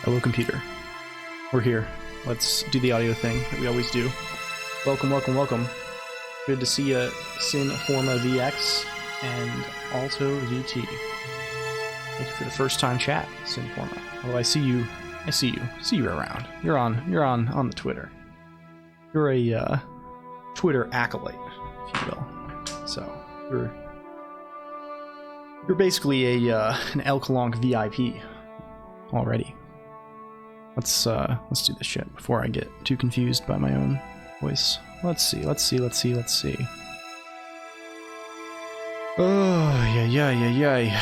Hello, computer. We're here. Let's do the audio thing that we always do. Welcome, welcome, welcome. Good to see you, Sin Forma VX and Alto VT. Thank you for the first time chat, Sin Forma. Although I see you around. You're on the Twitter. You're a Twitter acolyte, if you will. So you're basically an LLLL Colonq VIP already. Let's do this shit before I get too confused by my own voice. Let's see. Oh, yeah.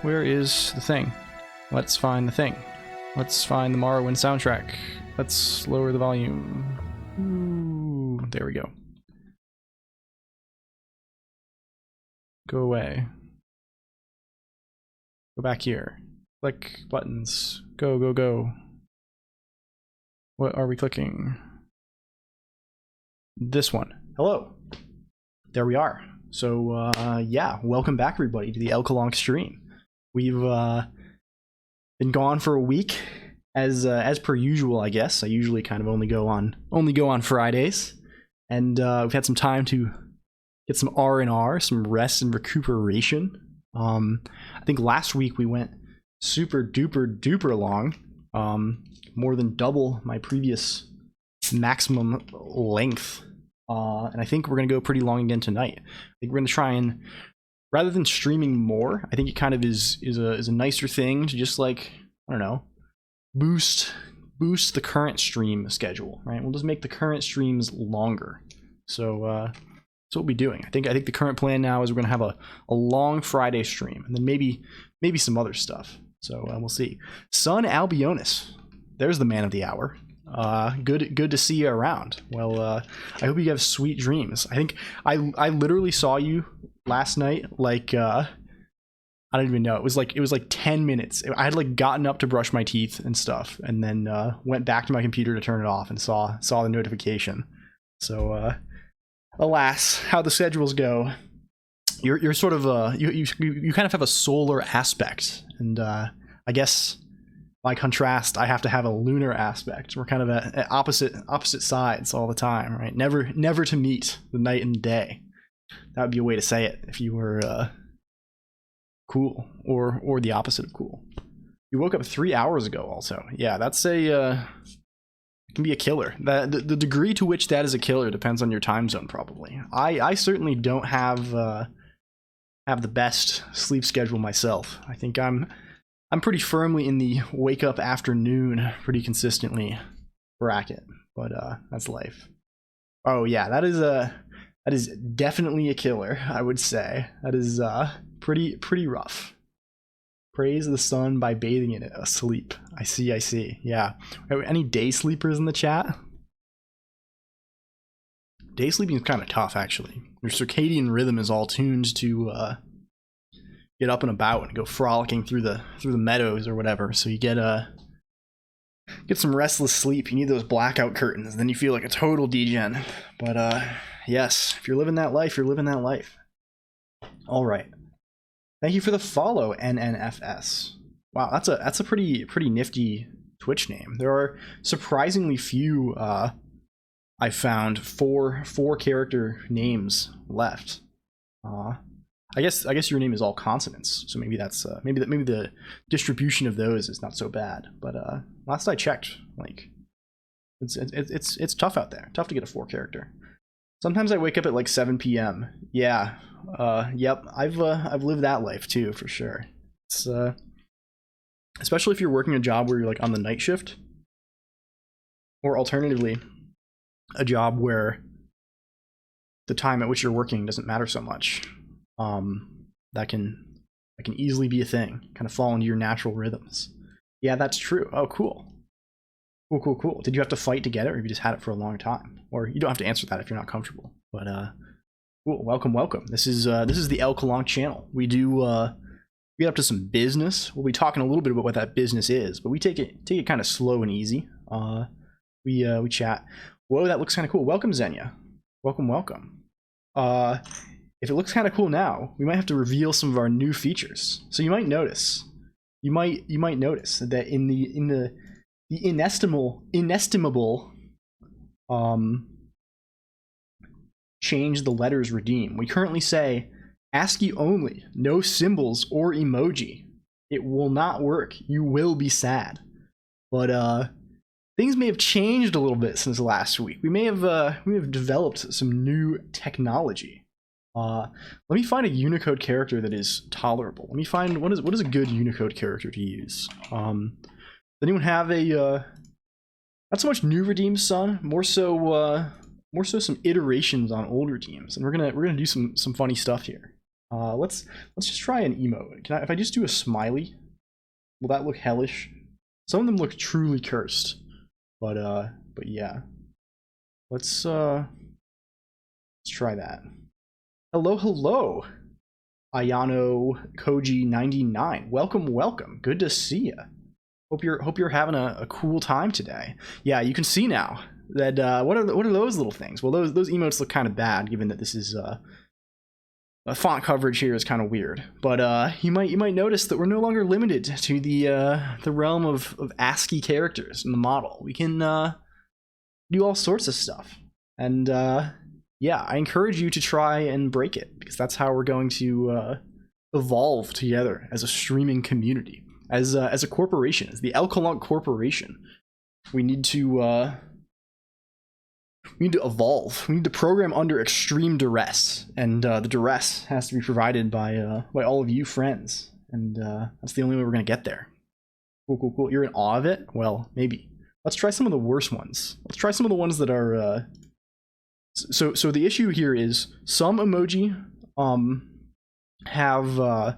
Where is the thing? Let's find the thing. Let's find the Morrowind soundtrack. Let's lower the volume. Ooh, there we go. Go away. Go back here. Click buttons. Go. What are we clicking? This one. Hello. There we are. So, yeah, welcome back everybody to the LLLL Colonq stream. We've been gone for a week, as per usual, I guess. I usually kind of only go on Fridays, and we've had some time to get some R&R, some rest and recuperation. I think last week we went super duper long. More than double my previous maximum length, and I think we're gonna go pretty long again tonight. I think we're gonna try and, rather than streaming more, I think it kind of is a nicer thing to just, like, I don't know, boost the current stream schedule, right? We'll just make the current streams longer. So that's what we'll be doing. I think the current plan now is we're gonna have a long Friday stream, and then maybe some other stuff. So we'll see. Son Albionis, there's the man of the hour. Good to see you around. Well, I hope you have sweet dreams. I think I literally saw you last night. Like, I don't even know. It was like 10 minutes. I had like gotten up to brush my teeth and stuff, and then went back to my computer to turn it off and saw the notification. So, alas, how the schedules go. You're sort of you kind of have a solar aspect, and I guess by contrast, I have to have a lunar aspect. We're kind of at opposite sides all the time, right? Never to meet, the night and day. That would be a way to say it if you were cool, or the opposite of cool. You woke up 3 hours ago, also. Yeah, that's it can be a killer. The degree to which that is a killer depends on your time zone, probably. I certainly don't have the best sleep schedule myself. I think I'm pretty firmly in the wake up afternoon pretty consistently bracket, but that's life. Oh yeah, that is definitely a killer, I would say. That is pretty rough. Praise the sun by bathing in it. Asleep. I see. Yeah. Any day sleepers in the chat? Day sleeping is kind of tough, actually. Your circadian rhythm is all tuned to get up and about and go frolicking through the meadows or whatever. So you get some restless sleep. You need those blackout curtains, then you feel like a total degen. But yes, if you're living that life, you're living that life. All right. Thank you for the follow, NNFS. Wow, that's a pretty nifty Twitch name. There are surprisingly few. I found four character names left. I guess your name is all consonants, so maybe that's maybe the distribution of those is not so bad. But last I checked, like, it's tough out there. Tough to get a 4 character. Sometimes I wake up at like 7 p.m. Yeah, yep. I've lived that life too, for sure. It's especially if you're working a job where you're like on the night shift, or alternatively, a job where the time at which you're working doesn't matter so much. That can easily be a thing. Kind of fall into your natural rhythms. Yeah, that's true. Oh, cool. Cool. Did you have to fight to get it, or have you just had it for a long time? Or you don't have to answer that if you're not comfortable. But cool. Welcome. This is the LLLL Colonq channel. We get up to some business. We'll be talking a little bit about what that business is, but we take it kind of slow and easy. We chat. Whoa, that looks kind of cool. Welcome, Xenia. Welcome. If it looks kind of cool now, we might have to reveal some of our new features. So you might notice that in the the inestimable change the letters redeem. We currently say ASCII only, no symbols or emoji. It will not work. You will be sad. But things may have changed a little bit since last week. We have developed some new technology. Let me find a Unicode character that is tolerable. Let me find what is a good Unicode character to use. Does anyone have a not so much new redeems, son, more so some iterations on old redeems, and we're gonna do some funny stuff here. Let's just try an emote. If I just do a smiley, will that look hellish? Some of them look truly cursed, but yeah. Let's try that. Hello, Ayano Koji 99. Welcome. Good to see you. Hope you're having a cool time today. Yeah, you can see now that what are those little things? Well, those emotes look kind of bad, given that this is font coverage here is kind of weird. But you might notice that we're no longer limited to the realm of ASCII characters in the model. We can do all sorts of stuff, and yeah, I encourage you to try and break it, because that's how we're going to evolve together as a streaming community, as a corporation, as the LLLL Corporation. We need to evolve. We need to program under extreme duress, and the duress has to be provided by all of you friends, and that's the only way we're gonna get there. Cool. You're in awe of it? Well, maybe. Let's try some of the worst ones. Let's try some of the ones that are. So the issue here is some emoji have so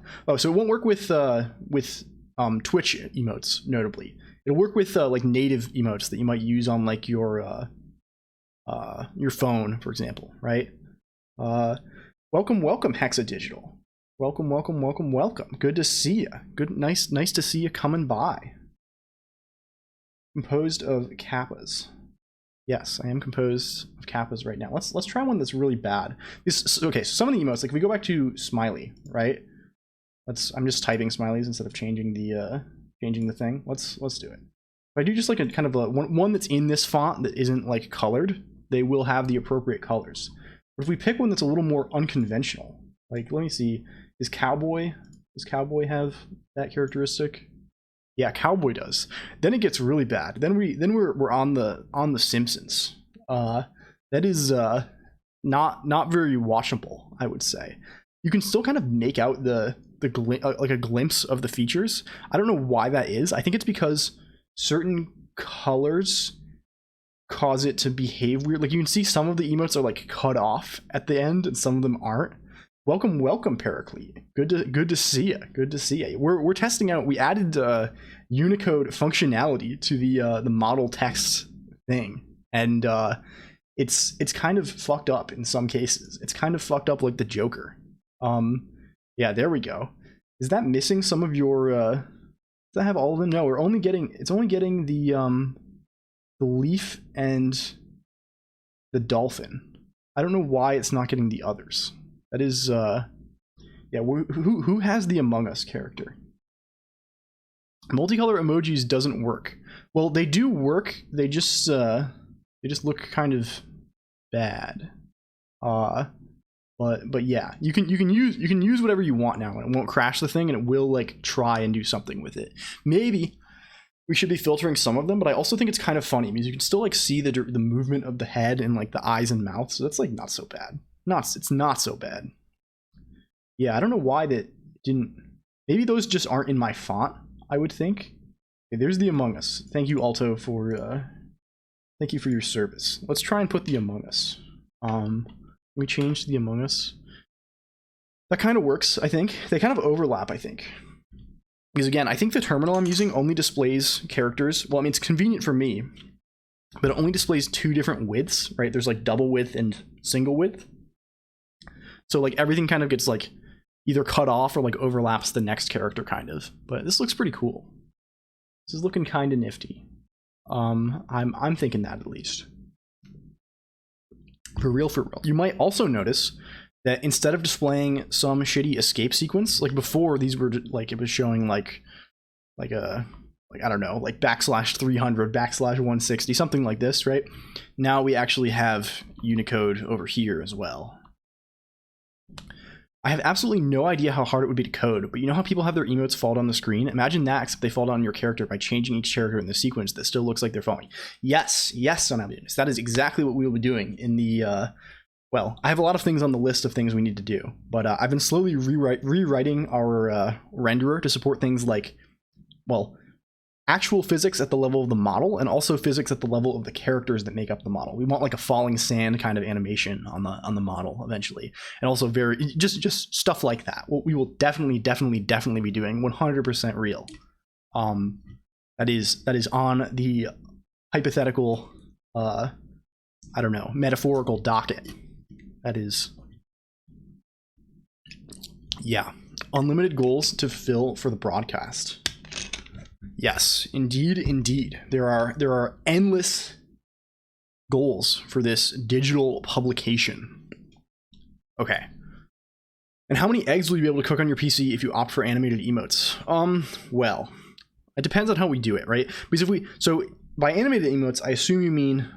it won't work with Twitch emotes, notably. It'll work with like native emotes that you might use on like your phone, for example, right? Welcome Hexadigital. Welcome. Good to see you. Nice to see you coming by. Composed of kappas. Yes, I am composed of kappas right now. Let's try one that's really bad. Okay, so some of the emotes, like if we go back to smiley, right? I'm just typing smileys instead of changing the thing. Let's do it. If I do just like a kind of a one that's in this font that isn't like colored, they will have the appropriate colors. But if we pick one that's a little more unconventional, like let me see, does Cowboy have that characteristic? Yeah, Cowboy does. Then it gets really bad. Then we're on the Simpsons. That is not very watchable, I would say. You can still kind of make out like a glimpse of the features. I don't know why that is. I think it's because certain colors cause it to behave weird. Like you can see some of the emotes are like cut off at the end, and some of them aren't. Welcome, Paraclete. Good to see you. Good to see you. We're testing out. We added Unicode functionality to the model text thing, and it's kind of fucked up in some cases. It's kind of fucked up like the Joker. Yeah, there we go. Is that missing some of your? Does that have all of them? No, it's only getting the leaf and the dolphin. I don't know why it's not getting the others. That is, yeah. Who has the Among Us character? Multicolor emojis doesn't work. Well, they do work. They just look kind of bad. But yeah, you can use whatever you want now, and it won't crash the thing, and it will like try and do something with it. Maybe we should be filtering some of them, but I also think it's kind of funny because you can still like see the movement of the head and like the eyes and mouth, so that's like not so bad. It's not so bad. Yeah, I don't know why that didn't. Maybe those just aren't in my font, I would think. Okay, there's the Among Us. Thank you, Alto, thank you for your service. Let's try and put the Among Us. We change to the Among Us. That kind of works, I think. They kind of overlap, I think. Because again, I think the terminal I'm using only displays characters. Well, I mean, it's convenient for me, but it only displays two different widths, right? There's like double width and single width. So like everything kind of gets like either cut off or like overlaps the next character kind of. But this looks pretty cool. This is looking kind of nifty. I'm thinking that at least. For real. You might also notice that instead of displaying some shitty escape sequence, like before these were like, it was showing like a like, I don't know, like \300, \160, something like this, right? Now we actually have Unicode over here as well. I have absolutely no idea how hard it would be to code, but you know how people have their emotes fall down the screen? Imagine that, except they fall down your character by changing each character in the sequence that still looks like they're falling. Yes, son of that is exactly what we will be doing in the, well, I have a lot of things on the list of things we need to do, but I've been slowly rewriting our renderer to support things like, well, actual physics at the level of the model and also physics at the level of the characters that make up the model. We want like a falling sand kind of animation on the model eventually, and also very just stuff like that. What we will definitely be doing 100% real. That is on the hypothetical, I don't know, metaphorical docket. That is, yeah, unlimited goals to fill for the broadcast. Yes, indeed. There are endless goals for this digital publication. Okay. And how many eggs will you be able to cook on your PC if you opt for animated emotes? Well, it depends on how we do it, right? Because so by animated emotes, I assume you mean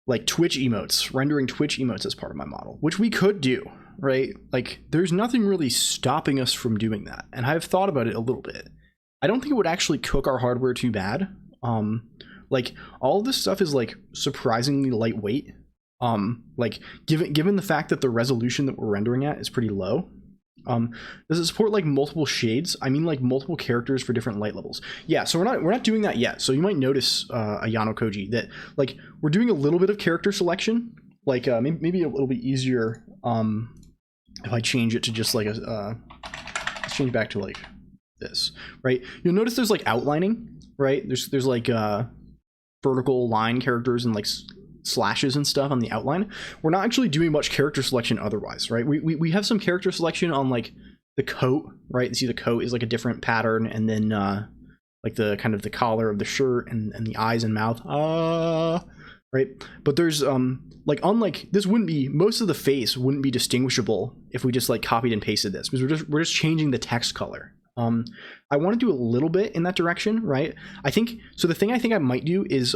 like Twitch emotes, rendering Twitch emotes as part of my model, which we could do, right? Like, there's nothing really stopping us from doing that. And I've thought about it a little bit. I don't think it would actually cook our hardware too bad. Like, all of this stuff is like surprisingly lightweight. Like, given the fact that the resolution that we're rendering at is pretty low. Does it support like multiple shades? I mean, like multiple characters for different light levels. Yeah, so we're not doing that yet. So you might notice, Ayano Koji, that like we're doing a little bit of character selection. Like maybe a little bit easier if I change it to just like a let's change back to like this, right? You'll notice there's like outlining, right? There's like vertical line characters and like slashes and stuff on the outline. We're not actually doing much character selection otherwise, right? We have some character selection on like the coat, right? You see the coat is like a different pattern, and then like the kind of the collar of the shirt and the eyes and mouth, right? But there's like, unlike this, wouldn't be, most of the face wouldn't be distinguishable if we just like copied and pasted this, because we're just changing the text color. I want to do a little bit in that direction, right? I think so. The thing I think I might do is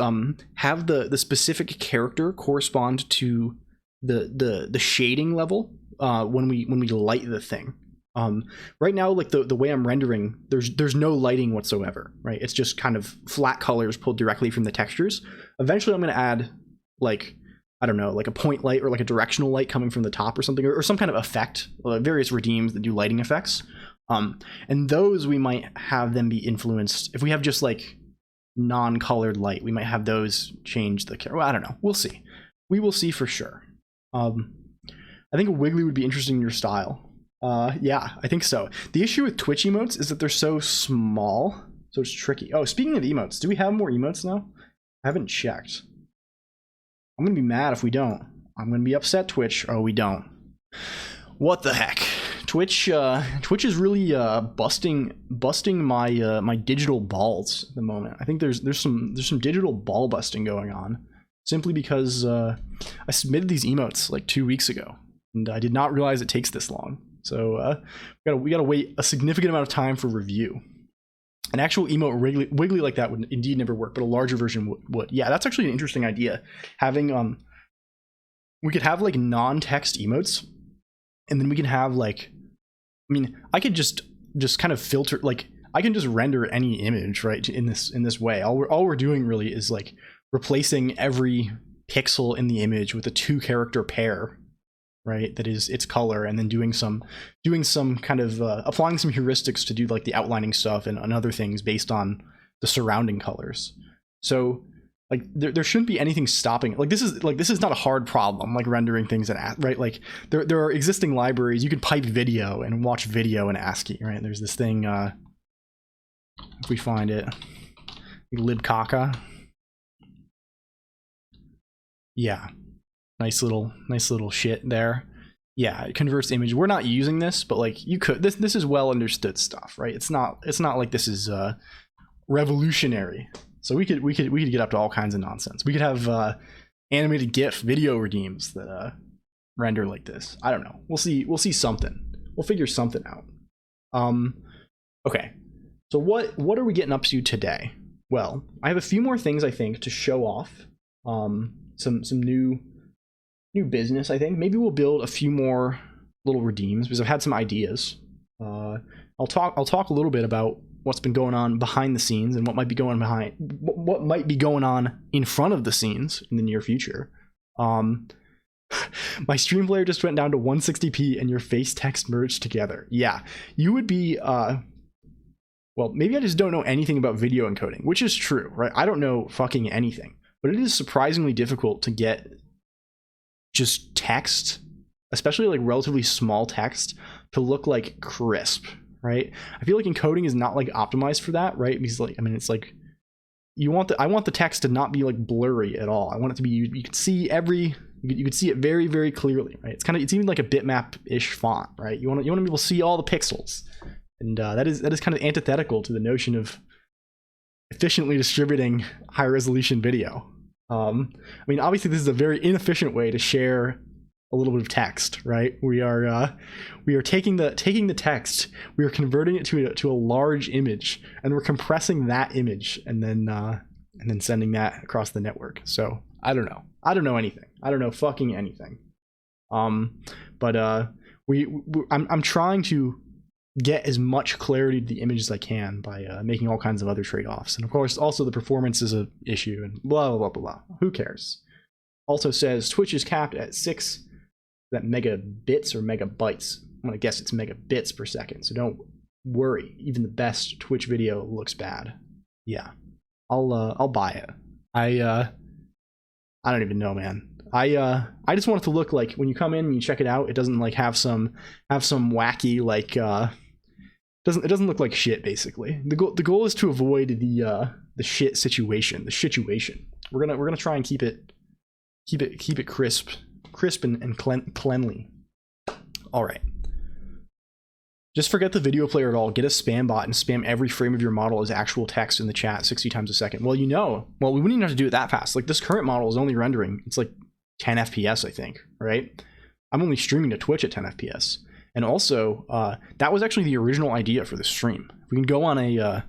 have the specific character correspond to the shading level when we light the thing. Right now, like the way I'm rendering, there's no lighting whatsoever, right? It's just kind of flat colors pulled directly from the textures. Eventually, I'm going to add like, I don't know, like a point light or like a directional light coming from the top or something, or some kind of effect, various redeems that do lighting effects. And those we might have them be influenced. If we have just like non-colored light, we might have those change the character. Well, I don't know. We'll see. We will see for sure. I think a wiggly would be interesting in your style. Yeah, I think so. The issue with Twitch emotes is that they're so small, so it's tricky. Oh, speaking of emotes, do we have more emotes now? I haven't checked. I'm gonna be mad if we don't. I'm gonna be upset, Twitch. Oh, we don't. What the heck? Twitch is really busting my my digital balls at the moment. I think there's some digital ball busting going on, simply because I submitted these emotes like 2 weeks ago, and I did not realize it takes this long. So we gotta wait a significant amount of time for review. An actual emote wiggly like that would indeed never work, but a larger version would. Yeah, that's actually an interesting idea. Having we could have like non-text emotes, and then we can have like, I mean, I could just kind of filter, like I can just render any image, right, in this way. All we're doing really is like replacing every pixel in the image with a 2-character pair, right, that is its color, and then doing some kind of applying some heuristics to do like the outlining stuff and other things based on the surrounding colors. So like there shouldn't be anything stopping. Like this is not a hard problem, like rendering things in right. Like there are existing libraries. You can pipe video and watch video in ASCII, right? There's this thing, if we find it, libcaca. Yeah, nice little shit there. Yeah, it converts image. We're not using this, but like you could. This is well understood stuff, right? It's not like this is revolutionary. So we could get up to all kinds of nonsense. We could have animated GIF video redeems that render like this. I don't know. We'll see something. We'll figure something out. Okay, so what are we getting up to today? Well, I have a few more things I think to show off. Some new business. I think maybe we'll build a few more little redeems because I've had some ideas. I'll talk a little bit about what's been going on behind the scenes and what might be going on in front of the scenes in the near future. My stream player just went down to 160p and your face text merged together. Yeah, you would be well, maybe I just don't know anything about video encoding, which is true, right? I don't know fucking anything, but it is surprisingly difficult to get just text, especially like relatively small text, to look like crisp, right? I feel like encoding is not like optimized for that, right? Because like, I mean, it's like I want the text to not be like blurry at all. I want it to be, you can see you can see it very, very clearly, right? It's even like a bitmap-ish font, right? You want to be able to see all the pixels. And that is kind of antithetical to the notion of efficiently distributing high resolution video. I mean, obviously, this is a very inefficient way to share a little bit of text, right? We are taking the text, we are converting it to a large image, and we're compressing that image, and then sending that across the network. So I don't know anything. I don't know fucking anything. But I'm trying to get as much clarity to the image as I can by making all kinds of other trade-offs. And of course, also the performance is an issue and blah, blah, blah, blah. Who cares? Also says Twitch is capped at 6 megabits or megabytes. I'm going to guess it's megabits per second. So don't worry. Even the best Twitch video looks bad. Yeah, I'll buy it. I don't even know, man. I just want it to look like when you come in and you check it out, it doesn't like have some wacky like it doesn't look like shit. Basically, the goal is to avoid the shit situation. We're gonna try and keep it crisp and cleanly. All right. Just forget the video player at all. Get a spam bot and spam every frame of your model as actual text in the chat 60 times a second. Well, we wouldn't even have to do it that fast. Like this current model is only rendering. It's like 10 FPS, I think, right? I'm only streaming to Twitch at 10 FPS. And also, that was actually the original idea for the stream. We can go on a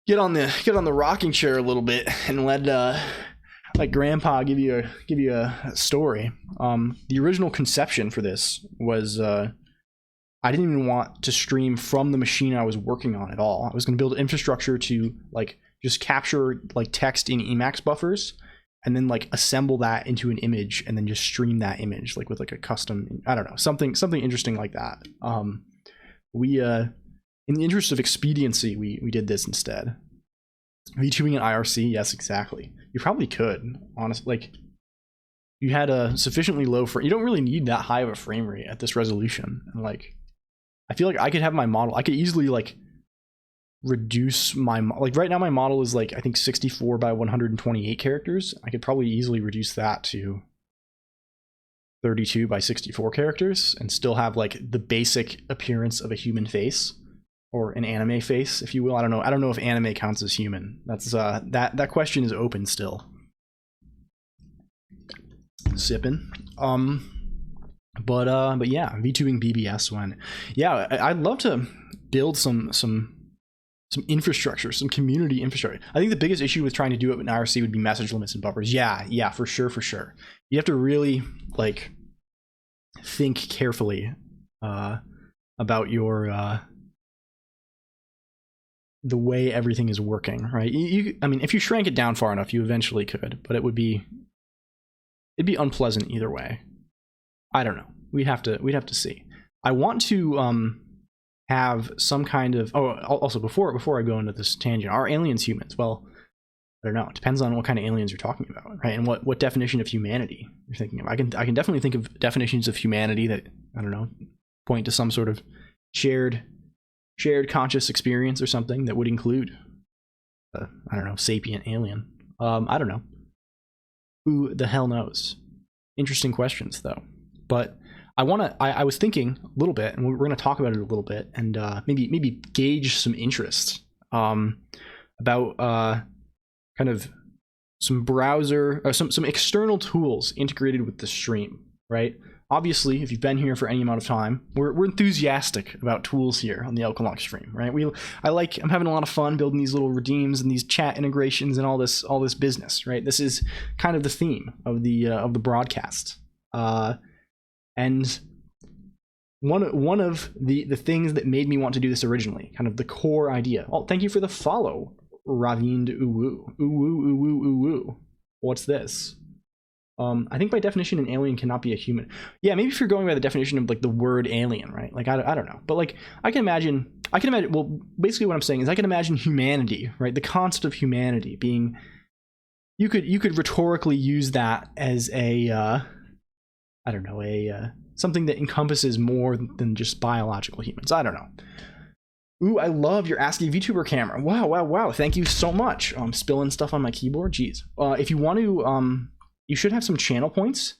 get on the rocking chair a little bit and let Grandpa give you a story. The original conception for this was I didn't even want to stream from the machine I was working on at all. I was going to build infrastructure to like just capture like text in Emacs buffers and then like assemble that into an image and then just stream that image like with like a custom, I don't know, something interesting like that. We in the interest of expediency, we did this instead. VTubing in IRC, yes, exactly. You probably could, honestly. Like you had a sufficiently low frame. You don't really need that high of a frame rate at this resolution. And like, I feel like I could have my model. I could easily like reduce my like right now my model is like I think 64 by 128 characters. I could probably easily reduce that to 32 by 64 characters and still have like the basic appearance of a human face or an anime face, if you will. I don't know if anime counts as human. That's that question is open still. Sipping. But yeah, VTubing BBS when I'd love to build some infrastructure, some community infrastructure. I think the biggest issue with trying to do it in IRC would be message limits and buffers. Yeah, for sure. You have to really like think carefully about your the way everything is working, right? I mean, if you shrank it down far enough, you eventually could, but it'd be unpleasant either way. I don't know. We'd have to see. I want to have some kind of also before I go into this tangent, are aliens humans? Well, I don't know. It depends on what kind of aliens you're talking about, right? And what definition of humanity you're thinking of. I can definitely think of definitions of humanity that, I don't know, point to some sort of shared conscious experience or something that would include I don't know, sapient alien. I don't know. Who the hell knows? Interesting questions though. But I was thinking a little bit, and we're going to talk about it a little bit, and maybe gauge some interest about kind of some browser or some external tools integrated with the stream, right? obviously, if you've been here for any amount of time, we're enthusiastic about tools here on the LLLL Colonq stream, right? I'm having a lot of fun building these little redeems and these chat integrations and all this business, right? This is kind of the theme of the broadcast, and one of the things that made me want to do this originally, kind of the core idea. Oh, thank you for the follow, Ravind Uwu. Uwu. What's this? I think by definition an alien cannot be a human. Yeah, maybe if you're going by the definition of like the word alien, right? Like I don't know, but like I can imagine. Well, basically what I'm saying is I can imagine humanity, right? The concept of humanity being. You could rhetorically use that as a I don't know, something that encompasses more than just biological humans. I don't know. Ooh, I love your ASCII VTuber camera. Wow. Thank you so much. I'm spilling stuff on my keyboard. Jeez. If you want to, you should have some channel points.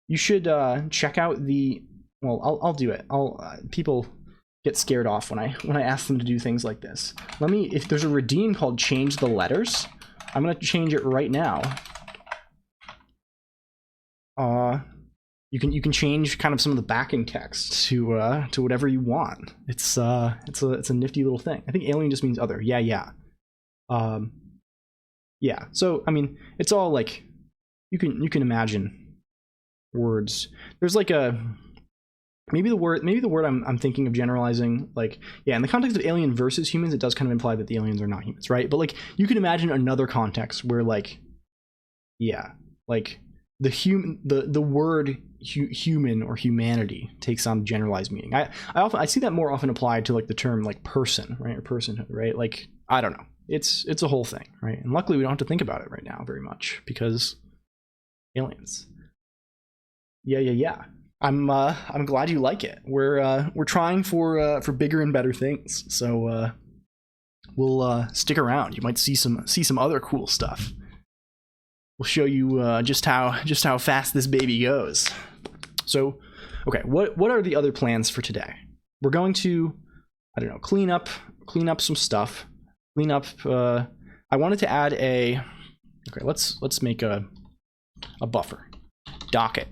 You should check out the. Well, I'll do it. People get scared off when I ask them to do things like this. If there's a redeem called Change the Letters, I'm gonna change it right now. You can change kind of some of the backing text to whatever you want. It's a nifty little thing. I think alien just means other. Yeah. So I mean, it's all like you can imagine words. There's like maybe the word I'm thinking of generalizing, like, yeah, in the context of alien versus humans, it does kind of imply that the aliens are not humans, right? But like you can imagine another context where like, yeah, like the word human or humanity takes on generalized meaning. I see that more often applied to like the term like person, right? Or personhood, right? Like, I don't know. It's a whole thing, right? And luckily we don't have to think about it right now very much because aliens. Yeah. I'm glad you like it. We're trying for bigger and better things. So we'll stick around. You might see some other cool stuff. We'll show you just how fast this baby goes. So, okay, what are the other plans for today? We're going to, I don't know, clean up some stuff. I wanted to add a. Okay, let's make a buffer docket.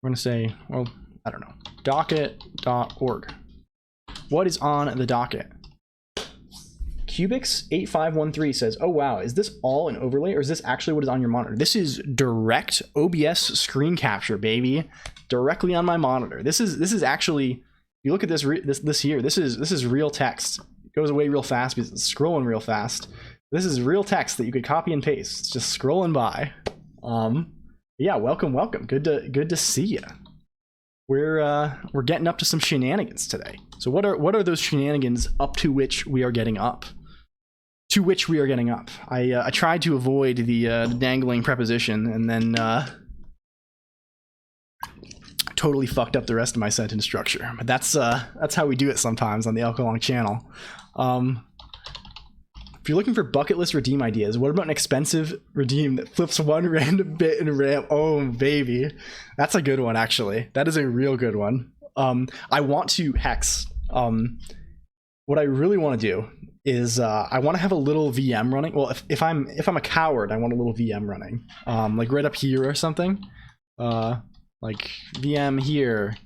We're gonna say, well, I don't know, docket.org. What is on the docket? Cubix8513 says, oh wow, is this all an overlay or is this actually what is on your monitor? This is direct OBS screen capture, baby. Directly on my monitor. This is actually, if you look at this here, this is real text. It goes away real fast because it's scrolling real fast. This is real text that you could copy and paste. It's just scrolling by. Yeah, welcome. Good to see you. We're getting up to some shenanigans today. So what are those shenanigans up to which we are getting up? I tried to avoid the dangling preposition and then totally fucked up the rest of my sentence structure. But that's how we do it sometimes on the LLLL Colonq channel. If you're looking for bucket list redeem ideas, what about an expensive redeem that flips one random bit in RAM? Oh, baby. That's a good one, actually. That is a real good one. I want to hex. What I really want to do is I want to have a little VM running. Well, if I'm a coward, I want a little VM running. Like right up here or something. Like VM here.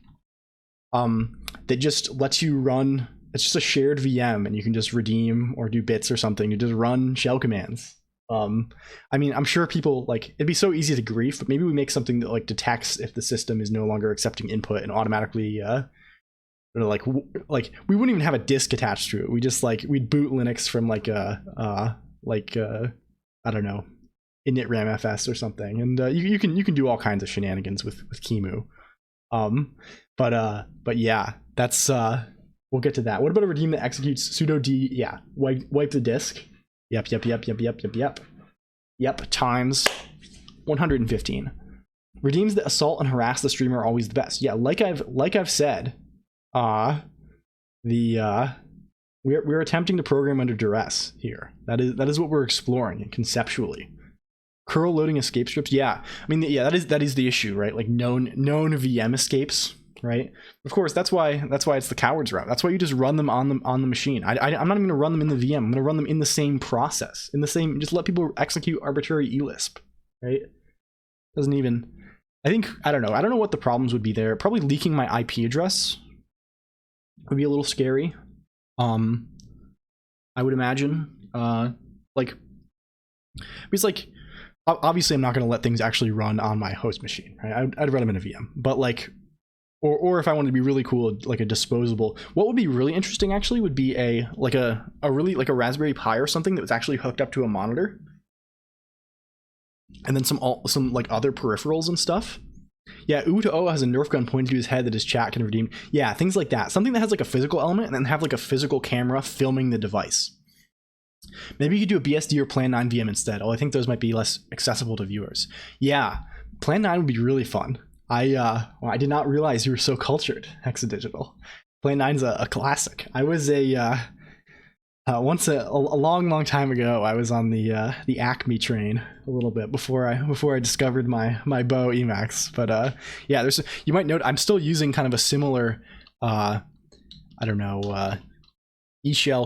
That just lets you run. It's just a shared VM and you can just redeem or do bits or something. You just run shell commands. I mean, I'm sure people like it'd be so easy to grief, but maybe we make something that like detects if the system is no longer accepting input and automatically like we wouldn't even have a disk attached to it. We just like we'd boot Linux from like I don't know, initramfs or something, and you can do all kinds of shenanigans with Kimu. But yeah, that's we'll get to that. What about a redeem that executes sudo d? Yeah, wipe the disk. Yep. Times 115. Redeems that assault and harass the streamer are always the best. Yeah, like I've said, we're attempting to program under duress here. That is what we're exploring conceptually. Curl loading escape scripts. Yeah, I mean, yeah, that is the issue, right? Like known VM escapes. Right. Of course, that's why it's the coward's route. That's why you just run them on the machine. I'm not even going to run them in the VM. I'm going to run them in the same process, just let people execute arbitrary elisp. Right. Doesn't even think, I don't know what the problems would be there. Probably leaking my IP address would be a little scary. I would imagine, like, because like, obviously I'm not going to let things actually run on my host machine, right? I'd run them in a VM, but like, or if I wanted to be really cool, like a disposable, what would be really interesting actually would be a really like a Raspberry Pi or something that was actually hooked up to a monitor, and then some like other peripherals and stuff. Yeah, U2O has a Nerf gun pointed to his head that his chat can redeem. Yeah, things like that. Something that has like a physical element and then have like a physical camera filming the device. Maybe you could do a BSD or Plan 9 VM instead. Oh, I think those might be less accessible to viewers. Yeah, Plan 9 would be really fun. I did not realize you were so cultured, Hexadigital. Plan 9's a classic. I was once a long time ago, I was on the Acme train a little bit before I discovered my Bow Emacs. But yeah, you might note I'm still using kind of a similar eShell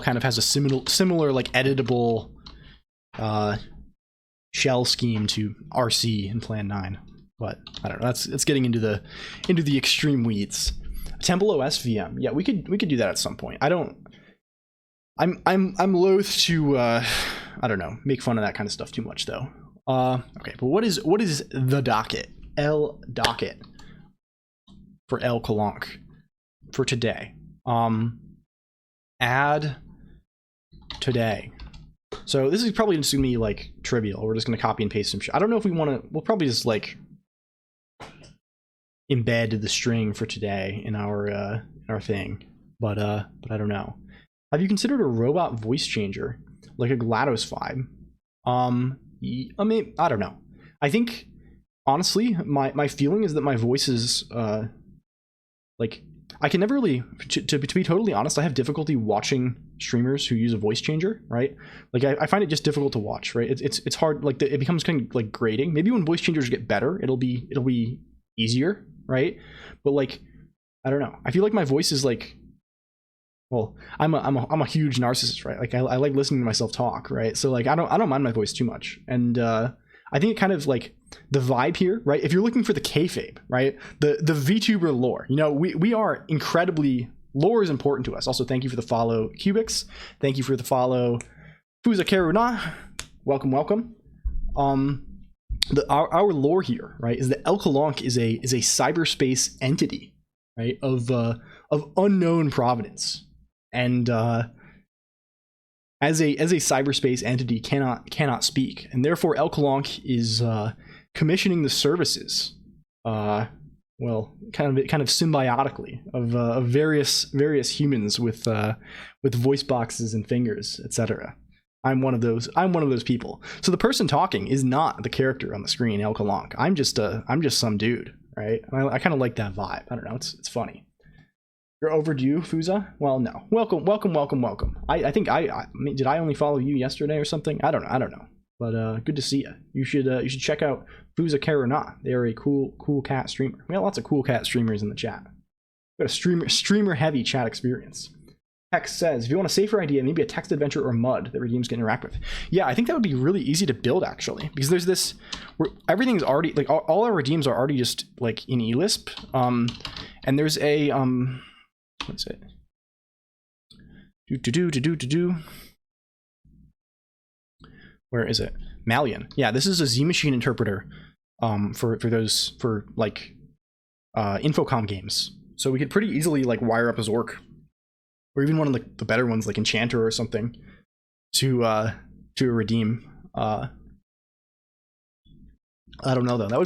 kind of has a similar like editable shell scheme to RC in Plan 9. But I don't know. It's getting into the extreme weeds. Temple OS VM. Yeah, we could do that at some point. I'm loath to I don't know, make fun of that kind of stuff too much though. Okay, but what is the docket? L docket for LLLL Colonq for today. Add today. So this is probably just gonna be like trivial. We're just gonna copy and paste some shit. I don't know if we want to. We'll probably just like embed the string for today in our thing. But I don't know. Have you considered a robot voice changer like a GLaDOS vibe? I mean, I don't know. I think honestly, my feeling is that my voice is like I can never really to be totally honest, I have difficulty watching streamers who use a voice changer, right? Like I find it just difficult to watch, right? It's hard, like it becomes kind of like grating. Maybe when voice changers get better, it'll be easier, right? But like I don't know. I feel like my voice is like, well, I'm a huge narcissist, right? Like I like listening to myself talk, right? So like I don't mind my voice too much, and I think it kind of like the vibe here, right? If you're looking for the kayfabe, right? The VTuber lore, you know, we are incredibly, lore is important to us. Also, thank you for the follow, Cubics. Thank you for the follow, Fuza Karuna. Welcome. Our lore here, right, is that LLLL Colonq is a cyberspace entity, right, of unknown provenance, and as a cyberspace entity cannot speak, and therefore LLLL Colonq is commissioning the services, well, kind of symbiotically of various humans with voice boxes and fingers, etc. I'm one of those people. So the person talking is not the character on the screen, LLLL Colonq. I'm just some dude, right? I kind of like that vibe. I don't know. It's funny. You're overdue, Fuza? Well, no. Welcome. I think I mean, did I only follow you yesterday or something? I don't know. But good to see you. You should check out Fuza Karuna. They're a cool cat streamer. We got lots of cool cat streamers in the chat. Got a streamer heavy chat experience. Hex says, if you want a safer idea, maybe a text adventure or MUD that redeems can interact with. Yeah, I think that would be really easy to build actually, because there's this where everything's already like all our redeems are already just like in eLisp. And there's a what's it? Do. Where is it? Malian. Yeah, this is a Z machine interpreter for like Infocom games. So we could pretty easily like wire up a Zork, or even one of the better ones like Enchanter or something, to redeem. I don't know though. I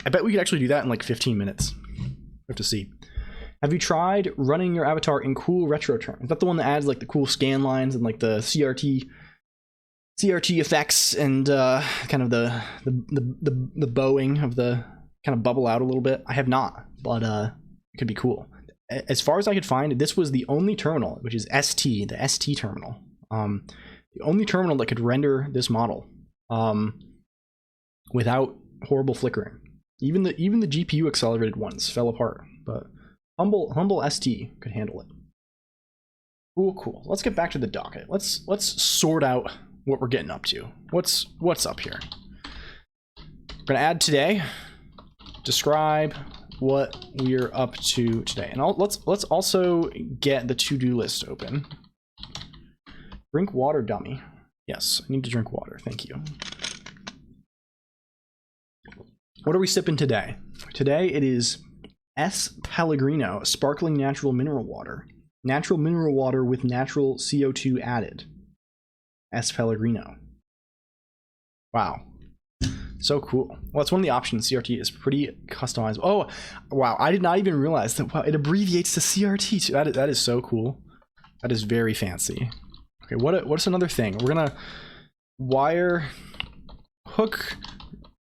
bet we could actually do that in like 15 minutes. We have to see. Have you tried running your avatar in cool retro turn? Is that the one that adds like the cool scan lines and like the CRT effects and kind of the bowing of the kind of bubble out a little bit? I have not, but it could be cool. As far as I could find, this was the only terminal, which is ST, the ST terminal, the only terminal that could render this model without horrible flickering. Even the GPU accelerated ones fell apart, but humble ST could handle it. Cool. Let's get back to the docket. Let's sort out what we're getting up to. What's up here? We're gonna add today. describe what we're up to today. And let's also get the to-do list open. Drink water, dummy. Yes, I need to drink water. Thank you. What are we sipping today? Today it is S. Pellegrino, sparkling natural mineral water. Natural mineral water with natural CO2 added. S. Pellegrino. Wow. So cool. Well, it's one of the options. CRT is pretty customizable. Oh, wow. I did not even realize that. Wow, it abbreviates to CRT too. That is so cool. That is very fancy. Okay, what's another thing? We're gonna wire hook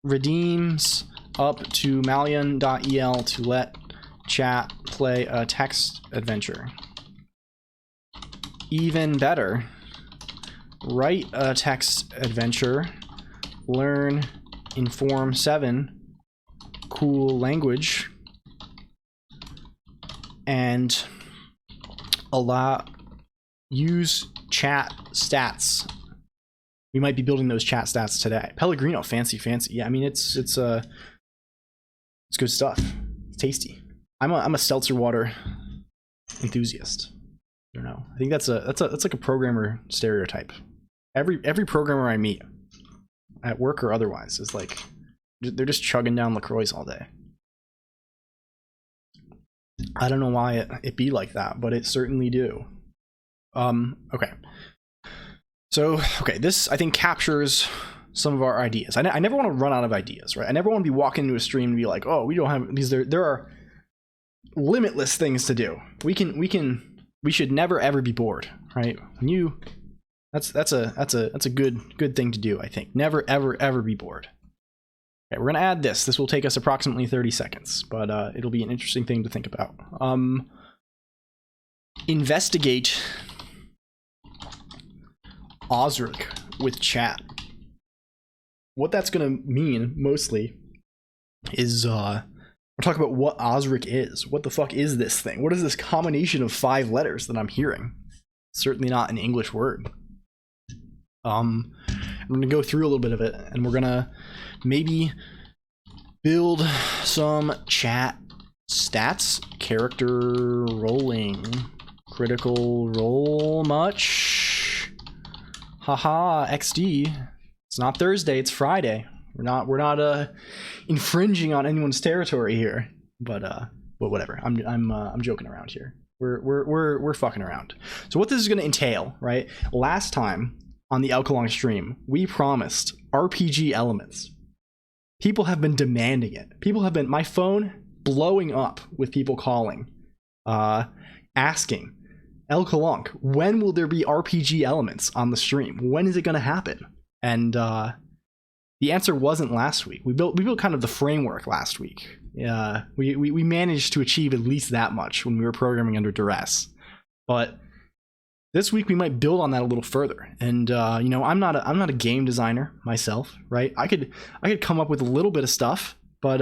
redeems up to malian.el to let chat play a text adventure. Even better, write a text adventure, learn Inform 7 cool language, and use chat stats. We might be building those chat stats today. Pellegrino, fancy. Yeah, I mean it's good stuff. It's tasty. I'm a seltzer water enthusiast. I don't know. I think that's like a programmer stereotype. Every programmer I meet, at work or otherwise, is like they're just chugging down LaCroix all day. I don't know why it be like that, but it certainly do. Okay. So, okay, this I think captures some of our ideas. I never want to run out of ideas, right? I never want to be walking into a stream and be like, oh, we don't have these. There are limitless things to do. We should never ever be bored, right? That's a good thing to do, I think. Never ever be bored. Okay, we're gonna add this. This will take us approximately 30 seconds, but it'll be an interesting thing to think about. Investigate Osric with chat. What that's gonna mean mostly is we'll talk about what Osric is. What the fuck is this thing? What is this combination of 5 letters that I'm hearing? Certainly not an English word. I'm gonna go through a little bit of it, and we're gonna maybe build some chat stats. Character rolling. Critical role much? Haha, XD. It's not Thursday, it's Friday. We're not infringing on anyone's territory here. But whatever. I'm joking around here. We're fucking around. So what this is gonna entail, right? Last time on the Colonq stream, we promised RPG elements. People have been demanding it. My phone blowing up with people calling, asking, Colonq, when will there be RPG elements on the stream? When is it going to happen? And the answer wasn't last week. We built kind of the framework last week. We managed to achieve at least that much when we were programming under duress. But this week we might build on that a little further. And I'm not a game designer myself, right? I could come up with a little bit of stuff, but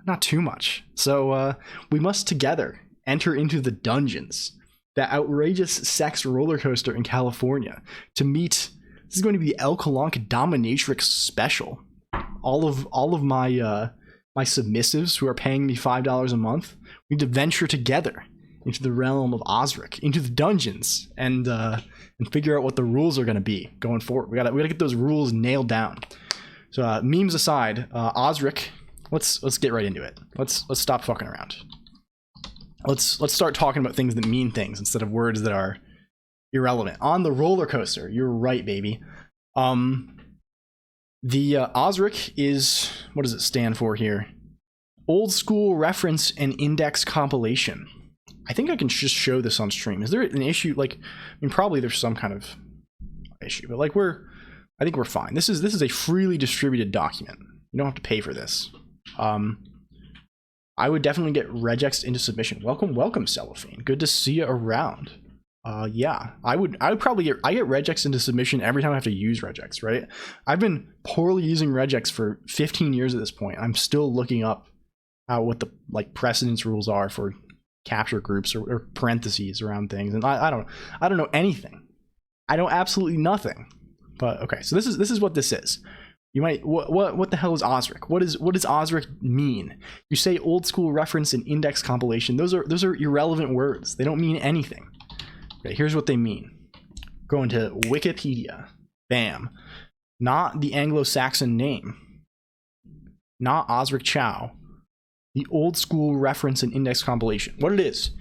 not too much. So we must together enter into the dungeons, that outrageous sex roller coaster in California, to meet. This is going to be the Colonq Dominatrix special. All of my my submissives who are paying me $5 a month, we need to venture together into the realm of Osric, into the dungeons, and figure out what the rules are going to be going forward. We gotta get those rules nailed down. So memes aside, Osric, let's get right into it. Let's stop fucking around. Let's start talking about things that mean things instead of words that are irrelevant. On the roller coaster, you're right, baby. The Osric is, what does it stand for here? Old School Reference and Index Compilation. I think I can just show this on stream. Is there an issue? Like, I mean, probably there's some kind of issue, but like I think we're fine. This is a freely distributed document. You don't have to pay for this. I would definitely get regex into submission. Welcome, Cellophane. Good to see you around. Yeah, I would probably get regex into submission every time I have to use regex, right? I've been poorly using regex for 15 years at this point. I'm still looking up what the precedence rules are for capture groups or parentheses around things, and I don't know anything. I know absolutely nothing. But okay, so this is what this is. You might, what the hell is OSRIC? What does OSRIC mean? You say old school reference and index compilation. Those are irrelevant words. They don't mean anything. Okay, here's what they mean. Go into Wikipedia. Bam. Not the Anglo-Saxon name. Not OSRIC Chow. The old school reference and index compilation. What it is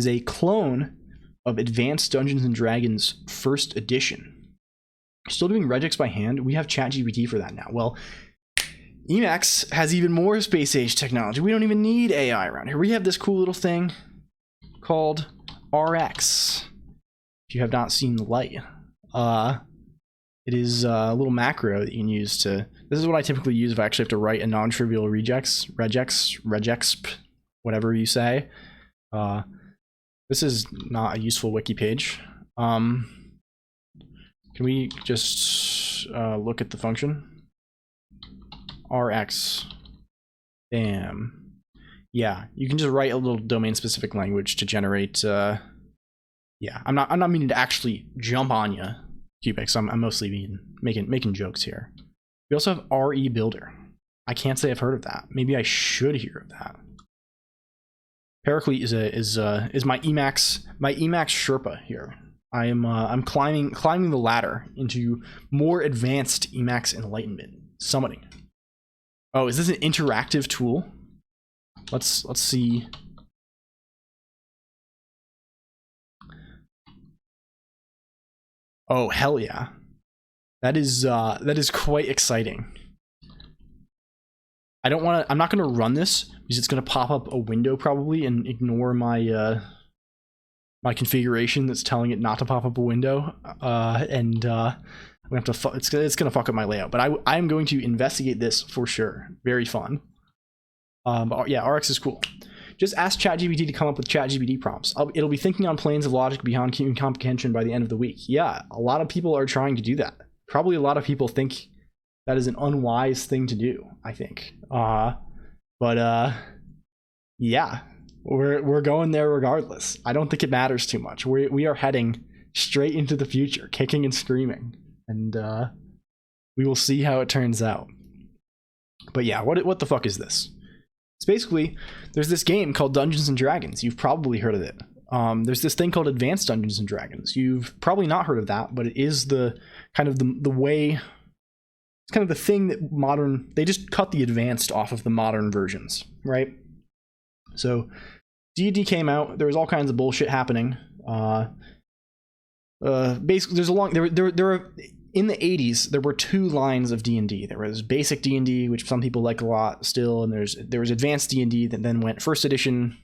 a clone of Advanced Dungeons and Dragons First Edition. Still doing regex by hand. We have ChatGPT for that now. Well, Emacs has even more space age technology. We don't even need AI around here. We have this cool little thing called RX. If you have not seen the light, it is a little macro that you can use to. This is what I typically use if I actually have to write a non-trivial regex, whatever you say. This is not a useful wiki page. Can we just look at the function? RX. Bam. Yeah, you can just write a little domain-specific language to generate. Yeah, I'm not meaning to actually jump on you, Cubics. I'm mostly making jokes here. We also have RE Builder. I can't say I've heard of that. Maybe I should hear of that. Paraclete is my Emacs Sherpa here. I'm climbing the ladder into more advanced Emacs enlightenment. Summoning. Oh, is this an interactive tool? Let's see. Oh, hell yeah. That is quite exciting. I'm not gonna run this because it's gonna pop up a window probably and ignore my my configuration that's telling it not to pop up a window, and we have to. It's gonna fuck up my layout. But I'm going to investigate this for sure. Very fun. But yeah, RX is cool. Just ask ChatGPT to come up with ChatGPT prompts. It'll be thinking on planes of logic beyond human comprehension by the end of the week. Yeah, a lot of people are trying to do that. Probably a lot of people think that is an unwise thing to do, I think. Yeah, we're going there regardless. I don't think it matters too much. We are heading straight into the future, kicking and screaming, and we will see how it turns out. But yeah, what the fuck is this? It's basically, there's this game called Dungeons and Dragons. You've probably heard of it. There's this thing called Advanced Dungeons and Dragons. You've probably not heard of that, but it is the kind of the way. It's kind of the thing that they just cut the advanced off of the modern versions, right? So D&D came out. There was all kinds of bullshit happening. Basically, there were in the 80s, there were two lines of D&D. There was basic D&D, which some people like a lot still, and there was advanced D&D that then went first edition,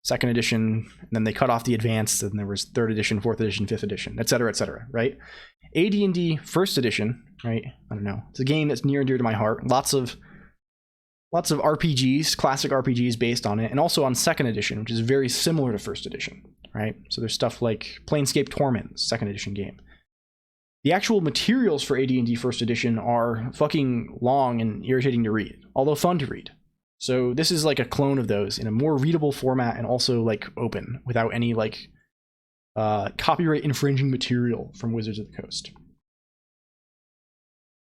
second edition, and then they cut off the advanced, and there was third edition, fourth edition, fifth edition, etc., right? AD&D first edition, right? I don't know. It's a game that's near and dear to my heart. Lots of RPGs, classic RPGs based on it, and also on second edition, which is very similar to first edition, right? So there's stuff like Planescape Torment, second edition game. The actual materials for AD&D first edition are fucking long and irritating to read, although fun to read. So this is like a clone of those in a more readable format and also like open without any like copyright infringing material from Wizards of the Coast.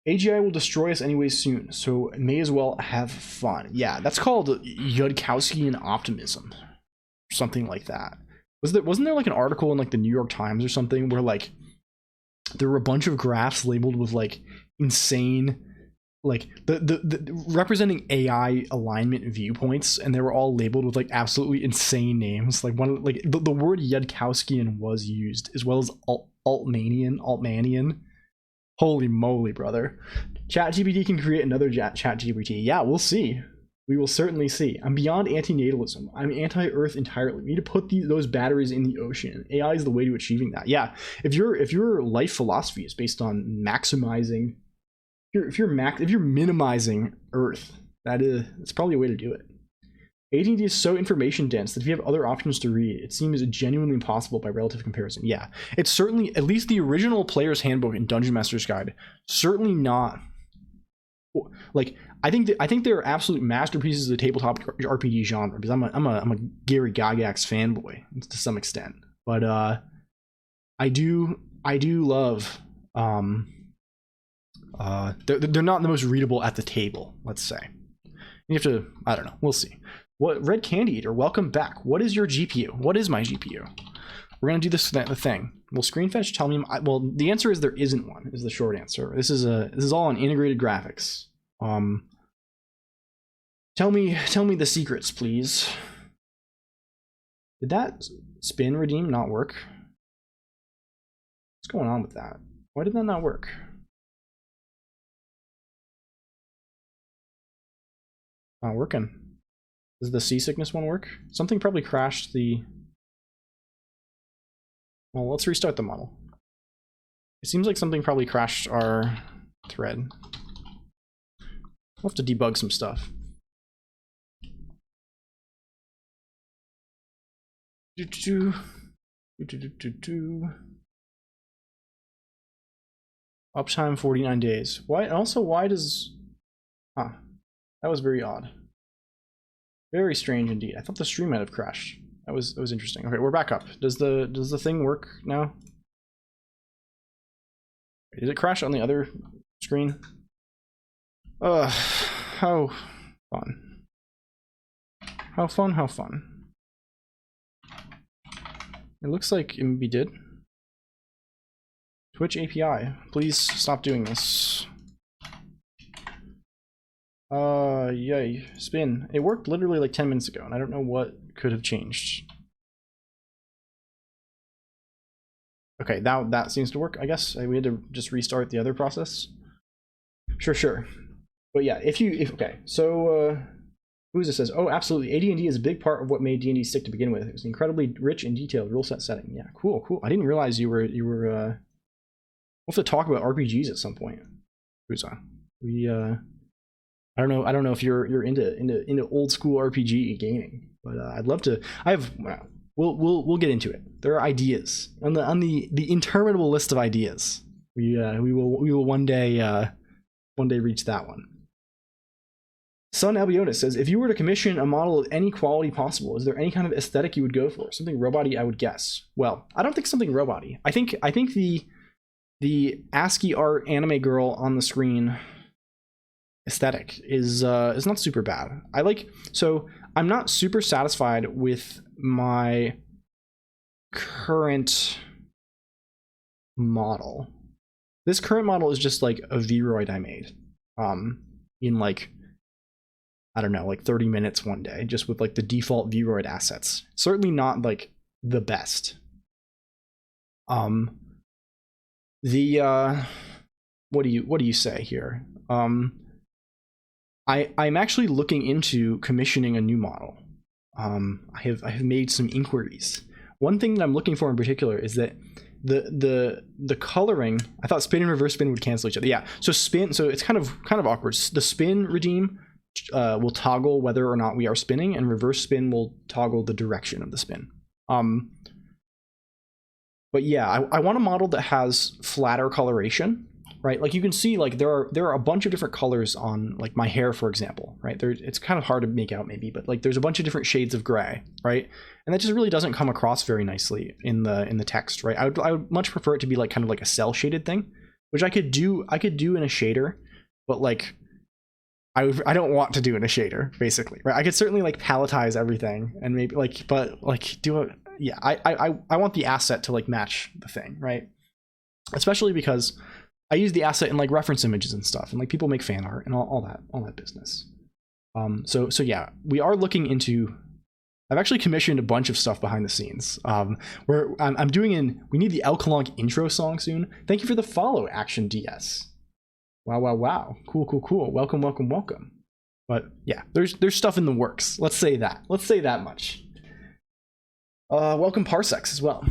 AGI will destroy us anyways soon, so may as well have fun. Yeah, that's called Yudkowskian optimism, or something like that. Wasn't there like an article in like the New York Times or something where like there were a bunch of graphs labeled with like insane, like the representing AI alignment viewpoints, and they were all labeled with like absolutely insane names. Like the word Yudkowskian was used, as well as Altmanian. Holy moly, brother. ChatGPT can create another ChatGPT. Yeah, we'll see. We will certainly see. I'm beyond anti-natalism. I'm anti-Earth entirely. We need to put those batteries in the ocean. AI is the way to achieving that. Yeah, if your life philosophy is based on maximizing, if you're minimizing Earth, that's probably a way to do it. AD&D is so information dense that if you have other options to read, it seems genuinely impossible by relative comparison. Yeah, it's certainly, at least the original Player's Handbook and Dungeon Master's Guide, certainly not. Like, I think they're absolute masterpieces of the tabletop RPG genre, because I'm a Gary Gygax fanboy to some extent. But I do love They're not the most readable at the table, let's say. You have to, I don't know, we'll see. What, Red Candy Eater, welcome back. What is your GPU? What is my GPU? We're gonna do this the thing. Will screen fetch tell me? Well, the answer is there isn't one. Is the short answer. This is all on integrated graphics. Tell me the secrets, please. Did that spin redeem not work? What's going on with that? Why did that not work? Not working. Does the seasickness one work? Something probably crashed the... Well, let's restart the model. It seems like something probably crashed our thread. We'll have to debug some stuff. Uptime 49 days. Why? And also, why does... Huh. That was very odd. Very strange indeed. I thought the stream might have crashed. That was interesting. Okay, we're back up. Does the thing work now? Did it crash on the other screen? How fun. How fun, how fun. It looks like it maybe did. Twitch API, please stop doing this. Yay, spin. It worked literally like 10 minutes ago, and I don't know what could have changed. Okay, now that seems to work, I guess. We had to just restart the other process. Sure. But yeah, okay, so, Who's this says, oh, absolutely, AD&D is a big part of what made D&D stick to begin with. It was an incredibly rich and detailed rule set setting. Yeah, cool. I didn't realize you were, we'll have to talk about RPGs at some point. Who's on? I don't know if you're into old school RPG gaming, but I'd love to. We'll get into it. There are ideas on the interminable list of ideas. We will one day reach that one. Son Albionis says, if you were to commission a model of any quality possible, is there any kind of aesthetic you would go for? Something robot-y, I would guess. Well, I don't think something robot-y. I think the ASCII art anime girl on the screen aesthetic is not super bad. So I'm not super satisfied with my current model. This current model is just like a Vroid I made in like, I don't know, like 30 minutes one day, just with like the default Vroid assets. Certainly not like the best. What do you say here? I'm actually looking into commissioning a new model. I have made some inquiries. One thing that I'm looking for in particular is that the coloring. I thought spin and reverse spin would cancel each other. Yeah. So spin. So it's kind of awkward. The spin redeem will toggle whether or not we are spinning, and reverse spin will toggle the direction of the spin. But yeah, I want a model that has flatter coloration, right? Like you can see, like there are a bunch of different colors on like my hair, for example, right? It's kind of hard to make out maybe, but like there's a bunch of different shades of gray, right? And that just really doesn't come across very nicely in the text, right? I would much prefer it to be like kind of like a cell shaded thing, which I could do in a shader, but like I don't want to do in a shader, basically, right? I could certainly like palletize everything and maybe like, but like do it. Yeah, I want the asset to like match the thing, right? Especially because I use the asset in like reference images and stuff, and like people make fan art and all that business. So yeah, we are looking into. I've actually commissioned a bunch of stuff behind the scenes. Where I'm doing we need the LLLL Colonq intro song soon. Thank you for the follow, Action DS. Wow. Cool. Welcome. But yeah, there's stuff in the works. Let's say that much. Welcome Parsecs as well.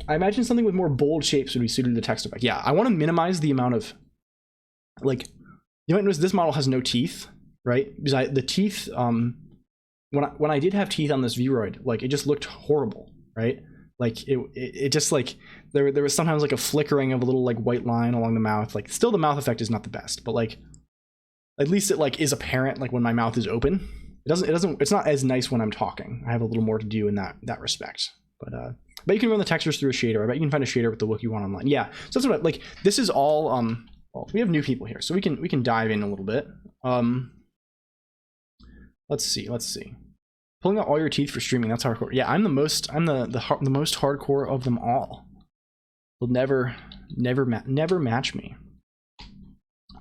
I imagine something with more bold shapes would be suited to the text effect. Yeah, I want to minimize the amount of, like, you might notice this model has no teeth, right? Because the teeth, when I did have teeth on this Vroid, like, it just looked horrible, right? Like, it just, like, there was sometimes, like, a flickering of a little, like, white line along the mouth. Like, still the mouth effect is not the best, but, like, at least it, like, is apparent, like, when my mouth is open. It's not as nice when I'm talking. I have a little more to do in that respect. But you can run the textures through a shader. I bet you can find a shader with the look you want online. Yeah, so that's what this is all well, we have new people here, so we can dive in a little bit. Let's see. Pulling out all your teeth for streaming, that's hardcore. Yeah, I'm the most hardcore of them all. Will never match me.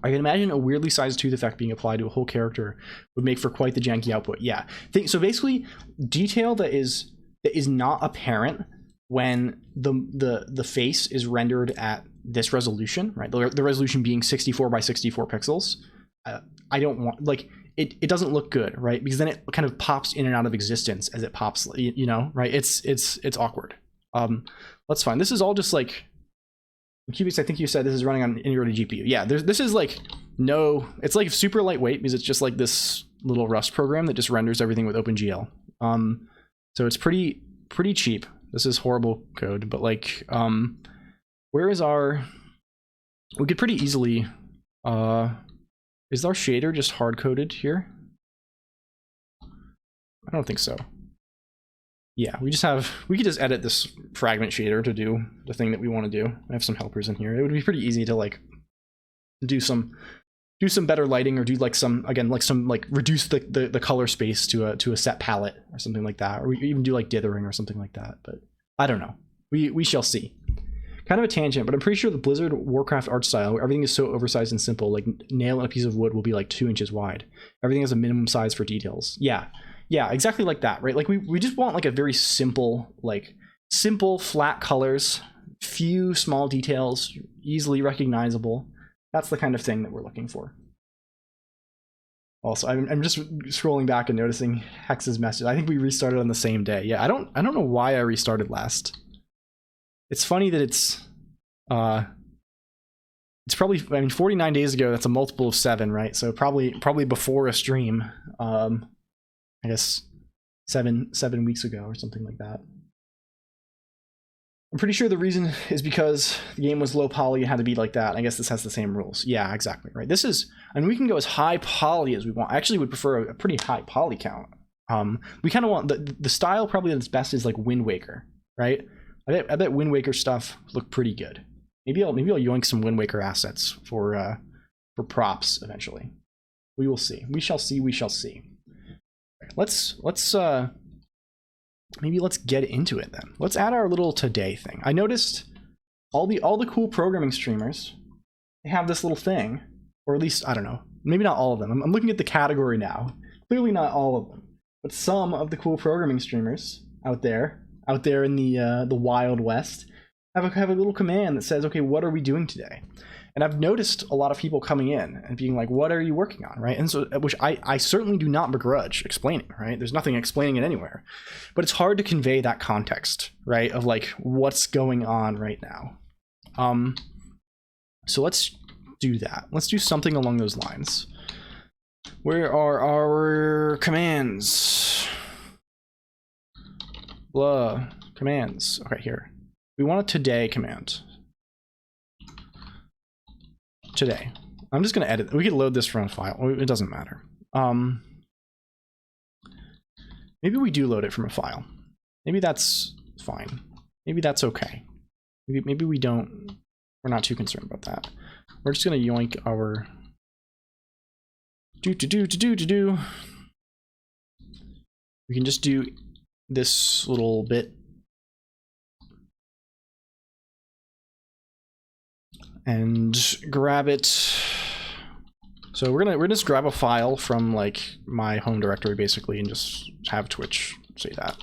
I can imagine a weirdly sized tooth effect being applied to a whole character would make for quite the janky output. Yeah. So basically, detail that is not apparent when the face is rendered at this resolution, right? The resolution being 64 by 64 pixels. I don't want, like, it doesn't look good, right? Because then it kind of pops in and out of existence as it pops, you know, right? It's awkward. That's fine. This is all just like, Cubics, I think you said this is running on an integrated GPU. Yeah, this is like it's like super lightweight because it's just like this little Rust program that just renders everything with OpenGL. So it's pretty cheap. This is horrible code, but like, where is our? We could pretty easily. Is our shader just hard coded here? I don't think so. Yeah, we could just edit this fragment shader to do the thing that we want to do. I have some helpers in here. It would be pretty easy to like do some better lighting, or do like some reduce the color space to a set palette or something like that, or we even do like dithering or something like that. But I don't know. We shall see. Kind of a tangent, but I'm pretty sure the Blizzard Warcraft art style, where everything is so oversized and simple, like nail in a piece of wood will be like 2 inches wide. Everything has a minimum size for details. Yeah, exactly like that, right? Like we just want like a very simple flat colors, few small details, easily recognizable. That's the kind of thing that we're looking for. Also, I'm just scrolling back and noticing Hex's message. I think we restarted on the same day. Yeah, I don't know why I restarted last. It's funny that it's probably, I mean, 49 days ago. That's a multiple of 7, right? So probably before a stream. I guess 7 weeks ago or something like that. I'm pretty sure the reason is because the game was low poly and had to be like that. I guess this has the same rules. Yeah, exactly, right? This is, and we can go as high poly as we want. I actually would prefer a pretty high poly count. We kind of want the style probably that's best is like Wind Waker, right? I bet Wind Waker stuff look pretty good. Maybe I'll yoink some Wind Waker assets for props eventually. We will see. We shall see. We shall see. Let's maybe let's get into it then. Let's add our little today thing. I noticed all the cool programming streamers, they have this little thing, or at least I don't know, maybe not all of them. I'm looking at the category now. Clearly not all of them, but some of the cool programming streamers out there in the Wild West have a little command that says, okay, what are we doing today? And I've noticed a lot of people coming in and being like, what are you working on, right? And so, which I certainly do not begrudge explaining, right? There's nothing explaining it anywhere. But it's hard to convey that context, right? Of like, what's going on right now. So let's do that. Let's do something along those lines. Where are our commands? Blah, commands. Okay, here. We want a today command. Today. I'm just going to edit. We could load this from a file. It doesn't matter. Maybe we do load it from a file. Maybe that's fine. Maybe that's okay. Maybe we don't. We're not too concerned about that. We're just going to yoink our do. We can just do this little bit. And grab it. So we're gonna just grab a file from like my home directory basically and just have Twitch say that.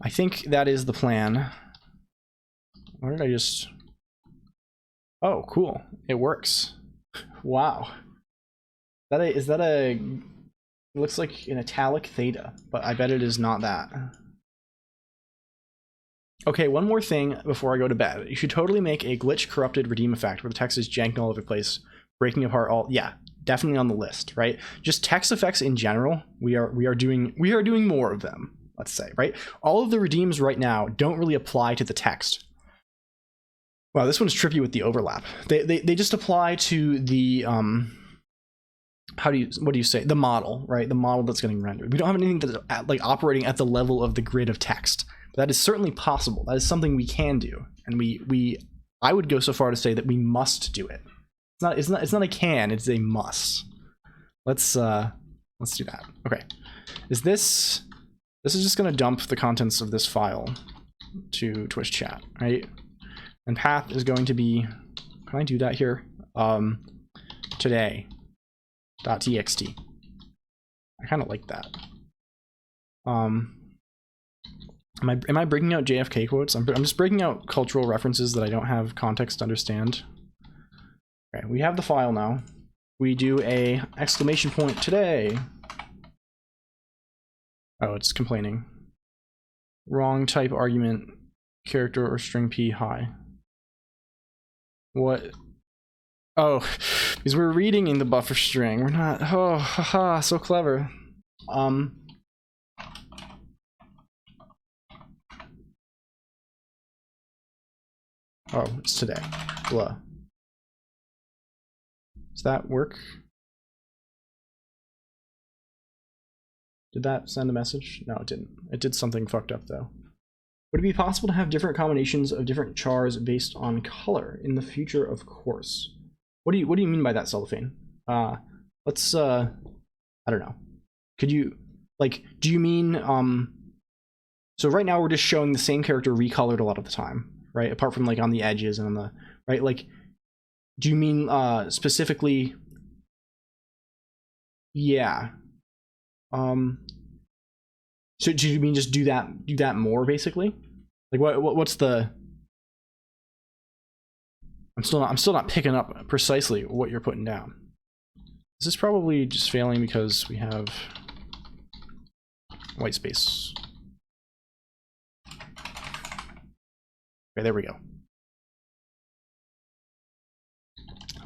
I think that is the plan. Where did I just? Oh, cool! It works. Wow. Is that a? It looks like an italic theta, but I bet it is not that. Okay, one more thing before I go to bed. You should totally make a glitch corrupted redeem effect where the text is janking all over the place, breaking apart all. Yeah, definitely on the list, right? Just text effects in general. We are doing more of them. Let's say, right? All of the redeems right now don't really apply to the text. Wow, this one's tricky with the overlap. They just apply to the what do you say? The model, right? The model that's getting rendered. We don't have anything that's like operating at the level of the grid of text. That is certainly possible. That is something we can do, and we I would go so far to say that we must do it. It's not a can, it's a must. Let's do that. Okay. This is just gonna dump the contents of this file to Twitch chat, right? And path is going to be, can I do that here? Today.txt. I kind of like that. Am I breaking out JFK quotes? I'm just breaking out cultural references that I don't have context to understand. Okay, we have the file now. We do a exclamation point today. Oh, it's complaining. Wrong type argument, character or string p high. What? Oh, because we're reading in the buffer string. We're not. Oh, haha, so clever. Oh, it's today. Blah. Does that work? Did that send a message? No, it didn't. It did something fucked up though. Would it be possible to have different combinations of different chars based on color in the future? Of course. What do you mean by that, Cellophane? Let's I don't know. Could you, like, do you mean so right now we're just showing the same character recolored a lot of the time, right? Apart from like on the edges and on the right, like, do you mean specifically? Yeah. So do you mean just do that more basically? Like what's the? I'm still not picking up precisely what you're putting down. This is probably just failing because we have white space. Okay, there we go.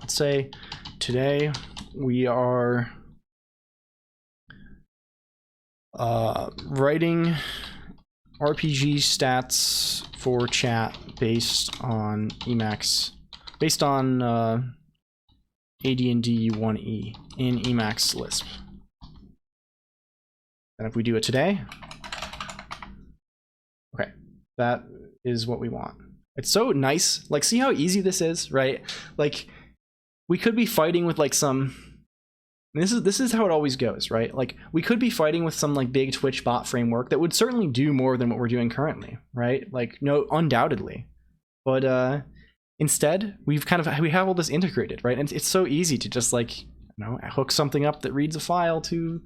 Let's say today we are writing RPG stats for chat based on Emacs, based on AD&D 1E in Emacs Lisp. And if we do it today, okay, that is what we want. It's so nice. Like, see how easy this is, right? Like, we could be fighting with like some. This is how it always goes, right? Like, we could be fighting with some like big Twitch bot framework that would certainly do more than what we're doing currently, right? Like, no, undoubtedly. But instead, we have all this integrated, right? And it's so easy to just like, you know, hook something up that reads a file to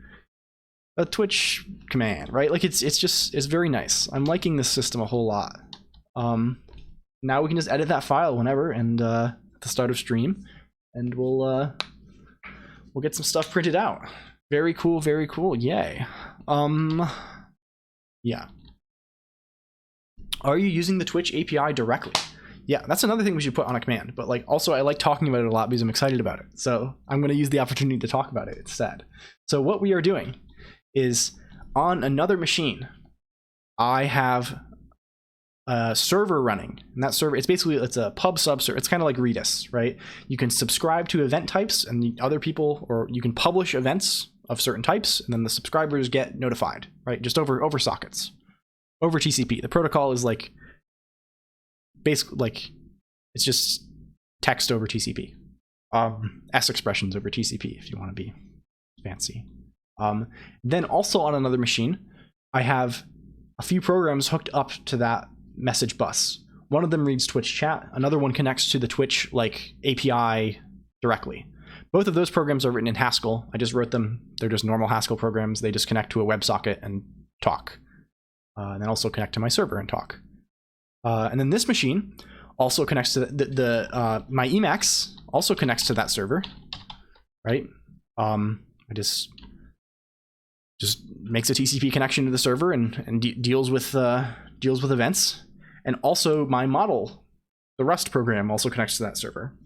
a Twitch command, right? Like, it's very nice. I'm liking this system a whole lot. Now we can just edit that file whenever and at the start of stream, and we'll get some stuff printed out. Very cool, very cool. Yay. Yeah. Are you using the Twitch API directly? Yeah, that's another thing we should put on a command. But like, also, I like talking about it a lot because I'm excited about it. So I'm going to use the opportunity to talk about it instead. So what we are doing is, on another machine, I have a server running, and that server, it's a pub sub server. It's kind of like Redis, right? You can subscribe to event types, and the other people, or you can publish events of certain types, and then the subscribers get notified, right? Just over sockets, over TCP. The protocol is like basically like, it's just text over TCP, S expressions over TCP if you want to be fancy. Then also on another machine, I have a few programs hooked up to that message bus. One of them reads Twitch chat. Another one connects to the Twitch like API directly. Both of those programs are written in Haskell. I just wrote them. They're just normal Haskell programs. They just connect to a WebSocket and talk. And then also connect to my server and talk. And then this machine also connects to my Emacs also connects to that server, right? I just makes a TCP connection to the server and deals with events. And also my model, the Rust program, also connects to that server.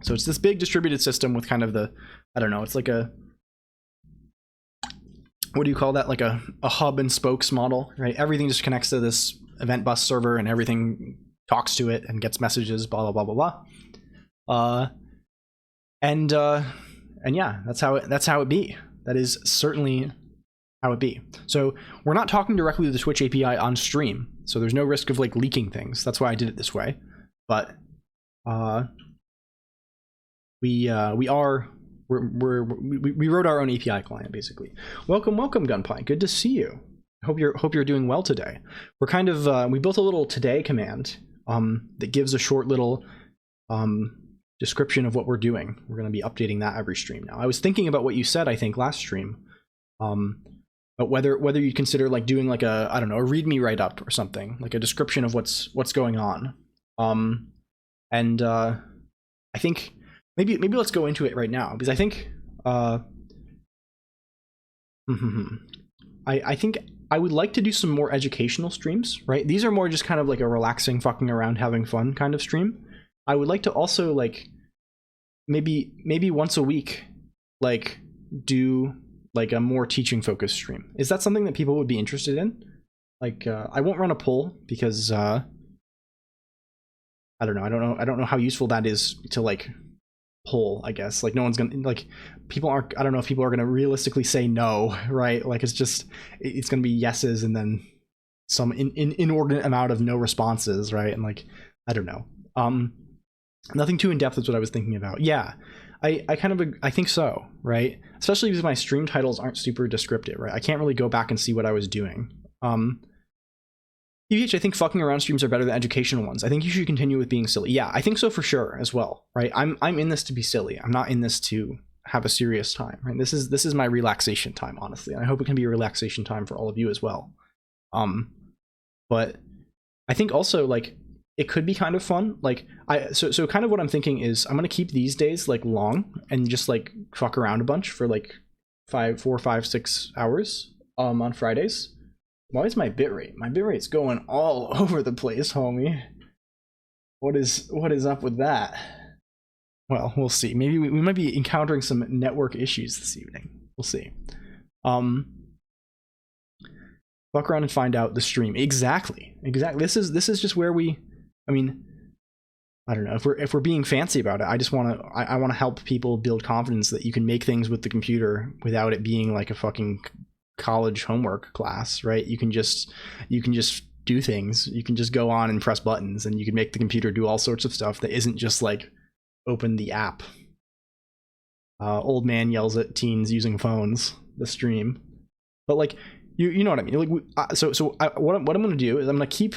So it's this big distributed system with kind of the, I don't know, it's like a, what do you call that? Like a hub and spokes model, right? Everything just connects to this event bus server and everything talks to it and gets messages, blah, blah, blah, blah, blah. And yeah, that's how it be. That is certainly how it be. So we're not talking directly to the Twitch API on stream, so there's no risk of like leaking things. That's why I did it this way. But we wrote our own API client basically. Welcome, Gunpie. Good to see you. Hope you're doing well today. We're kind of we built a little today command that gives a short little description of what we're doing. We're going to be updating that every stream now. I was thinking about what you said, I think, last stream, but whether you'd consider like doing like a, I don't know, a README write up or something, like a description of what's going on. And I think maybe let's go into it right now, because I think I think I would like to do some more educational streams, right? These are more just kind of like a relaxing, fucking around, having fun kind of stream. I would like to also like maybe once a week, like do like a more teaching focused stream. Is that something that people would be interested in? Like I won't run a poll because I don't know how useful that is to like poll, I guess. Like no one's gonna, like people aren't, I don't know if people are gonna realistically say no, right? Like it's gonna be yeses and then some inordinate amount of no responses, right? And like I don't know. Nothing too in depth is what I was thinking about. Yeah, I think so, right? Especially because my stream titles aren't super descriptive, right? I can't really go back and see what I was doing. PVH, I think fucking around streams are better than educational ones. I think you should continue with being silly. Yeah, I think so for sure as well, right? I'm in this to be silly. I'm not in this to have a serious time, right? This is my relaxation time, honestly. And I hope it can be a relaxation time for all of you as well. But I think also like it could be kind of fun. Like so kind of what I'm thinking is I'm gonna keep these days like long and just like fuck around a bunch for like 4, 5, 6 hours on Fridays. Why is my bitrate? My bitrate's going all over the place, homie. What is up with that? Well, we'll see. Maybe we might be encountering some network issues this evening. We'll see. Fuck around and find out the stream. Exactly. This is just where we, I mean, I don't know, if we're being fancy about it, I just want to I want to help people build confidence that you can make things with the computer without it being like a fucking college homework class, right? You can just do things. You can just go on and press buttons and you can make the computer do all sorts of stuff that isn't just like open the app. Old man yells at teens using phones, the stream. But like you know what I mean? Like what I'm going to do is I'm going to keep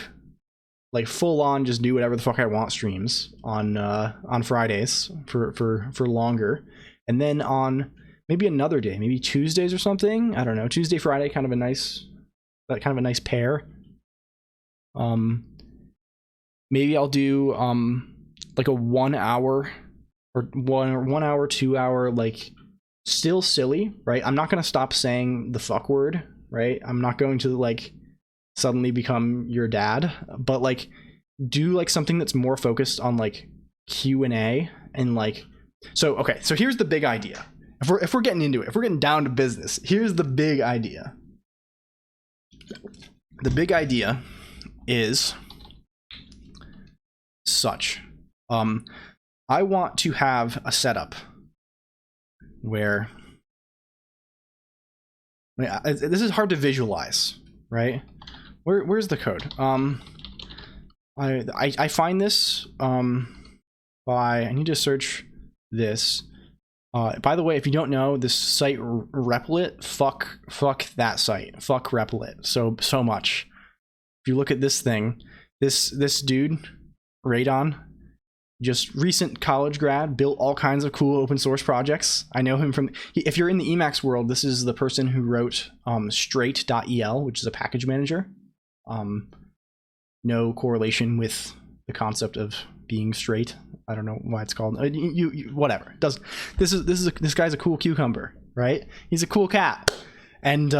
like full on just do whatever the fuck I want streams on Fridays for longer, and then on maybe another day, maybe Tuesdays or something. I don't know. Tuesday, Friday, kind of a nice pair. Maybe I'll do like a 1 hour or 1 hour, 2 hour, like still silly, right? I'm not gonna stop saying the fuck word, right? I'm not going to like suddenly become your dad, but like do like something that's more focused on like Q&A and like so here's the big idea. If we're getting into it, if we're getting down to business, here's the big idea. The big idea is such. I want to have a setup where this is hard to visualize, right? Where's the code? I find this by, I need to search this. By the way, if you don't know, this site Replit, fuck that site. Fuck Replit so much. If you look at this thing, this dude, Radon, just recent college grad, built all kinds of cool open source projects. I know him from, if you're in the Emacs world, this is the person who wrote straight.el, which is a package manager. No correlation with the concept of being straight. I don't know why it's called. Whatever. This guy's a cool cucumber, right? He's a cool cat, and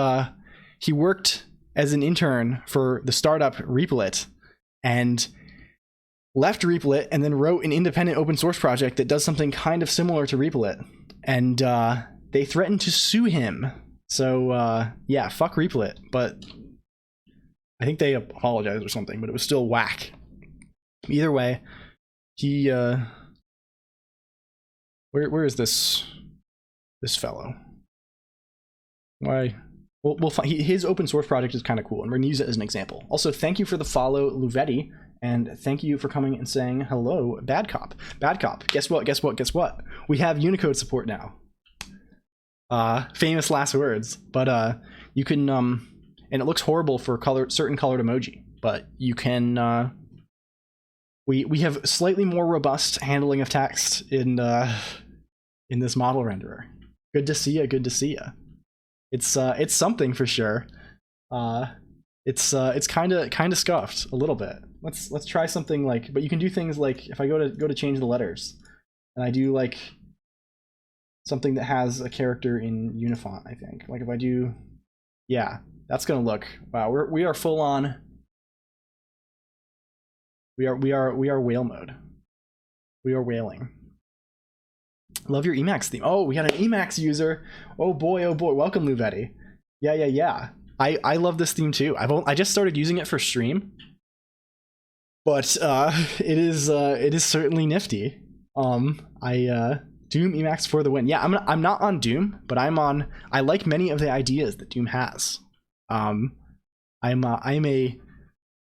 he worked as an intern for the startup Replit, and left Replit, and then wrote an independent open source project that does something kind of similar to Replit, and they threatened to sue him. So yeah, fuck Replit, but I think they apologized or something, but it was still whack. Either way, he where is this fellow? Why we'll find, his open source project is kind of cool, and we're gonna use it as an example. Also, thank you for the follow, Luvetti, and thank you for coming and saying hello, Bad Cop. Bad Cop, guess what? Guess what? Guess what? We have Unicode support now. Famous last words, but you can and it looks horrible for certain colored emoji, but you can. We have slightly more robust handling of text in this model renderer. Good to see ya. Good to see ya. It's something for sure. It's kind of scuffed a little bit. Let's try something like, but you can do things like if I go to change the letters, and I do like something that has a character in Unifont, I think. Like if I do, yeah, that's gonna look, wow. We are full on. We are whale mode. We are whaling. Love your Emacs theme. Oh, we got an Emacs user. Oh boy, oh boy. Welcome, Luvetti. Yeah. I love this theme too. I just started using it for stream, but it is certainly nifty. Doom Emacs for the win. Yeah, I'm not on Doom, but I like many of the ideas that Doom has. I'm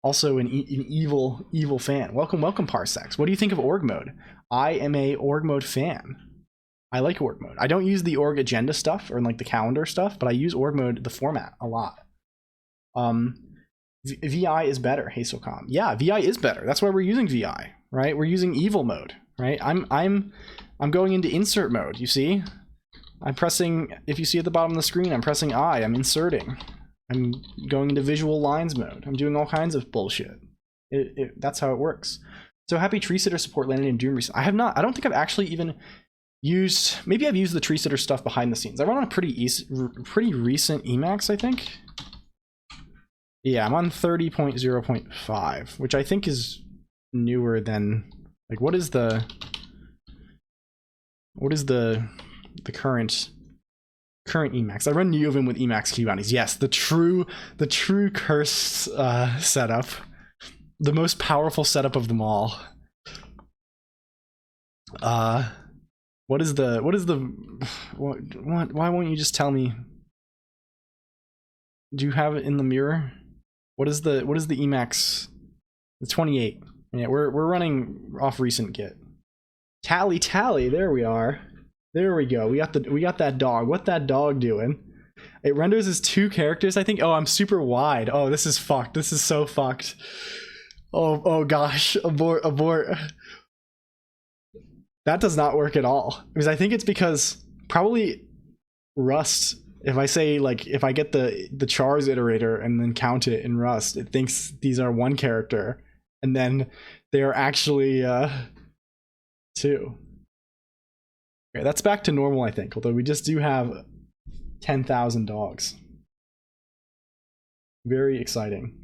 also an evil fan. Welcome Parsecs. What do you think of org mode? I am a org mode fan. I like org mode. I don't use the org agenda stuff or like the calendar stuff, but I use org mode, the format, a lot. VI is better, Hazelcom. Yeah, VI is better. That's why we're using VI, right? We're using evil mode, right? I'm going into insert mode, you see? I'm pressing, if you see at the bottom of the screen, I'm pressing I, I'm inserting. I'm going into visual lines mode. I'm doing all kinds of bullshit. That's how it works. So happy tree sitter support landed in Doom recently. I don't think I've actually even used, maybe I've used the tree sitter stuff behind the scenes. I run on a pretty recent Emacs, I think. Yeah, I'm on 30.0.5, which I think is newer than, like, what is the current Emacs? I run NeoVim with Emacs key bounties. Yes, the true cursed setup, the most powerful setup of them all. Why won't you just tell me? Do you have it in the mirror? What is the Emacs? The 28. Yeah, we're running off recent Git. Tally, there we are. There we go. We got that dog. What that dog doing? It renders as 2 characters, I think. Oh, I'm super wide. Oh, this is fucked. This is so fucked. Oh gosh. Abort. That does not work at all. Because I think it's because probably Rust, if I say, like, if I get the chars iterator and then count it in Rust, it thinks these are 1 character, and then they are actually 2. Okay, that's back to normal, I think, although we just do have 10,000 dogs. Very exciting.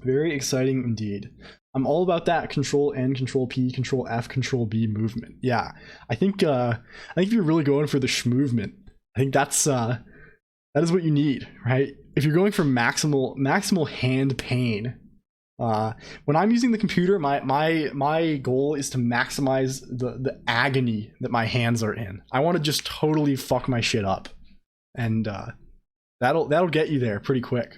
Very exciting indeed. I'm all about that Control N, Control P, Control F, Control B movement. Yeah, I think if you're really going for the movement, I think that is what you need, right? If you're going for maximal hand pain, when I'm using the computer, my goal is to maximize the agony that my hands are in. I want to just totally fuck my shit up, and that'll get you there pretty quick.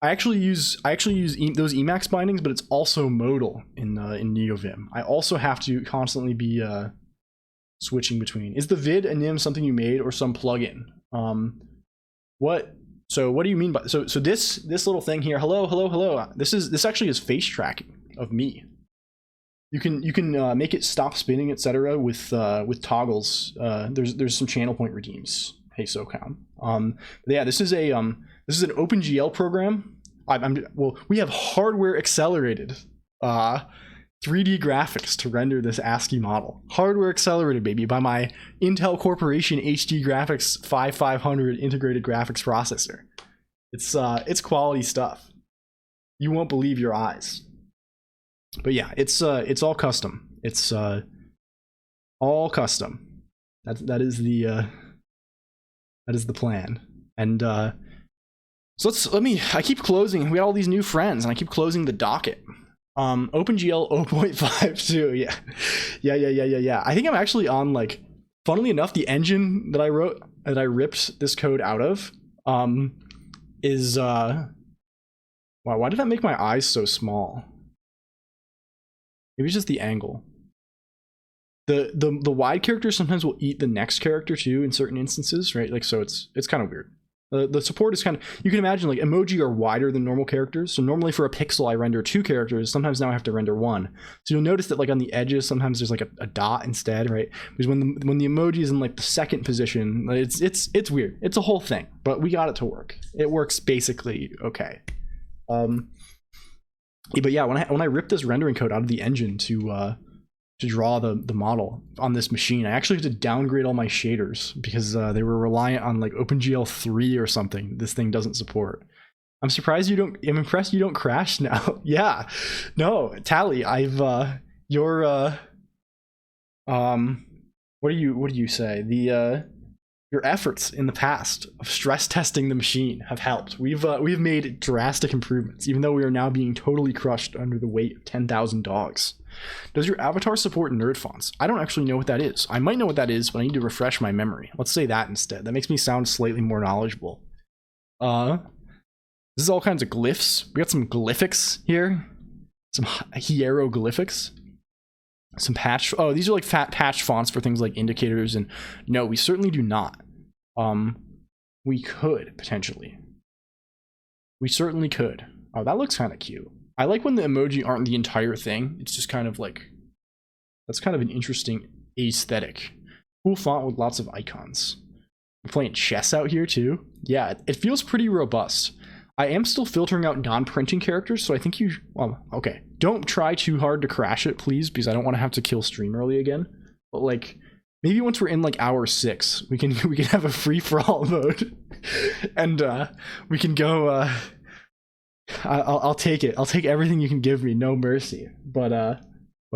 I actually use those Emacs bindings, but it's also modal in NeoVim. I also have to constantly be switching between. Is the vid a nim something you made or some plugin? So what do you mean by so this little thing here? Hello. This actually is face tracking of me. You can make it stop spinning, etc. with toggles. There's some channel point redeems. Hey SoCal. Yeah, this is an OpenGL program. We have hardware accelerated 3D graphics to render this ASCII model. Hardware accelerated, baby, by my Intel Corporation HD Graphics 5500 integrated graphics processor. It's quality stuff. You won't believe your eyes. But yeah, it's all custom. It's all custom. That is the plan. And so I keep closing. We got all these new friends, and I keep closing the docket. OpenGL 0.5 too. Yeah. I think I'm actually on, like, funnily enough, the engine that I ripped this code out of is wow, why did that make my eyes so small? Maybe it's just the angle. The wide character sometimes will eat the next character too in certain instances, right? Like, so it's kind of weird. The support is kind of, you can imagine like emoji are wider than normal characters. So normally for a pixel I render 2 characters. Sometimes now I have to render 1. So you'll notice that like on the edges sometimes there's like a dot instead, right? Because when the emoji is in like the second position, it's weird. It's a whole thing, but we got it to work. It works basically okay. But yeah, when I ripped this rendering code out of the engine to draw the model on this machine, I actually had to downgrade all my shaders because they were reliant on like OpenGL 3 or something this thing doesn't support. I'm surprised you don't, I'm impressed you don't crash now. Yeah, no, Tally, I've your what do you say, the your efforts in the past of stress testing the machine have helped. We've made drastic improvements, even though we are now being totally crushed under the weight of 10,000 dogs. Does your avatar support nerd fonts? I don't actually know what that is. I might know what that is, but I need to refresh my memory. Let's say that instead. That makes me sound slightly more knowledgeable. This is all kinds of glyphs. We got some glyphics here. Some hieroglyphics. Some patch, oh, these are like fat patch fonts for things like indicators, and no, we certainly do not. We could potentially. We certainly could. Oh, that looks kind of cute. I like when the emoji aren't the entire thing. It's just kind of like, that's kind of an interesting aesthetic. Cool font with lots of icons. We're playing chess out here too. Yeah, it feels pretty robust. I am still filtering out non-printing characters, so I think you, well, okay. Don't try too hard to crash it, please, because I don't want to have to kill stream early again. But like, maybe once we're in like hour 6, we can have a free-for-all mode, and we can go. I'll take it. I'll take everything you can give me, no mercy. But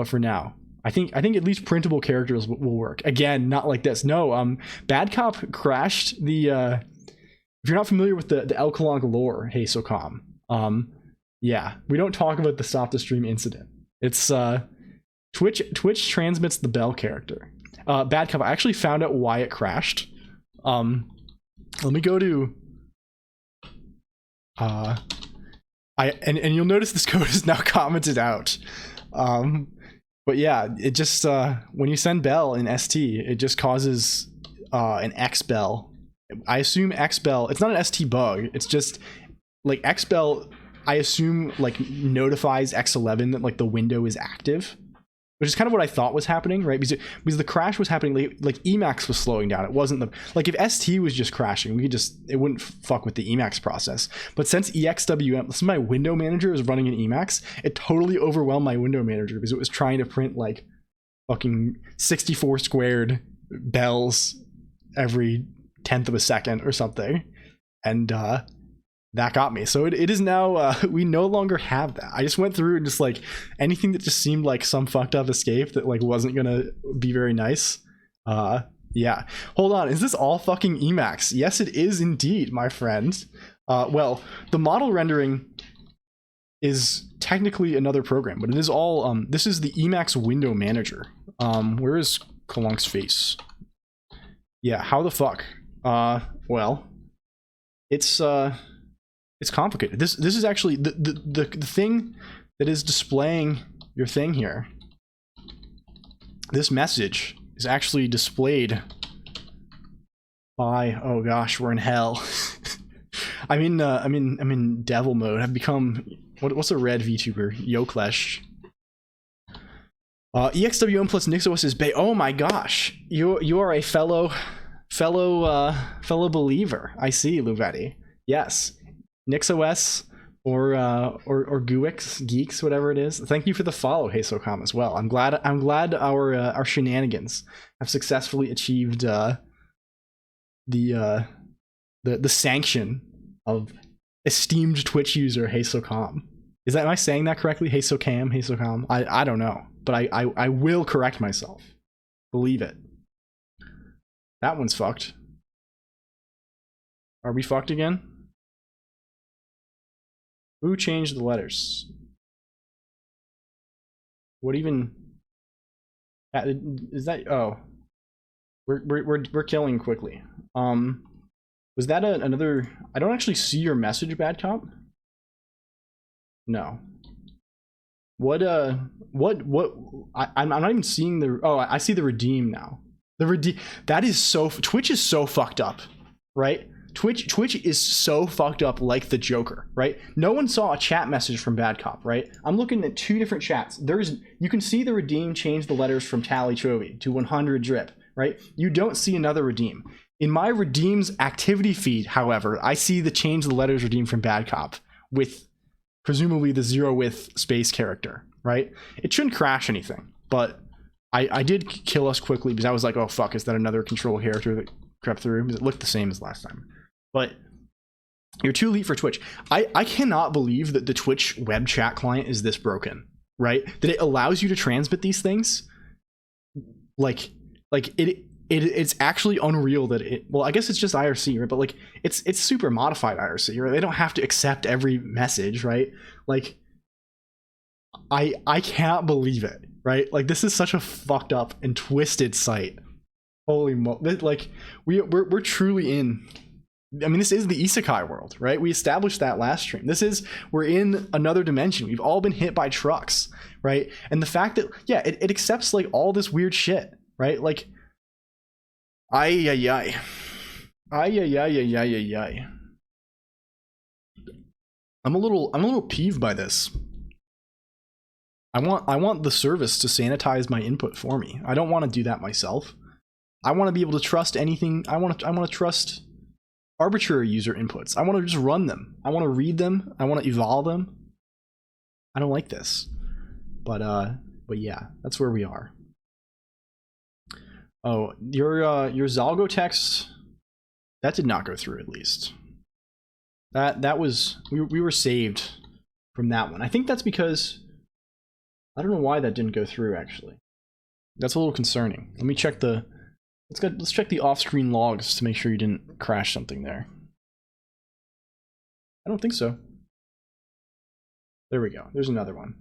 for now, I think at least printable characters will work. Again, not like this. No, Bad Cop crashed the. If you're not familiar with the LLLL Colonq lore, hey SOCOM, yeah, we don't talk about the stop the stream incident. It's Twitch transmits the Bell character. Bad Cop, I actually found out why it crashed. Let me go to and you'll notice this code is now commented out. But yeah, it just when you send Bell in ST, it just causes an XBell. I assume XBell, it's not an ST bug, it's just like XBell, I assume like notifies X11 that like the window is active, which is kind of what I thought was happening, right? Because the crash was happening, like Emacs was slowing down. It wasn't the, like if ST was just crashing, we could just, it wouldn't fuck with the Emacs process. But since EXWM, since my window manager is running in Emacs, it totally overwhelmed my window manager because it was trying to print like fucking 64 squared bells every 10th of a second or something, and that got me. So it is now we no longer have that. I just went through and just like anything that just seemed like some fucked up escape that like wasn't gonna be very nice. Yeah, hold on, is this all fucking Emacs? Yes, it is indeed, my friend. Well, the model rendering is technically another program, but it is all this is the Emacs window manager. Where is Colonq's face? Yeah, how the fuck? Well, it's complicated. This is actually the thing that is displaying your thing here. This message is actually displayed by, oh gosh, we're in hell. I'm in devil mode. I've become, what's a red VTuber? Yoklesh. EXWM plus NixOS is Bay. Oh my gosh, you are a fellow believer. I see, Luvetti. Yes, NixOS or Guix, Geeks, whatever it is. Thank you for the follow, hey SOCOM, as well. I'm glad our shenanigans have successfully achieved the sanction of esteemed Twitch user hey SOCOM. Am I saying that correctly? Hey SOCAM, hey SOCOM. I don't know, but I will correct myself. Believe it. That one's fucked. Are we fucked again? Who changed the letters? What even? Is that? Oh, we're killing quickly. Was that another? I don't actually see your message, Bad Cop. No. What I'm not even seeing the. Oh, I see the redeem now. The redeem. That is so. Twitch is so fucked up, right? Twitch is so fucked up, like the Joker, right? No one saw a chat message from Bad Cop, right? I'm looking at 2 different chats. You can see the redeem change the letters from Tally Chovy to 100 drip, right? You don't see another redeem. In my redeems activity feed, however, I see the change the letters redeem from Bad Cop with presumably the 0 with space character, right? It shouldn't crash anything, but I did kill us quickly because I was like, oh fuck, is that another control character that crept through? Because it looked the same as last time. But you're too elite for Twitch. I cannot believe that the Twitch web chat client is this broken, right? That it allows you to transmit these things. Like it's actually unreal that it. Well, I guess it's just IRC, right? But like it's super modified IRC, right? They don't have to accept every message, right? Like I can't believe it, right? Like this is such a fucked up and twisted site. Holy mo! Like we're truly in. I mean, this is the isekai world, right? We established that last stream. We're in another dimension. We've all been hit by trucks, right? And the fact that, yeah, it accepts like all this weird shit, right? Like, ay. I'm a little peeved by this. I want the service to sanitize my input for me. I don't want to do that myself. I want to be able to trust anything. I want to trust arbitrary user inputs. I want to just run them. I want to read them. I want to evolve them. I don't like this. But yeah, that's where we are. Oh, your Zalgo text, that did not go through, at least. That was, we were saved from that one. I think that's because I don't know why that didn't go through, actually. That's a little concerning. Let me check the let's check the off-screen logs to make sure you didn't crash something there. I don't think so. There we go. There's another one.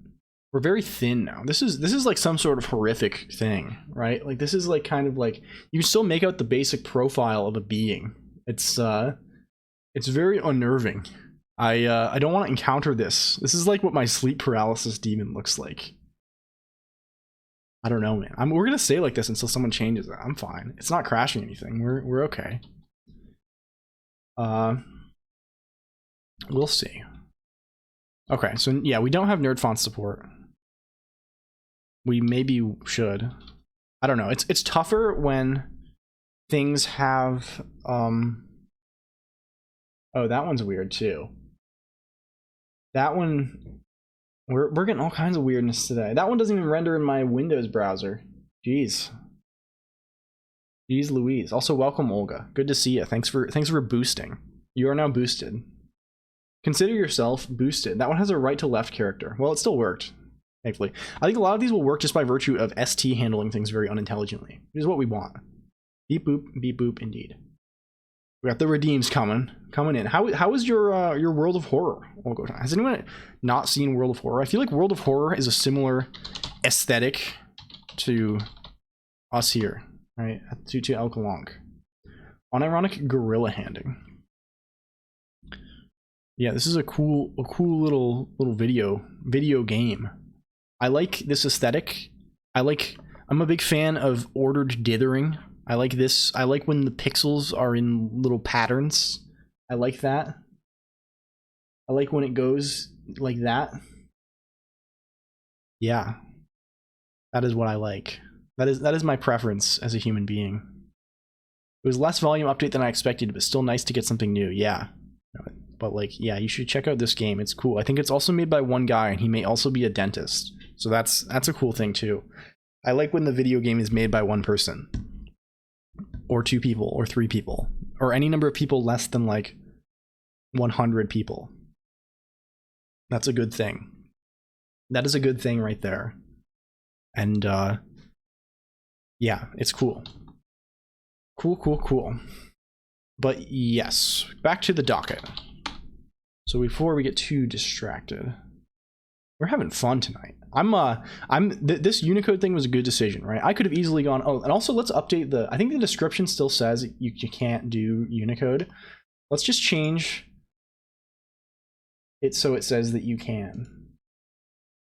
We're very thin now. This is like some sort of horrific thing, right? Like this is like kind of like you can still make out the basic profile of a being. It's very unnerving. I don't want to encounter this. This is like what my sleep paralysis demon looks like. I don't know, man. We're gonna stay like this until someone changes it. I'm fine. It's not crashing anything. We're okay. We'll see. Okay, so yeah, we don't have nerd font support. We maybe should. I don't know. It's tougher when things have oh, that one's weird too. That one, we're getting all kinds of weirdness today. That one doesn't even render in my Windows browser. Jeez Louise. Also, welcome Olga. Good to see you. Thanks for boosting. You are now boosted. Consider yourself boosted. That one has a right to left character. Well, it still worked, thankfully. I think a lot of these will work just by virtue of ST handling things very unintelligently, which is what we want. Beep boop, indeed. We got the redeems coming in. How is your World of Horror? Has anyone not seen World of Horror? I feel like World of Horror is a similar aesthetic to us here, right? To LLLL Colonq. Unironic gorilla handing. Yeah, this is a cool little video game. I like this aesthetic. I'm a big fan of ordered dithering. I like this. I like when the pixels are in little patterns. I like that. I like when it goes like that. Yeah. That is what I like. That is my preference as a human being. It was less volume update than I expected, but still nice to get something new. Yeah. But like, yeah, you should check out this game. It's cool. I think it's also made by one guy, and he may also be a dentist. So that's a cool thing too. I like when the video game is made by one person, or 2 people, or 3 people, or any number of people less than like 100 people. That's a good thing. That is a good thing right there. And yeah, it's cool. Cool. But yes, back to the docket. So before we get too distracted, we're having fun tonight. This Unicode thing was a good decision, right? I could have easily gone, oh, and also let's update I think the description still says you can't do Unicode. Let's just change it so it says that you can.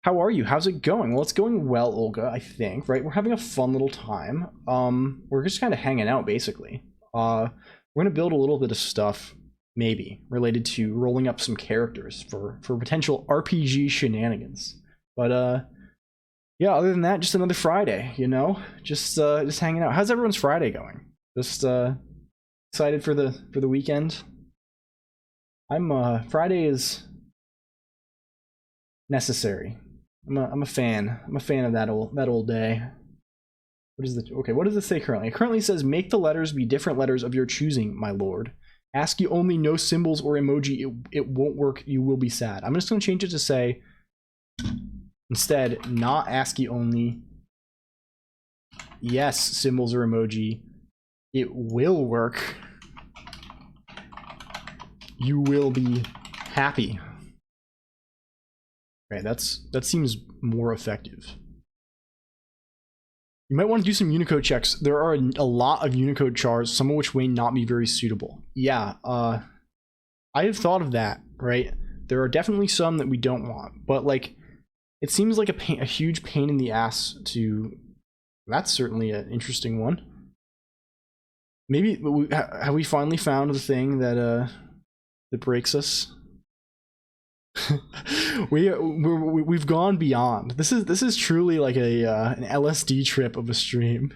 How are you? How's it going? Well, it's going well, Olga, I think, right? We're having a fun little time. We're just kind of hanging out, basically. We're going to build a little bit of stuff, maybe, related to rolling up some characters for potential RPG shenanigans. But, yeah, other than that, just another Friday, you know? Just hanging out. How's everyone's Friday going? Just, excited for the weekend? Friday is necessary. I'm a fan. I'm a fan of that old day. What is what does it say currently? It currently says, make the letters be different letters of your choosing, my lord. ASCII only, no symbols or emoji. It won't work. You will be sad. I'm just going to change it to say, instead, not ASCII only. Yes, symbols or emoji. It will work. You will be happy. Okay, that seems more effective. You might want to do some Unicode checks. There are a lot of Unicode chars, some of which may not be very suitable. Yeah, I have thought of that, right? There are definitely some that we don't want, but like, it seems like a huge pain in the ass to. That's certainly an interesting one. Maybe have we finally found the thing that breaks us? We've gone beyond. This is truly like an LSD trip of a stream.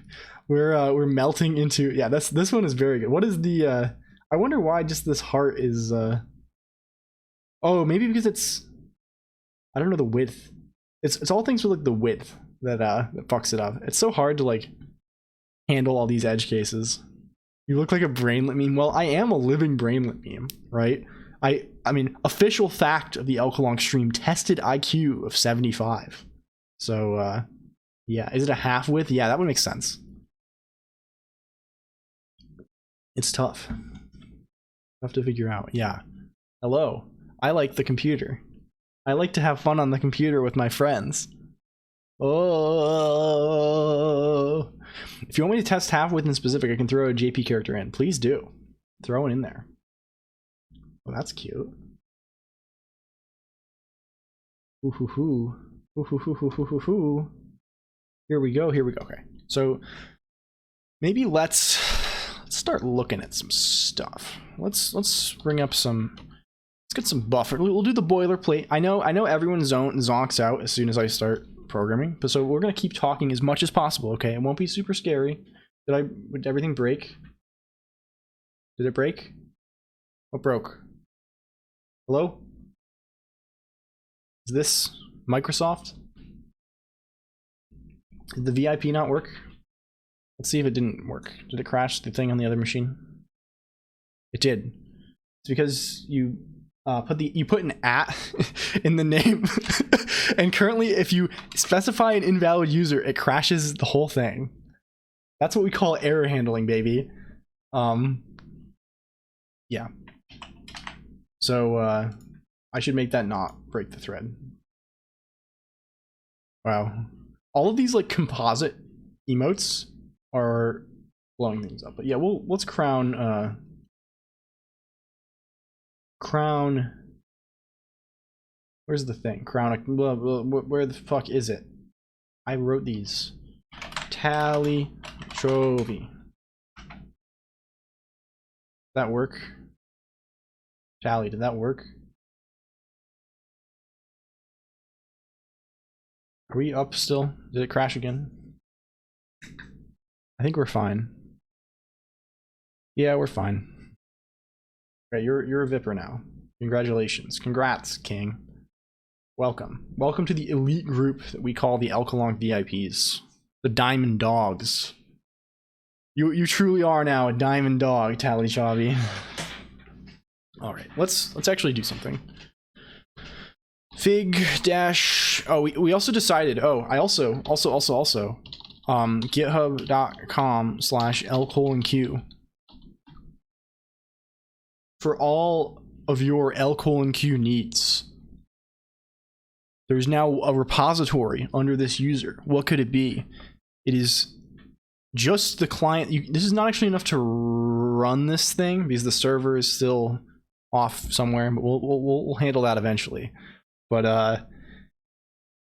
We're melting into, yeah, this one is very good. What is the I wonder why just this heart is oh, maybe because it's, I don't know, the width. It's all things with like the width that fucks it up. It's so hard to like handle all these edge cases. You look like a brainlet meme. Well, I am a living brainlet meme, right? I mean, official fact of the LLLL Colonq stream, tested IQ of 75. So, yeah. Is it a half width? Yeah, that would make sense. It's tough. Tough to figure out. Yeah. Hello. I like the computer. I like to have fun on the computer with my friends. Oh. If you want me to test half width in specific, I can throw a JP character in. Please do. Throw it in there. Oh, that's cute. Ooh, hoo, hoo. Ooh, hoo, hoo, hoo, hoo, hoo, hoo. Here we go. Here we go. Okay. So maybe let's start looking at some stuff. Let's bring up some. Let's get some buffer. We'll do the boilerplate. I know everyone zonks out as soon as I start programming, but so we're gonna keep talking as much as possible. Okay, it won't be super scary. Did everything break? Did it break? What broke? Hello? Is this Microsoft? Did the VIP not work? Let's see if it didn't work. Did it crash the thing on the other machine? It did. It's because you put an @ in the name, and currently, if you specify an invalid user, it crashes the whole thing. That's what we call error handling, baby. Yeah. So I should make that not break the thread. Wow. All of these like composite emotes are blowing things up. But yeah, let's crown where's the thing? Where the fuck is it? I wrote these. Tally trophy. That work? Tally, did that work? Are we up still? Did it crash again? I think we're fine. Yeah, we're fine. Okay, you're a Vipper now. Congratulations. Congrats, King. Welcome. Welcome to the elite group that we call the LLLL Colonq VIPs. The Diamond Dogs. You truly are now a diamond dog, Tally Chavi. Alright, let's actually do something. Fig dash. Oh, we also decided. Oh, I also github.com/LLLQ for all of your LLLQ needs. There's now a repository under this user. What could it be? It is just the client. This is not actually enough to run this thing because the server is still off somewhere, but we'll handle that eventually. But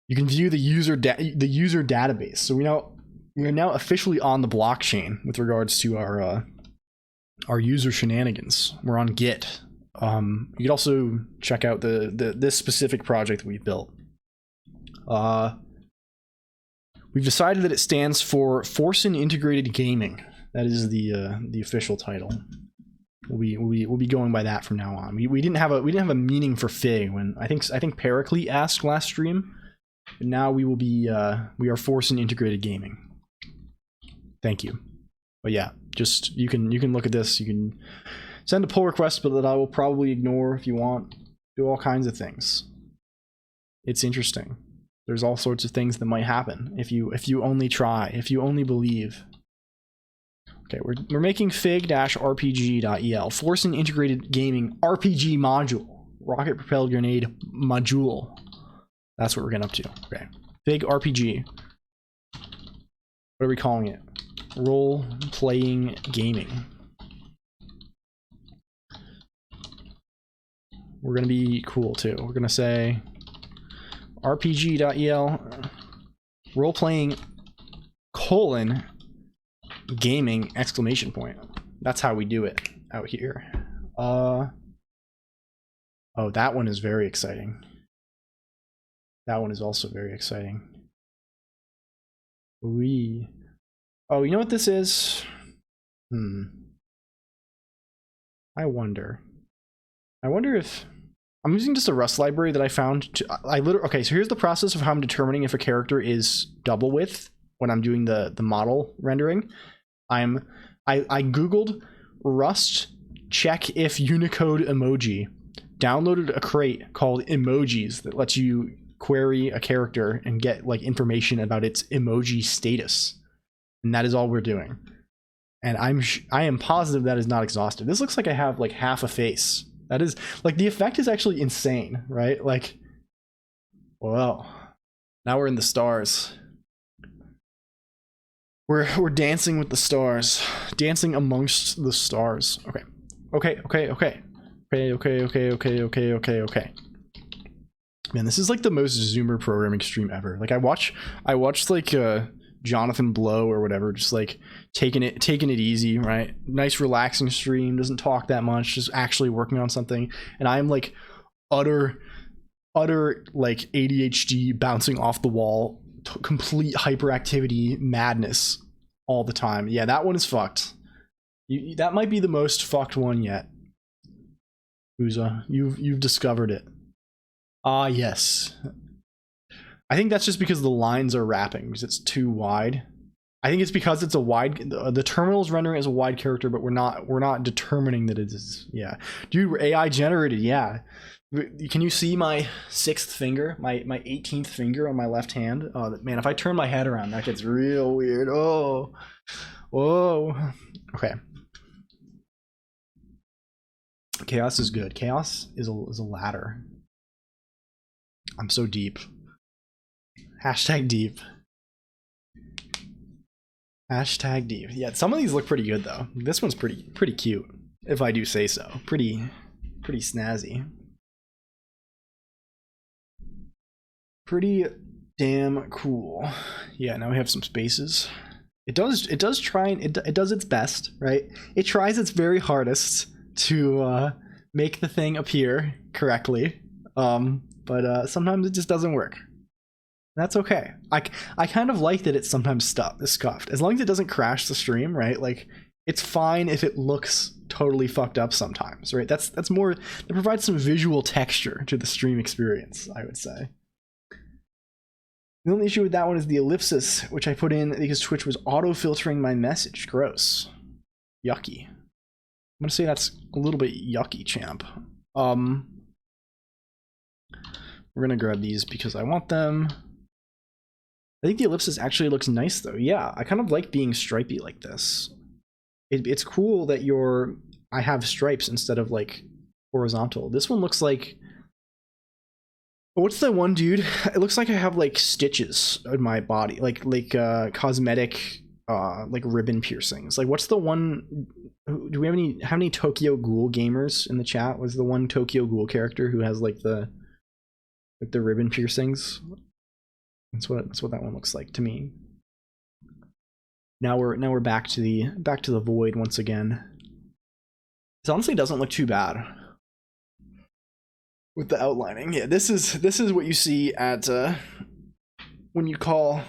you can view the user database. So we're now officially on the blockchain with regards to our user shenanigans. We're on Git. You could also check out this specific project that we built. We've decided that it stands for Forcing Integrated Gaming. That is the official title. We'll be going by that from now on. We didn't have a meaning for Fig when I think Pericles asked last stream. But now we are Forcing Integrated Gaming. Thank you. But yeah, just you can look at this. You can send a pull request, but that I will probably ignore if you want. Do all kinds of things. It's interesting. There's all sorts of things that might happen if you only try, if you only believe. Okay, we're making fig-rpg.el, Forcing Integrated Gaming RPG module, rocket propelled grenade module. That's what we're getting up to. Okay, Fig RPG. What are we calling it? Role playing gaming. We're gonna be cool too. We're gonna say rpg.el role playing gaming exclamation point. That's how we do it out here. Oh, that one is very exciting. That one is also very exciting. Oh, you know what this is? I wonder if I'm using just a Rust library that I found to okay, so here's the process of how I'm determining if a character is double width when I'm doing the model rendering. I googled Rust check if Unicode emoji, downloaded a crate called emojis that lets you query a character and get like information about its emoji status. And that is all we're doing. And I am positive that is not exhaustive. This looks like I have like half a face. That is like the effect is actually insane, right? Like, well, now we're in the stars. We're dancing with the stars, dancing amongst the stars. Okay. Man, this is like the most Zoomer programming stream ever. Like I watched like Jonathan Blow or whatever, just like taking it easy, right? Nice relaxing stream, doesn't talk that much, just actually working on something. And I'm like utter like ADHD bouncing off the wall, complete hyperactivity madness all the time. Yeah, that one is fucked. That might be the most fucked one yet. Uza, you've discovered it. Ah, yes. I think that's just because the lines are wrapping because it's too wide. I think it's because it's a wide. The terminal's rendering as a wide character, but we're not determining that it is. Yeah, dude, we're AI generated. Yeah, can you see my 6th finger, my 18th finger on my left hand? Oh man, if I turn my head around, that gets real weird. Oh, whoa. Okay. Chaos is good. Chaos is a ladder. I'm so deep. Hashtag deep. Hashtag deep. Yeah, some of these look pretty good though. This one's pretty cute, if I do say so. Pretty snazzy. Pretty damn cool. Yeah, now we have some spaces. It does try and it does its best, right? It tries its very hardest to make the thing appear correctly. But sometimes it just doesn't work. That's okay. I kind of like that it's sometimes scuffed. As long as it doesn't crash the stream, right? Like it's fine if it looks totally fucked up sometimes, right? That's more, that provides some visual texture to the stream experience, I would say. The only issue with that one is the ellipsis, which I put in because Twitch was auto-filtering my message. Gross. Yucky. I'm gonna say that's a little bit yucky, champ. We're gonna grab these because I want them. I think the ellipsis actually looks nice though. Yeah, I kind of like being stripey like this. It's cool that I have stripes instead of like horizontal. This one looks like, what's the one, dude? It looks like I have like stitches in my body, like cosmetic like ribbon piercings. Like, what's the one? Do we have any Tokyo Ghoul gamers in the chat? Was the one Tokyo Ghoul character who has like the ribbon piercings? That's what that one looks like to me. Now we're back to the void once again. This honestly doesn't look too bad with the outlining. Yeah, this is what you see at when you call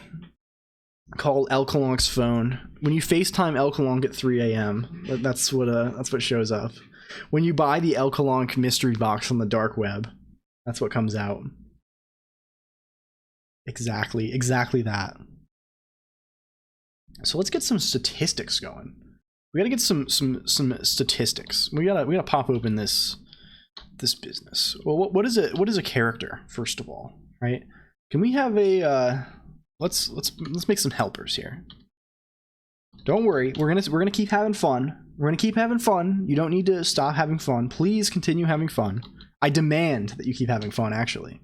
L Colonq's phone. When you FaceTime L Colonq at 3 a.m. That's what shows up. When you buy the L Colonq mystery box on the dark web, that's what comes out. Exactly that. So let's get some statistics going. We gotta get some statistics. We gotta pop open this business. Well, what is a character, first of all, right? Can we have a let's make some helpers here. Don't worry, we're gonna keep having fun. We're gonna keep having fun. You don't need to stop having fun. Please continue having fun. I demand that you keep having fun, actually.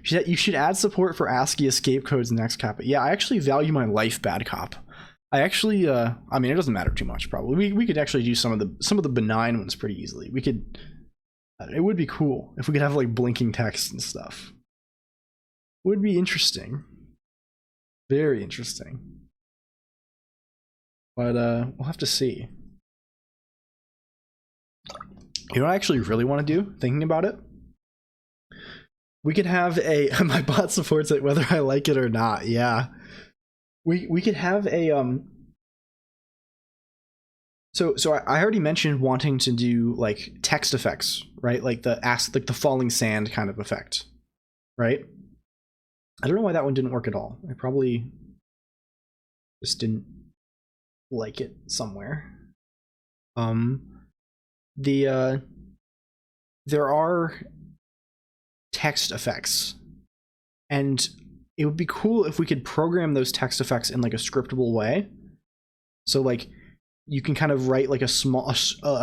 You should add support for ASCII escape codes in next cap. Yeah, I actually value my life, bad cop. I actually, I mean, it doesn't matter too much, probably. We could actually do some of the benign ones pretty easily. We could, it would be cool if we could have like blinking text and stuff. It would be interesting. Very interesting. But we'll have to see. You know what I actually really want to do, thinking about it? We could have a, my bot supports it whether I like it or not, yeah. We could have a so I already mentioned wanting to do like text effects, right? Like the falling sand kind of effect, right? I don't know why that one didn't work at all. I probably just didn't like it somewhere. There are text effects, and it would be cool if we could program those text effects in like a scriptable way. So like you can kind of write like a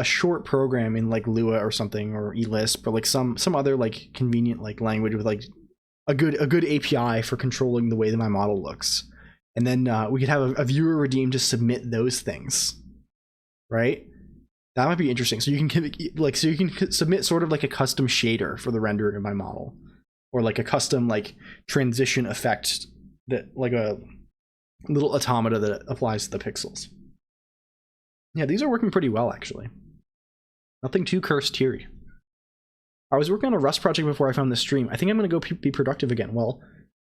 short program in like Lua or something, or eLisp, or like some other like convenient like language with like a good API for controlling the way that my model looks. And then we could have a viewer redeem to submit those things, right? That might be interesting. So you can submit sort of like a custom shader for the rendering of my model, or like a custom like transition effect that like a little automata that applies to the pixels. Yeah, these are working pretty well actually. Nothing too cursed here. I was working on a Rust project before I found this stream. I think I'm gonna go be productive again. Well,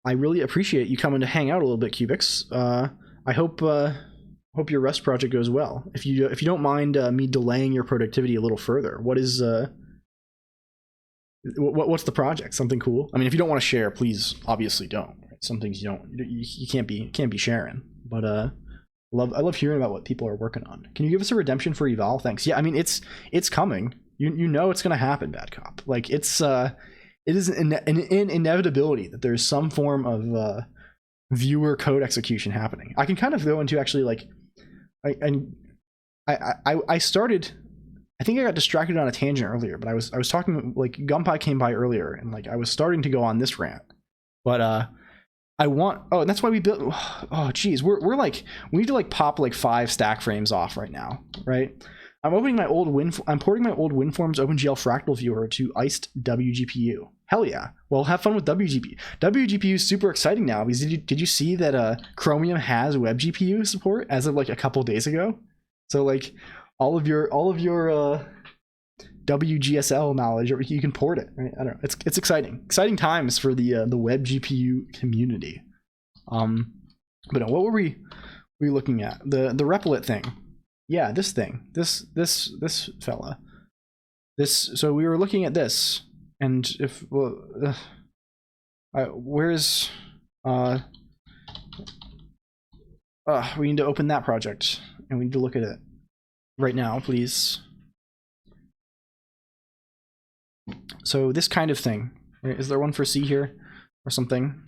I really appreciate you coming to hang out a little bit, Cubics. I hope your Rust project goes well. If you don't mind me delaying your productivity a little further, what's the project? Something cool? I mean, if you don't want to share, please obviously don't. Right? Some things you can't be sharing. But I love hearing about what people are working on. Can you give us a redemption for eval? Thanks. Yeah, I mean it's coming. You know it's gonna happen, bad cop. Like it is an inevitability that there's some form of viewer code execution happening. I can kind of go into actually like I started. I think I got distracted on a tangent earlier, but I was talking, like Gunpie came by earlier, and like I was starting to go on this rant, but and that's why we built. Oh geez, we're like, we need to like pop like 5 stack frames off right now, right? I'm porting my old WinForms OpenGL fractal viewer to iced WGPU. Hell yeah! Well, have fun with WGPU. WGPU is super exciting now because did you see that Chromium has WebGPU support as of like a couple days ago? So like all of your WGSL knowledge, or you can port it. Right? I don't know. It's exciting times for the WebGPU community. But what were we looking at? The Replit thing. Yeah, this thing. This fella. So we were looking at this, and if where's we need to open that project, and we need to look at it right now, please. So this kind of thing. Is there one for C here or something?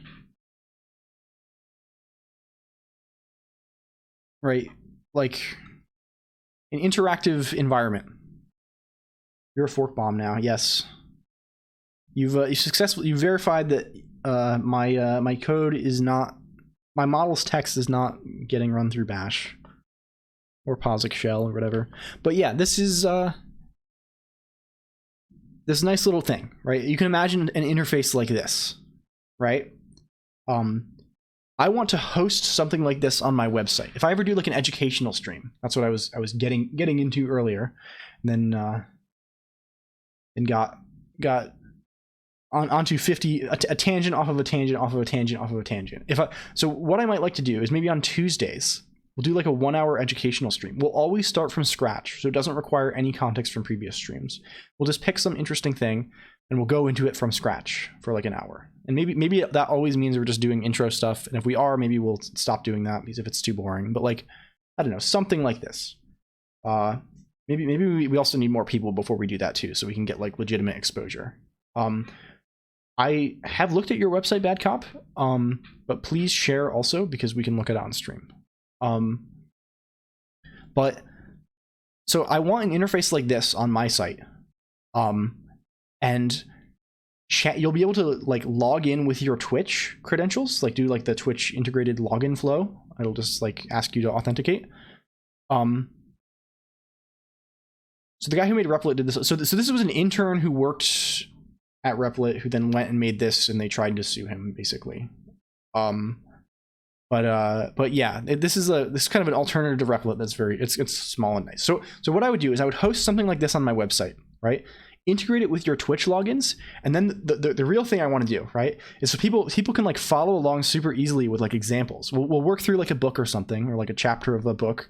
Right, like an interactive environment. You're a fork bomb now. Yes. You've successfully verified that my code is not my model's text is not getting run through bash or POSIX shell or whatever. But yeah, this is this nice little thing, right? You can imagine an interface like this, right? I want to host something like this on my website. If I ever do like an educational stream, that's what I was getting into earlier, and then got onto 50 a tangent off of a tangent off of a tangent off of a tangent. So what I might like to do is maybe on Tuesdays we'll do like a 1 hour educational stream. We'll always start from scratch, so it doesn't require any context from previous streams. We'll just pick some interesting thing and we'll go into it from scratch for like an hour. And maybe that always means we're just doing intro stuff. And if we are, maybe we'll stop doing that because if it's too boring. But like, I don't know, something like this. Maybe we also need more people before we do that too, so we can get like legitimate exposure. I have looked at your website, Bad Cop, but please share also because we can look at it on stream. But so I want an interface like this on my site, and you'll be able to like log in with your Twitch credentials, like do like the Twitch integrated login flow. It'll just like ask you to authenticate. So the guy who made Replit did this. So this was an intern who worked at Replit who then went and made this, and they tried to sue him basically. But yeah, this is kind of an alternative to Replit that's it's small and nice. So what I would do is I would host something like this on my website, right? Integrate it with your Twitch logins, and then the real thing I want to do, right, is so people can like follow along super easily with like examples. We'll work through like a book or something, or like a chapter of a book.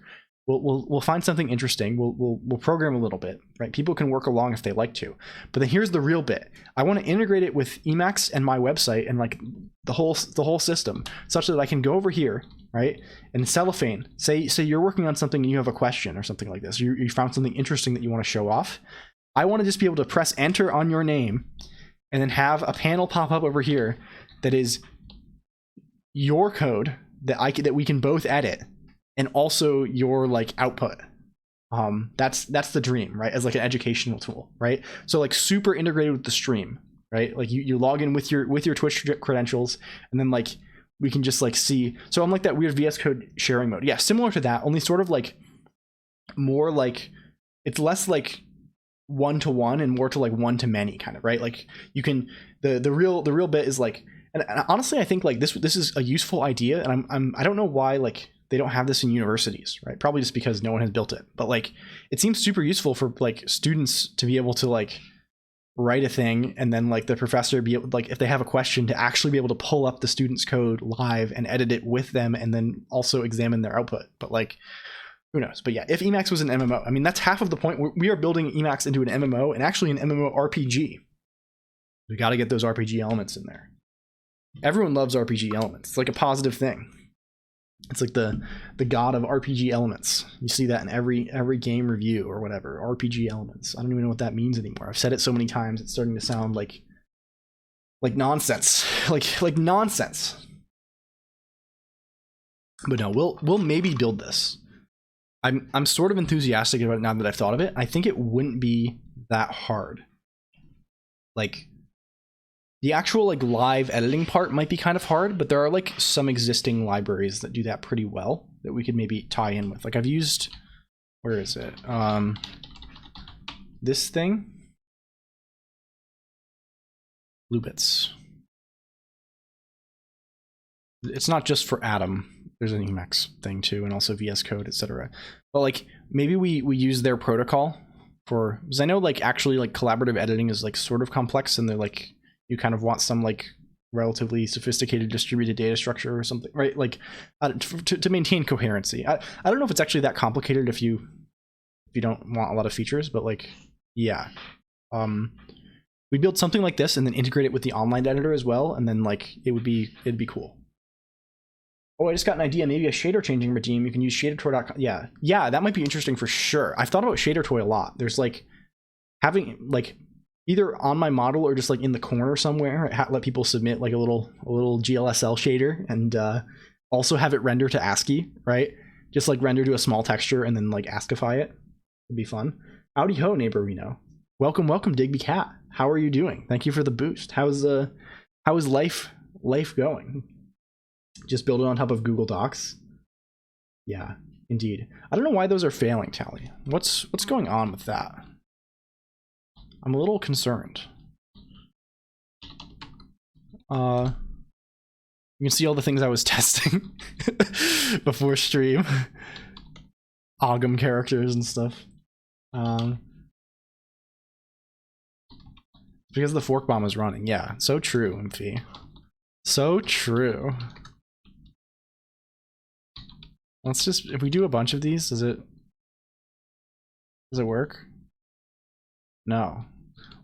We'll find something interesting. We'll program a little bit, right? People can work along if they like to. But then here's the real bit. I want to integrate it with Emacs and my website and like the whole system, such that I can go over here, right? And Cellophane, say you're working on something and you have a question or something like this. You found something interesting that you want to show off. I want to just be able to press enter on your name and then have a panel pop up over here that is your code that we can both edit, and also your like output. That's the dream, right? As like an educational tool, right? So like super integrated with the stream, right? Like you log in with your Twitch credentials, and then like we can just like see. So I'm like that weird VS Code sharing mode. Yeah, similar to that, only sort of like more like it's less like one-to-one and more to like one-to-many kind of, right? Like you can the real bit is like, and honestly I think like this is a useful idea, and I don't know why like they don't have this in universities, right? Probably just because no one has built it. But like, it seems super useful for like students to be able to like write a thing, and then like the professor be able, like if they have a question, to actually be able to pull up the student's code live and edit it with them, and then also examine their output. But like, who knows? But yeah, if Emacs was an MMO, I mean, that's half of the point. We are building Emacs into an MMO, and actually an MMO RPG. We got to get those RPG elements in there. Everyone loves RPG elements. It's like a positive thing. It's like the god of RPG elements. You see that in every game review or whatever. RPG elements. I don't even know what that means anymore. I've said it so many times it's starting to sound like nonsense. like nonsense. But no, we'll maybe build this. I'm sort of enthusiastic about it now that I've thought of it. I think it wouldn't be that hard. Like the actual like live editing part might be kind of hard, but there are like some existing libraries that do that pretty well that we could maybe tie in with. Like I've used, where is it? This thing, Lubitz. It's not just for Atom. There's an Emacs thing too, and also VS Code, etc. But like maybe we use their protocol for, because I know like actually like collaborative editing is like sort of complex, and they're like, you kind of want some like relatively sophisticated distributed data structure or something, right? Like to maintain coherency. I don't know if it's actually that complicated if you don't want a lot of features, but like, yeah. We build something like this and then integrate it with the online editor as well, and then like it'd be cool. Oh, I just got an idea. Maybe a shader changing regime. You can use shadertoy.com. Yeah, that might be interesting for sure. I've thought about shadertoy a lot. There's like having like either on my model or just like in the corner somewhere, let people submit like a little GLSL shader, and also have it render to ASCII, right? Just like render to a small texture and then like ASCIIfy it. It'd be fun. Howdy ho, neighbor Reno. Welcome, Digby Cat. How are you doing? Thank you for the boost. How is life going? Just build it on top of Google Docs. Yeah, indeed. I don't know why those are failing, Tally. What's going on with that? I'm a little concerned. You can see all the things I was testing before stream. Ogum characters and stuff. Because the fork bomb is running. Yeah, so true, Mp. So true. Let's just, if we do a bunch of these, does it work? No.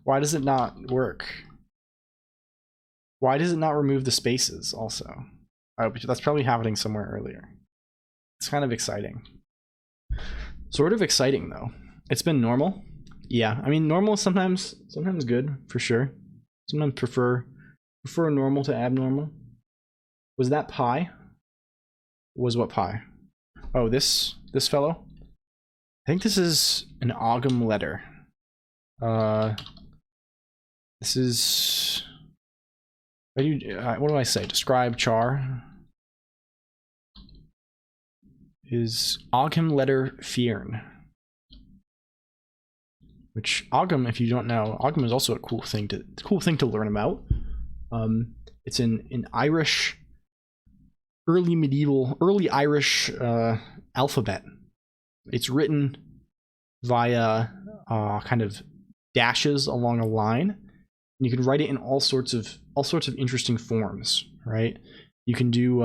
Why does it not work? Why does it not remove the spaces also? Oh, that's probably happening somewhere earlier. It's kind of exciting. Sort of exciting though. It's been normal. Yeah, I mean normal is sometimes good for sure. Sometimes prefer normal to abnormal. Was that pi? Was what pi? Oh, this fellow? I think this is an Ogum letter. This is, what do I say? Describe char is Ogum letter Fearn. Which Ogum, if you don't know, Ogum is also a cool thing to learn about. It's an Irish, early Irish alphabet. It's written via kind of dashes along a line, and you can write it in all sorts of interesting forms. Right? You can do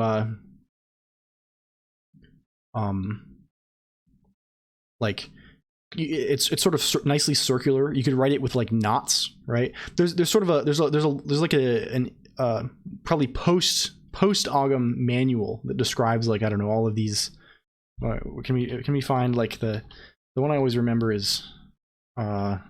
like. It's sort of nicely circular. You could write it with like knots, right? There's sort of a there's like an probably post Ogum manual that describes like I don't know all of these. Can we find like the one I always remember is I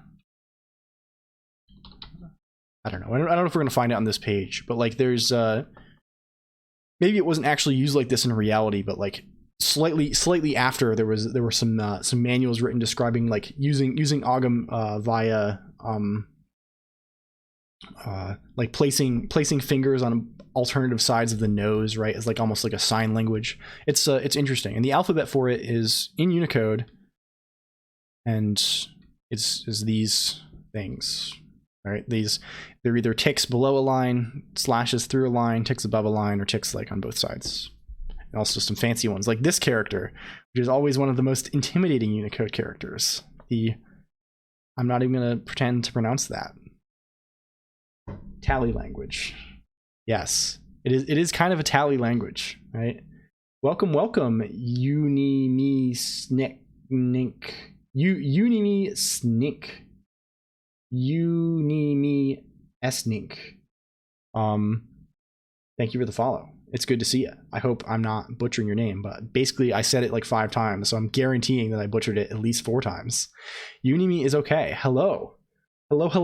don't know. I don't know if we're gonna find it on this page, but like there's maybe it wasn't actually used like this in reality, but like slightly after there were some manuals written describing like using Ogum via like placing fingers on alternative sides of the nose, right, as like almost like a sign language. It's interesting, and the alphabet for it is in Unicode, and it's these things, right? They're either ticks below a line, slashes through a line, ticks above a line, or ticks like on both sides. And also some fancy ones like this character, which is always one of the most intimidating Unicode characters. I'm not even going to pretend to pronounce that. Tally language. Yes, it is kind of a tally language, right? Welcome, Unimi Snink. Unimi Snink. Unimi Snink. Thank you for the follow. It's good to see you. I hope I'm not butchering your name, but basically I said it like 5 times, so I'm guaranteeing that I butchered it at least 4 times. Unimi is okay. Hello. Welcome.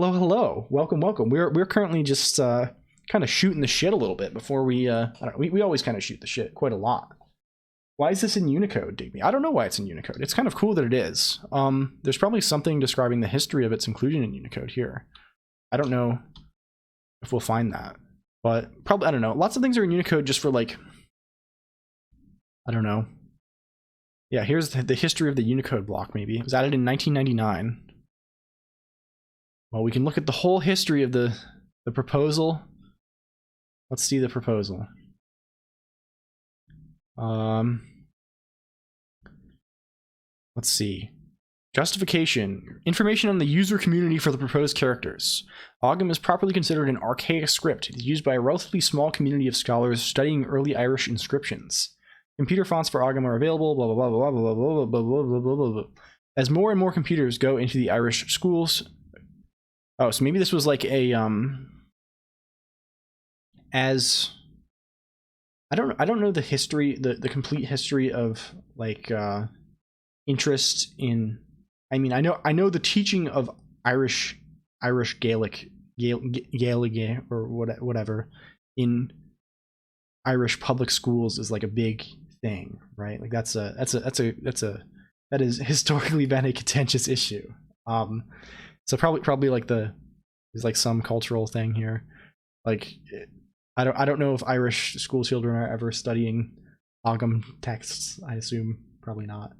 We're currently just kind of shooting the shit a little bit before we I don't know, we always kind of shoot the shit quite a lot. Why is this in Unicode, Digby? I don't know why it's in Unicode. It's kind of cool that it is. There's probably something describing the history of its inclusion in Unicode here. I don't know if we'll find that. But probably, I don't know. Lots of things are in Unicode just for like, I don't know. Yeah, here's the history of the Unicode block, maybe. It was added in 1999. Well, we can look at the whole history of the proposal. Let's see the proposal. Let's see. Justification. Information on the user community for the proposed characters. Ogum is properly considered an archaic script. It is used by a relatively small community of scholars studying early Irish inscriptions. Computer fonts for Ogum are available, blah, blah, blah, blah, blah, blah, blah, blah, blah, blah, blah, blah. As more and more computers go into the Irish schools... Oh, so maybe this was like a, as... I don't know the history, the complete history of, like, interest in... I mean, I know the teaching of Irish Gaelic or whatever in Irish public schools is like a big thing, right? Like that has historically been a contentious issue. So probably like there's like some cultural thing here. Like I don't know if Irish school children are ever studying Ogham texts. I assume probably not.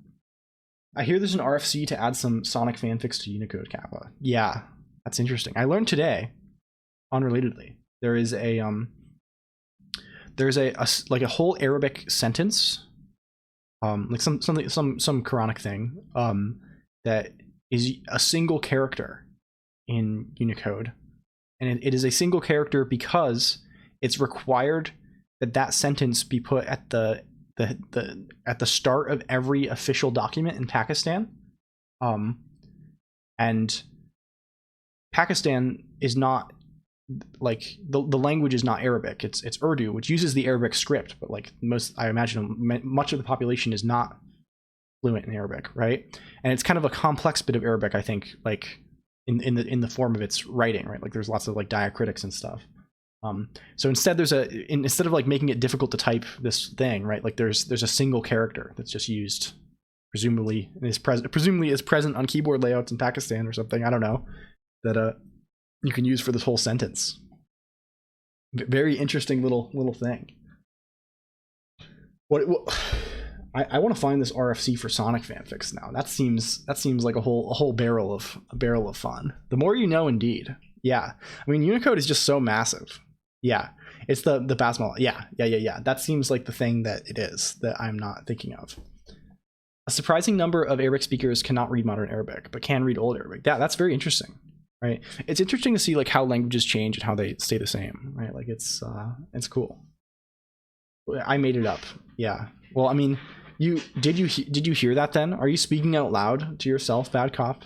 I hear there's an RFC to add some Sonic fanfics to Unicode Kappa. Yeah, that's interesting. I learned today, unrelatedly, there's a like a whole Arabic sentence, like some Quranic thing, that is a single character in Unicode, and it is a single character because it's required that that sentence be put at the start of every official document in Pakistan, and Pakistan is not like the language is not Arabic. It's Urdu, which uses the Arabic script, but like I imagine much of the population is not fluent in Arabic, right? And it's kind of a complex bit of Arabic, I think, like in the form of its writing, right? Like there's lots of like diacritics and stuff. So instead instead of like making it difficult to type this thing, right? Like there's a single character that's just used, presumably is present on keyboard layouts in Pakistan or something. I don't know, that you can use for this whole sentence. Very interesting little thing. What I want to find this RFC for Sonic fanfics now. That seems like a whole barrel of fun. The more you know, indeed. Yeah, I mean Unicode is just so massive. Yeah, it's the Basmal. Yeah. That seems like the thing that it is that I'm not thinking of. A surprising number of Arabic speakers cannot read modern Arabic, but can read old Arabic. Yeah, that's very interesting, right? It's interesting to see like how languages change and how they stay the same, right? Like it's cool. I made it up. Yeah. Well, I mean, did you hear that then? Are you speaking out loud to yourself, Bad Cop?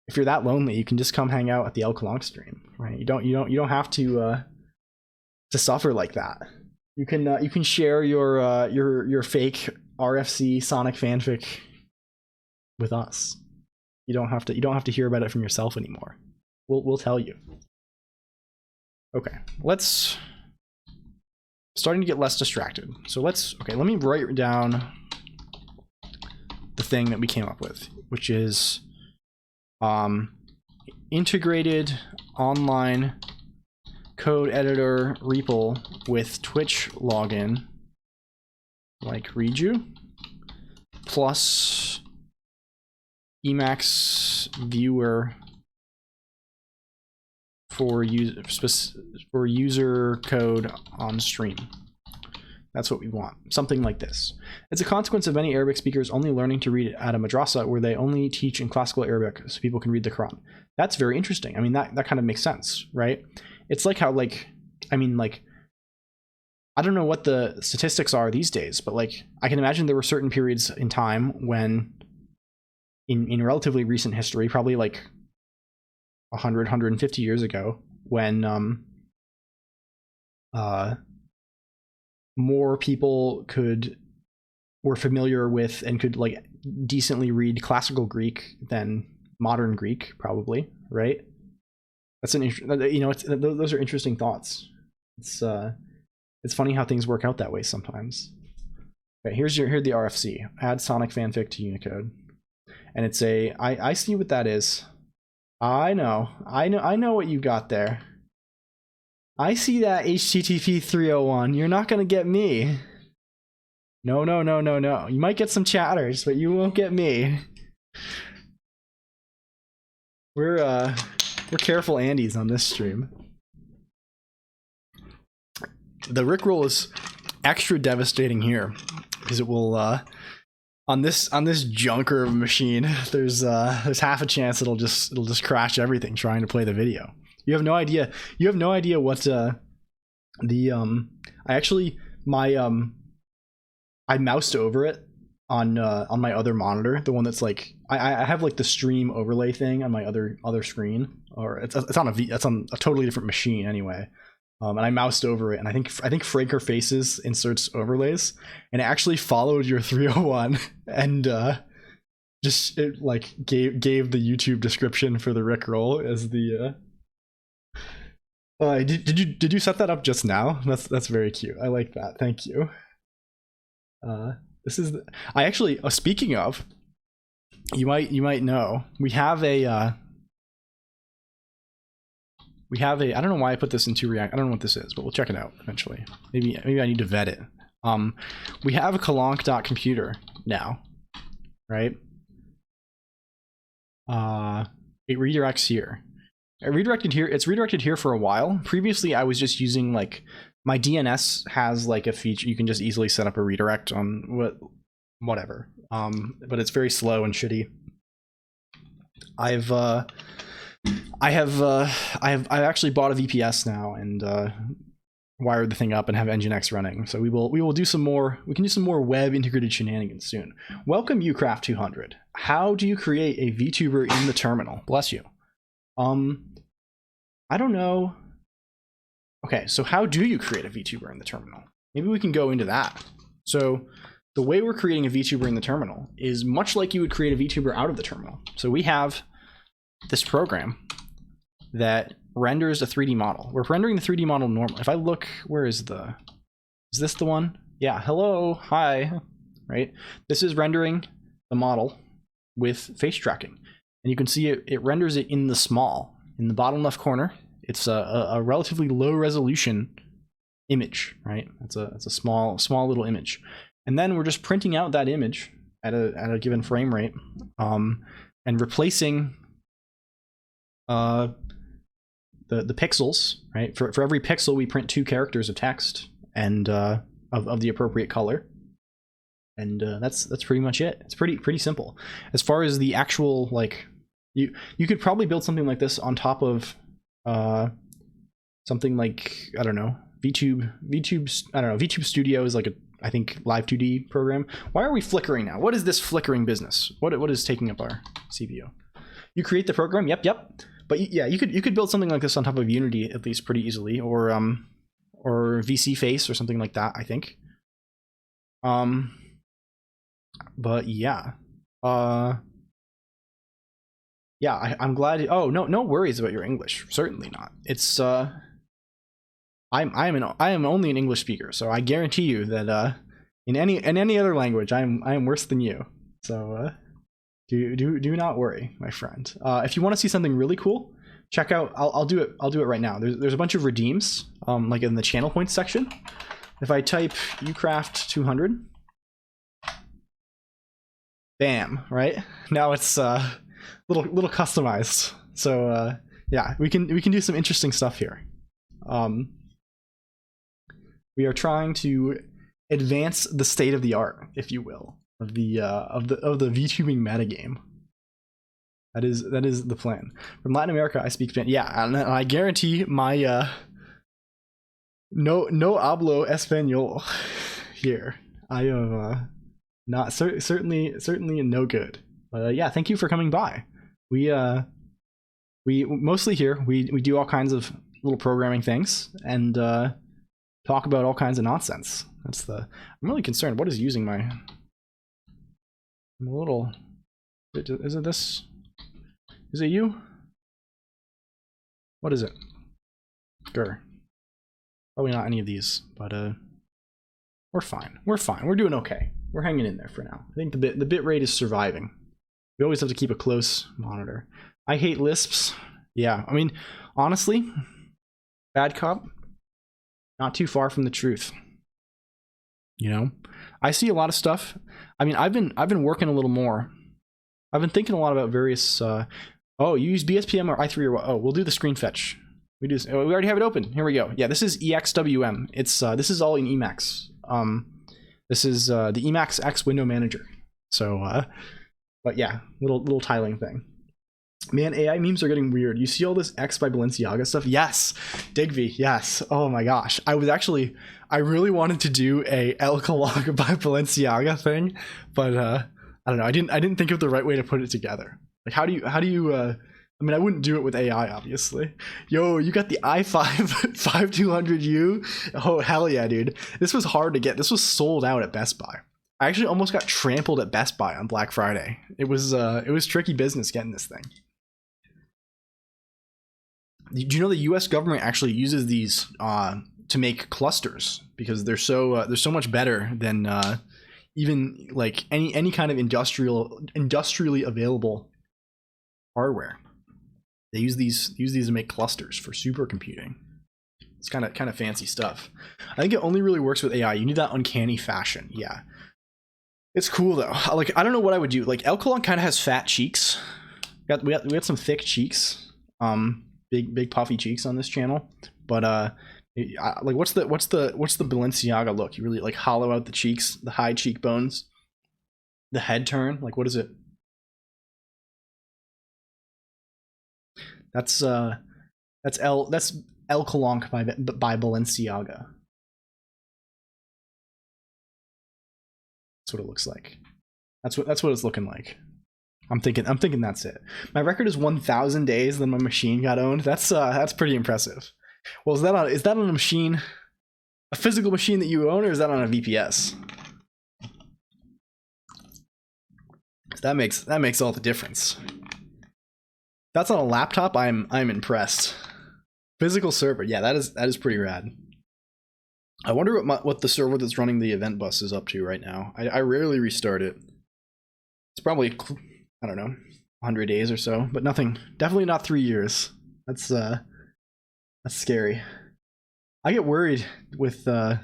If you're that lonely, you can just come hang out at the LLLL Colonq stream, right? You don't have to suffer like that. You can share your fake RFC Sonic fanfic with us. You don't have to hear about it from yourself anymore. We'll tell you. Okay, starting to get less distracted. So let me write down the thing that we came up with, which is integrated online code editor REPL with Twitch login, like Reju, plus Emacs viewer for user code on stream. That's what we want. Something like this. It's a consequence of many Arabic speakers only learning to read at a madrasa where they only teach in classical Arabic so people can read the Quran. That's very interesting. I mean, that kind of makes sense, right? It's like how, like, I mean, like, I don't know what the statistics are these days, but like, I can imagine there were certain periods in time when, in relatively recent history, probably like 100, 150 years ago, when more people were familiar with and could like decently read classical Greek than modern Greek, probably, right? That's those are interesting thoughts. It's funny how things work out that way sometimes. Okay, here the RFC. Add Sonic fanfic to Unicode, and it's I see what that is. I know what you got there. I see that HTTP 301. You're not gonna get me. No. You might get some chatters, but you won't get me. We're careful Andes on this stream. The Rickroll is extra devastating here because it will on this junker of a machine. There's half a chance it'll just crash everything trying to play the video. You have no idea. You have no idea what I moused over it on my other monitor, the one that's like I have like the stream overlay thing on my other screen, or it's on a totally different machine anyway. And I moused over it, and I think Franker Faces inserts overlays, and it actually followed your 301 and just it like gave the YouTube description for the Rickroll as the did you set that up just now? That's very cute. I like that. Thank you. This is I actually speaking of, you might know, we have a we have a, I don't know why I put this into React. I don't know what this is, but we'll check it out eventually. Maybe I need to vet it. We have a Colonq.computer now, right? It redirects here. It's redirected here for a while. Previously, I was just using like, my DNS has like a feature, you can just easily set up a redirect on whatever. But it's very slow and shitty. I've actually bought a VPS now and wired the thing up and have Nginx running. So we will do some more. We can do some more web integrated shenanigans soon. Welcome, ucraft200. How do you create a VTuber in the terminal? Bless you. I don't know. Okay, so how do you create a VTuber in the terminal? Maybe we can go into that. So the way we're creating a VTuber in the terminal is much like you would create a VTuber out of the terminal. So we have this program that renders a 3D model. We're rendering the 3D model normally. If I look, is this the one? Yeah, hello, hi, right? This is rendering the model with face tracking. And you can see it renders it in the bottom left corner. It's a relatively low resolution image, right? It's a small little image. And then we're just printing out that image at a given frame rate, and replacing the pixels, right? For every pixel, we print 2 characters of text and of the appropriate color, and that's pretty much it. It's pretty simple. As far as the actual, like, you could probably build something like this on top of something like, I don't know, VTube. I don't know. VTube Studio is like I think Live 2D program. Why are we flickering now? What is this flickering business? What is taking up our CPU? You create the program. Yep. But yeah, you could build something like this on top of Unity at least pretty easily, or VC Face or something like that, I think. But yeah. Yeah, I'm glad. Oh, no worries about your English. Certainly not. It's I am only an English speaker, so I guarantee you that in any other language, I am worse than you. So do not worry, my friend. If you want to see something really cool, check out. I'll do it right now. There's a bunch of redeems, like in the channel points section. If I type ucraft200, bam, right now it's little customized. So yeah, we can do some interesting stuff here. We are trying to advance the state of the art, if you will, of the VTubing metagame. That is the plan. From Latin America, I speak Spanish. Yeah, and I guarantee my no hablo español here. I am not certainly no good. Yeah, thank you for coming by. We mostly here we do all kinds of little programming things and talk about all kinds of nonsense. I'm really concerned. What is using my? I'm a little. Is it this? Is it you? What is it? Grr. Probably not any of these, but we're fine. We're fine. We're doing okay. We're hanging in there for now. I think the bit rate is surviving. We always have to keep a close monitor. I hate Lisps. Yeah, I mean, honestly, bad cop, not too far from the truth. You know, I see a lot of stuff. I mean, I've been working a little more. I've been thinking a lot about various. Oh, you use BSPM or i3 or what? Oh, we'll do the screen fetch. We already have it open. Here we go. Yeah, this is EXWM. It's this is all in Emacs. This is the Emacs X window manager. So, but yeah, little tiling thing. Man, AI memes are getting weird. You see all this X by Balenciaga stuff? Yes. Digby, yes. Oh my gosh. I really wanted to do a El Colonq by Balenciaga thing, but I don't know. I didn't think of the right way to put it together. Like how do you I mean, I wouldn't do it with AI, obviously. Yo, you got the i5 5200U? Oh, hell yeah, dude. This was hard to get. This was sold out at Best Buy. I actually almost got trampled at Best Buy on Black Friday. It was tricky business getting this thing. Do you know the U.S. government actually uses these to make clusters because they're so much better than even like any kind of industrially available hardware. They use these to make clusters for supercomputing. It's kind of fancy stuff. I think it only really works with AI. You need that uncanny fashion. Yeah. It's cool though. Like, I don't know what I would do. Like, LLLL Colonq kind of has fat cheeks. We got some thick cheeks. Big puffy cheeks on this channel. But like, what's the Balenciaga look? You really like hollow out the cheeks, the high cheekbones, the head turn. Like, what is it? That's LLLL Colonq by Balenciaga. That's what it looks like. That's what it's looking like. I'm thinking that's it. My record is 1,000 days. Then my machine got owned. That's pretty impressive. Well, is that on a machine, a physical machine that you own, or is that on a VPS? That makes all the difference. That's on a laptop. I'm impressed. Physical server, yeah, that is pretty rad. I wonder what the server that's running the event bus is up to right now. I rarely restart it. It's probably, I don't know, 100 days or so, but nothing. Definitely not 3 years. That's scary. I get worried with that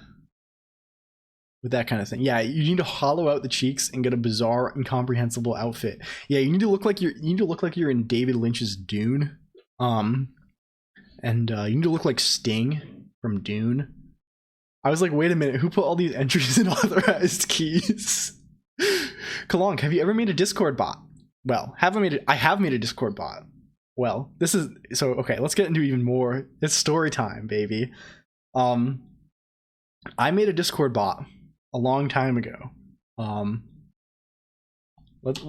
kind of thing. Yeah, you need to hollow out the cheeks and get a bizarre, incomprehensible outfit. Yeah, you need to look like you're in David Lynch's Dune. And you need to look like Sting from Dune. I was like, wait a minute, who put all these entries in authorized keys? Colonq, have you ever made a Discord bot? Well, I have made a Discord bot. Well, this is so okay. Let's get into even more. It's story time, baby. I made a Discord bot a long time ago.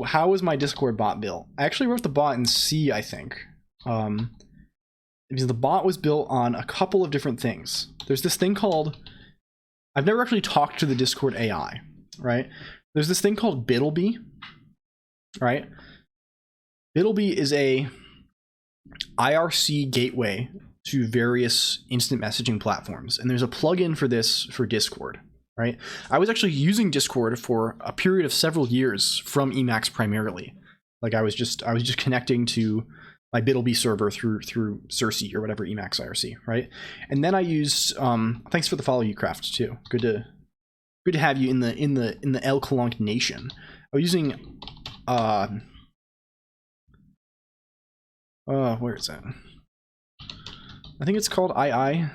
How was my Discord bot built? I actually wrote the bot in C, I think. Because the bot was built on a couple of different things. There's this thing called, I've never actually talked to the Discord AI, right? There's this thing called Bittleby, right? Bittleby is a IRC gateway to various instant messaging platforms. And there's a plugin for this for Discord, right? I was actually using Discord for a period of several years from Emacs primarily. Like I was just connecting to my Bittleby server through Cersei or whatever Emacs IRC, right? And then I used thanks for the follow, Ucraft, too. Good to have you in the LLLL Colonq nation. I was using where is that? I think it's called II.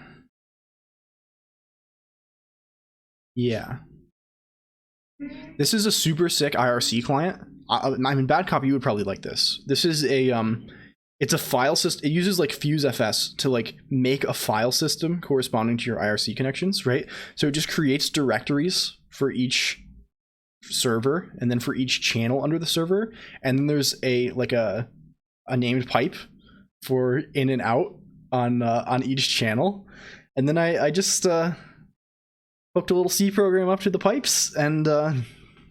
Yeah. This is a super sick IRC client. I mean, bad copy, you would probably like this. This is a it's a file system. It uses like FuseFS to like make a file system corresponding to your IRC connections, right? So it just creates directories for each server and then for each channel under the server. And then there's a named pipe for in and out on each channel. And then I just hooked a little C program up to the pipes and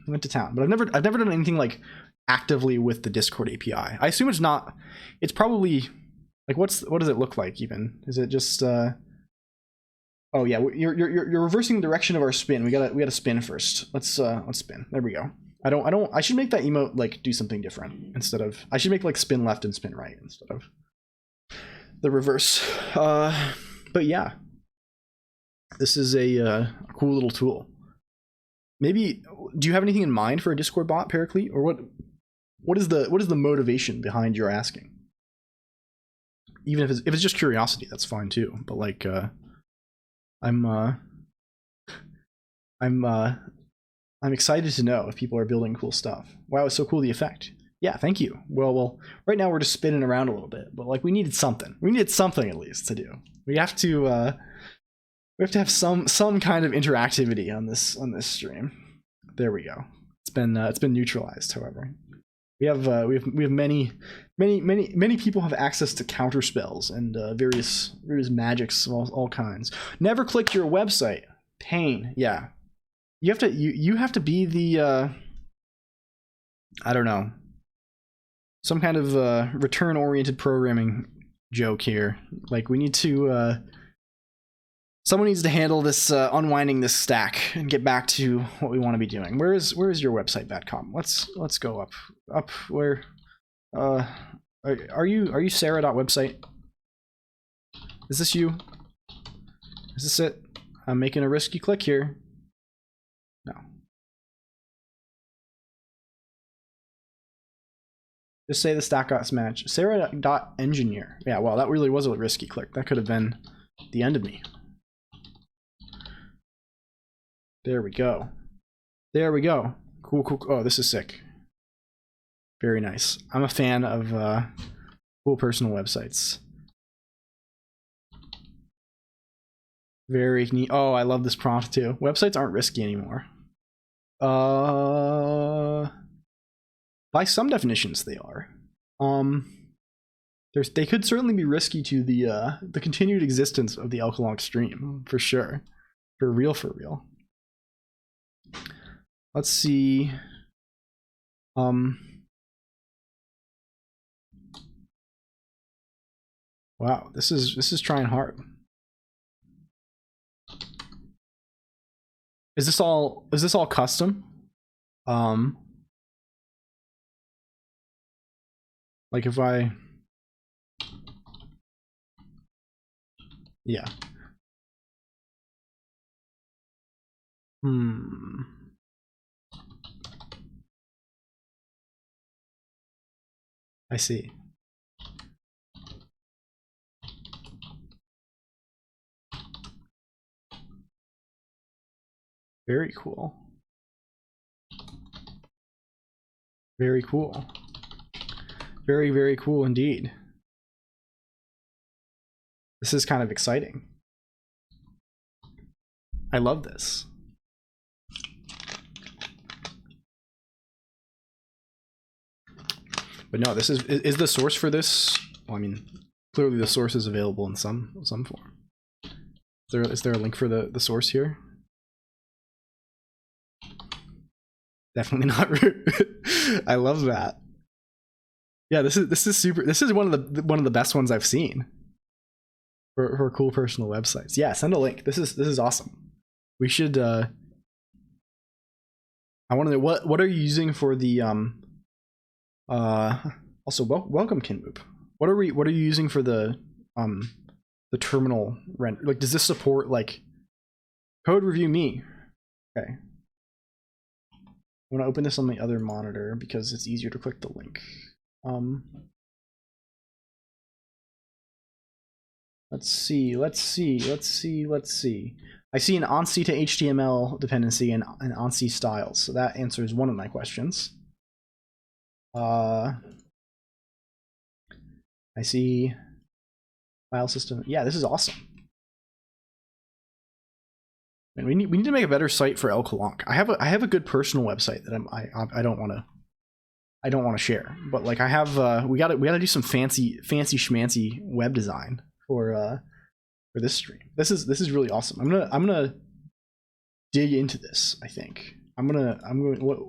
went to town. But I've never done anything like actively with the Discord API. I assume it's not. It's probably like what does it look like even? Is it just oh yeah, you're reversing the direction of our spin. We gotta spin first. Let's spin. There we go. I should make that emote like do something different instead of, I should make like spin left and spin right instead of the reverse. But yeah, this is a cool little tool. Maybe, do you have anything in mind for a Discord bot, Paraclete, or what is the motivation behind your asking? Even if it's just curiosity, that's fine too. But like, I'm excited to know if people are building cool stuff. Wow, it's so cool, the effect. Yeah, thank you. Well, right now we're just spinning around a little bit, but like we needed something. We needed something at least to do. We have to have some kind of interactivity on this stream. There we go. It's been neutralized, however. We have many people have access to counter spells and various magics of all kinds. Never click your website. Pain. Yeah. You have to be the I don't know, some kind of return oriented programming joke here. Like we need to someone needs to handle this unwinding this stack and get back to what we want to be doing. Where is your website, Vatcom? Let's go up where Are you Sarah.website? Is this you? Is this it? I'm making a risky click here. No. Just say the stack got smashed. Sarah.engineer. Yeah, well, that really was a risky click. That could have been the end of me. There we go. There we go. Cool, cool. Oh, this is sick. Very nice. I'm a fan of cool personal websites. Very neat. Oh, I love this prompt too. Websites aren't risky anymore. By some definitions, they are. They could certainly be risky to the continued existence of the LLLL Colonq stream, for sure. For real, for real. Let's see. Wow, this is trying hard. Is this all custom? Like if I, yeah. I see. Very cool. Very cool. Very, very cool indeed. This is kind of exciting. I love this. But no, this is the source for this. Well, I mean, clearly the source is available in some form. Is there a link for the source here? Definitely not root. I love that. Yeah, this is super. This is one of the best ones I've seen for cool personal websites. Yeah, send a link. This is awesome. We should. I want to know what are you using for the Also, welcome Kinmoop. What are you using for the terminal render? Like, does this support like code review me? Okay. I want to open this on my other monitor because it's easier to click the link. Let's see. I see an ONC to HTML dependency and an ONC styles, so that answers one of my questions. I see file system. Yeah, this is awesome. And we need to make a better site for LLLL Colonq. I have a good personal website that I don't want to share, but like I have we gotta do some fancy schmancy web design for this stream. This is really awesome. I'm gonna dig into this. I think I'm going. What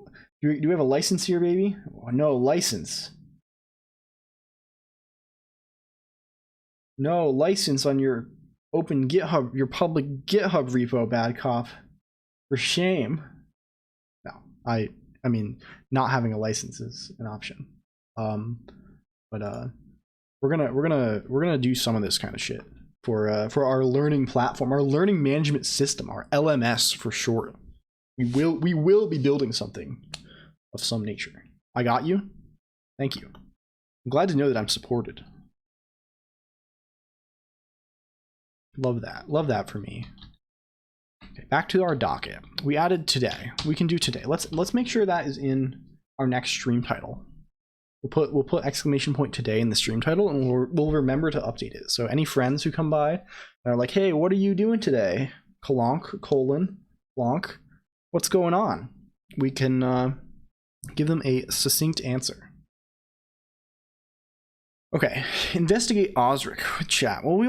do we have a license here, baby? Oh, no license. No license on your open GitHub, your public GitHub repo, bad cop. For shame. No, I mean, not having a license is an option. But we're gonna do some of this kind of shit for our learning platform, our learning management system, our LMS for short. We will be building something of some nature. I got you. Thank you. I'm glad to know that I'm supported. Love that. Love that for me. Okay, back to our docket. We added today. We can do today. Let's make sure that is in our next stream title. We'll put exclamation point today in the stream title, and we'll remember to update it. So any friends who come by and are like, "Hey, what are you doing today? Colonq, Colonq, what's going on?" We can give them a succinct answer. Okay, investigate Osric with chat. Well,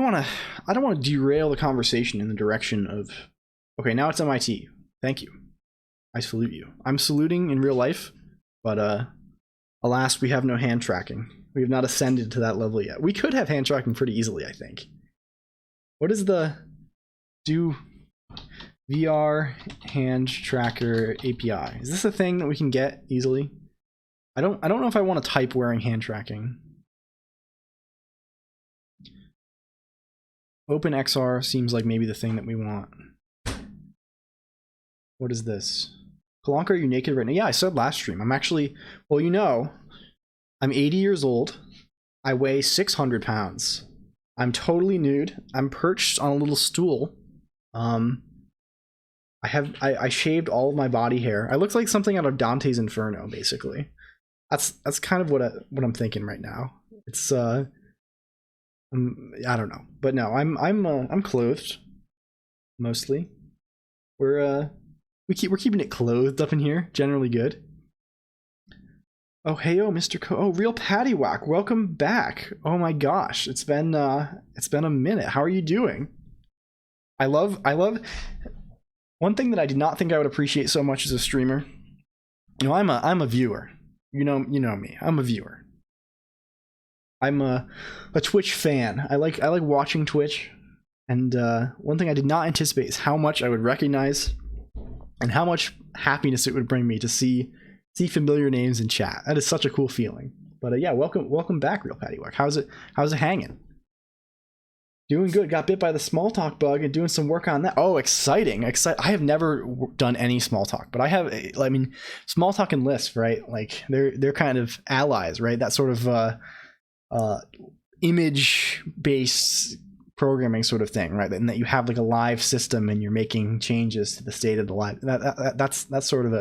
I don't want to derail the conversation in the direction of, okay, now it's MIT. Thank you. I salute you. I'm saluting in real life, but alas, we have no hand tracking. We have not ascended to that level yet. We could have hand tracking pretty easily, I think. What is the do VR hand tracker API? Is this a thing that we can get easily? I don't know if I want to type wearing hand tracking. OpenXR seems like maybe the thing that we want. What is this? Colonq, are you naked right now? Yeah, I said last stream. I'm actually, well, you know, I'm 80 years old. I weigh 600 pounds. I'm totally nude. I'm perched on a little stool. I shaved all of my body hair. I look like something out of Dante's Inferno, basically. That's kind of what I'm thinking right now. It's I don't know, but no, I'm clothed mostly. We're keeping it clothed up in here. Generally good. Oh hey, Mr. Oh, Real Paddywhack, welcome back. Oh my gosh, it's been a minute. How are you doing? I love one thing that I did not think I would appreciate so much as a streamer. You know, I'm a viewer. You know me. I'm a viewer. I'm a Twitch fan. I like watching Twitch, and one thing I did not anticipate is how much I would recognize and how much happiness it would bring me to see familiar names in chat. That is such a cool feeling. But yeah, welcome back, Real Paddywhack. How's it hanging? Doing good. Got bit by the small talk bug and doing some work on that. Oh, exciting. I have never done any small talk, but I mean, small talk and Lisp, right? Like they're kind of allies, right? That sort of image based programming sort of thing, right? And that you have like a live system and you're making changes to the state of the live. That's sort of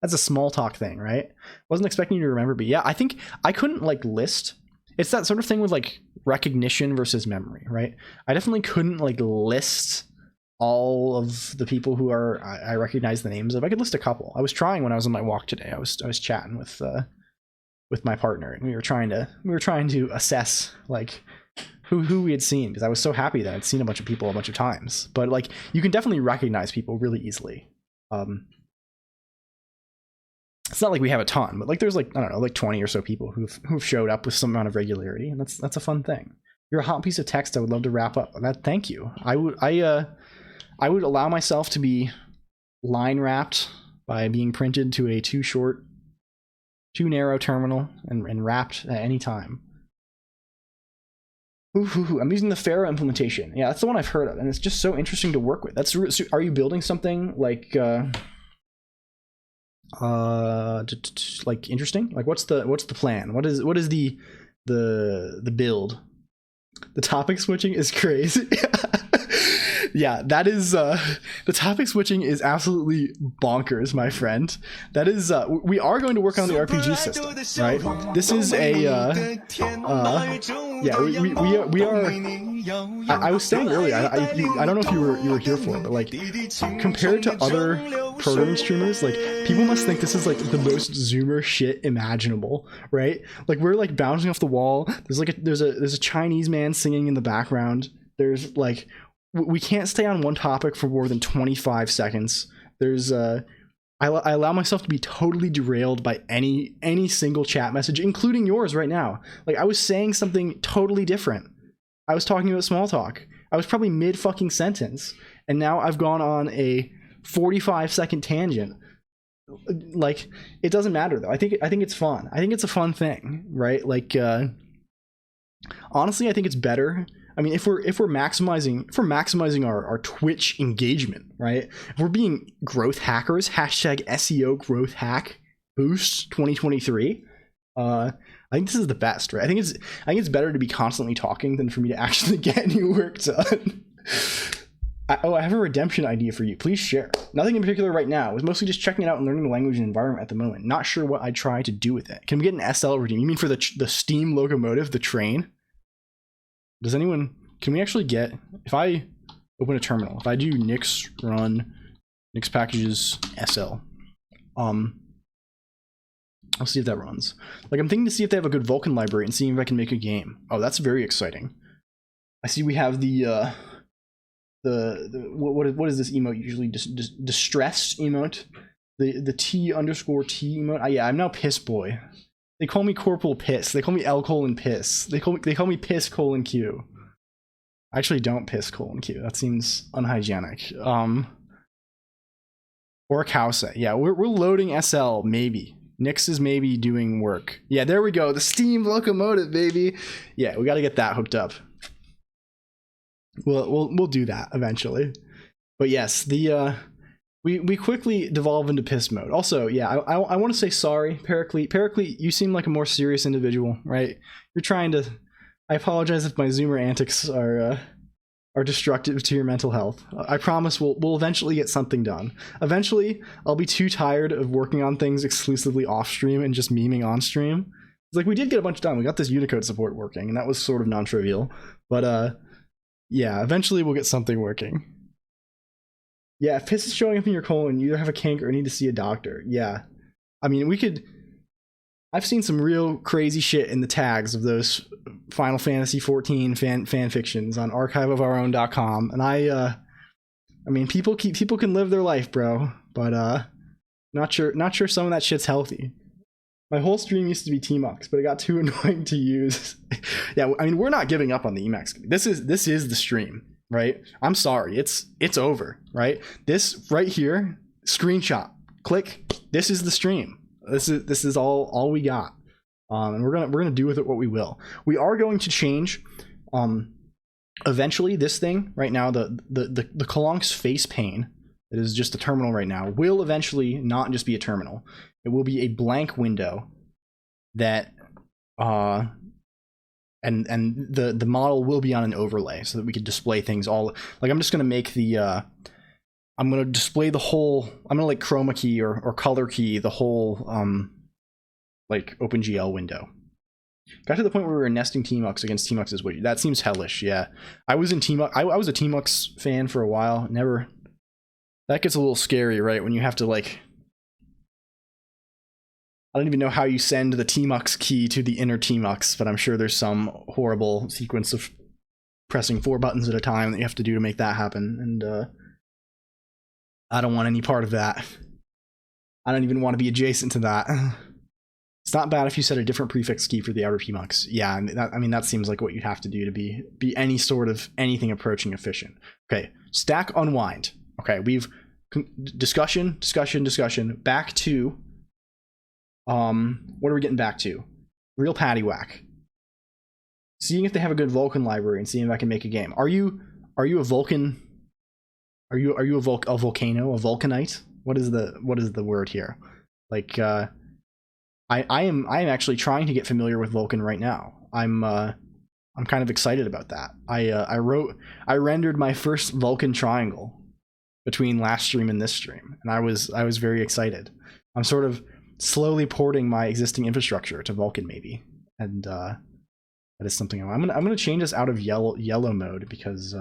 that's a small talk thing, right? Wasn't expecting you to remember, but yeah, I think I couldn't like list. It's that sort of thing with like recognition versus memory, right? I definitely couldn't like list all of the people who I recognize the names of. I could list a couple. I was trying when I was on my walk today. I was chatting with my partner, and we were trying to assess like who we had seen, because I was so happy that I'd seen a bunch of people a bunch of times. But like you can definitely recognize people really easily. It's not like we have a ton, but like there's like, I don't know, like 20 or so people who've showed up with some amount of regularity, and that's a fun thing. You're a hot piece of text. I would love to wrap up. Thank you. I would allow myself to be line wrapped by being printed to a too narrow terminal and wrapped at any time. I'm using the Pharaoh implementation. Yeah, that's the one I've heard of, and it's just so interesting to work with. Are you building something like interesting? Like what's the plan? What is the build? The topic switching is crazy. Yeah, that is the topic switching is absolutely bonkers, my friend. That is we are going to work on the RPG system, right? This is a yeah, we are. I was saying earlier, I don't know if you were here for it, but like compared to other programming streamers, like people must think this is like the most Zoomer shit imaginable, right? Like we're like bouncing off the wall. There's a Chinese man singing in the background. There's like we can't stay on one topic for more than 25 seconds. There's I allow myself to be totally derailed by any single chat message, including yours right now. Like I was saying something totally different. I was talking about small talk. I was probably mid fucking sentence, and now I've gone on a 45-second tangent. Like it doesn't matter though. I think it's fun. I think it's a fun thing, right? Like honestly, I think it's better. I mean, if we're maximizing our Twitch engagement, right? If we're being growth hackers, hashtag SEO growth hack boost 2023. I think this is the best, right? I think it's better to be constantly talking than for me to actually get any work done. I have a redemption idea for you. Please share. Nothing in particular right now. I was mostly just checking it out and learning the language and environment at the moment. Not sure what I'd try to do with it. Can we get an SL redeem? You mean for the steam locomotive, the train? Can we actually get, if I open a terminal, if I do nix run nix packages SL, I'll see if that runs. Like I'm thinking to see if they have a good Vulkan library and seeing if I can make a game. Oh, that's very exciting. I see we have the what is this emote usually? Distressed emote? The T_T emote. Yeah, I'm now Piss Boy. They call me Corporal Piss. They call me L:_Piss. They call me Piss:_Q. I actually don't Piss:_Q. That seems unhygienic. Or Kause. Yeah, we're loading SL maybe. Nix is maybe doing work. Yeah, there we go. The steam locomotive, baby. Yeah, we got to get that hooked up. we'll do that eventually. But yes, the we quickly devolve into piss mode. Also, yeah, I want to say sorry, Paraclete. Paraclete, you seem like a more serious individual, right? You're trying to. I apologize if my Zoomer antics are destructive to your mental health. I promise we'll eventually get something done. Eventually, I'll be too tired of working on things exclusively off stream and just memeing on stream. It's like we did get a bunch done. We got this Unicode support working, and that was sort of non-trivial. But yeah, eventually we'll get something working. Yeah, if piss is showing up in your colon, you either have a kink or need to see a doctor. Yeah. I mean, we could... I've seen some real crazy shit in the tags of those Final Fantasy XIV fan fictions on archiveofourown.com, and I mean, people can live their life, bro, but not sure some of that shit's healthy. My whole stream used to be Tmux, but it got too annoying to use. Yeah, I mean, we're not giving up on the Emacs. This is the stream, right? I'm sorry, it's over, right? This right here, screenshot, click. This is the stream. This is all we got, and we're gonna do with it what we will. We are going to change, eventually. This thing right now, the Colonq's face pane, that is just a terminal right now, will eventually not just be a terminal. It will be a blank window that, and the model will be on an overlay so that we can display things all. Like I'm just gonna make the. I'm going to display the whole, I'm going to like chroma key or color key the whole like OpenGL window. Got to the point where we were nesting Tmux against Tmux's widget. That seems hellish, yeah. I was in Tmux, I was a Tmux fan for a while. Never, that gets a little scary, right? When you have to like, I don't even know how you send the Tmux key to the inner Tmux, but I'm sure there's some horrible sequence of pressing 4 buttons at a time that you have to do to make that happen. And, I don't want any part of that. I don't even want to be adjacent to that. It's not bad if you set a different prefix key for the outer Tmux. Yeah, I mean that seems like what you'd have to do to be any sort of anything approaching efficient. Okay, stack unwind. Okay, we've discussion. Back to what are we getting back to? Real paddywhack. Seeing if they have a good Vulkan library and seeing if I can make a game. Are you a Vulkan? Are you a volcano, a vulcanite? What is the word here? Like I am actually trying to get familiar with Vulkan right now. I'm kind of excited about that. I rendered my first Vulkan triangle between last stream and this stream, and I was very excited. I'm sort of slowly porting my existing infrastructure to Vulkan maybe, and that is something I'm gonna change this out of yellow mode because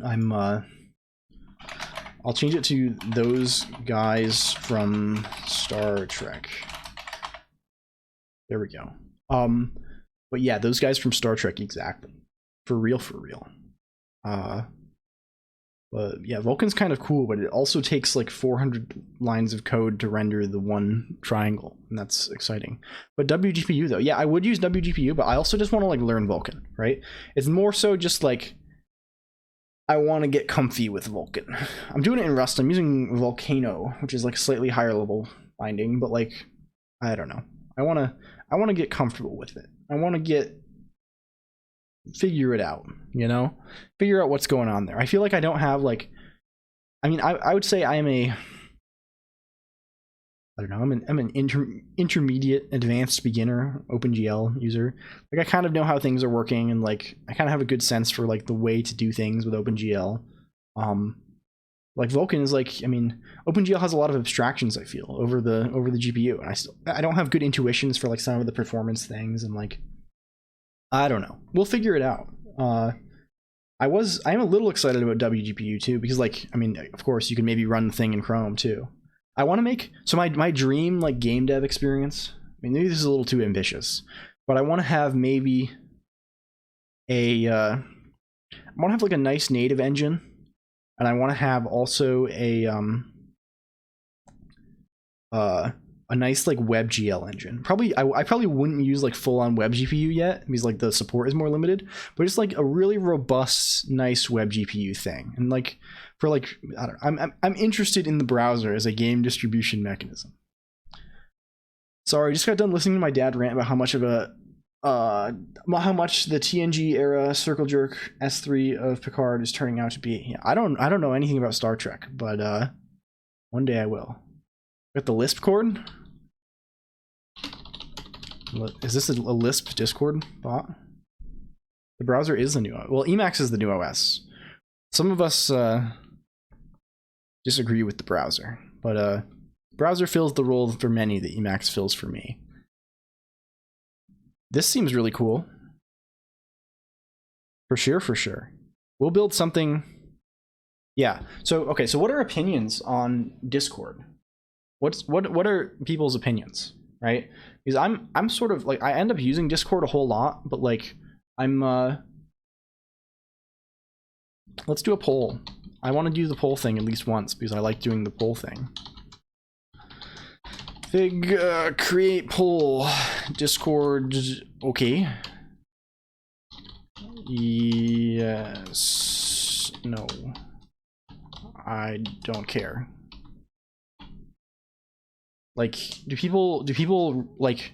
I'll change it to those guys from Star Trek. There we go. But yeah, those guys from Star Trek, exactly. For real. But yeah, Vulkan's kind of cool, but it also takes like 400 lines of code to render the one triangle, and that's exciting. But WGPU though, yeah, I would use WGPU, but I also just want to like learn Vulkan, right? It's more so just like I want to get comfy with Vulkan. I'm doing it in Rust. I'm using Volcano, which is like a slightly higher level binding, but like I don't know. I want to get comfortable with it. I want to figure it out, you know? Figure out what's going on there. I feel like I don't have like, I mean, I would say I'm an intermediate advanced beginner OpenGL user. Like I kind of know how things are working, and like I kind of have a good sense for like the way to do things with OpenGL. Like Vulkan is like, I mean, OpenGL has a lot of abstractions, I feel, over the GPU, and I don't have good intuitions for like some of the performance things, and like I don't know. We'll figure it out. I am a little excited about WGPU too, because like, I mean, of course you can maybe run the thing in Chrome too. I want to make, so my dream like game dev experience, I mean, maybe this is a little too ambitious, but I want to have maybe I want to have like a nice native engine, and I want to have also a nice like WebGL engine. I probably wouldn't use like full on WebGPU yet because like the support is more limited, but just like a really robust, nice WebGPU thing. And like for like, I don't know, I'm interested in the browser as a game distribution mechanism. Sorry, I just got done listening to my dad rant about how much of a how much the TNG era circle jerk S3 of Picard is turning out to be. Yeah, I don't know anything about Star Trek, but one day I will. Got the Lisp cord. Is this a Lisp Discord bot? The browser is the new. Well, Emacs is the new OS. Some of us disagree with the browser, but browser fills the role for many that Emacs fills for me. This seems really cool. For sure. We'll build something. Yeah. So okay. So what are opinions on Discord? What are people's opinions, right? Because I'm sort of like, I end up using Discord a whole lot, but like I'm let's do a poll. I want to do the poll thing at least once because I like doing the poll thing. Fig create poll Discord. Okay. Yes. No. I don't care. Like, do people like,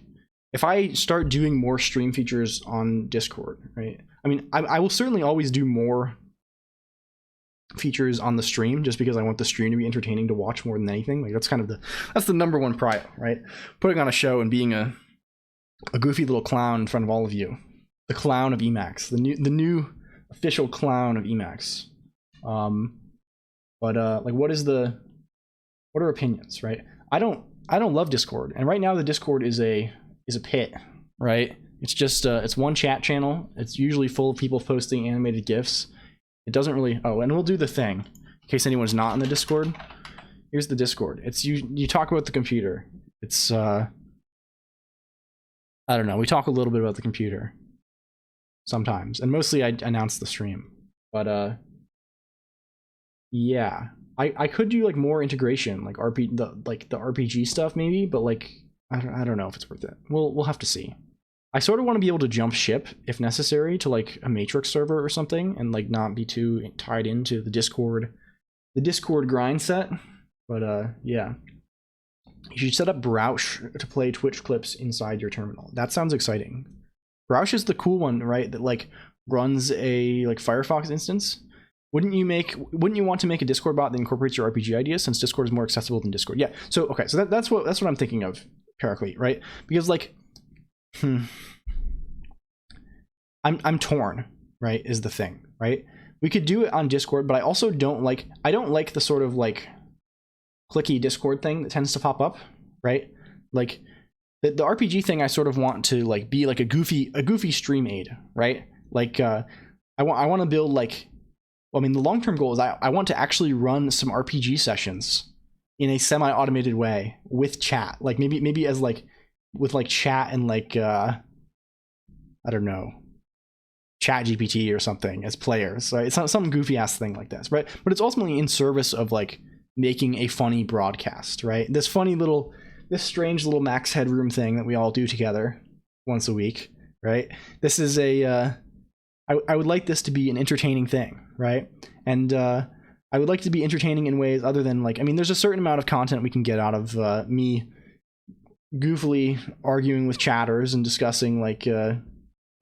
if I start doing more stream features on Discord, right? I mean, I will certainly always do more features on the stream just because I want the stream to be entertaining to watch more than anything. Like, that's kind of that's the number one prior, right? Putting on a show and being a goofy little clown in front of all of you. The clown of Emacs, the new official clown of Emacs. Like, what are opinions, right? I don't love Discord, and right now the Discord is a pit, right? It's just it's one chat channel. It's usually full of people posting animated GIFs. It doesn't really. Oh, and we'll do the thing in case anyone's not in the Discord. Here's the Discord. It's you talk about the computer. It's I don't know. We talk a little bit about the computer sometimes, and mostly I announce the stream. But yeah, I could do like more integration, like the RPG stuff maybe, but like I don't know if it's worth it. We'll have to see. I sort of want to be able to jump ship if necessary to like a Matrix server or something, and like not be too tied into the Discord grind set. But yeah, you should set up Browsh to play Twitch clips inside your terminal. That sounds exciting. Browsh is the cool one, right? That like runs a like Firefox instance. Wouldn't you want to make a Discord bot that incorporates your RPG ideas, since Discord is more accessible than Discord? Yeah. So okay, so that's what I'm thinking of, Paraclete, right? Because like, I'm torn, right? Is the thing, right? We could do it on Discord, but I also don't like the sort of like clicky Discord thing that tends to pop up, right? Like the RPG thing, I sort of want to like be like a goofy stream aid, right? Like I want to build like, well, I mean, the long-term goal is I want to actually run some RPG sessions in a semi-automated way with chat, like maybe as like with like chat and like I don't know, Chat GPT or something as players. Right? It's not some goofy ass thing like this, right? But it's ultimately in service of like making a funny broadcast, right? This strange little Max Headroom thing that we all do together once a week, right? This is I would like this to be an entertaining thing, right? And I would like to be entertaining in ways other than like, I mean, there's a certain amount of content we can get out of me goofily arguing with chatters and discussing like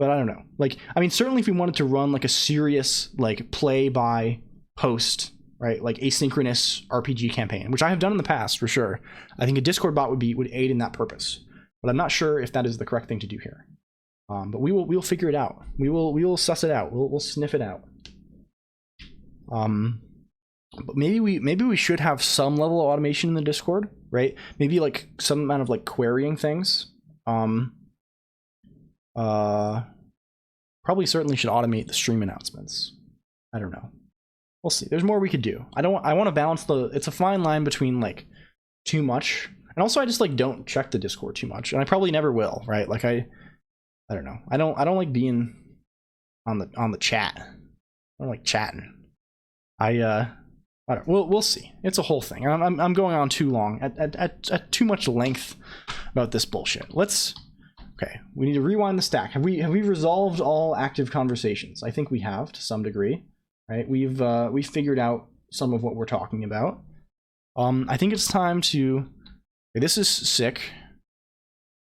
but I don't know, like, I mean, certainly if we wanted to run like a serious like play by post, right, like asynchronous RPG campaign, which I have done in the past for sure, I think a Discord bot would aid in that purpose, but I'm not sure if that is the correct thing to do here. But we'll figure it out. We will suss it out. We'll sniff it out. But maybe we should have some level of automation in the Discord, right? Maybe like some amount of like querying things. Probably certainly should automate the stream announcements. I don't know. We'll see. There's more we could do. I want to balance it's a fine line between like too much, and also I just like don't check the Discord too much, and I probably never will, right? Like I don't know. I don't like being on the chat. I don't like chatting. I don't. We'll see. It's a whole thing. I'm going on too long at too much length about this bullshit. Okay, we need to rewind the stack. Have we resolved all active conversations? I think we have to some degree, right? We've figured out some of what we're talking about. I think it's time to. Okay, this is sick.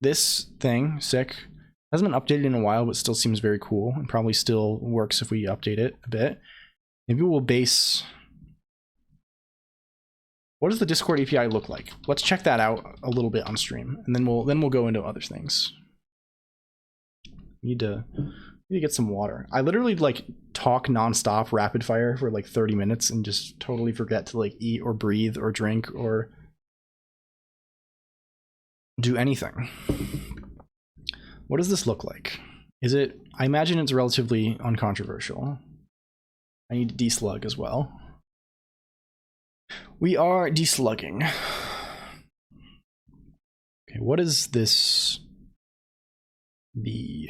This thing sick. Hasn't been updated in a while, but still seems very cool and probably still works if we update it a bit. Maybe we'll base... What does the Discord API look like? Let's check that out a little bit on stream, and then we'll go into other things. Need to get some water. I literally like talk nonstop, rapid fire for like 30 minutes, and just totally forget to like eat or breathe or drink or do anything. What does this look like? Is it? I imagine it's relatively uncontroversial. I need to deslug as well. We are deslugging. Okay, what is this be?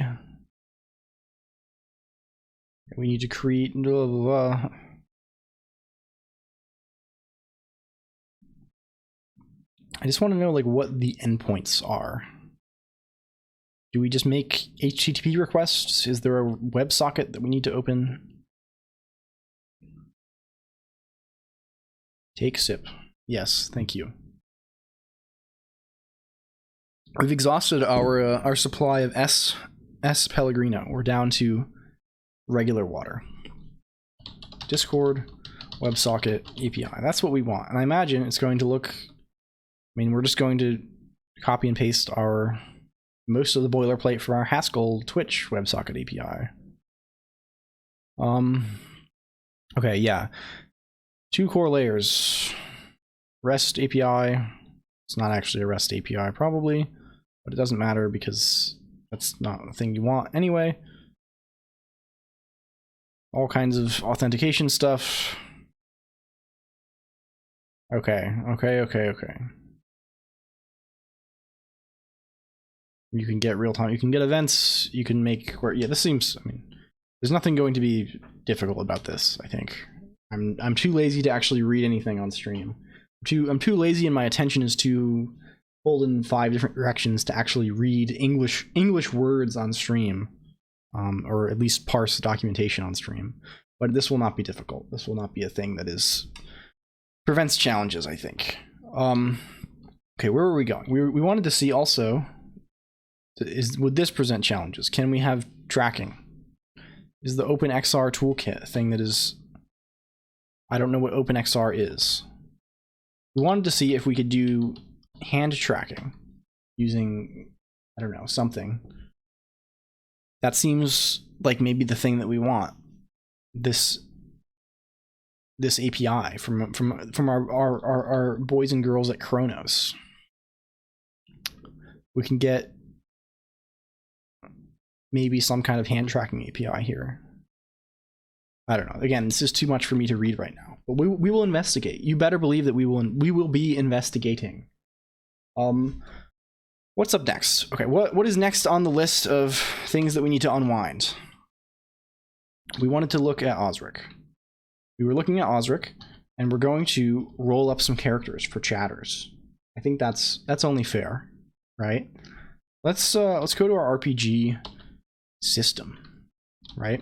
We need to create blah, blah, blah. I just want to know like what the endpoints are. Do we just make HTTP requests? Is there a WebSocket that we need to open? Take sip. Yes, thank you. We've exhausted our supply of S Pellegrino. We're down to regular water. Discord, WebSocket, API. That's what we want. And I imagine it's going to look... I mean, we're just going to copy and paste most of the boilerplate for our Haskell Twitch WebSocket API. Okay, yeah. 2 core layers. REST API. It's not actually a REST API, probably, but it doesn't matter because that's not the thing you want anyway. All kinds of authentication stuff. Okay. You can get real time. You can get events. You can make. Yeah, this seems. I mean, there's nothing going to be difficult about this. I think. I'm too lazy to actually read anything on stream. I'm too lazy, and my attention is too pulled in 5 different directions to actually read English words on stream, or at least parse documentation on stream. But this will not be difficult. This will not be a thing that prevents challenges, I think. Okay, where were we going? We wanted to see also. Would this present challenges? Can we have tracking? Is the OpenXR toolkit thing that is... I don't know what OpenXR is. We wanted to see if we could do hand tracking using, I don't know, something. That seems like maybe the thing that we want. This API from our boys and girls at Kronos. We can get maybe some kind of hand tracking API here. I don't know. Again, this is too much for me to read right now. But we will investigate. You better believe that we will be investigating. What's up next? Okay, what is next on the list of things that we need to unwind? We wanted to look at Osric. We were looking at Osric, and we're going to roll up some characters for chatters. I think that's only fair, right? Let's go to our RPG system, right?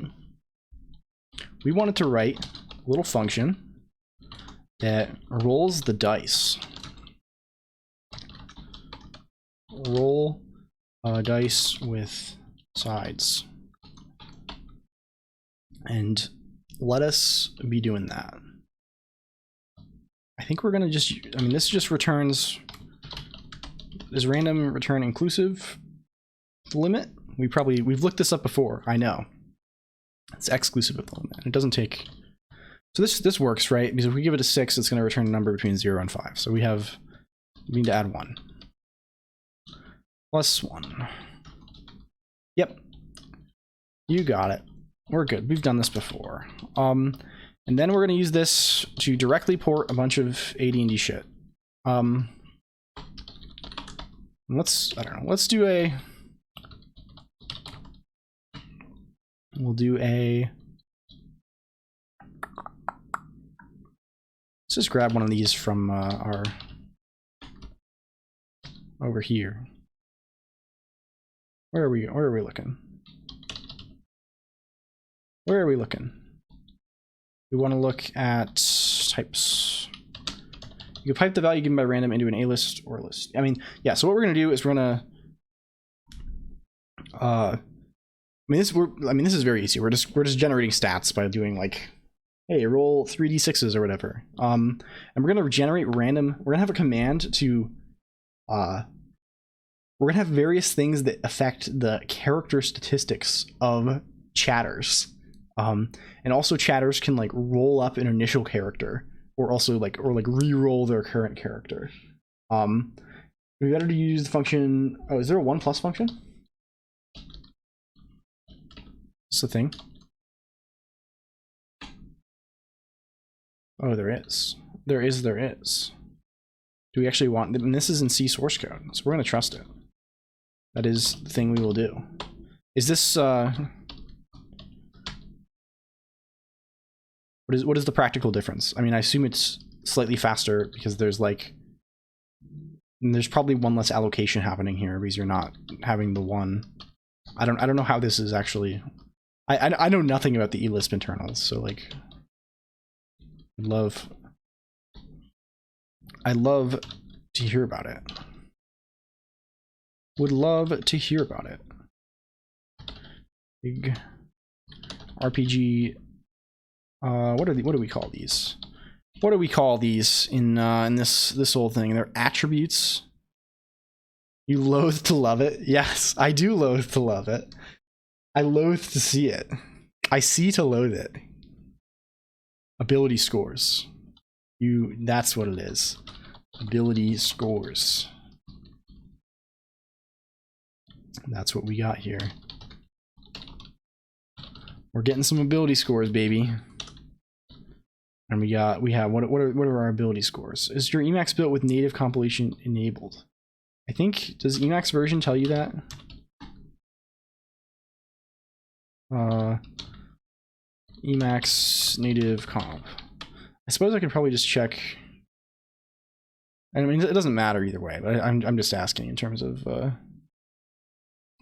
We wanted to write a little function that rolls the dice. Roll dice with sides. And let us be doing that. I think we're gonna just, I mean, this just returns, is random return inclusive limit? We've looked this up before, I know. It's exclusive of the limit. It doesn't take, so this works, right? Because if we give it a 6, it's gonna return a number between 0 and 5. So we need to add 1. Plus 1. Yep. You got it. We're good. We've done this before. And then we're going to use this to directly port a bunch of AD&D shit. I don't know, let's do a... We'll do a... Let's just grab one of these from our... over here. Where are we looking? Where are we looking? We want to look at types. You can pipe the value given by random into an A list or a list. I mean, yeah, so what we're going to do is we're going this is very easy. We're just generating stats by doing like, hey, roll 3d6s or whatever. And we're gonna generate random. We're gonna have a command to, we're gonna have various things that affect the character statistics of chatters. And also chatters can like roll up an initial character, or also like re-roll their current character. We better to use the function. Oh, is there a 1+ function? That's the thing. Oh, there is. There is. Do we actually want? And this is in C source code, so we're gonna trust it. That is the thing we will do. Is this what is the practical difference? I mean, I assume it's slightly faster because there's probably one less allocation happening here because you're not having the one. I don't know how this is actually. I know nothing about the eLisp internals, so like, I'd love to hear about it. Would love to hear about it. Big RPG. What do we call these? What do we call these in this whole thing? They're attributes. You loathe to love it. Yes, I do loathe to love it. I loathe to see it. I see to loathe it. Ability scores. That's what it is. Ability scores. That's what we got here. We're getting some ability scores, baby. And we have what are our ability scores? Is your Emacs built with native compilation enabled? I think, does Emacs version tell you that? Emacs native comp. I suppose I could probably just check. I mean, it doesn't matter either way, but I'm just asking in terms of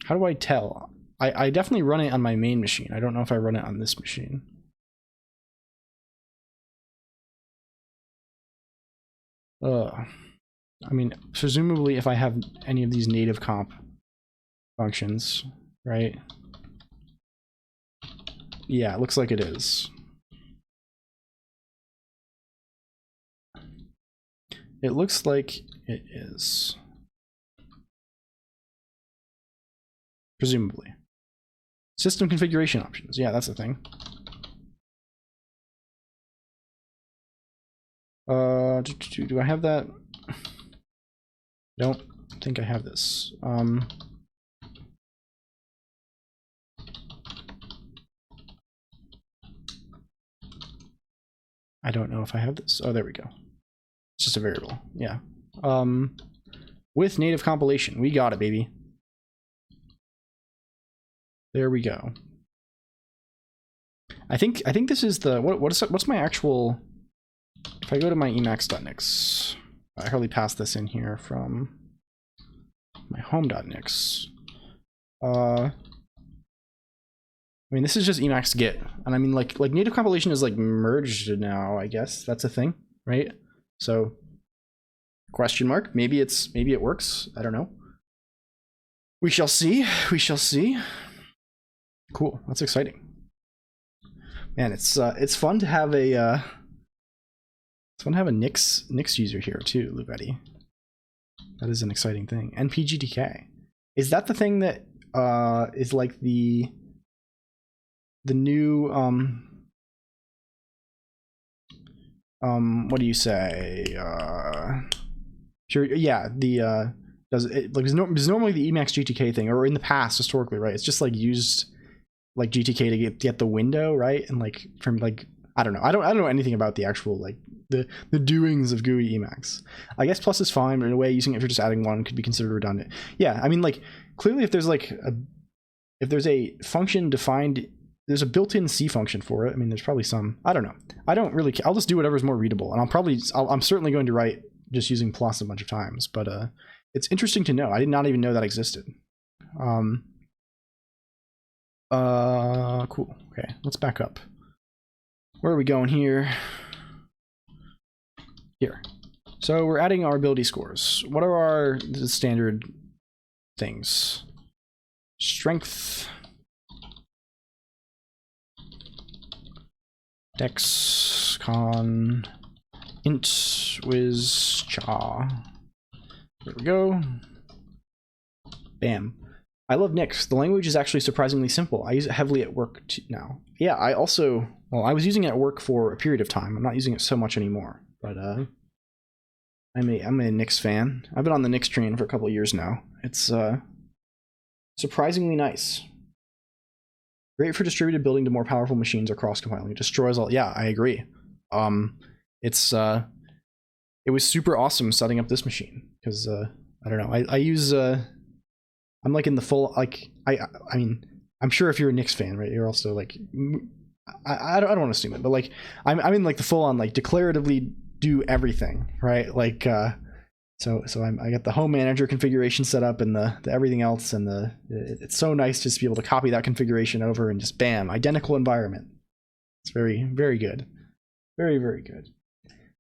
how do I tell? I definitely run it on my main machine. I don't know if I run it on this machine. I mean, presumably if I have any of these native comp functions, right? Yeah, it looks like it is. It looks like it is. Presumably. System configuration options. Yeah, that's the thing. Do I have that? I don't think I have this. I don't know if I have this. Oh, there we go. It's just a variable. Yeah. With native compilation, we got it, baby. There we go. I think this is the what's my actual. If I go to my emacs.nix, I hardly passed this in here from my home.nix. I mean, this is just Emacs Git, and I mean, like native compilation is like merged now. I guess that's a thing, right? So, question mark. Maybe it works. I don't know. We shall see. We shall see. Cool. That's exciting. Man, it's fun to have a Nix user here too, Lubetti. That is an exciting thing. NPGTK. Is that the thing that is like the new what do you say? Sure, yeah, the does it like is normally the Emacs GTK thing, or in the past historically, right? It's just like used like GTK to get the window, right? And like from like I don't know. I don't know anything about the actual like the doings of GUI Emacs. I guess plus is fine, but in a way using it for just adding one could be considered redundant. Yeah, I mean like clearly if there's a function defined, there's a built-in C function for it. I mean there's probably some. I don't know. I don't really care. I'll just do whatever's more readable, and I'm certainly going to write just using plus a bunch of times. But it's interesting to know. I did not even know that existed. Cool. Okay, let's back up. Where are we going here? Here. So we're adding our ability scores. What are our standard things? strength dex con int wiz cha. There we go. Bam. I love Nix. The language is actually surprisingly simple. I use it heavily at work now. Yeah, I also, well, I was using it at work for a period of time. I'm not using it so much anymore, but I'm a Nix fan. I've been on the Nix train for a couple of years now. It's surprisingly nice. Great for distributed building to more powerful machines or cross-compiling. It destroys all. Yeah, I agree. It was super awesome setting up this machine because I don't know. I use I'm like in the full, like, I mean, I'm sure if you're a Nix fan, right, you're also like, I don't want to assume it, but like, I'm in like the full on, like, declaratively do everything, right? Like, so I got the home manager configuration set up and the everything else, and it's so nice just to be able to copy that configuration over and just bam, identical environment. It's very, very good. Very, very good.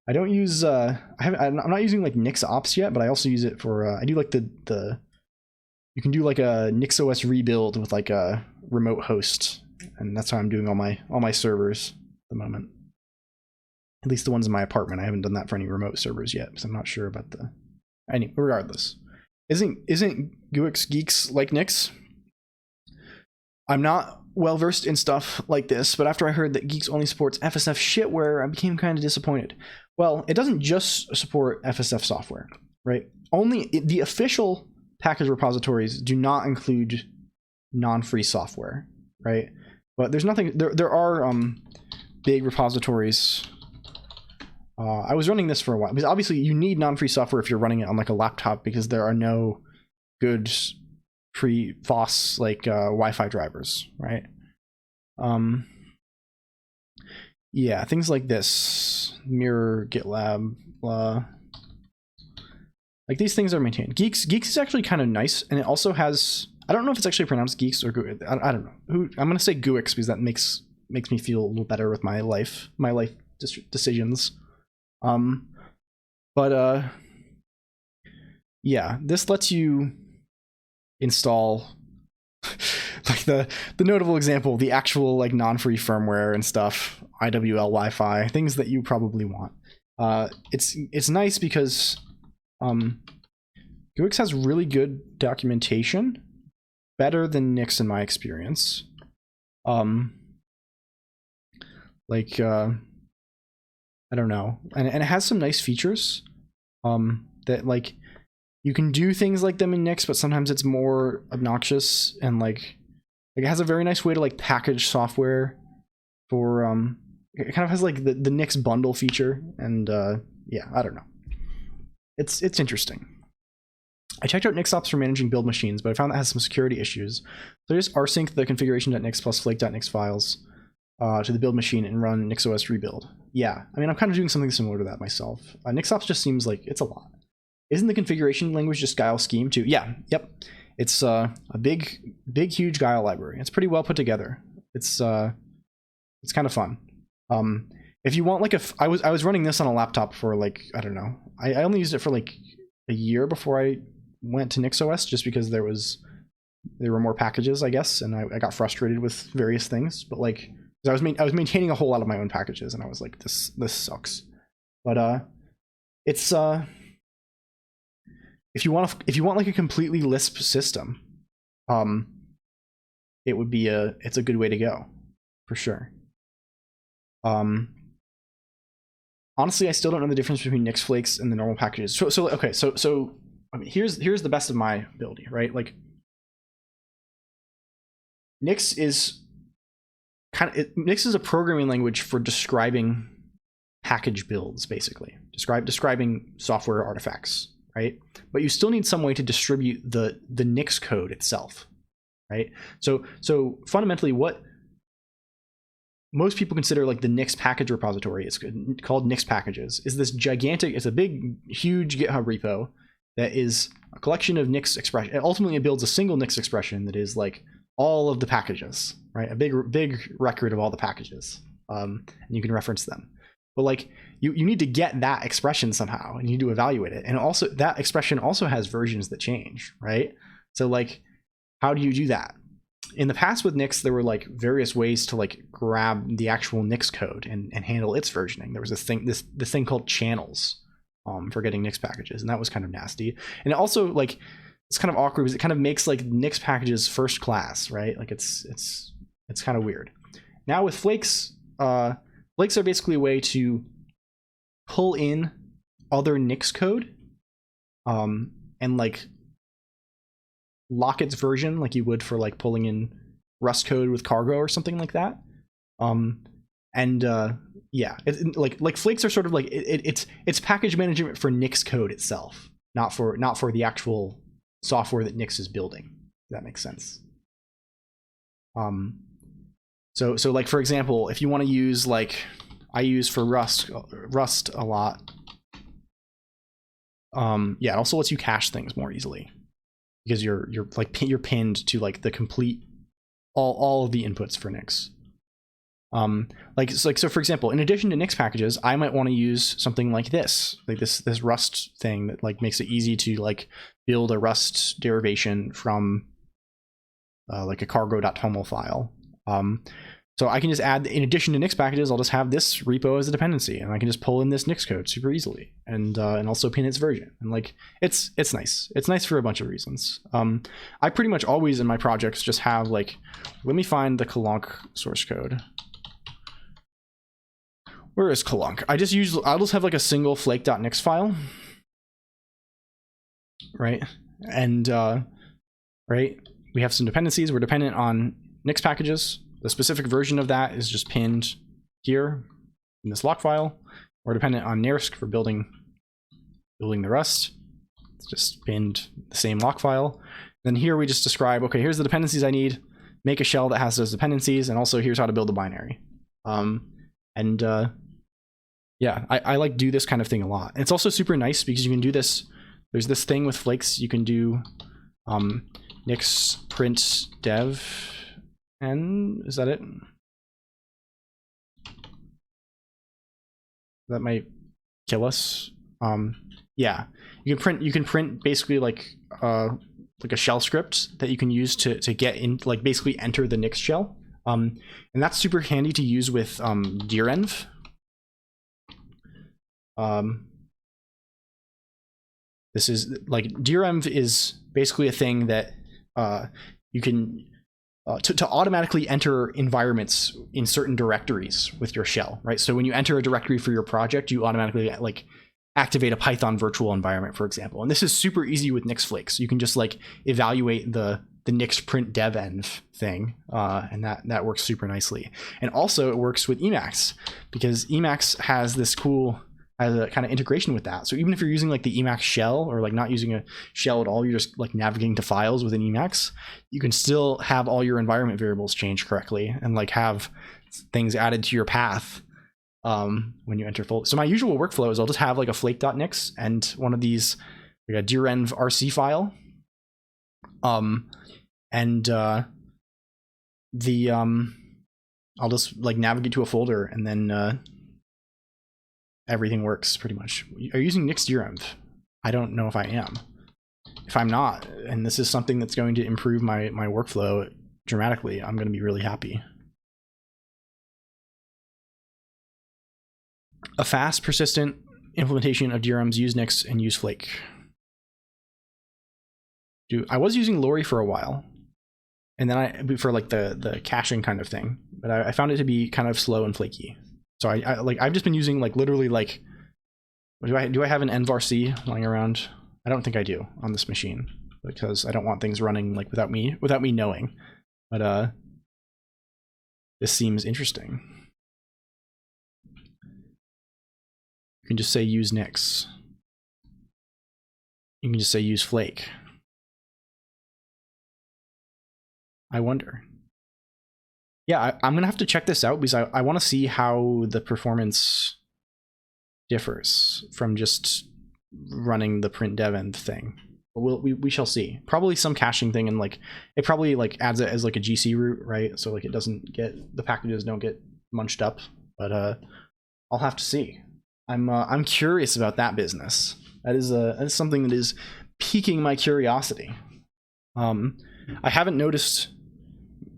I don't use, I'm not using like Nix ops yet, but I also use it for, I do like you can do like a NixOS rebuild with like a remote host, and that's how I'm doing all my servers at the moment. At least the ones in my apartment. I haven't done that for any remote servers yet, because I'm not sure about regardless. Isn't GUIX Geeks like Nix? I'm not well versed in stuff like this, but after I heard that Geeks only supports FSF shitware, I became kind of disappointed. Well, it doesn't just support FSF software, right? Only the official package repositories do not include non-free software, right? But there's nothing, there are big repositories. I was running this for a while because obviously you need non-free software if you're running it on like a laptop, because there are no good free FOSS like Wi-Fi drivers, right? Yeah, things like this, Mirror, GitLab, blah. Like these things are maintained. Geeks is actually kind of nice, and it also has, I don't know if it's actually pronounced Geeks or GUIX. I don't know. I'm gonna say GUIX because that makes me feel a little better with my life decisions. Yeah, this lets you install like the notable example, the actual like non-free firmware and stuff, IWL Wi-Fi, things that you probably want. It's nice because GUIX has really good documentation, better than Nix in my experience. I don't know, and it has some nice features that like you can do things like them in Nix, but sometimes it's more obnoxious, and like it has a very nice way to like package software for it kind of has like the Nix bundle feature, and yeah, I don't know. It's interesting. I checked out NixOps for managing build machines, but I found that has some security issues. So I just rsync the configuration.nix plus flake.nix files to the build machine and run NixOS rebuild. Yeah, I mean, I'm kind of doing something similar to that myself. NixOps just seems like it's a lot. Isn't the configuration language just Guile scheme too? Yeah, yep. It's a big, huge Guile library. It's pretty well put together. It's kind of fun. If you want like I was running this on a laptop for like, I don't know. I only used it for like a year before I went to NixOS, just because there were more packages, I guess, and I got frustrated with various things. But like, I was maintaining a whole lot of my own packages, and I was like, this sucks. But it's if you want like a completely Lisp system, it's a good way to go, for sure. Honestly, I still don't know the difference between Nix flakes and the normal packages. So okay, so I mean, here's the best of my ability, right? Like, Nix is a programming language for describing package builds, basically describing software artifacts, right? But you still need some way to distribute the Nix code itself, right? So fundamentally, what most people consider like the Nix package repository, it's called Nix packages, is this gigantic, it's a big, huge GitHub repo that is a collection of Nix expression. Ultimately, it builds a single Nix expression that is like all of the packages, right? A big record of all the packages, and you can reference them. But like you need to get that expression somehow, and you need to evaluate it. And also that expression also has versions that change, right? So like how do you do that? In the past with Nix, there were like various ways to like grab the actual Nix code and handle its versioning. There was this thing called channels for getting Nix packages, and that was kind of nasty. And it also like it's kind of awkward because it kind of makes like Nix packages first class, right? Like it's kind of weird. Now with Flakes, Flakes are basically a way to pull in other Nix code and like lock its version like you would for like pulling in Rust code with cargo or something like that. Yeah, like Flakes are sort of like it's package management for Nix code itself, not for the actual software that Nix is building. If that makes sense. So like for example, if you want to use like I use for Rust a lot. Yeah, it also lets you cache things more easily because you're pinned to like the complete all of the inputs for Nix. So for example, in addition to Nix packages, I might want to use something like this Rust thing that like makes it easy to like build a Rust derivation from like a cargo.toml file. So I can just add, in addition to Nix packages, I'll just have this repo as a dependency, and I can just pull in this Nix code super easily, and also pin its version. And like it's nice. It's nice for a bunch of reasons. I pretty much always in my projects just have like, let me find the Colonq source code. Where is Colonq? I'll just have like a single flake.nix file, right? And right, we have some dependencies. We're dependent on Nix packages. The specific version of that is just pinned here in this lock file. We're dependent on Nersk for building the Rust. It's just pinned the same lock file. Then here we just describe, okay, here's the dependencies I need. Make a shell that has those dependencies, and also here's how to build a binary. Yeah, I like do this kind of thing a lot. And it's also super nice because you can do this. There's this thing with Flakes. You can do Nix print dev. And is that it? That might kill us. Yeah, you can print basically like a shell script that you can use to get in, like basically enter the Nix shell. And that's super handy to use with direnv. This is like direnv is basically a thing that you can to automatically enter environments in certain directories with your shell, right? So when you enter a directory for your project, you automatically like activate a Python virtual environment, for example. And this is super easy with Nix Flakes. You can just like evaluate the Nix print devenv thing, and that works super nicely. And also it works with Emacs because Emacs has this cool a kind of integration with that. So even if you're using like the Emacs shell or like not using a shell at all, you're just like navigating to files within Emacs, you can still have all your environment variables changed correctly and like have things added to your path when you enter folder. So my usual workflow is I'll just have like a flake.nix and one of these like a direnv rc file. I'll just like navigate to a folder and then everything works pretty much. Are you using Nix direnv? I don't know if I am. If I'm not, and this is something that's going to improve my workflow dramatically, I'm going to be really happy. A fast, persistent implementation of direnvs use Nix and use Flake. I was using Lori for a while, and then for like the caching kind of thing, but I found it to be kind of slow and flaky. So I've just been using like literally like, do I have an envrc lying around? I don't think I do on this machine because I don't want things running like without me knowing. But this seems interesting. You can just say use Nix. You can just say use Flake. I wonder. Yeah, I'm gonna have to check this out because I want to see how the performance differs from just running the print devenv thing. But we shall see. Probably some caching thing, and like it probably like adds it as like a GC root, right? So like it doesn't get, the packages don't get munched up. But I'll have to see. I'm curious about that business. That is something that is piquing my curiosity. I haven't noticed.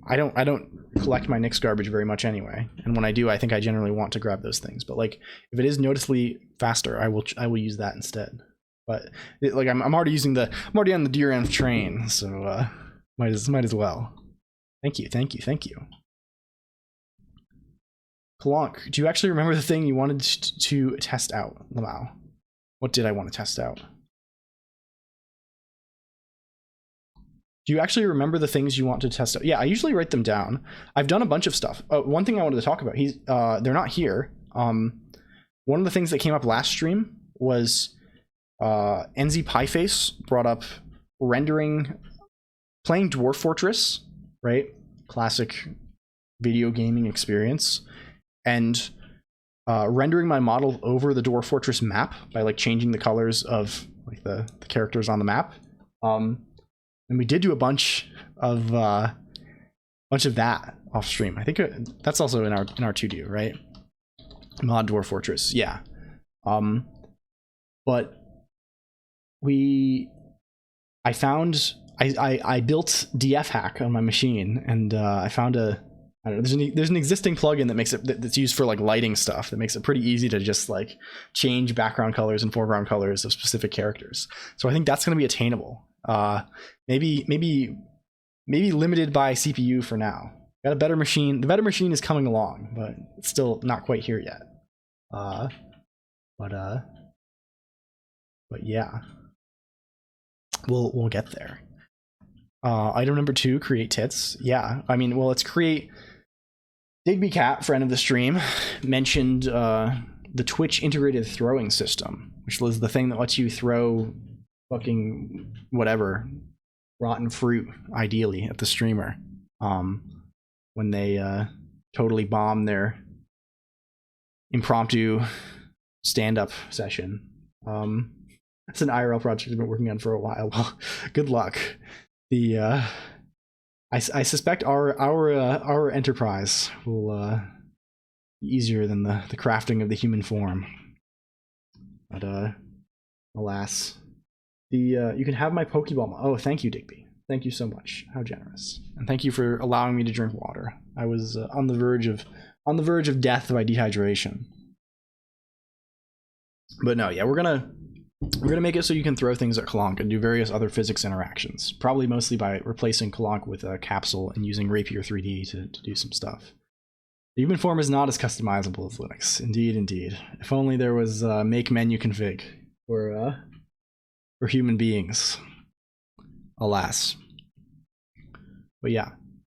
I don't collect my Nix garbage very much anyway, and when I do, I think I generally want to grab those things. But like, if it is noticeably faster, I will use that instead. But like, I'm already on the DRM train, so might as well. Thank you. Colonq, do you actually remember the thing you wanted to test out, Lamau? What did I want to test out? Do you actually remember the things you want to test out? Yeah, I usually write them down. I've done a bunch of stuff. One thing I wanted to talk about, they're not here. One of the things that came up last stream was NZ Pieface brought up playing Dwarf Fortress, right? Classic video gaming experience, and rendering my model over the Dwarf Fortress map by like changing the colors of like the characters on the map. And we did do a bunch of that off stream. I think that's also in our to-do, right? Mod Dwarf Fortress, yeah. But I built DF hack on my machine, and I found I don't know, there's an existing plugin that's used for like lighting stuff that makes it pretty easy to just like change background colors and foreground colors of specific characters. So I think that's going to be attainable. Maybe limited by CPU for now. Got a better machine. The better machine is coming along, but it's still not quite here yet. But yeah, we'll get there. Item number 2, create tits. Yeah, I mean, well, let's create. Digby Cat, friend of the stream, mentioned the Twitch integrated throwing system, which was the thing that lets you throw fucking whatever rotten fruit, ideally, at the streamer when they totally bomb their impromptu stand-up session. That's an IRL project I've been working on for a while. Well, good luck. I suspect our enterprise will be easier than the crafting of the human form, but alas. You can have my Pokeball. Oh, thank you, Digby. Thank you so much. How generous. And thank you for allowing me to drink water. I was on the verge of death by dehydration. But no, yeah, we're gonna make it so you can throw things at Colonq and do various other physics interactions. Probably mostly by replacing Colonq with a capsule and using Rapier 3D to do some stuff. The human form is not as customizable as Linux. Indeed. If only there was make menu config for human beings. Alas. But yeah.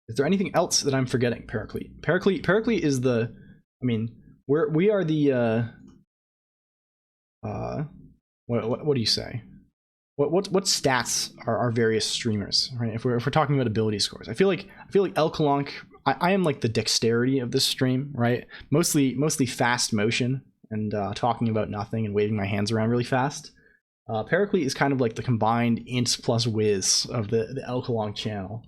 Is there anything else that I'm forgetting? Paraclete. Paraclete is the, I mean, we are the what do you say? What stats are our various streamers, right? If we're talking about ability scores. I feel like LLLL Colonq, I am like the dexterity of this stream, right? Mostly fast motion and talking about nothing and waving my hands around really fast. Paraclete is kind of like the combined int plus whiz of the LLLL Colonq channel,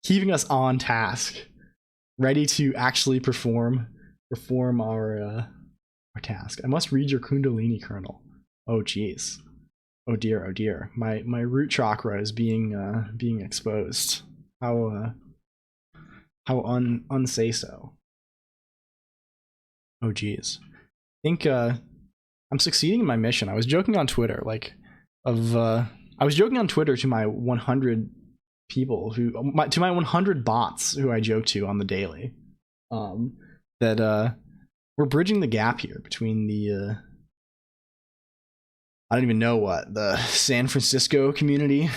keeping us on task, ready to actually perform our task. I must read your Kundalini kernel. Oh geez. Oh dear. My root chakra is being exposed. How unsay so. Oh geez. I think I'm succeeding in my mission. I was joking on Twitter, to my 100 people to my 100 bots who I joke to on the daily, that we're bridging the gap here between the I don't even know what, the San Francisco community,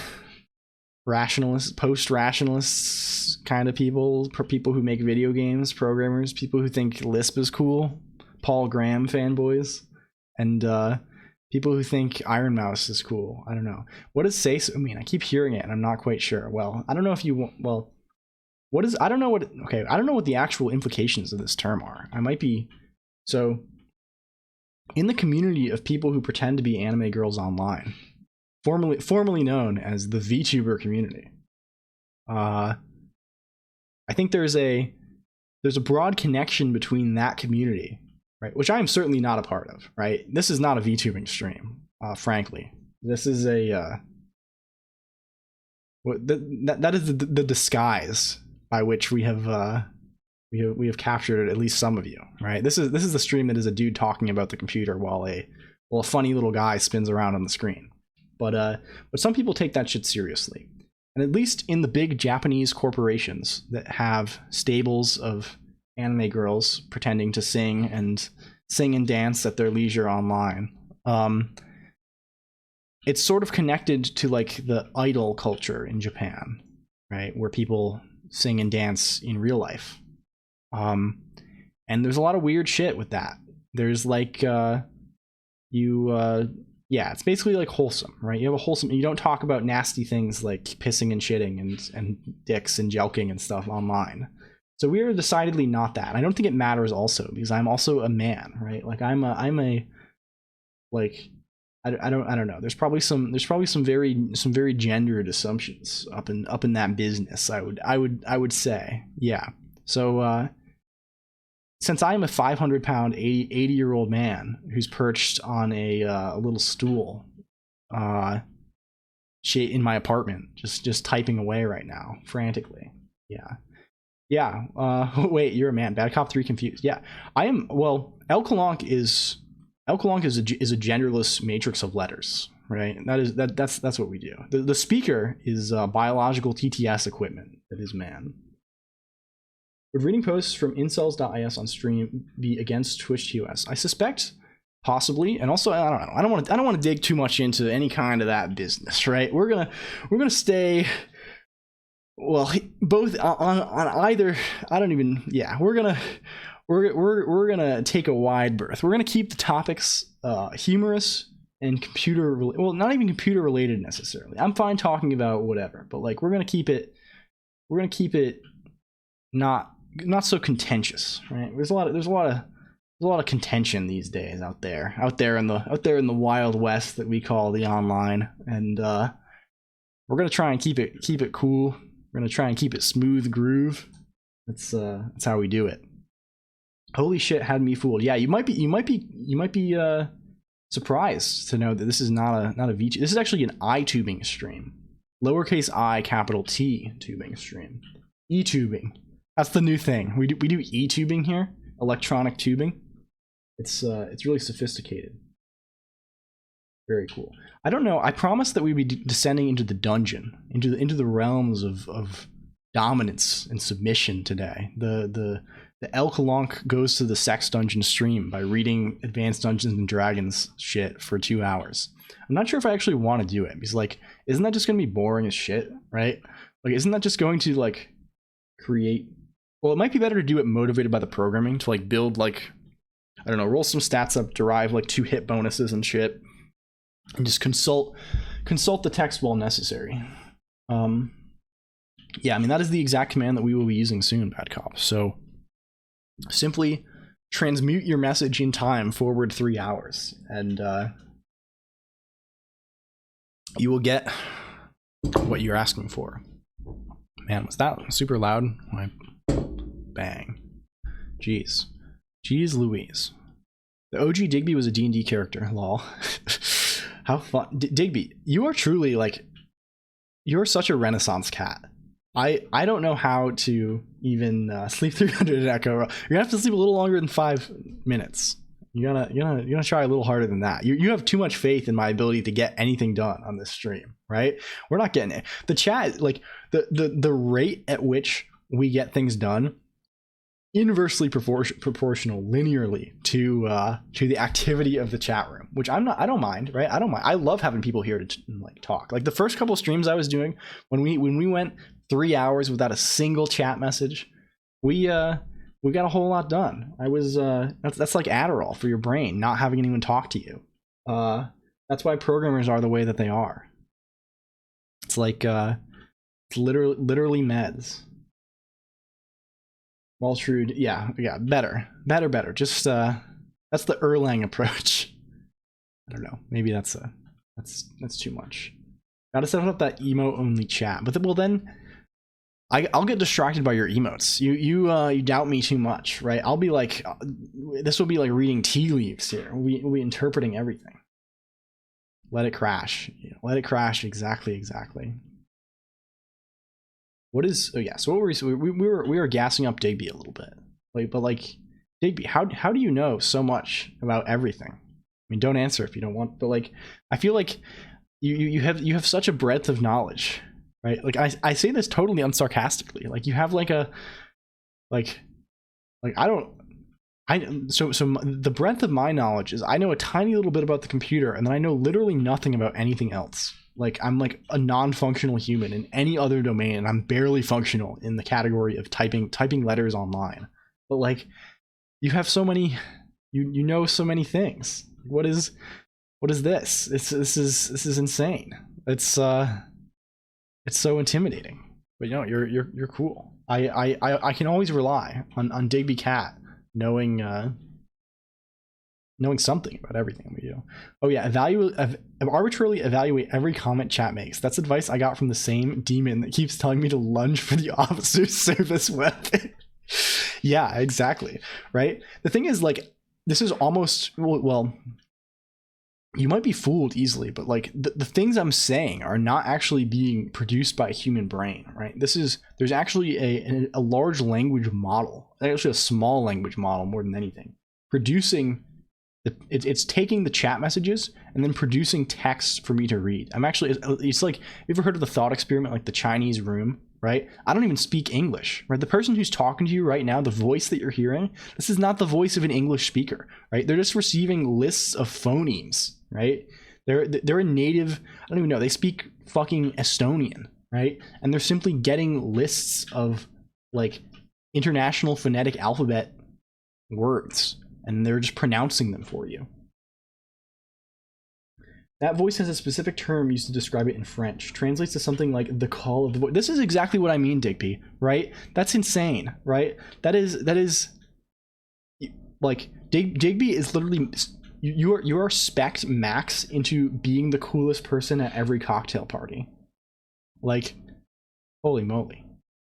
rationalists, post-rationalists kind of people who make video games, programmers, people who think Lisp is cool, Paul Graham fanboys, and people who think Iron Mouse is cool. I don't know. What does say so mean? I keep hearing it and I'm not quite sure. Well, I don't know if you want, well, what is, I don't know what the actual implications of this term are. I might be, so in the community of people who pretend to be anime girls online, formerly known as the VTuber community, I think there's a broad connection between that community, right, which I am certainly not a part of, right? This is not a VTubing stream, frankly. This is a That is the disguise by which we have captured at least some of you, right? This is the stream that is a dude talking about the computer while a funny little guy spins around on the screen. But some people take that shit seriously. And at least in the big Japanese corporations that have stables of anime girls pretending to sing and dance at their leisure online, it's sort of connected to like the idol culture in Japan, right? Where people sing and dance in real life. And there's a lot of weird shit with that. There's like it's basically like wholesome, right? You have a wholesome, you don't talk about nasty things like pissing and shitting and dicks and jelking and stuff online. So we are decidedly not that. I don't think it matters also because I'm also a man, right? Like I don't know. There's probably some very gendered assumptions up in that business. I would say, yeah. So since I'm a 500-pound 80-year-old man who's perched on a little stool in my apartment, just typing away right now frantically, yeah. Wait, you're a man. Bad Cop 3 confused. Yeah, I am. Well, LLLL Colonq is a genderless matrix of letters, right? That's what we do. The speaker is biological TTS equipment that is man. Would reading posts from incels.is on stream be against Twitch TOS? I suspect possibly, and also I don't know. I don't want to dig too much into any kind of that business, right? We're gonna stay. Well, both on either. I don't even. Yeah, we're gonna take a wide berth. We're gonna keep the topics humorous and well, not even computer related necessarily. I'm fine talking about whatever, but like we're gonna keep it not so contentious, right? There's a lot of contention these days out there in the wild west that we call the online, and we're gonna try and keep it cool. We're gonna try and keep it smooth groove. That's how we do it. Holy shit, had me fooled. Yeah, you might be surprised to know that this is not a VTube. This is actually an iTubing stream, lowercase I, capital T tubing stream. E-tubing. That's the new thing. We do e-tubing here, electronic tubing. It's really sophisticated. Very cool. I don't know. I promised that we'd be descending into the dungeon, into the realms of dominance and submission today. The LLLL Colonq goes to the sex dungeon stream by reading Advanced Dungeons and Dragons shit for 2 hours. I'm not sure if I actually want to do it because like, isn't that just gonna be boring as shit, right? Like, isn't that just going to like create? Well, it might be better to do it motivated by the programming to like build like, I don't know, roll some stats up, derive like 2 hit bonuses and shit, and just consult the text while necessary. Yeah, I mean that is the exact command that we will be using soon, Bad Cop. So simply transmute your message in time forward 3 hours, and you will get what you're asking for. Man, was that super loud? Bang. Jeez Louise. The OG Digby was a D&D character. Lol. How fun. Digby, you are truly like, you're such a Renaissance cat. I don't know how to even sleep 300 in Echo. You're gonna have to sleep a little longer than 5 minutes. You're gonna try a little harder than that. You have too much faith in my ability to get anything done on this stream, right? We're not getting it. The chat, like the rate at which we get things done, inversely proportional linearly to the activity of the chat room, which I don't mind, right? I don't mind. I love having people here to like talk. Like the first couple of streams I was doing when we went 3 hours without a single chat message, we got a whole lot done. I was that's like Adderall for your brain, not having anyone talk to you. That's why programmers are the way that they are. It's like it's literally meds. Waltrud, yeah, better. Just that's the Erlang approach. I don't know. Maybe that's too much. Gotta set up that emote only chat. But then I'll get distracted by your emotes. You doubt me too much, right? I'll be like, this will be like reading tea leaves here. We interpreting everything. Let it crash. Let it crash. Exactly. What is? Oh yeah. So what we were gassing up Digby a little bit. Like, but like Digby, how do you know so much about everything? I mean, don't answer if you don't want. But like, I feel like you have such a breadth of knowledge, right? Like I say this totally unsarcastically. Like you have like a like I don't. So the breadth of my knowledge is I know a tiny little bit about the computer, and then I know literally nothing about anything else. Like I'm like a non-functional human in any other domain, and I'm barely functional in the category of typing letters online. But like you have so many, you know so many things. What is this? This is insane. It's so intimidating. But you know you're cool. I can always rely on Digby Cat knowing something about everything we do. Oh yeah, arbitrarily evaluate every comment chat makes. That's advice I got from the same demon that keeps telling me to lunge for the officer's service weapon. Yeah, exactly. Right? The thing is, like, this is almost, well, you might be fooled easily, but like the things I'm saying are not actually being produced by a human brain, right? There's actually a large language model, actually a small language model more than anything, producing it's taking the chat messages and then producing text for me to read. It's like, you ever heard of the thought experiment, like the Chinese room, right? I don't even speak English, right? The person who's talking to you right now, the voice that you're hearing, this is not the voice of an English speaker, right? They're just receiving lists of phonemes, right? They're a native, I don't even know, they speak fucking Estonian, right? And they're simply getting lists of like international phonetic alphabet words, and they're just pronouncing them for you. That voice has a specific term used to describe it in French. Translates to something like the call of the voice. This is exactly what I mean, Digby, right? That's insane, right? That is like Digby is literally, you are spec'd max into being the coolest person at every cocktail party. Like, holy moly.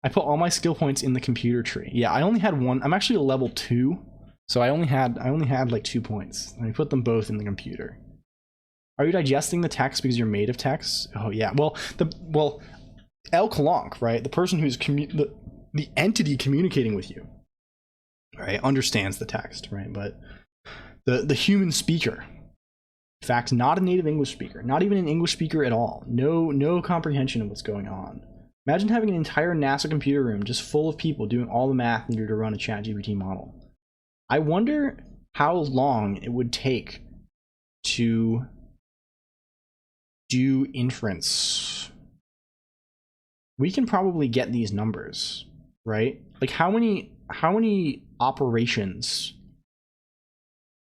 I put all my skill points in the computer tree. Yeah, I only had one. I'm actually a level 2. So I only had like 2 points. And I put them both in the computer. Are you digesting the text because you're made of text? Oh yeah. Well, LLL Colonq, right? The person who's the entity communicating with you, right, understands the text, right? But the human speaker, in fact, not a native English speaker, not even an English speaker at all, no comprehension of what's going on. Imagine having an entire NASA computer room just full of people doing all the math needed to run a ChatGPT model. I wonder how long it would take to do inference. We can probably get these numbers, right? Like how many operations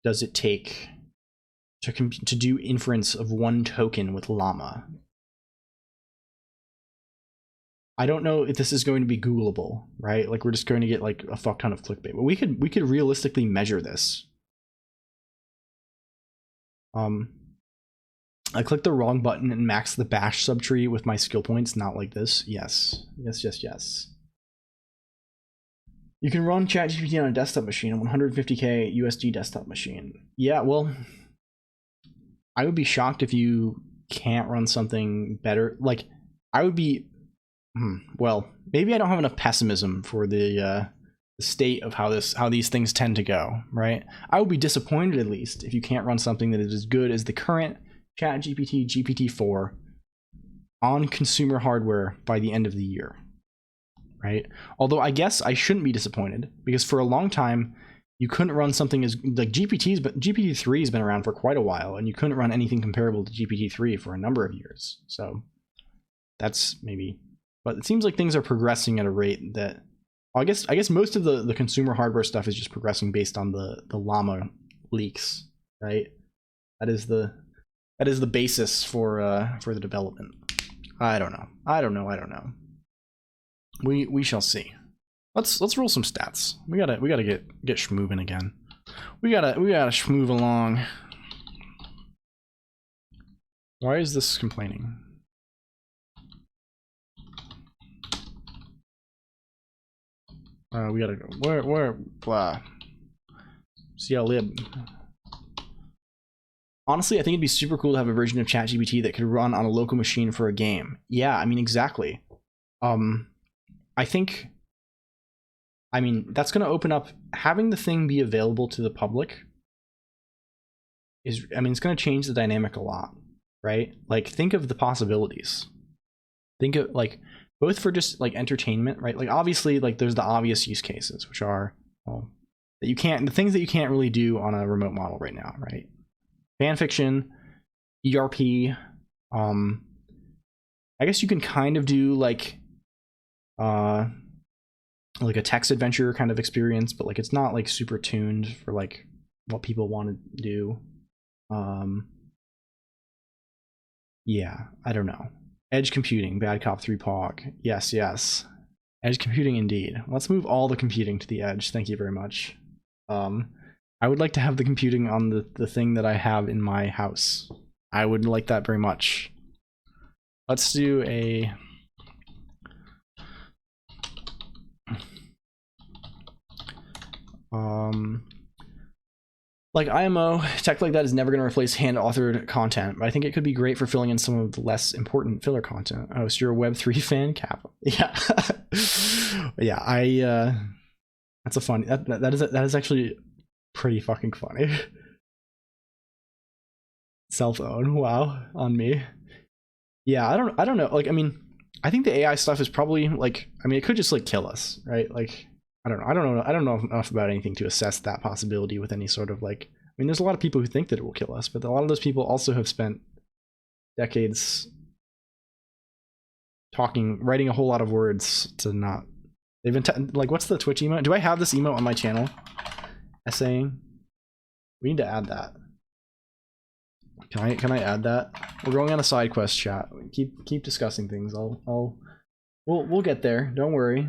does it take to do inference of one token with llama? I don't know if this is going to be Googleable, right? Like we're just going to get like a fuck ton of clickbait, but we could realistically measure this. I clicked the wrong button and maxed the bash subtree with my skill points, not like this. Yes. You can run ChatGPT on a desktop machine, a 150K USD desktop machine. Yeah, well, I would be shocked if you can't run something better. Like, I would be, well, maybe I don't have enough pessimism for the state of how these things tend to go, right? I would be disappointed, at least, if you can't run something that is as good as the current ChatGPT GPT-4 on consumer hardware by the end of the year, right? Although I guess I shouldn't be disappointed, because for a long time you couldn't run something as like GPT-3 has been around for quite a while, and you couldn't run anything comparable to GPT-3 for a number of years. So that's maybe, but it seems like things are progressing at a rate that, I guess most of the consumer hardware stuff is just progressing based on the llama leaks, right? That is the basis for the development. I don't know. We shall see. Let's roll some stats. We gotta get schmoovin' again. We gotta schmoove along. Why is this complaining? We gotta go. Where blah. CLib. Honestly, I think it'd be super cool to have a version of ChatGPT that could run on a local machine for a game. Yeah, I mean, exactly. I think, I mean, that's going to open up, having the thing be available to the public is, I mean, it's going to change the dynamic a lot, right? Like, think of the possibilities. Think of, like, both for just like entertainment, right? Like, obviously, like, there's the obvious use cases, which are, well, that you can't, the things that you can't really do on a remote model right now, right? Fan fiction, ERP, I guess you can kind of do like a text adventure kind of experience, but like it's not like super tuned for like what people want to do. Yeah, I don't know. Edge computing, Bad Cop 3 POG. Yes, yes. Edge computing indeed. Let's move all the computing to the edge. Thank you very much. I would like to have the computing on the thing that I have in my house. I would like that very much. Let's do a like IMO, tech like that is never going to replace hand-authored content, but I think it could be great for filling in some of the less important filler content. Oh, so you're a Web3 fan, Cap? Yeah. Yeah, that's a funny, that is actually pretty fucking funny. Cell phone, wow, on me. Yeah, I don't know. Like, I mean, I think the AI stuff is probably like, I mean, it could just like kill us, right? Like, I don't know enough about anything to assess that possibility with any sort of like, I mean, there's a lot of people who think that it will kill us, but a lot of those people also have spent decades writing a whole lot of words to not, they've been like, what's the Twitch emote? Do I have this emote on my channel? Essaying? We need to add that. Can I add that? We're going on a side quest, chat. Keep discussing things. We'll get there. Don't worry.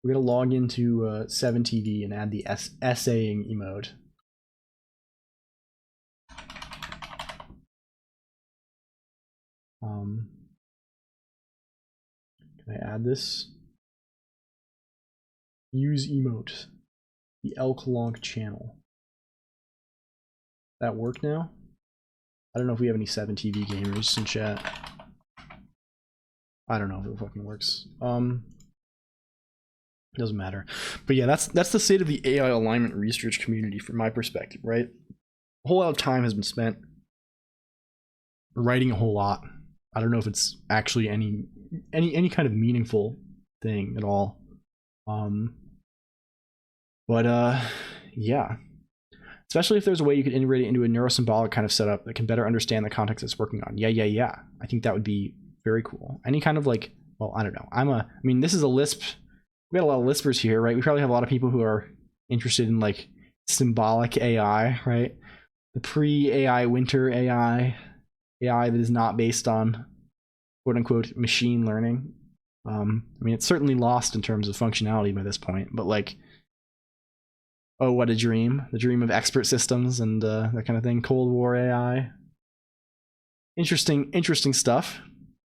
We're gonna log into 7TV and add the essaying emote. Can I add this? Use emote. The LLLL Colonq channel. That work now? I don't know if we have any 7TV gamers in chat. I don't know if it fucking works. It doesn't matter. But yeah, that's the state of the AI alignment research community from my perspective, right? A whole lot of time has been spent writing a whole lot. I don't know if it's actually any kind of meaningful thing at all. Yeah. Especially if there's a way you could integrate it into a neurosymbolic kind of setup that can better understand the context it's working on. Yeah. I think that would be very cool. Any kind of like, well, I don't know. I mean, this is a Lisp. We got a lot of Lispers here, right? We probably have a lot of people who are interested in like symbolic AI, right? The pre-AI winter AI that is not based on quote unquote machine learning. I mean, it's certainly lost in terms of functionality by this point, but like, oh, what a dream. The dream of expert systems and that kind of thing. Cold War AI. Interesting stuff.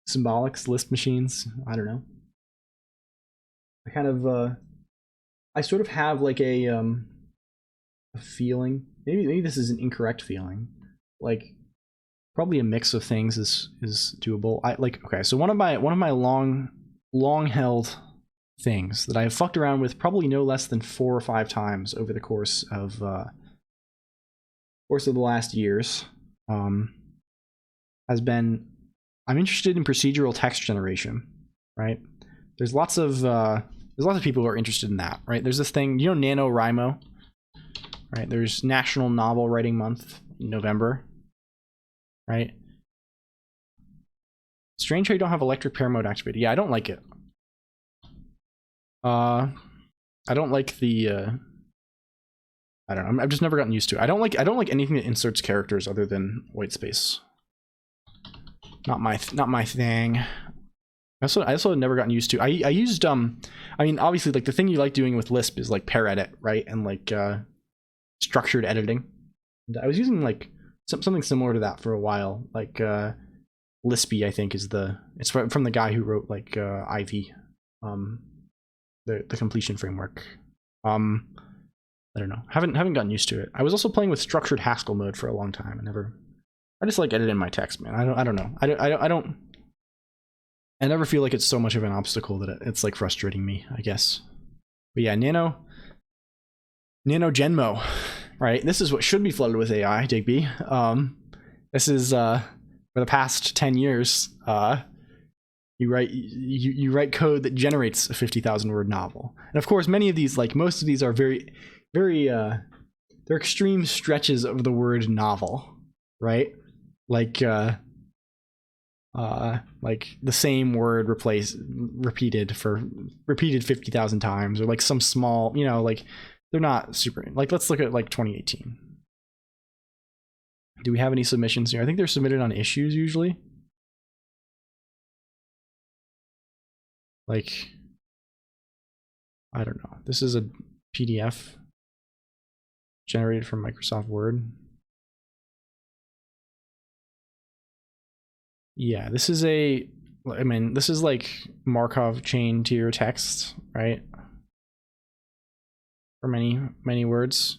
Symbolics, Lisp machines. I don't know. I kind of, I sort of have like a feeling. Maybe this is an incorrect feeling. Like, probably a mix of things is doable. Okay, so one of my long held things that I have fucked around with probably no less than 4 or 5 times over the course of the last years has been, I'm interested in procedural text generation, right? There's lots of people who are interested in that, right? There's this thing, you know, NaNoWriMo, right? There's National Novel Writing Month in November, right? Strange how you don't have electric pair mode activated. Yeah, I don't like it. I don't like the I don't know. I've just never gotten used to it. I don't like anything that inserts characters other than white space. Not my thing. I also never gotten used to. I used I mean, obviously, like the thing you like doing with Lisp is like pair edit, right? And like structured editing. I was using like something similar to that for a while. Like Lispy, I think it's from the guy who wrote like Ivy. The completion framework. I don't know. Haven't gotten used to it. I was also playing with structured Haskell mode for a long time. I just like editing my text, man. I don't know. I don't I never feel like it's so much of an obstacle that it's like frustrating me, I guess. But yeah, Nano Genmo, right? This is what should be flooded with AI, Digby. This is for the past 10 years. You write code that generates a 50,000 word novel, and of course, many of these, like most of these, are very, they're extreme stretches of the word novel, right? Like the same word repeated 50,000 times, or like some small, like they're not super. Like let's look at like 2018. Do we have any submissions here? I think they're submitted on issues usually. Like, I don't know. This is a PDF generated from Microsoft Word. Yeah, this is this is like Markov chain to your text, right? For many words.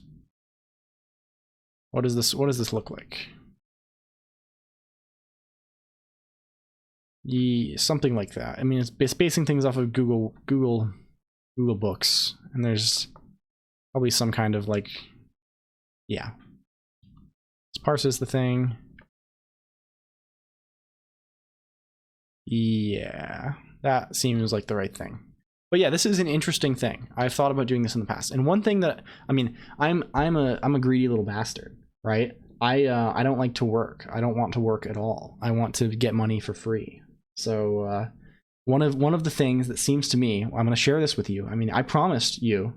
What does this look like? Yeah, something like that. I mean, it's basing things off of Google Books, and there's probably some kind of like, yeah. It parses the thing. Yeah, that seems like the right thing. But yeah, this is an interesting thing. I've thought about doing this in the past, and one thing that, I mean, I'm a greedy little bastard, right? I don't like to work. I don't want to work at all. I want to get money for free. So one of the things that seems to me, I'm going to share this with you. I mean, I promised you,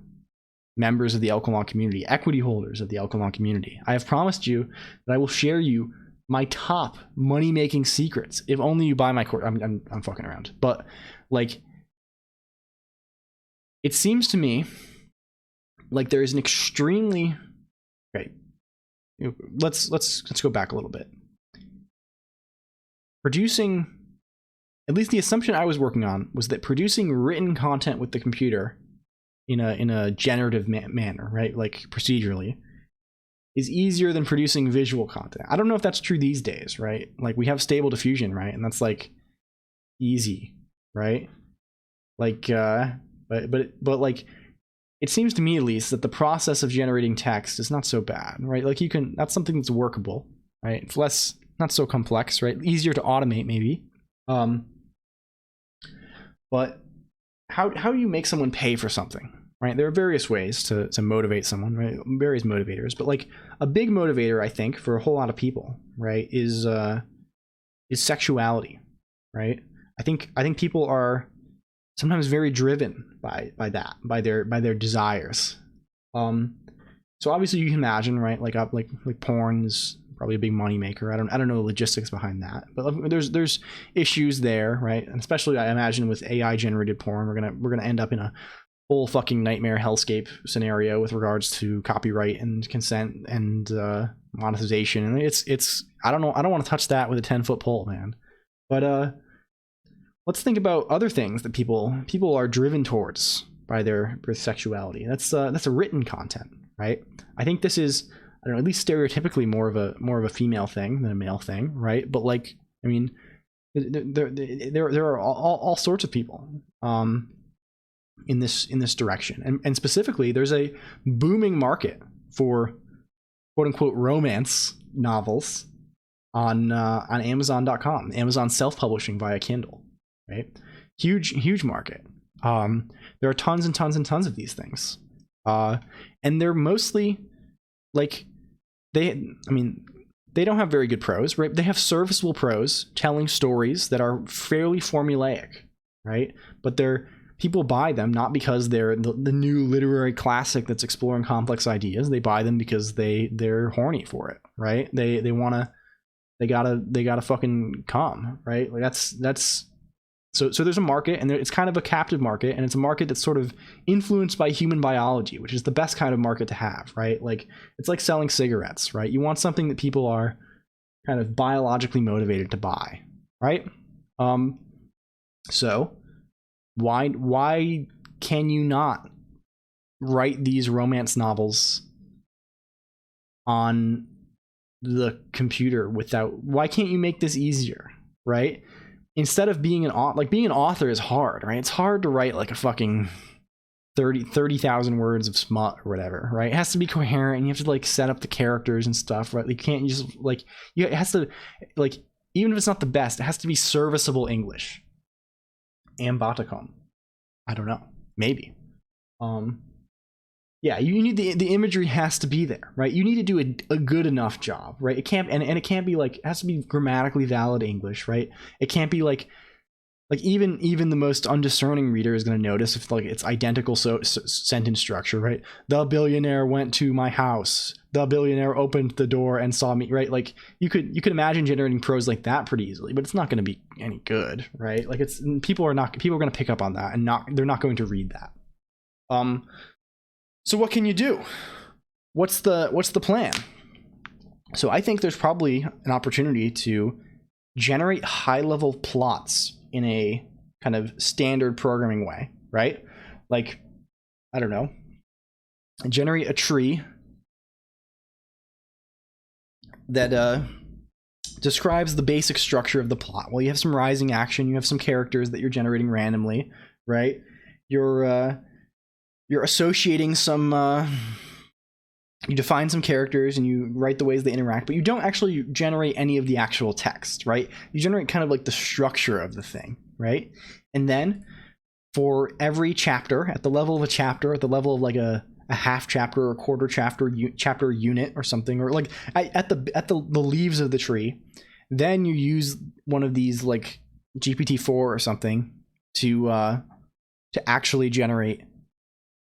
members of the LLLL community, equity holders of the LLLL community, I have promised you that I will share you my top money-making secrets if only you buy my course. I'm fucking around, but like, it seems to me like there is an extremely, okay, let's go back a little bit. Producing, at least the assumption I was working on, was that producing written content with the computer in a generative manner, right, like procedurally, is easier than producing visual content. I don't know if that's true these days, right? Like, we have Stable Diffusion, right? And that's like easy, right? Like but like, it seems to me at least that the process of generating text is not so bad, right? Like, that's something that's workable, right? It's less, not so complex, right? Easier to automate maybe. But how do you make someone pay for something, right? There are various ways to motivate someone, right? Various motivators, but like a big motivator, I think, for a whole lot of people, right, is sexuality, right? I think people are sometimes very driven by that, by their desires. So obviously you can imagine, right? Like porn is probably a big money maker. I don't know the logistics behind that, but there's issues there, right? And especially, I imagine, with AI generated porn, we're gonna end up in a whole fucking nightmare hellscape scenario with regards to copyright and consent and monetization. And it's I don't want to touch that with a 10-foot pole, man. But let's think about other things that people are driven towards by their sexuality. That's a written content, right? I think this is, I don't know, at least stereotypically more of a female thing than a male thing, right? But like, I mean, there are all sorts of people in this direction, and specifically, there's a booming market for quote unquote romance novels on Amazon.com, Amazon self-publishing via Kindle, right? Huge market. There are tons and tons and tons of these things, and they're mostly like, they don't have very good prose, right? They have serviceable prose telling stories that are fairly formulaic, right? But people buy them not because they're the new literary classic that's exploring complex ideas. They buy them because they're horny for it, right? They gotta fucking come, right? Like that's so there's a market, and it's kind of a captive market, and it's a market that's sort of influenced by human biology, which is the best kind of market to have, right? Like, it's like selling cigarettes, right? You want something that people are kind of biologically motivated to buy, right? So why can you not write these romance novels on the computer why can't you make this easier, right? instead of being an author, like being an author is hard, right? It's hard to write like a fucking 30,000 words of smut or whatever, right? It has to be coherent, and you have to like set up the characters and stuff, right? You can't just like, it has to, like, even if it's not the best, it has to be serviceable English. Ambaticum. I don't know. Maybe. Yeah, you need the imagery has to be there, right? You need to do a good enough job, right? It can't, and it can't be like, it has to be grammatically valid English, right? It can't be like even the most undiscerning reader is going to notice if like it's identical sentence structure, right? The billionaire went to my house. The billionaire opened the door and saw me, right? Like you could imagine generating prose like that pretty easily, but it's not going to be any good, right? Like people are going to pick up on that, and they're not going to read that. So what can you do? What's the plan? So I think there's probably an opportunity to generate high-level plots in a kind of standard programming way, right? Like, I don't know, generate a tree that describes the basic structure of the plot. Well, you have some rising action, you have some characters that you're generating randomly, right? You're associating some you define some characters and you write the ways they interact, but you don't actually generate any of the actual text, right? You generate kind of like the structure of the thing, right? And then for every chapter, at the level of a chapter, at the level of like a half chapter or a quarter chapter, chapter unit or something, or like at the leaves of the tree, then you use one of these like GPT-4 or something to actually generate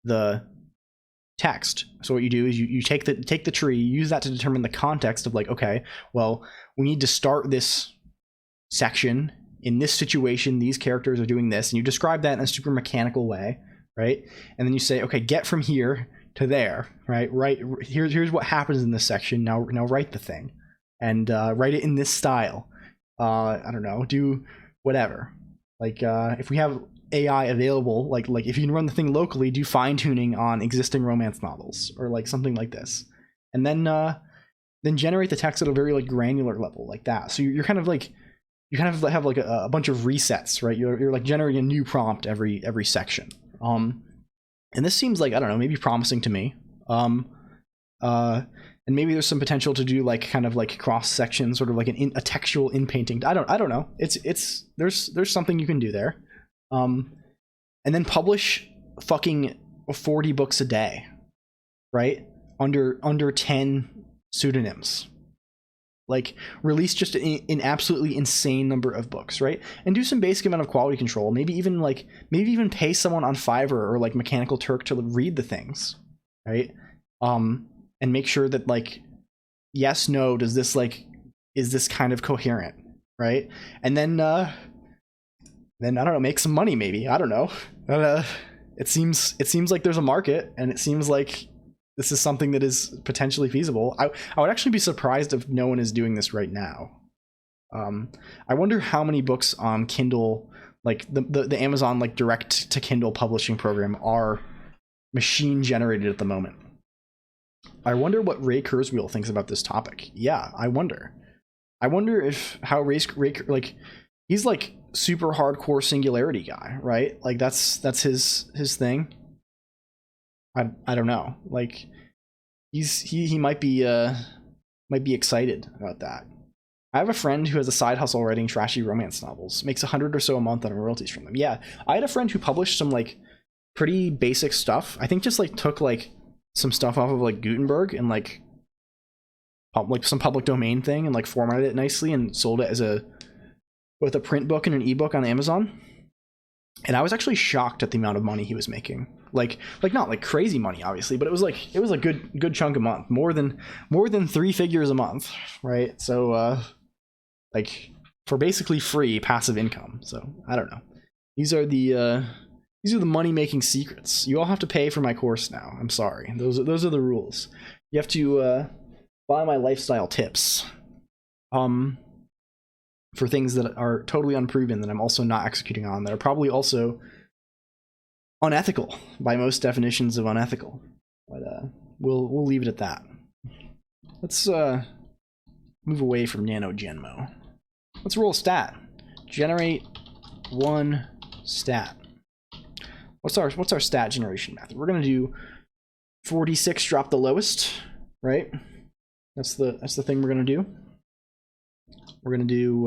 the text. So what you do is you take the tree, use that to determine the context of like, okay, well, we need to start this section in this situation, these characters are doing this, and you describe that in a super mechanical way, right? And then you say, okay, get from here to there, right? Here's what happens in this section. Now write the thing, and write it in this style. I don't know, do whatever. Like if we have AI available, like if you can run the thing locally, do fine tuning on existing romance novels or like something like this, and then generate the text at a very like granular level like that. So you're kind of like, you kind of have like a bunch of resets, right? You're like generating a new prompt every section. And this seems like, I don't know, maybe promising to me. And maybe there's some potential to do like kind of like cross section, sort of like a textual in painting. I don't know. There's something you can do there. And then publish fucking 40 books a day, right? Under 10 pseudonyms. Like release just an absolutely insane number of books, right? And do some basic amount of quality control. Maybe even pay someone on Fiverr or like Mechanical Turk to read the things, right? And make sure that like, yes, no, is this kind of coherent, right? And then I don't know, make some money maybe. I don't know. It seems like there's a market, and it seems like this is something that is potentially feasible. I would actually be surprised if no one is doing this right now. I wonder how many books on Kindle, like the Amazon like direct to Kindle publishing program, are machine generated at the moment. I wonder what Ray Kurzweil thinks about this topic. Yeah, I wonder if how Ray like, he's like super hardcore singularity guy, right? Like that's his thing. I don't know. Like he might be excited about that. I have a friend who has a side hustle writing trashy romance novels, makes $100 or so a month on royalties from them. Yeah, I had a friend who published some like pretty basic stuff. I think just like took like some stuff off of like Gutenberg and like some public domain thing and like formatted it nicely and sold it as with a print book and an ebook on Amazon. And I was actually shocked at the amount of money he was making. Like not like crazy money, obviously, but it was a good chunk a month, more than 3 figures a month, right? So like for basically free passive income. So I don't know. These are the money making secrets. You all have to pay for my course now. I'm sorry. Those are the rules. You have to buy my lifestyle tips. For things that are totally unproven, that I'm also not executing on, that are probably also unethical by most definitions of unethical. But we'll leave it at that. Let's move away from Nano Genmo. Let's roll a stat. generate one stat. What's our stat generation method? We're gonna do 46, drop the lowest, right? That's the thing we're gonna do. We're gonna do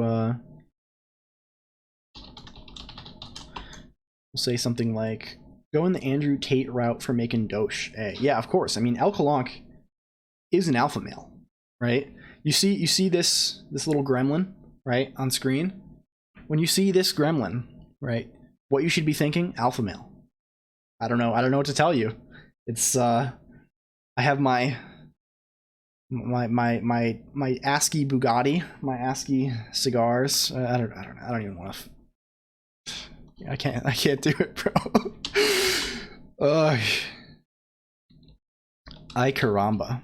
we'll say something like go in the Andrew Tate route for making Dosh A. Yeah, of course. I mean, LLLL Colonq is an alpha male, right? You see this little gremlin, right, on screen. When you see this gremlin, right, what you should be thinking, alpha male. I don't know what to tell you. It's I have my ASCII Bugatti, my ASCII cigars. I don't even want to. I can't do it, bro. Ay caramba.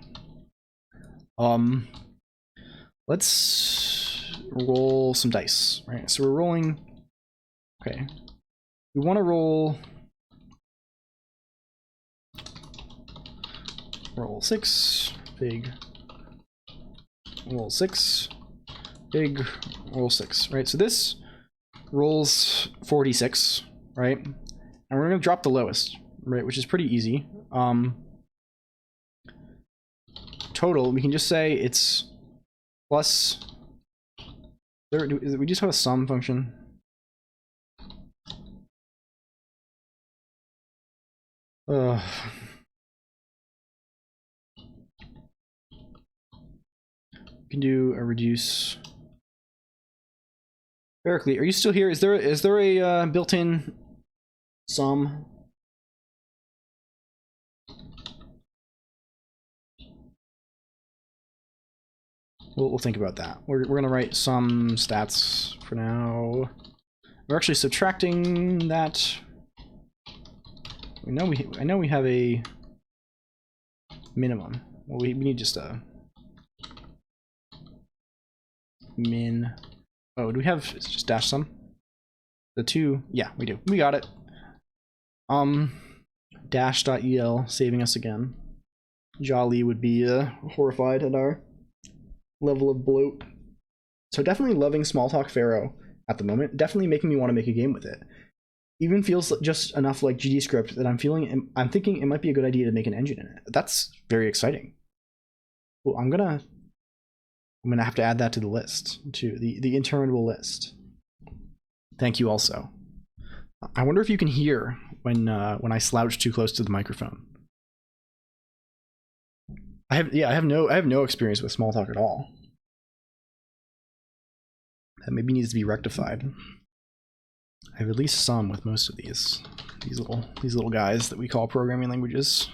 Let's roll some dice, right? So we're rolling. Okay, we want to roll 6, big, roll 6, big, roll 6, right? So this rolls 46, right? And we're gonna drop the lowest, right? Which is pretty easy. Total, we can just say it's plus. We just have a sum function. We can do a reduce. Berkeley, are you still here? Is there a built-in sum? We'll think about that. We're gonna write some stats for now. We're actually subtracting that. I know we have a minimum. Well, we need just a min. Oh, do we have just dash sum? The 2, yeah, we do. We got it. Dash.el saving us again. Jolly would be horrified at our level of bloat. So definitely loving Smalltalk Pharaoh at the moment. Definitely making me want to make a game with it. Even feels just enough like GDScript that I'm thinking it might be a good idea to make an engine in it. That's very exciting. Well, I'm gonna have to add that to the list, to the interminable list. Thank you also. I wonder if you can hear when I slouch too close to the microphone. I have no experience with Smalltalk at all. That maybe needs to be rectified. I have at least some with most of these little guys that we call programming languages.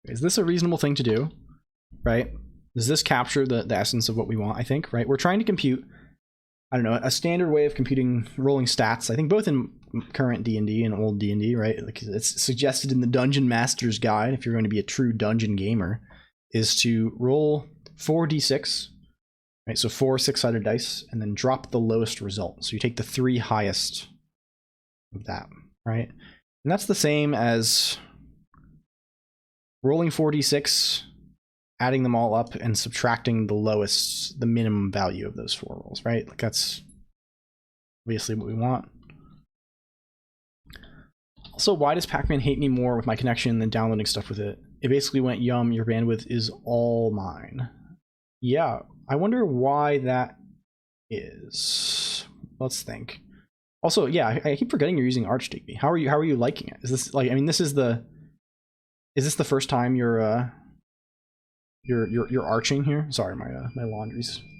Is this a reasonable thing to do? Right? Does this capture the essence of what we want? I think, right? We're trying to compute, I don't know, a standard way of computing rolling stats. I think both in current D&D and old D&D, right? Like it's suggested in the Dungeon Master's Guide, if you're going to be a true dungeon gamer, is to roll 4d6, right? So 4 6-sided dice, and then drop the lowest result. So you take the 3 highest of that, right? And that's the same as rolling 4d6, adding them all up, and subtracting the minimum value of those 4 rolls, right? Like that's obviously what we want. Also, why does Pac-Man hate me more with my connection than downloading stuff with it? It basically went, yum, your bandwidth is all mine. Yeah, I wonder why that is. Let's think. Also, yeah, I keep forgetting you're using Arch, Digby. How are you liking it? Is this like, I mean, is this the first time you're arching here? Sorry, my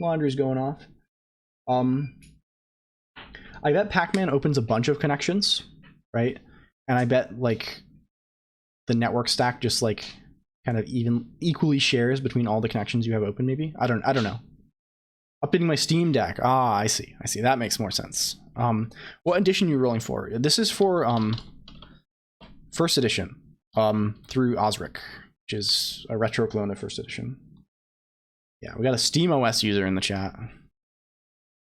laundry's going off. I bet Pac-Man opens a bunch of connections, right? And I bet like the network stack just like kind of equally shares between all the connections you have open. Maybe I don't know. Updating my Steam Deck. Ah, I see. That makes more sense. What edition are you rolling for? This is for first edition through Osric, which is a retro clone of first edition. Yeah, we got a Steam OS user in the chat.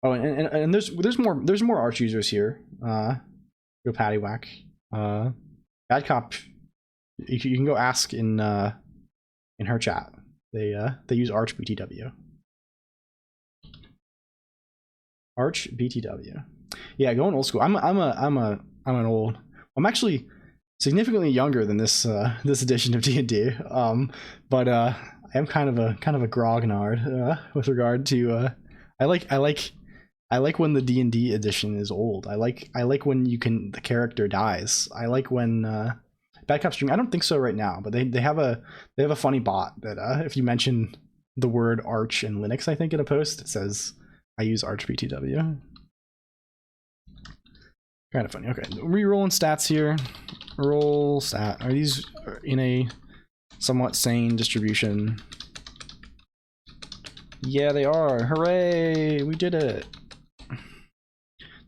Oh, and there's more Arch users here. Go Patty Whack. Bad Cop. You can go ask in her chat. They use Arch BTW. Arch BTW. Yeah, going old school. I'm actually significantly younger than this this edition of D&D. But I am kind of a grognard with regard to I like when the D&D edition is old. I like when the character dies. I like when Bad Cop String. I don't think so right now, but they have a funny bot that if you mention the word Arch in Linux, I think in a post, it says I use Arch BTW. Kind of funny. Okay, re-rolling stats here. Roll stat. Are these in a somewhat sane distribution? Yeah, they are. Hooray! We did it.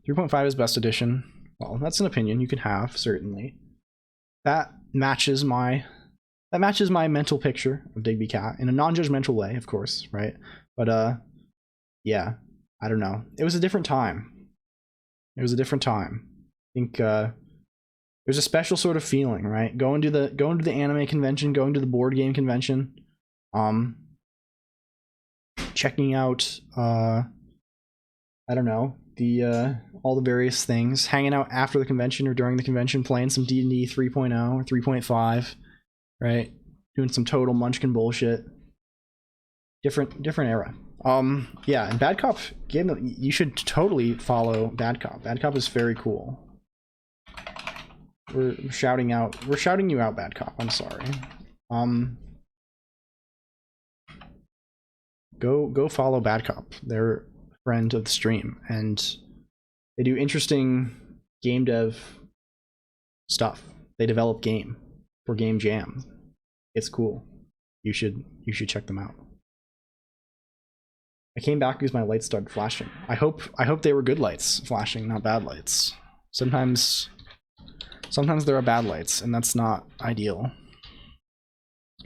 3.5 is best edition. Well, that's an opinion you can have, certainly. That matches my mental picture of Digby Cat in a non-judgmental way, of course, right? But yeah, I don't know. It was a different time. It was a different time. I think there's a special sort of feeling, right? Going to the anime convention, going to the board game convention, checking out I don't know, the all the various things, hanging out after the convention or during the convention, playing some D&D 3.0 or 3.5, right? Doing some total munchkin bullshit. Different era. Yeah, and Bad Cop game, you should totally follow Bad Cop. Bad Cop is very cool. We're shouting you out, Bad Cop. I'm sorry. Go follow Bad Cop. They're a friend of the stream, and they do interesting game dev stuff. They develop game for Game Jam. It's cool. You should check them out. I came back because my lights started flashing. I hope they were good lights flashing, not bad lights. Sometimes there are bad lights, and that's not ideal.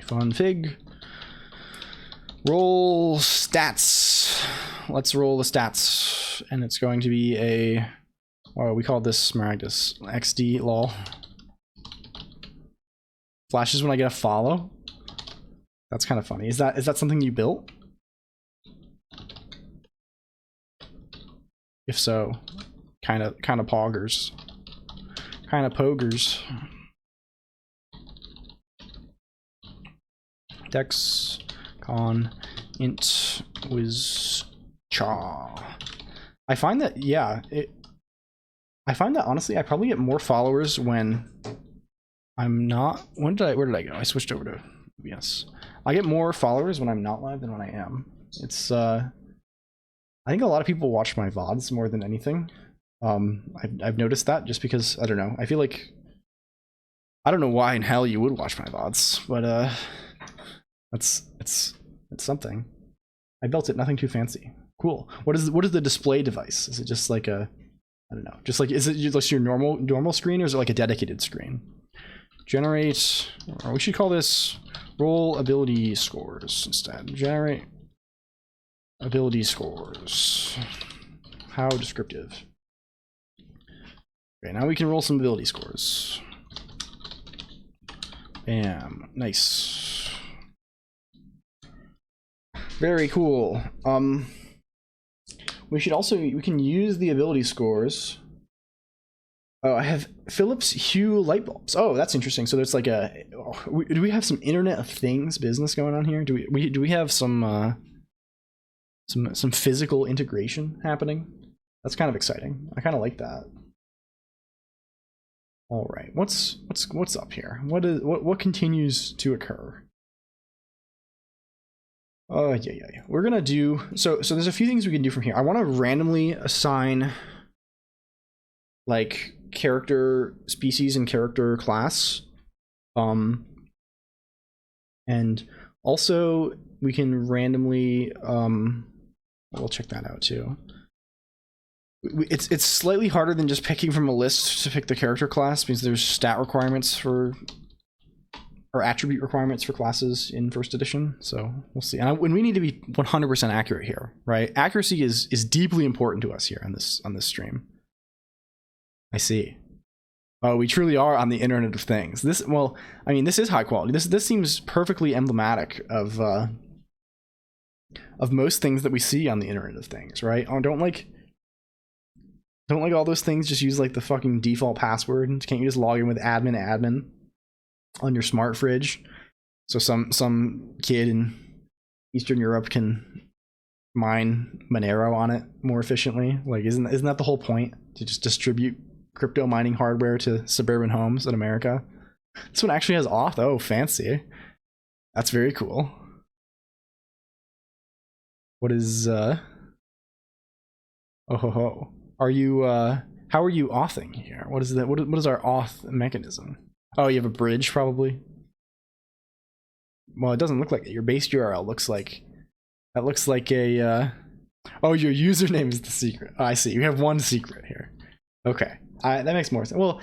Fun fig. Roll stats. Let's roll the stats, and it's going to be a. Oh, we call this Smaragdus XD lol. Flashes when I get a follow. That's kind of funny. Is that something you built? If so, kind of poggers. Kind of pogers. Dex con int wiz cha. I find that, yeah, I find that honestly I probably get more followers when I'm not. Where did I go? I switched over to OBS. I get more followers when I'm not live than when I am. It's I think a lot of people watch my VODs more than anything. I've noticed that just because, I don't know, I feel like, I don't know why in hell you would watch my VODs, but it's something. I built it, nothing too fancy. Cool. What is the display device? Is it just like a, I don't know, just like, is it just your normal screen, or is it like a dedicated screen? Generate, or we should call this roll ability scores instead. Generate ability scores. How descriptive. Okay, now we can roll some ability scores. Bam. Nice. Very cool. We can use the ability scores. Oh, I have Philips Hue light bulbs. Oh, that's interesting. So there's like do we have some Internet of Things business going on here? Do we have some physical integration happening? That's kind of exciting. I kind of like that. All right, what's up here? What continues to occur? Yeah. We're gonna do so there's a few things we can do from here. I want to randomly assign like character species and character class, and also we can randomly we'll check that out too. It's slightly harder than just picking from a list to pick the character class, because there's stat requirements or attribute requirements for classes in first edition. So we'll see. And when we need to be 100% accurate here, right? Accuracy is deeply important to us here on this stream. I see. Oh, we truly are on the Internet of Things. This is high quality. This seems perfectly emblematic of most things that we see on the Internet of Things, right? Oh, don't like Don't like all those things just use like the fucking default password? Can't you just log in with admin on your smart fridge? So some kid in Eastern Europe can mine Monero on it more efficiently. Like, isn't that the whole point? To just distribute crypto mining hardware to suburban homes in America? This one actually has auth. Oh, fancy. That's very cool. What is oh ho ho. Are you how are you authing here? What is that? What is our auth mechanism? Oh, you have a bridge probably? Well, it doesn't look like it. Your base URL looks like that looks like a oh, your username is the secret. Oh, I see. You have one secret here. Okay. That makes more sense. Well,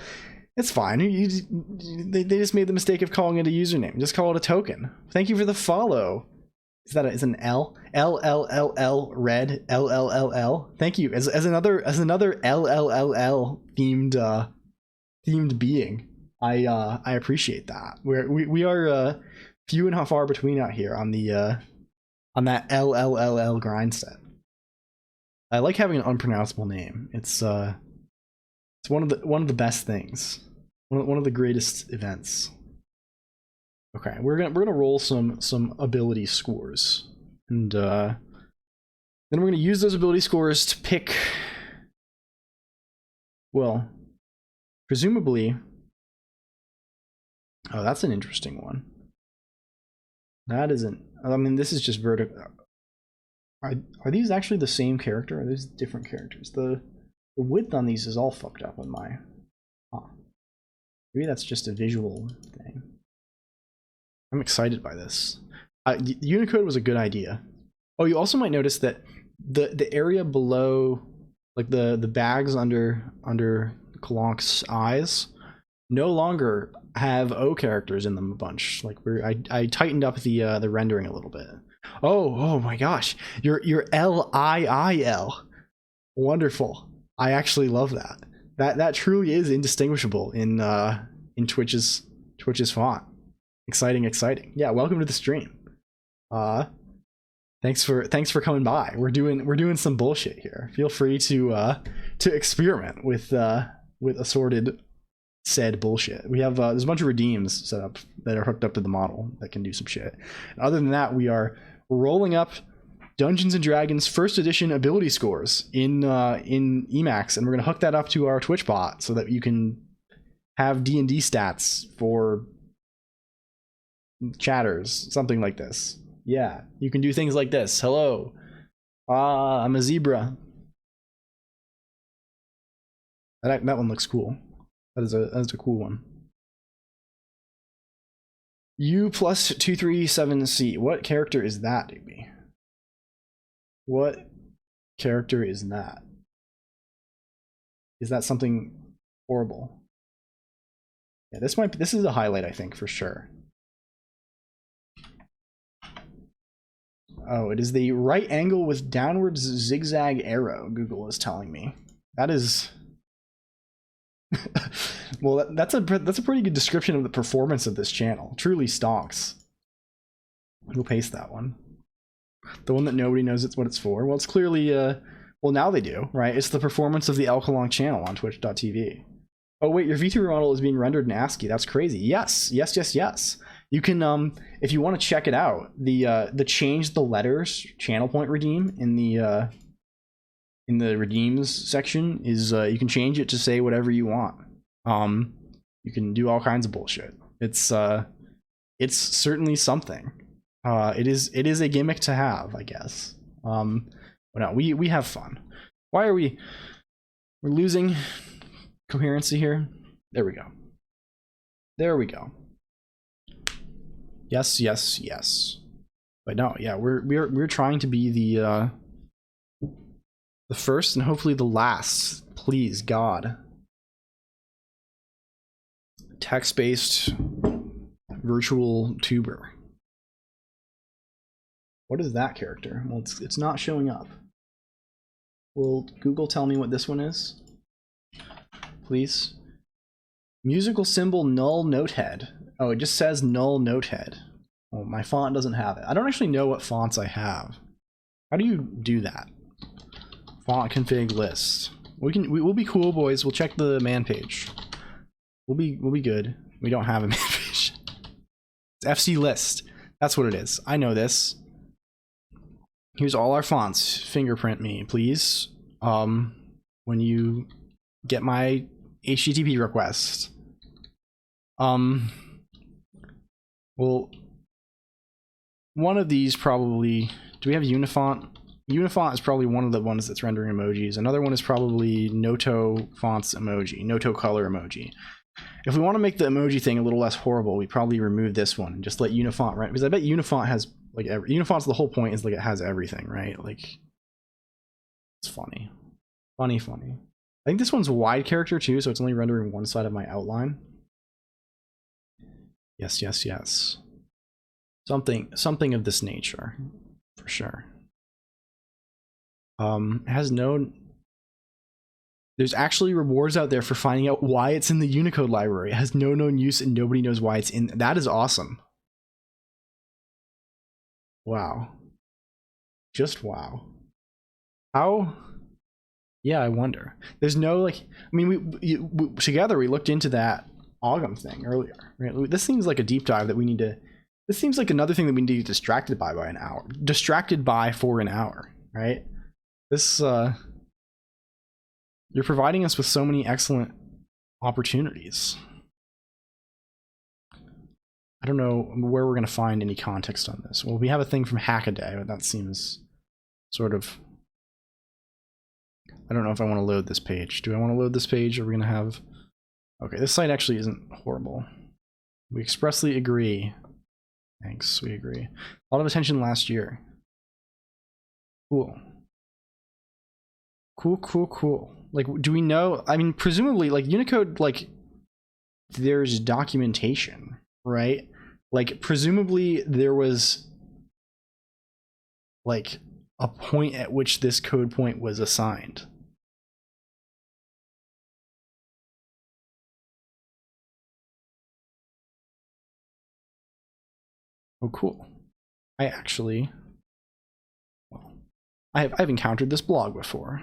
it's fine. They just made the mistake of calling it a username. Just call it a token. Thank you for the follow. Is that is an L? LLLL red LLLL. Thank you. As another LLLL themed being. I appreciate that. We are few and far between out here on the on that LLLL grind set. I like having an unpronounceable name. It's one of the best things. One of the greatest events. Okay, we're gonna roll some ability scores, and then we're gonna use those ability scores to pick. Well, presumably. Oh, that's an interesting one. That isn't. I mean, this is just vertical. Are these actually the same character? Or are these different characters? The width on these is all fucked up on my. Huh. Maybe that's just a visual thing. I'm excited by this. Unicode was a good idea. Oh, you also might notice that the area below, like the bags under Colonq's eyes, no longer have O characters in them a bunch. Like I tightened up the rendering a little bit. Oh my gosh, your LIIL, wonderful. I actually love that. That truly is indistinguishable in Twitch's font. Exciting. Yeah, welcome to the stream. Thanks for coming by. We're doing some bullshit here. Feel free to experiment with assorted said bullshit. We have there's a bunch of redeems set up that are hooked up to the model that can do some shit. And other than that, we are rolling up Dungeons and Dragons first edition ability scores in Emacs, and we're gonna hook that up to our Twitch bot so that you can have D&D stats for chatters, something like this. Yeah, you can do things like this. Hello, I'm a zebra. That one looks cool. That is a cool one. U plus 237C. What character is that, Digby? What character is that? Is that something horrible? Yeah, this is a highlight, I think, for sure. Oh, it is the right angle with downwards zigzag arrow, Google is telling me. That is well, that's a pretty good description of the performance of this channel. Truly stonks. We'll paste that one. The one that nobody knows what it's for. Well, it's clearly well, now they do, right? It's the performance of the LLLL Colonq channel on twitch.tv. Oh wait, your VTuber model is being rendered in ASCII. That's crazy. Yes. You can if you want to check it out, the change the letters channel point redeem in the redeems section is you can change it to say whatever you want. You can do all kinds of bullshit. It's certainly something. It is a gimmick to have, I guess. But no, we have fun. Why are we're losing coherency here? There we go. Yes. But no, yeah, we're trying to be the first and hopefully the last, please God, text-based virtual tuber. What is that character? Well, it's not showing up. Will Google tell me what this one is? Please. Musical symbol null notehead. Oh, it just says null notehead. Oh, my font doesn't have it. I don't actually know what fonts I have. How do you do that? Font config list. We'll be cool, boys. We'll check the man page. We'll be good. We don't have a man page. It's FC list. That's what it is. I know this. Here's all our fonts. Fingerprint me, please. When you get my HTTP request. Well, one of these probably. Do we have Unifont? Unifont is probably one of the ones that's rendering emojis. Another one is probably Noto fonts emoji, Noto color emoji. If we want to make the emoji thing a little less horrible, we probably remove this one and just let Unifont run, because I bet Unifont has like Unifont's the whole point is like it has everything, right? Like it's funny. Funny. I think this one's wide character too, so it's only rendering one side of my outline. Yes. Something of this nature, for sure. It has no. There's actually rewards out there for finding out why it's in the Unicode library. It has no known use and nobody knows why it's in. That is awesome. Wow. Just wow. How? Yeah, I wonder. There's no like. I mean, we together we looked into that Ogum thing earlier. Right? This seems like a deep dive that we need to. This seems like another thing that we need to get distracted by an hour. Distracted by for an hour, right? This you're providing us with so many excellent opportunities. I don't know where we're going to find any context on this. Well, we have a thing from Hackaday, but that seems sort of. I don't know if I want to load this page. Do I want to load this page? Are we going to have. Okay, this site actually isn't horrible. We expressly agree. Thanks, we agree. A lot of attention last year. Cool. Cool. Like, do we know? I mean, presumably, like, Unicode, like, there's documentation, right? Like, presumably there was, like, a point at which this code point was assigned. Oh, cool. I actually, well, I've encountered this blog before.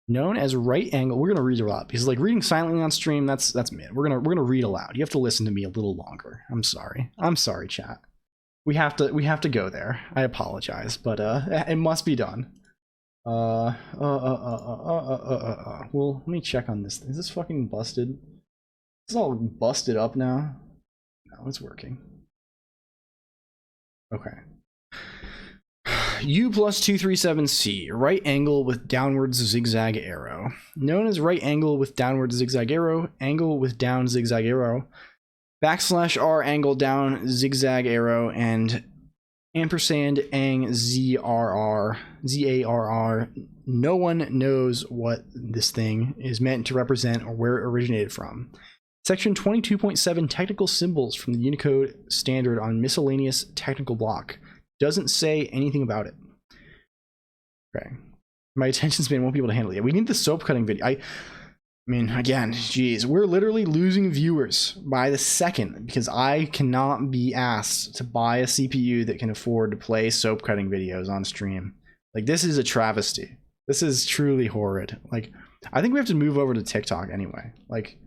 Known as right angle. We're gonna read a lot because like reading silently on stream, that's mid. We're gonna read aloud. You have to listen to me a little longer. I'm sorry, chat. We have to go there. I apologize, but it must be done. Well, let me check on this. Is this fucking busted? It's all busted up now. No, it's working. Okay. U+237C, right angle with downwards zigzag arrow. Known as right angle with downwards zigzag arrow, angle with down zigzag arrow, \r angle down zigzag arrow, and ampersand ang ZARR. No one knows what this thing is meant to represent or where it originated from. Section 22.7 technical symbols from the Unicode standard on miscellaneous technical block. Doesn't say anything about it. Okay. My attention span won't be able to handle it. We need the soap cutting video. I mean, again, geez, we're literally losing viewers by the second because I cannot be asked to buy a CPU that can afford to play soap cutting videos on stream. Like, this is a travesty. This is truly horrid. Like, I think we have to move over to TikTok anyway. Like,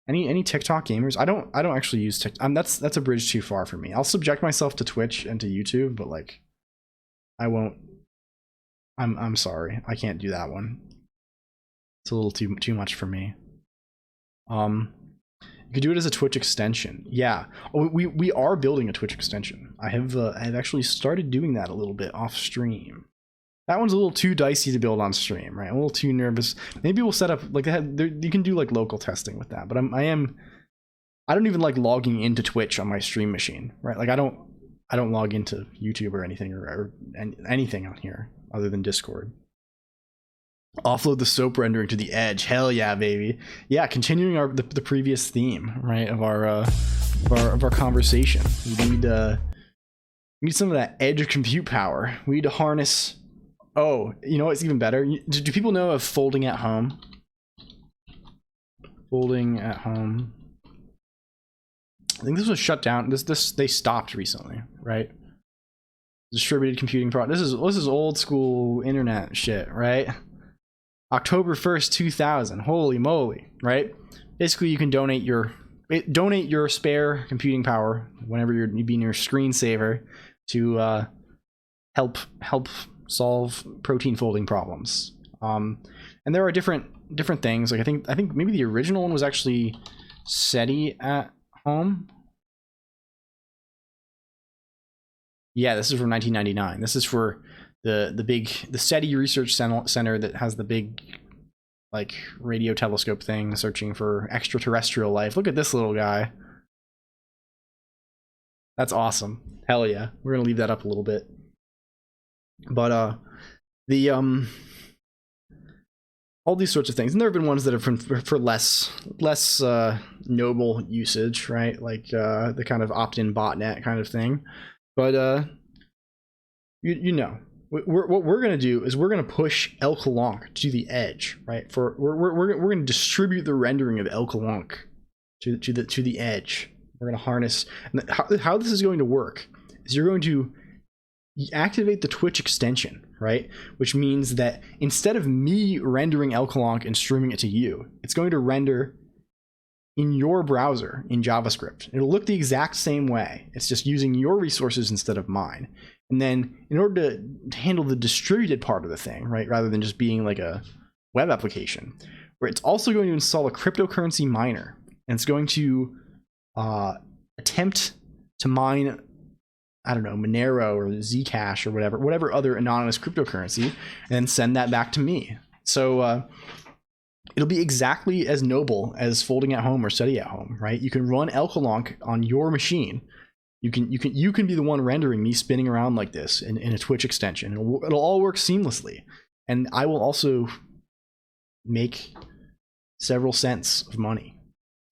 any TikTok gamers? I don't actually use TikTok. That's a bridge too far for me. I'll subject myself to Twitch and to YouTube, but like, I won't. I'm sorry, I can't do that one. It's a little too much for me. You could do it as a Twitch extension. Yeah. Oh, we are building a Twitch extension. I've actually started doing that a little bit off stream. That one's a little too dicey to build on stream, right? I'm a little too nervous. Maybe we'll set up like you can do like local testing with that. But I don't even like logging into Twitch on my stream machine, right? Like I don't log into YouTube or anything or anything on here other than Discord. Offload the soap rendering to the edge. Hell yeah, baby. Yeah, continuing the previous theme, right, of our conversation. We need some of that edge compute power. We need to harness. Oh, you know what's even better? Do people know of folding at home? Folding at home. I think this was shut down. They stopped recently, right? Distributed computing product. This is old school internet shit, right? October 1st, 2000. Holy moly, right? Basically, you can donate your spare computing power whenever you're being your screensaver to help solve protein folding problems. And there are different things. Like I think maybe the original one was actually SETI at home. Yeah, this is from 1999. This is for the SETI Research Center that has the big like radio telescope thing searching for extraterrestrial life. Look at this little guy. That's awesome. Hell yeah. We're gonna leave that up a little bit. But the all these sorts of things, and there have been ones that are for less noble usage, right? Like the kind of opt-in botnet kind of thing. But you know, what we're gonna do is we're gonna push LLLL Colonq to the edge, right? We're gonna distribute the rendering of LLLL Colonq to the edge. We're gonna harness. And how this is going to work is you're going to activate the Twitch extension, right? Which means that instead of me rendering LLLL Colonq and streaming it to you, it's going to render in your browser in JavaScript. It'll look the exact same way. It's just using your resources instead of mine. And then in order to handle the distributed part of the thing, right, rather than just being like a web application, where it's also going to install a cryptocurrency miner, and it's going to attempt to mine, I don't know, Monero or Zcash or whatever other anonymous cryptocurrency, and then send that back to me. So it'll be exactly as noble as folding at home or SETI at home, right? You can run LLLL Colonq on your machine. You can be the one rendering me spinning around like this in a Twitch extension. It'll all work seamlessly, and I will also make several cents of money,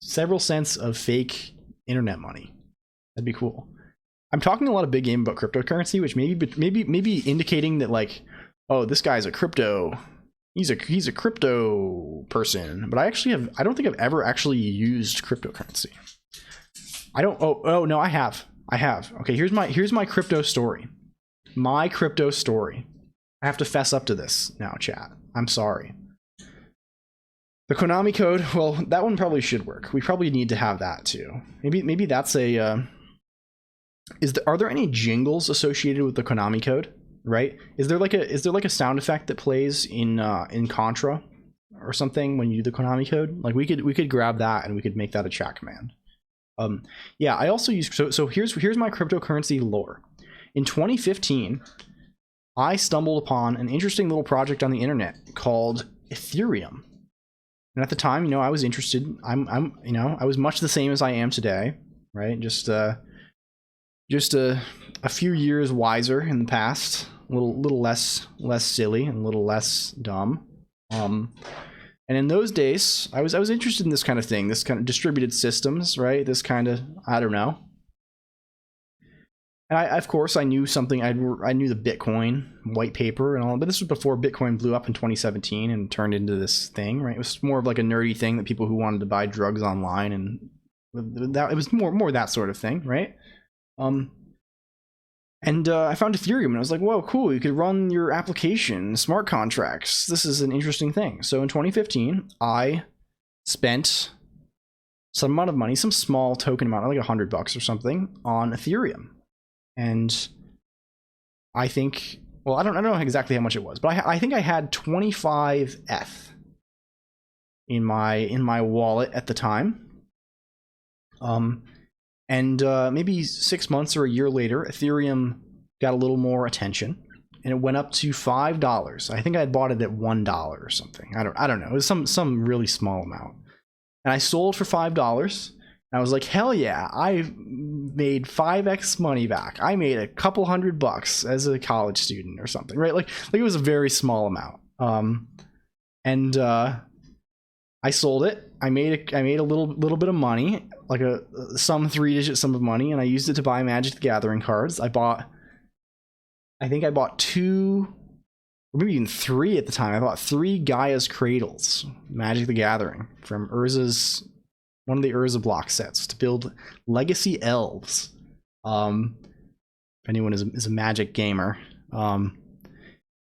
several cents of fake internet money. That'd be cool. I'm talking a lot of big game about cryptocurrency, which maybe indicating that like, oh, this guy's a crypto. He's a crypto person, but I don't think I've ever actually used cryptocurrency. Oh no, I have. Okay, here's my crypto story. My crypto story. I have to fess up to this now, chat. I'm sorry. The Konami code, well, that one probably should work. We probably need to have that too. Maybe that's a are there any jingles associated with the Konami code? Right? Is there like a sound effect that plays in Contra or something when you do the Konami code? Like we could grab that and we could make that a chat command. Yeah, I also use so here's my cryptocurrency lore. In 2015, I stumbled upon an interesting little project on the internet called Ethereum. And at the time, you know, I was interested. I was much the same as I am today, right? Just a few years wiser in the past, a little less silly and a little less dumb. And in those days, I was interested in this kind of thing, this kind of distributed systems, right? This kind of, I don't know. And of course, I knew something. I knew the Bitcoin white paper and all, but this was before Bitcoin blew up in 2017 and turned into this thing, right? It was more of like a nerdy thing that people who wanted to buy drugs online, and that it was more that sort of thing, right? And I found Ethereum and I was like, whoa, cool. You could run your application, smart contracts. This is an interesting thing. So in 2015, I spent some amount of money, some small token amount, like $100 or something, on Ethereum. And I think, well, I don't know exactly how much it was, but I think I had 25 ETH in my wallet at the time. And maybe 6 months or a year later, Ethereum got a little more attention, and it went up to $5. I think I had bought it at $1 or something. I don't know. It was some really small amount, and I sold for $5. And I was like, hell yeah! I made 5x money back. I made a couple $100 as a college student or something, right? Like it was a very small amount. And I sold it. I made a little bit of money, like some 3-digit sum of money, and I used it to buy Magic the Gathering cards. I think I bought 2, or maybe even 3 at the time. I bought 3 Gaia's Cradles, Magic the Gathering, from one of the Urza block sets to build Legacy Elves. if anyone is a Magic gamer.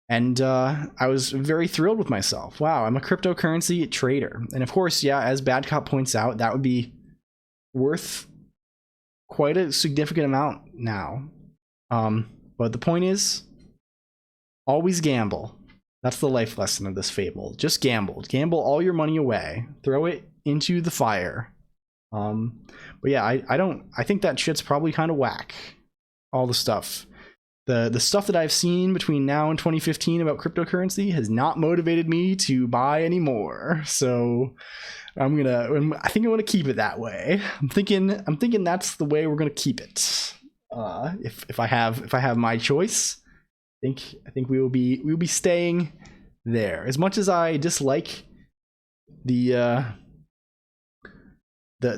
And I was very thrilled with myself. Wow, I'm a cryptocurrency trader. And of course, yeah, as Bad Cop points out, that would be worth quite a significant amount now. But the point is, always gamble. That's the life lesson of this fable. Just gamble. Gamble all your money away. Throw it into the fire. But yeah, I think that shit's probably kind of whack. All the stuff. The stuff that I've seen between now and 2015 about cryptocurrency has not motivated me to buy any more. So I think I'm gonna keep it that way. I'm thinking that's the way we're gonna keep it. If I have my choice, I think we will be staying there. As much as I dislike the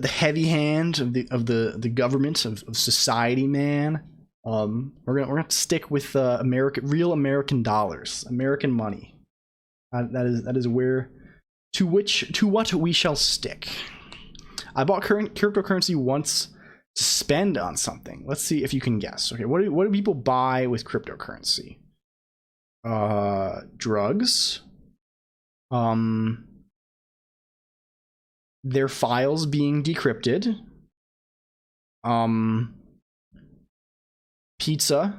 heavy hand of the government of society, man. We're gonna have to stick with real American dollars, American money. That is where to what we shall stick. I bought cryptocurrency once to spend on something. Let's see if you can guess. Okay, what do people buy with cryptocurrency? Drugs. Their files being decrypted. Pizza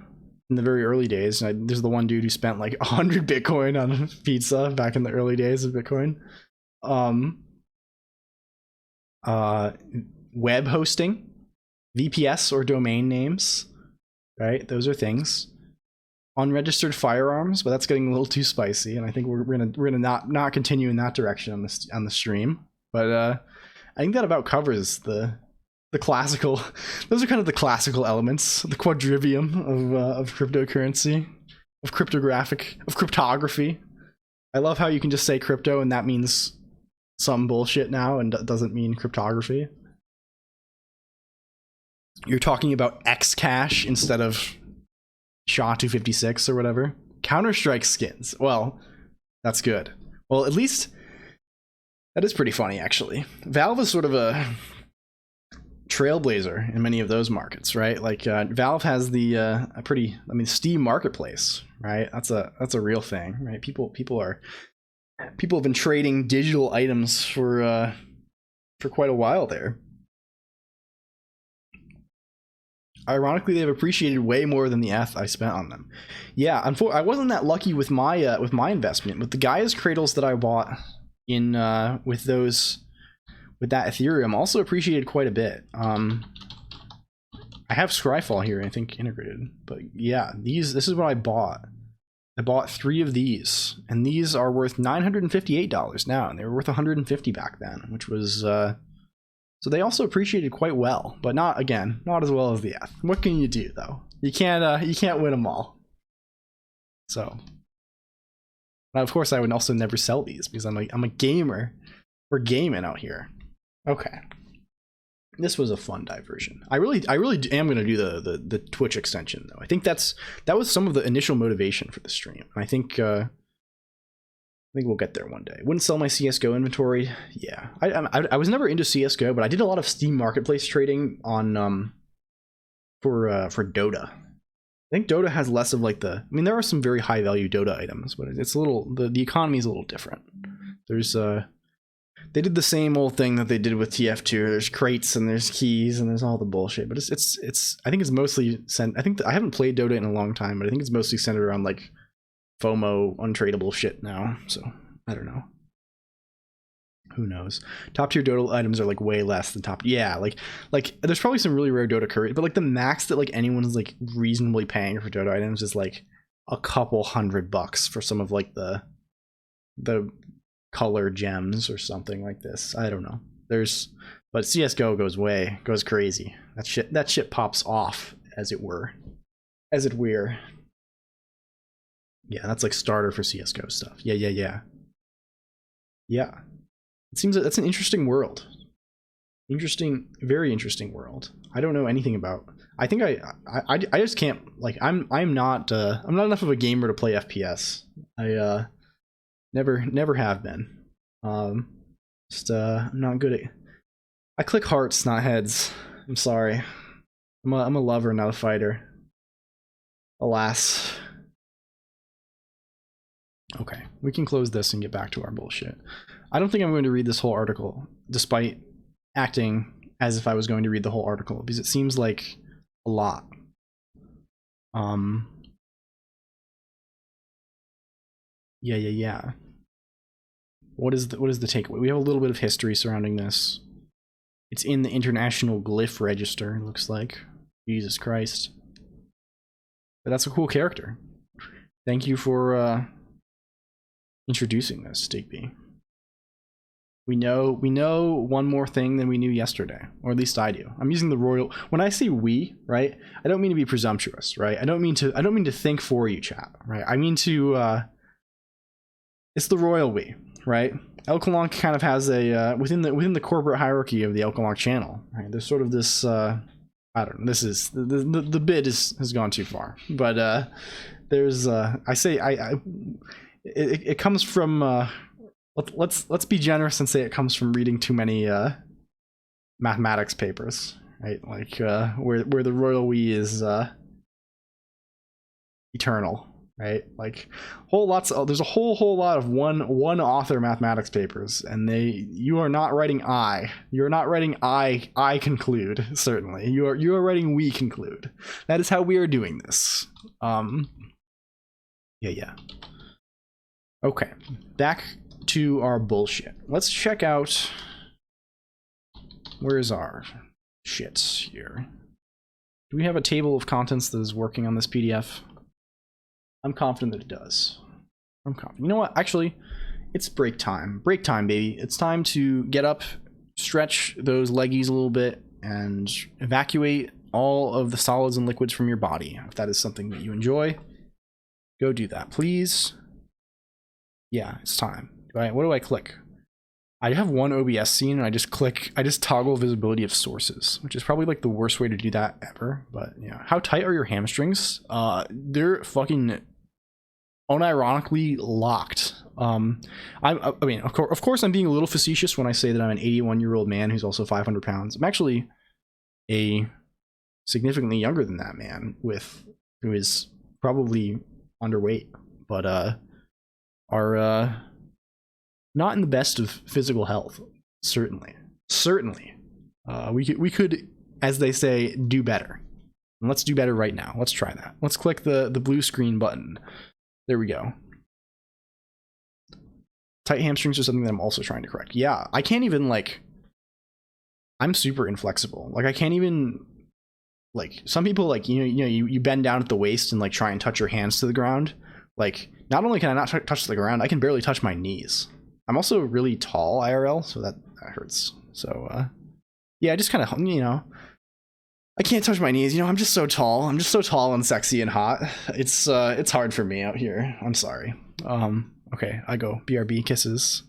in the very early days. There's the one dude who spent like 100 Bitcoin on pizza back in the early days of Bitcoin. Web hosting, VPS or domain names, right? Those are things. Unregistered firearms, but that's getting a little too spicy, and I think we're gonna not continue in that direction on the stream. But I think that about covers the classical. Those are kind of the classical elements, the quadrivium of cryptocurrency, of cryptography. I love how you can just say crypto and that means some bullshit now and doesn't mean cryptography. You're talking about Xcash instead of SHA-256 or whatever. Counter-Strike skins. Well, that's good. Well, at least that is pretty funny, actually. Valve is sort of a trailblazer in many of those markets, right? Like Valve has the Steam marketplace, right? That's a real thing, right? People have been trading digital items for quite a while there. Ironically, they've appreciated way more than the ETH I spent on them. Yeah, I wasn't that lucky with my investment. With the Gaia's cradles that I bought in with that Ethereum, also appreciated quite a bit. I have Scryfall here, I think, integrated. But yeah, this is what I bought. I bought 3 of these, and these are worth $958 now, and they were worth $150 back then, which was so they also appreciated quite well, but not as well as the ETH. What can you do though? You can't win them all. So, now, of course, I would also never sell these because I'm a gamer. We're gaming out here. Okay, this was a fun diversion. I really am gonna do the Twitch extension though. I think that was some of the initial motivation for the stream. I think we'll get there one day. Wouldn't sell my CS:GO inventory. Yeah, I was never into CS:GO, but I did a lot of Steam Marketplace trading on for Dota. I think Dota has less of like there are some very high value Dota items, but it's a little the economy is a little different. There's they did the same old thing that they did with TF2. There's crates and there's keys and there's all the bullshit. But it's I think it's mostly I haven't played Dota in a long time, but I think it's mostly centered around like FOMO untradeable shit now. So I don't know. Who knows? Top tier Dota items are like way less than top. Yeah, like there's probably some really rare Dota curry, but like the max that like anyone's like reasonably paying for Dota items is like a couple $100 for some of like the color gems or something like this. I don't know. But CS:GO goes crazy. That shit pops off, as it were. Yeah, that's like starter for CS:GO stuff. Yeah. It seems that that's an interesting world. Very interesting world. I don't know anything about. I think I just can't like I'm not enough of a gamer to play FPS. I never have been. I'm not good at. I click hearts, not heads. I'm sorry. I'm a lover, not a fighter. Alas. Okay, we can close this and get back to our bullshit. I don't think I'm going to read this whole article, despite acting as if I was going to read the whole article, because it seems like a lot. Yeah. What is the takeaway? We have a little bit of history surrounding this. It's in the International Glyph Register, it looks like. Jesus Christ. But that's a cool character. Thank you for introducing this, Stigby. We know one more thing than we knew yesterday, or at least I do. I'm using the royal. When I say we, right, I don't mean to be presumptuous, right? I don't mean to think for you, chat, right? I mean to. It's the royal we, right? LLLL Colonq kind of has a within the corporate hierarchy of the LLLL Colonq channel, right? There's sort of this. I don't know. This is the bid has gone too far, but there's it comes from. Let's be generous and say it comes from reading too many mathematics papers, right? Like where the royal we is eternal, right? Like there's a whole lot of one author mathematics papers, and you are not writing you're not writing I conclude. Certainly you are writing we conclude. That is how we are doing this. Yeah. Okay, back to our bullshit. Let's check out, where's our shits here? Do we have a table of contents that is working on this PDF? I'm confident that it does. I'm confident. You know what? Actually, it's break time. Break time, baby. It's time to get up, stretch those leggies a little bit, and evacuate all of the solids and liquids from your body. If that is something that you enjoy, go do that, please. Yeah, it's time. What do I click? I have one OBS scene and I just toggle visibility of sources, which is probably like the worst way to do that ever. But yeah, how tight are your hamstrings? They're fucking unironically locked. I mean, of course, I'm being a little facetious when I say that I'm an 81-year-old man who's also 500 pounds. I'm actually a significantly younger than that man who is probably underweight, but are not in the best of physical health. Certainly. We could, as they say, do better. And let's do better right now. Let's try that. Let's click the blue screen button. There we go. Tight hamstrings are something that I'm also trying to correct. Yeah, I can't even, like, I'm super inflexible. Like, I can't even, like, some people, like, you bend down at the waist and, like, try and touch your hands to the ground. Like, not only can I not touch the ground, I can barely touch my knees. I'm also really tall IRL, so that hurts. So, yeah, just kind of, I can't touch my knees. I'm just so tall. I'm just so tall and sexy and hot. It's hard for me out here. I'm sorry. Okay, I go. BRB, kisses.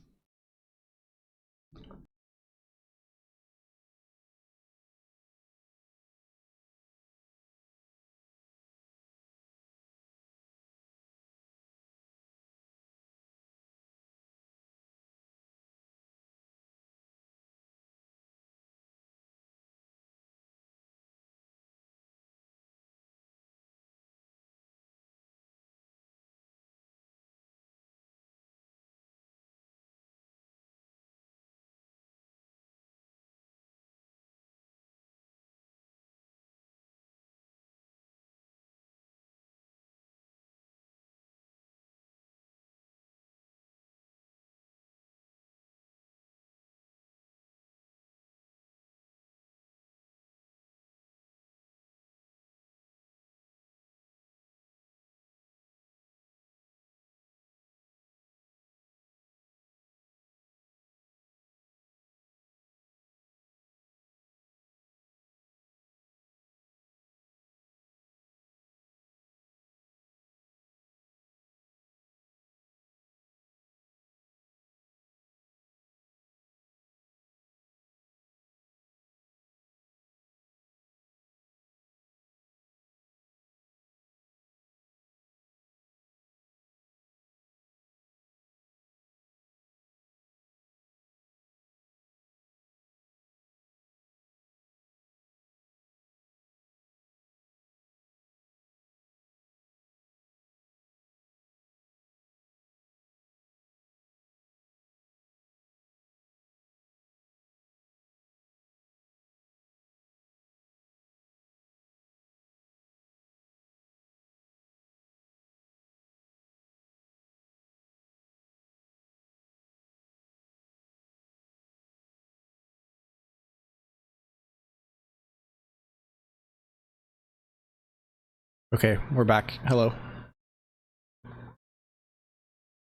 Okay, we're back. Hello.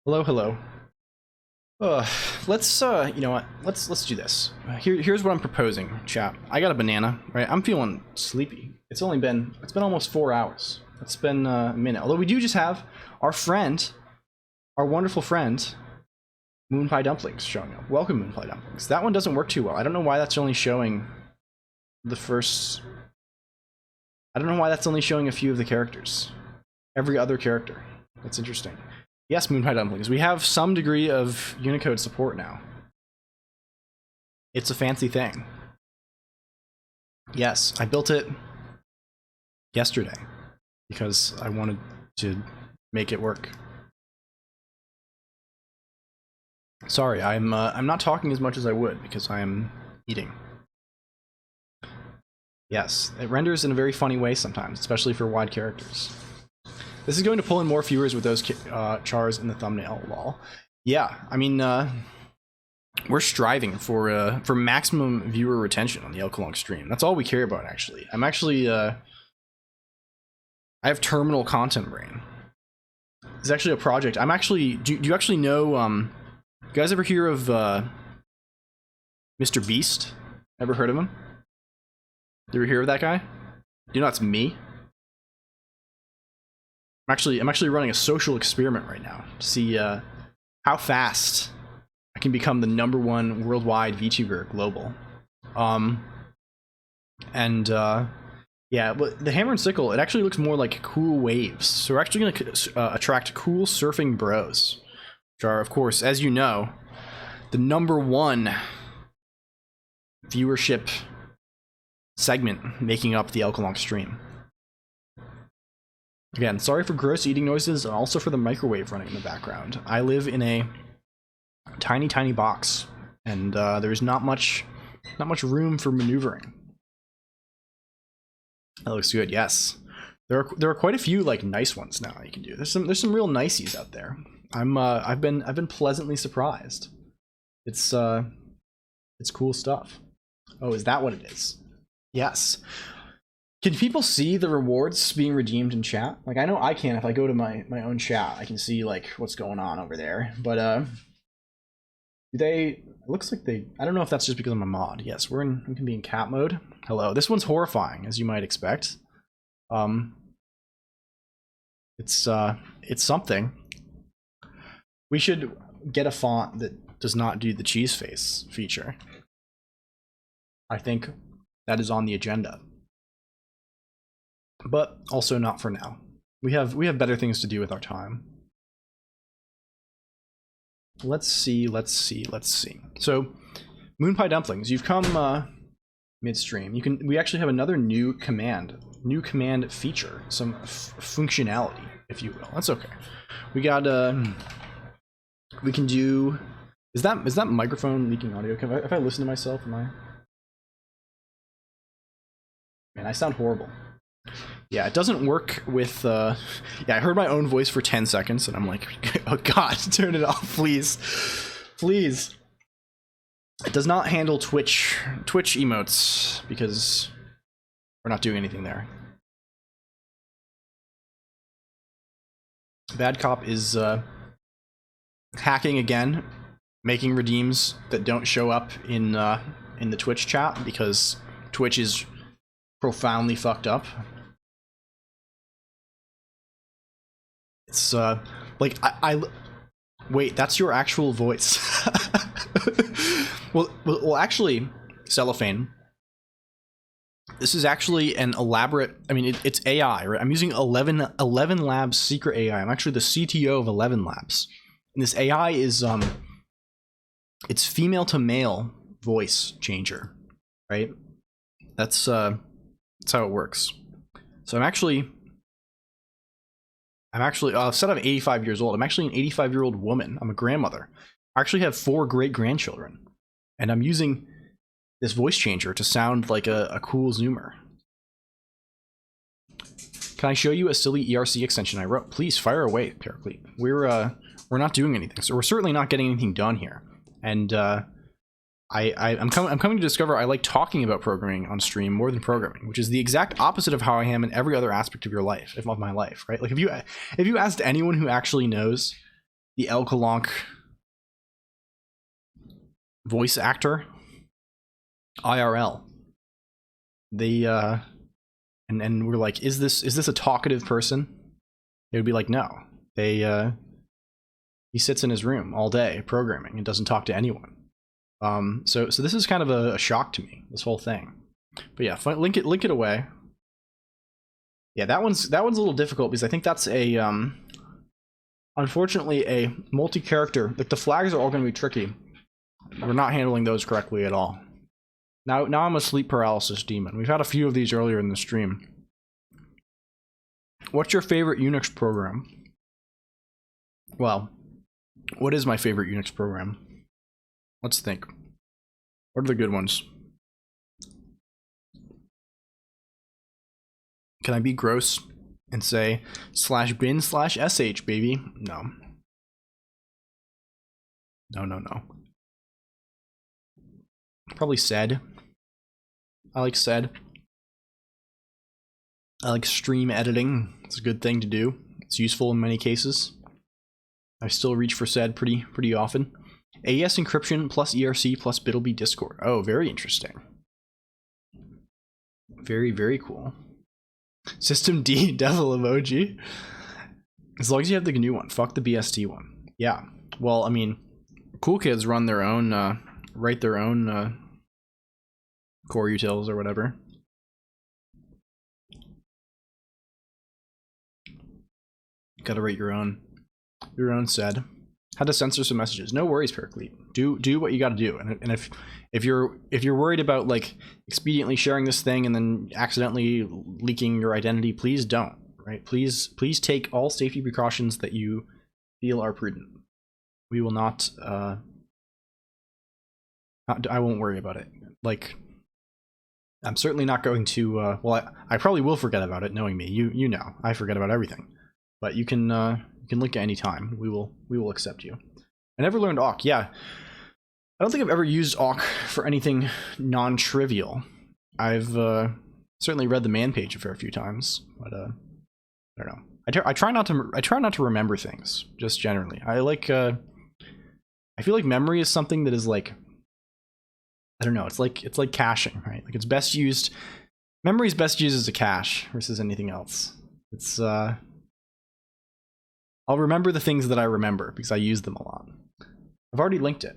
Hello, hello. Let's you know what? Let's do this. Here's what I'm proposing, chat. I got a banana, right? I'm feeling sleepy. It's been almost 4 hours. It's been a minute. Although we do just have our friend, our wonderful friend, Moon Pie Dumplings showing up. Welcome, Moon Pie Dumplings. That one doesn't work too well. I don't know why that's only showing the first. I don't know why that's only showing a few of the characters. Every other character. That's interesting. Yes, Moon Pie Dumplings. We have some degree of Unicode support now. It's a fancy thing. Yes, I built it yesterday because I wanted to make it work. Sorry, I'm not talking as much as I would because I am eating. Yes, it renders in a very funny way sometimes, especially for wide characters. This is going to pull in more viewers with those chars in the thumbnail, lol. Yeah, I mean, we're striving for maximum viewer retention on the Colonq stream. That's all we care about, actually. I'm actually, I have terminal content brain. It's actually a project. I'm actually, do you actually know, you guys ever hear of Mr. Beast? Ever heard of him? You ever hear of that guy? Do you know that's me? I'm actually running a social experiment right now to see how fast I can become the #1 worldwide VTuber global. Yeah, but the hammer and sickle, it actually looks more like cool waves. So we're actually going to attract cool surfing bros, which are, of course, as you know, the #1 viewership segment making up the Colonq stream. Again, sorry for gross eating noises and also for the microwave running in the background. I live in a tiny, tiny box, and there's not much room for maneuvering. That looks good. Yes, there are quite a few like nice ones now you can do. There's some real niceys out there. I've been pleasantly surprised. It's cool stuff. Oh, is that what it is? Yes. Can people see the rewards being redeemed in chat? Like, I know I can if I go to my own chat. I can see, like, what's going on over there. But, do they... It looks like they... I don't know if that's just because I'm a mod. Yes, we can be in cat mode. Hello. This one's horrifying, as you might expect. It's something. We should get a font that does not do the cheese face feature. I think that is on the agenda. But also not for now. We have better things to do with our time. Let's see. So, Moon Pie Dumplings, you've come midstream. We actually have another new command feature, some functionality, if you will. That's okay. We got we can do. Is that microphone leaking audio? If I listen to myself, am I? Man, I sound horrible. Yeah, it doesn't work with, yeah, I heard my own voice for 10 seconds, and I'm like, oh god, turn it off, please. Please. It does not handle Twitch emotes, because we're not doing anything there. Bad Cop is, hacking again, making redeems that don't show up in the Twitch chat, because Twitch is profoundly fucked up. It's like I wait, that's your actual voice. well actually, Cellophane, this is actually an elaborate, I mean it's AI, right? I'm using 11 Labs secret AI. I'm actually the CTO of 11 Labs. And this AI is it's female to male voice changer, right? That's how it works. So I'm actually said I'm 85 years old. I'm actually an 85-year-old woman. I'm a grandmother. I actually have 4 great-grandchildren. And I'm using this voice changer to sound like a cool Zoomer. Can I show you a silly ERC extension I wrote? Please fire away, Paraclete. We're not doing anything. So we're certainly not getting anything done here. And I'm coming to discover I like talking about programming on stream more than programming, which is the exact opposite of how I am in every other aspect of your life, if not my life, right? Like if you asked anyone who actually knows the LLLL Colonq voice actor IRL, they and we're like, is this a talkative person? They would be like, no. He sits in his room all day programming and doesn't talk to anyone. So this is kind of a shock to me, this whole thing. But yeah, link it away. Yeah, that one's a little difficult because I think that's a unfortunately a multi-character. Like the flags are all going to be tricky. We're not handling those correctly at all. Now I'm a sleep paralysis demon. We've had a few of these earlier in the stream. What's your favorite Unix program? Well, what is my favorite Unix program? Let's think. What are the good ones? Can I be gross and say /bin/sh, baby? No. No. Probably sed. I like sed. I like stream editing. It's a good thing to do. It's useful in many cases. I still reach for sed pretty often. AES encryption plus ERC plus Bitleby Discord. Oh, very interesting. Very cool. System D devil emoji. As long as you have the GNU one. Fuck the BSD one. Yeah. Well, I mean, cool kids run their own, write their own core utils or whatever. Gotta write your own sed. How to censor some messages. No worries, Periclete. Do what you gotta do. And if you're worried about like expediently sharing this thing and then accidentally leaking your identity, please don't. Right? Please take all safety precautions that you feel are prudent. We will not I won't worry about it. Like, I'm certainly not going to well, I probably will forget about it, knowing me. You know, I forget about everything. But you can link at any time. We will accept you. I never learned awk. Yeah, I don't think I've ever used awk for anything non-trivial. I've certainly read the man page a fair few times, but I don't know. I try not to remember things, just generally. I feel like memory is something that is like, I don't know. It's like caching, right? Like it's best used. Memory is best used as a cache versus anything else. It's I'll remember the things that I remember because I use them a lot. I've already linked it.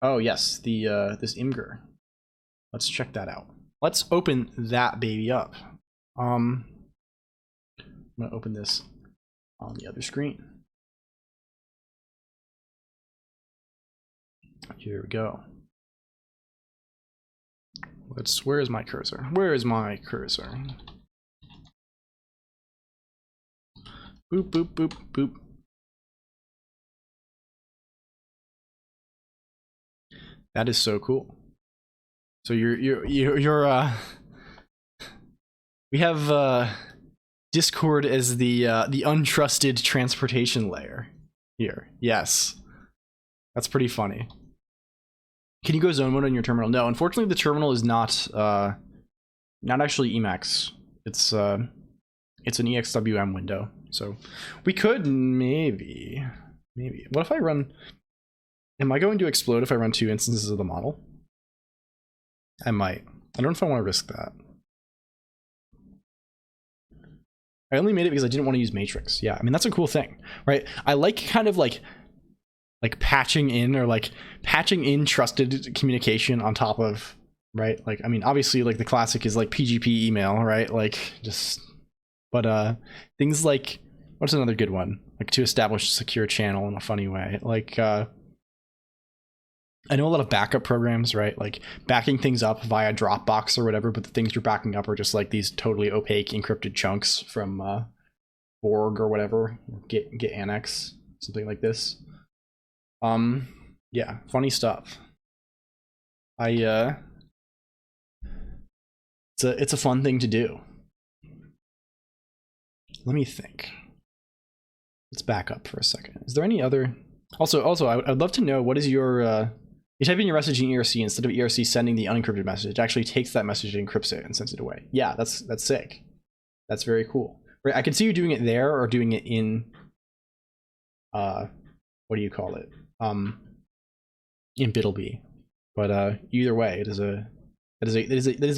Oh yes, the this Imgur. Let's check that out. Let's open that baby up. I'm gonna open this on the other screen. Here we go. Where is my cursor? Where is my cursor? Boop, boop, boop, boop. That is so cool. So you're we have Discord as the untrusted transportation layer here. Yes. That's pretty funny. Can you go zone mode on your terminal? No, unfortunately the terminal is not actually Emacs. It's an EXWM window. So we could maybe. What if I run? Am I going to explode if I run 2 instances of the model? I might. I don't know if I want to risk that. I only made it because I didn't want to use Matrix. Yeah, I mean that's a cool thing, right? I like kind of like patching in or like patching in trusted communication on top of, right? Like, I mean, obviously like the classic is like PGP email, right? Like just. But things like, what's another good one? Like to establish a secure channel in a funny way. Like I know a lot of backup programs, right? Like backing things up via Dropbox or whatever, but the things you're backing up are just like these totally opaque encrypted chunks from Borg or whatever. Get Annex, something like this. Yeah, funny stuff. It's a fun thing to do. Let me think. Let's back up for a second. Is there any other? Also, I'd love to know what is your You type in your message in ERC instead of ERC sending the unencrypted message. It actually takes that message, encrypts it, and sends it away. Yeah, that's sick. That's very cool. Right, I can see you doing it there or doing it in what do you call it? In Bittleby. But either way, it is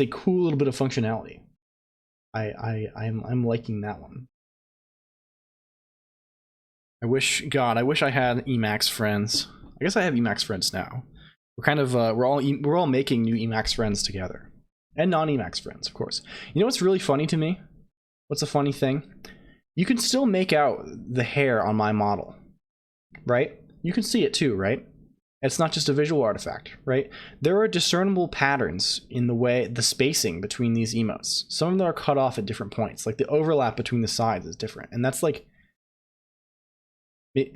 a cool little bit of functionality. I'm liking that one. I wish I had Emacs friends. I guess I have Emacs friends now. We're kind of we're all making new Emacs friends together, and non-Emacs friends, of course. You know what's really funny to me? What's a funny thing? You can still make out the hair on my model, right? You can see it too, right? It's not just a visual artifact, right? There are discernible patterns in the spacing between these emotes. Some of them are cut off at different points, like the overlap between the sides is different, and that's like,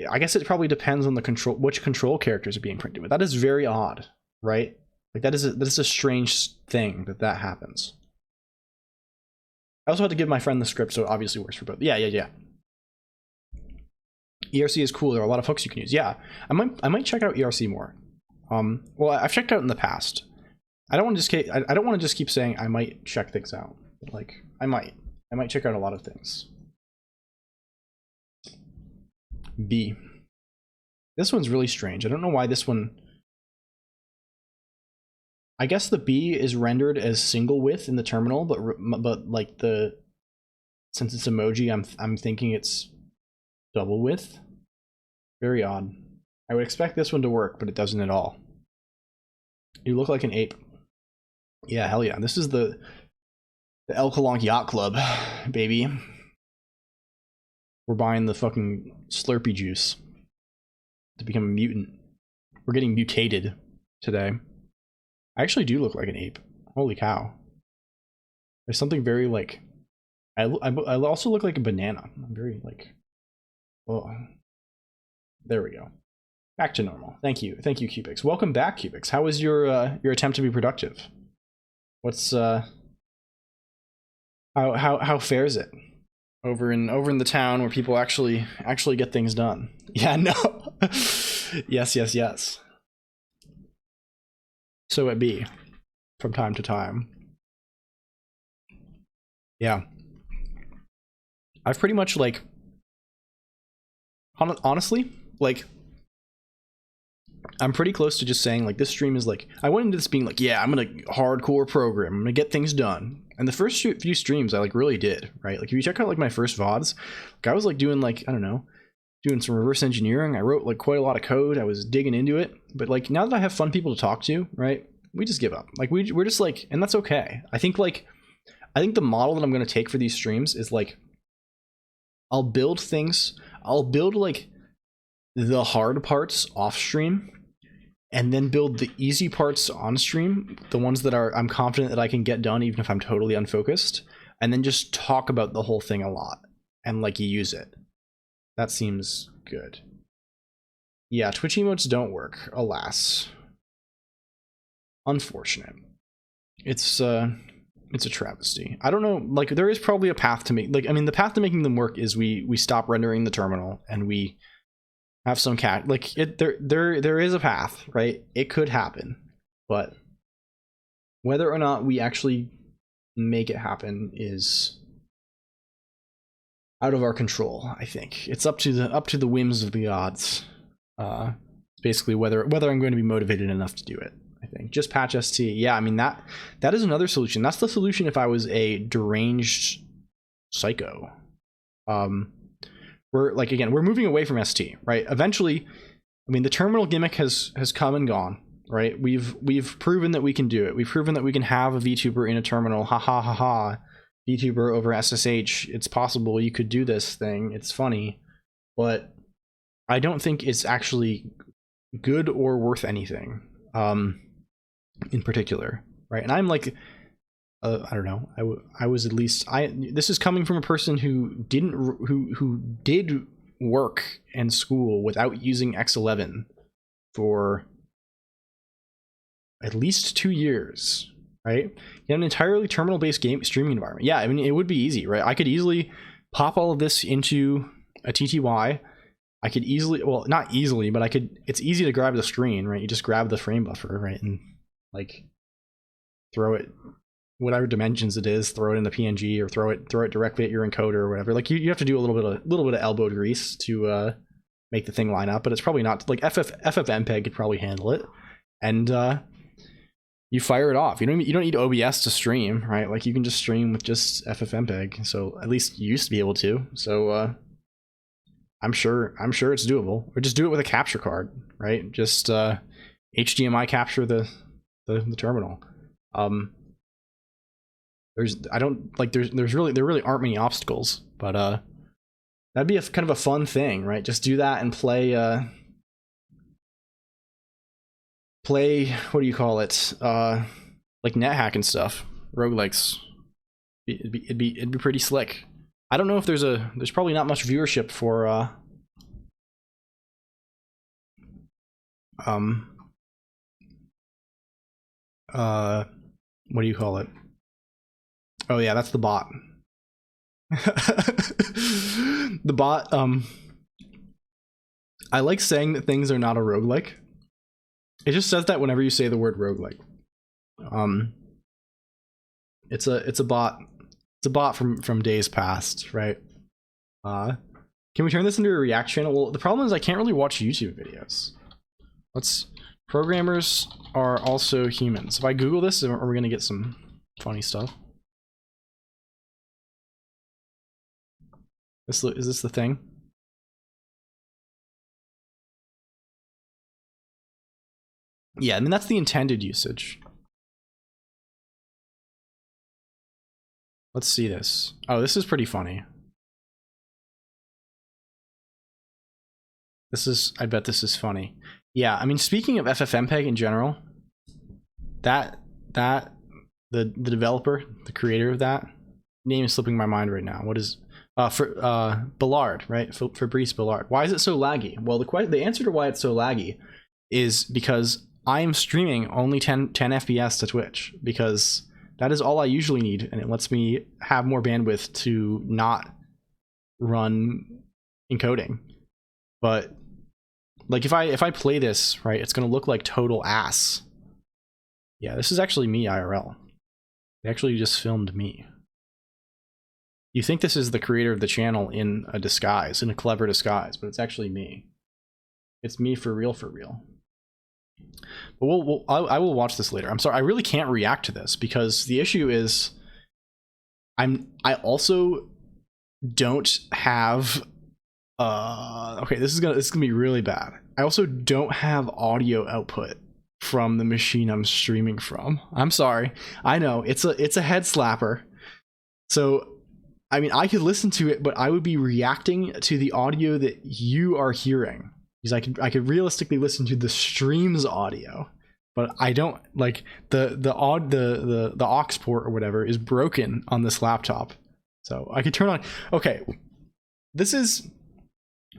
I guess it probably depends on which control characters are being printed with. That is very odd, right? Like that is a strange thing that happens. I also had to give my friend the script, so it obviously works for both. Yeah. ERC is cool. There are a lot of hooks you can use. Yeah, I might check out ERC more. Well, I've checked out in the past. I don't want to just keep saying I might check things out. Like I might check out a lot of things. B. This one's really strange. I don't know why this one. I guess the B is rendered as single width in the terminal, but like since it's emoji, I'm thinking it's double width. Very odd. I would expect this one to work, but it doesn't at all. You look like an ape. Yeah, hell yeah. This is the LLLL Colonq Yacht Club, baby. We're buying the fucking Slurpee juice to become a mutant. We're getting mutated today. I actually do look like an ape. Holy cow. There's something very like... I also look like a banana. I'm very like... Oh. There we go. Back to normal. Thank you, Cubix. Welcome back, Cubix. How was your attempt to be productive? What's how fares it over in the town where people actually get things done? Yeah, no. yes. So it be from time to time. Yeah. I've pretty much like honestly, like, I'm pretty close to just saying, like, this stream is like, I went into this being like, yeah, I'm gonna hardcore program, I'm gonna get things done. And the first few streams I like really did, right? Like if you check out like my first VODs, like, I was like doing like, I don't know, doing some reverse engineering. I wrote like quite a lot of code. I was digging into it. But like now that I have fun people to talk to, right, we just give up. Like we're just like, and that's okay. I think the model that I'm gonna take for these streams is like, I'll build like the hard parts off stream and then build the easy parts on stream, the ones that I'm confident that I can get done even if I'm totally unfocused, and then just talk about the whole thing a lot and like use it. That seems good. Yeah, Twitch emotes don't work, alas. Unfortunate. It's a travesty. I don't know, like there is probably a path to make, like, I mean, the path to making them work is we stop rendering the terminal and we have some cat, like there is a path, right? It could happen, but whether or not we actually make it happen is out of our control. I think it's up to the whims of the gods. Basically whether I'm going to be motivated enough to do it. I think just patch ST. Yeah, I mean that is another solution. That's the solution if I was a deranged psycho. We're like, again, we're moving away from ST, right? Eventually, I mean, the terminal gimmick has come and gone, right? We've proven that we can do it. We've proven that we can have a VTuber in a terminal. Ha ha ha ha. VTuber over SSH. It's possible. You could do this thing. It's funny, but I don't think it's actually good or worth anything. In particular, right? And I'm like, I don't know. I was at least this is coming from a person who did work and school without using X11 for at least 2 years, right? You have an entirely terminal-based game streaming environment. Yeah, I mean, it would be easy, right? I could easily pop all of this into a TTY. I could easily, well, not easily, but it's easy to grab the screen, right? You just grab the frame buffer, right? And like throw it, whatever dimensions it is, throw it in the PNG or throw it directly at your encoder or whatever. Like you have to do a little bit of elbow grease to make the thing line up, but it's probably not like FFmpeg could probably handle it. And you fire it off. You don't need OBS to stream, right? Like you can just stream with just FFmpeg. So at least you used to be able to. So I'm sure it's doable. Or just do it with a capture card, right? Just HDMI capture the terminal. There really aren't many obstacles, but that'd be kind of a fun thing, right? Just do that and play what do you call it? Like NetHack and stuff, roguelikes. It'd be pretty slick. I don't know if there's probably not much viewership for what do you call it? Oh yeah, that's the bot. The bot, I like saying that things are not a roguelike. It just says that whenever you say the word roguelike. It's a bot. It's a bot from days past, right? Can we turn this into a React channel? Well, the problem is I can't really watch YouTube videos. Programmers are also humans. If I Google this, are we gonna get some funny stuff? Is this the thing? Yeah, I mean that's the intended usage. Let's see this. Oh, this is pretty funny. I bet this is funny. Yeah, I mean speaking of FFmpeg in general, the developer, the creator of that, name is slipping my mind right now. What is Ballard, right? Fabrice Ballard. Why is it so laggy? Well, the answer to why it's so laggy is because I am streaming only 10 FPS to Twitch, because that is all I usually need, and it lets me have more bandwidth to not run encoding. But like if I play this, right, it's gonna look like total ass. Yeah, this is actually me IRL. They actually just filmed me. You think this is the creator of the channel in a disguise, in a clever disguise, but it's actually me. It's me for real, for real. But I will watch this later. I'm sorry, I really can't react to this because the issue is I also don't have okay, this is gonna be really bad. I also don't have audio output from the machine I'm streaming from. I'm sorry. I know it's a head slapper. So I mean, I could listen to it, but I would be reacting to the audio that you are hearing, because I could realistically listen to the stream's audio, but I don't, like the aux port or whatever is broken on this laptop. So I could turn on. Okay,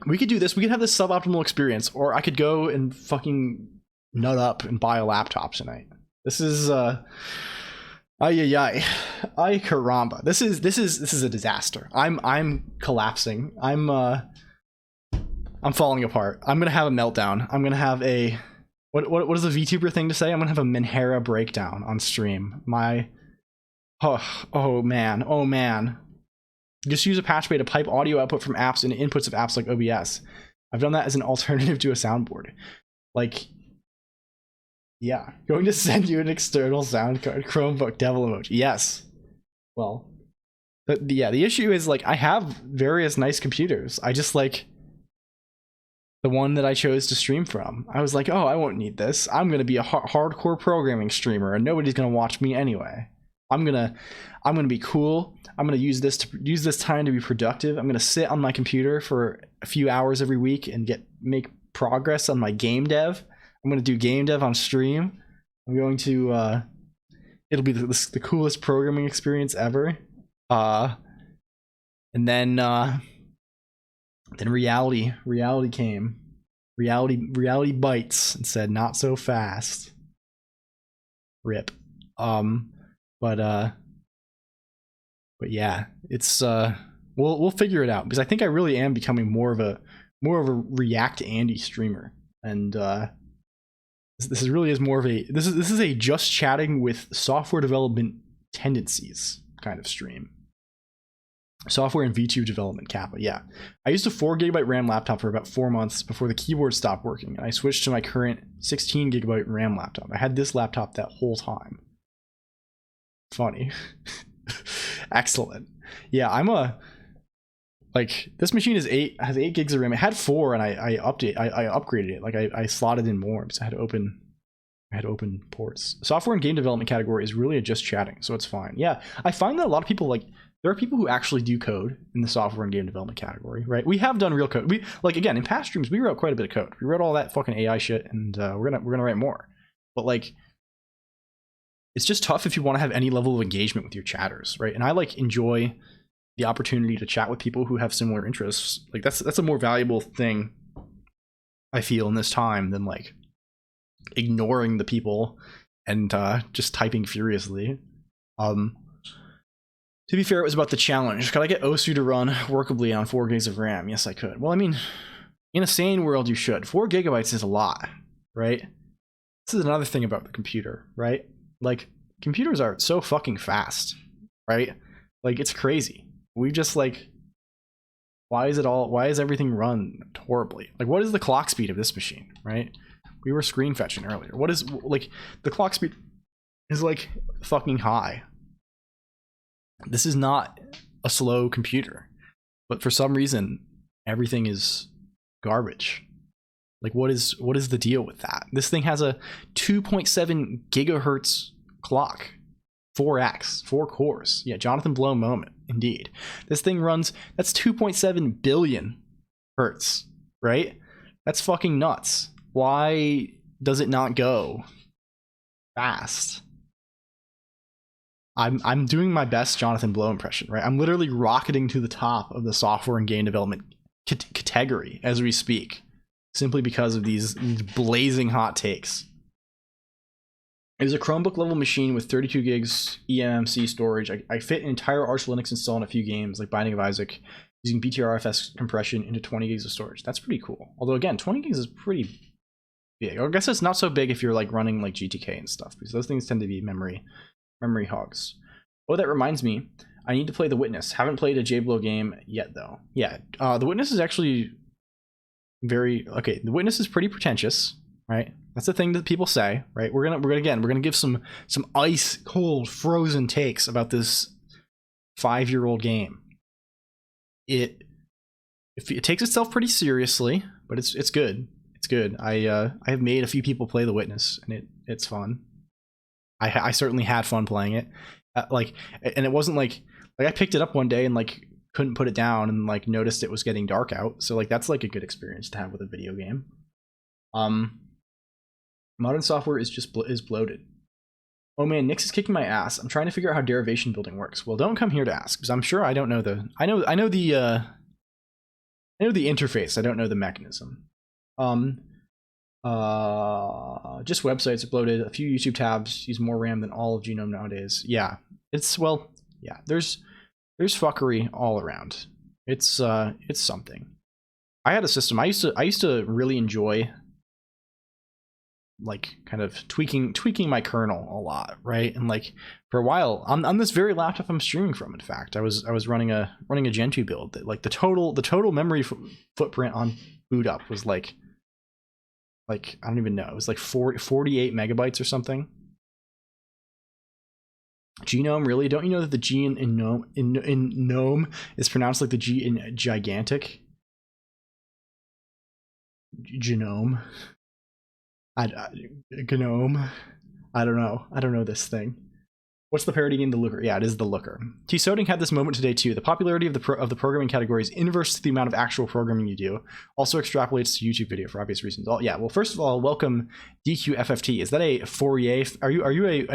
we could do this. We could have this suboptimal experience, or I could go and fucking nut up and buy a laptop tonight. This is ay caramba. This is a disaster. I'm collapsing. I'm falling apart. I'm gonna have a meltdown. I'm gonna have a what is the VTuber thing to say? I'm gonna have a Minhera breakdown on stream. Oh man. Just use a patch bay to pipe audio output from apps into inputs of apps like OBS. I've done that as an alternative to a soundboard. Like, yeah, going to send you an external sound card, Chromebook, devil emoji. Yes. Well, the issue is, like, I have various nice computers. I just like the one that I chose to stream from. I was like, oh, I won't need this. I'm gonna be a hardcore programming streamer, and nobody's gonna watch me anyway. I'm gonna be cool. I'm gonna use this time to be productive. I'm gonna sit on my computer for a few hours every week and make progress on my game dev. I'm gonna do game dev on stream. I'm going to it'll be the coolest programming experience ever. And then reality came. Reality bites and said, not so fast. Rip. But yeah, it's we'll figure it out, because I think I really am becoming more of more of a React Andy streamer, and this really is more of a this is a just chatting with software development tendencies kind of stream. Software and VTube development Kappa. Yeah, I used a 4 GB RAM laptop for about 4 months before the keyboard stopped working, and I switched to my current 16 GB RAM laptop. I had this laptop that whole time. Funny. Excellent. Yeah, I'm a like this machine has 8 gigs of RAM. It had 4, and I upgraded it. Like I slotted in more because I had open ports. Software and game development category is really just chatting, so it's fine. Yeah, I find that a lot of people like. There are people who actually do code in the software and game development category, right? We have done real code. We like again in past streams we wrote quite a bit of code. We wrote all that fucking AI shit, and we're gonna write more. But like, it's just tough if you want to have any level of engagement with your chatters, right? And I like enjoy the opportunity to chat with people who have similar interests. Like that's a more valuable thing I feel in this time than like ignoring the people and just typing furiously. To be fair, it was about the challenge. Could I get OSU to run workably on 4 gigs of RAM? Yes, I could. Well, I mean, in a sane world, you should. 4 gigabytes is a lot, right? This is another thing about the computer, right? Like, computers are so fucking fast, right? Like, it's crazy. We just, like, why is everything run horribly? Like, what is the clock speed of this machine, right? We were screen fetching earlier. What is, like, the clock speed is, like, fucking high. This is not a slow computer, but for some reason everything is garbage. Like what is the deal with that? This thing has a 2.7 gigahertz clock, 4x, 4 cores. Yeah, Jonathan Blow moment, indeed. This thing runs, that's 2.7 billion hertz, right? That's fucking nuts. Why does it not go fast? I'm doing my best Jonathan Blow impression, right? I'm literally rocketing to the top of the software and game development category as we speak, simply because of these blazing hot takes. It was a Chromebook level machine with 32 gigs eMMC storage. I fit an entire Arch Linux install in a few games, like Binding of Isaac, using BTRFS compression into 20 gigs of storage. That's pretty cool. Although again, 20 gigs is pretty big. I guess it's not so big if you're like running like GTK and stuff, because those things tend to be memory hogs. Oh, that reminds me, I need to play The Witness. Haven't played a JBlow game yet though. Yeah, The Witness is actually very okay. The Witness is pretty pretentious, right? That's the thing that people say, right? We're gonna give some ice cold frozen takes about this 5-year-old game. It takes itself pretty seriously, but it's good. It's good. I have made a few people play The Witness, and it's fun. I certainly had fun playing it. And it wasn't like I picked it up one day and like couldn't put it down and like noticed it was getting dark out. So like that's like a good experience to have with a video game. Modern software is just is bloated. Oh man, Nix is kicking my ass. I'm trying to figure out how derivation building works. Well, don't come here to ask, because I'm sure I don't know the I know the interface. I don't know the mechanism. Just websites are bloated. A few YouTube tabs use more RAM than all of Genome nowadays. Yeah, yeah. There's fuckery all around. It's something. I had a system. I used to really enjoy like kind of tweaking my kernel a lot, right? And like for a while on this very laptop I'm streaming from, in fact, I was running a Gentoo build that like the total memory footprint on boot up was like I don't even know, it was like 48 megabytes or something. Genome, really? Don't you know that the G in gnome is pronounced like the G in gigantic? Genome. Gnome. I don't know this thing. What's the parody game? The Looker. Yeah, it is the Looker. T-Soding had this moment today too. The popularity of the programming category is inverse to the amount of actual programming you do. Also extrapolates to YouTube video for obvious reasons. Oh yeah. Well, first of all, welcome DQFFT. Is that a Fourier? Are you a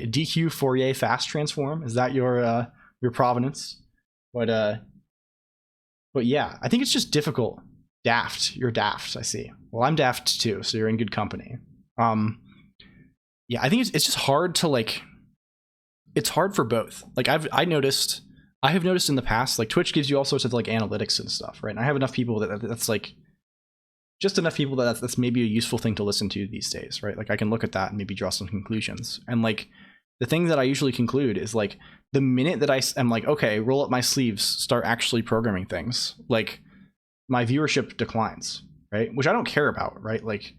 DQ Fourier fast transform? Is that your provenance? But yeah, I think it's just difficult. Daft. You're daft. I see. Well, I'm daft too, so you're in good company. Yeah, I think it's just hard to like. It's hard for both. Like I have noticed in the past, like Twitch gives you all sorts of like analytics and stuff, right? And I have enough people that's like just enough people that that's maybe a useful thing to listen to these days, right? Like I can look at that and maybe draw some conclusions. And like the thing that I usually conclude is like the minute that I am like, okay, roll up my sleeves, start actually programming things, like my viewership declines, right? Which I don't care about, right? Like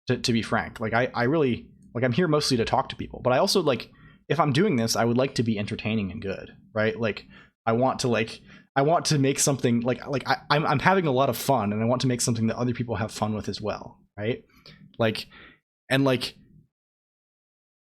to be frank, like I really like, I'm here mostly to talk to people, but I also like, if I'm doing this, I would like to be entertaining and good, right? Like I want to make something I'm having a lot of fun, and I want to make something that other people have fun with as well, right? Like, and like,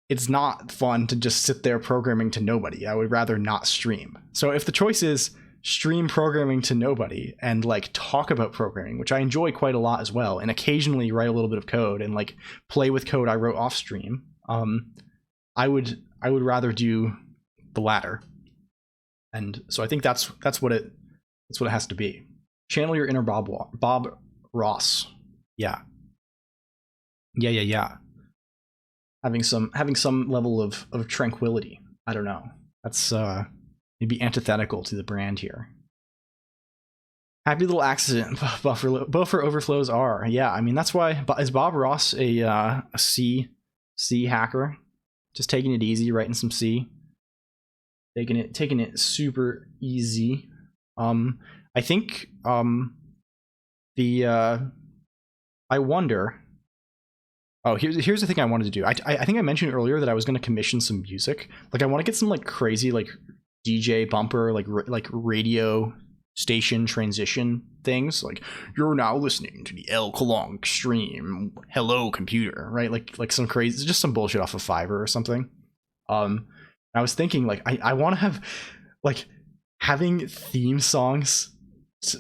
it's not fun to just sit there programming to nobody. I would rather not stream. So if the choice is stream programming to nobody and like talk about programming, which I enjoy quite a lot as well, and occasionally write a little bit of code and like play with code I wrote off stream, I would rather do the latter. And so I think that's what it has to be. Channel your inner Bob Ross. Yeah. Having some level of tranquility. I don't know. That's maybe antithetical to the brand here. Happy little accident. Buffer overflows are. Yeah, I mean that's why. Is Bob Ross a C hacker? Just taking it easy, writing some C. Taking it super easy. I think I wonder. Oh, here's the thing I wanted to do. I think I mentioned earlier that I was going to commission some music. Like I want to get some like crazy like DJ bumper like radio station transition things. Like you're now listening to the LLLL Colonq stream. Hello computer, right? Like some crazy, just some bullshit off of Fiverr or something. I was thinking like I want to have like having theme songs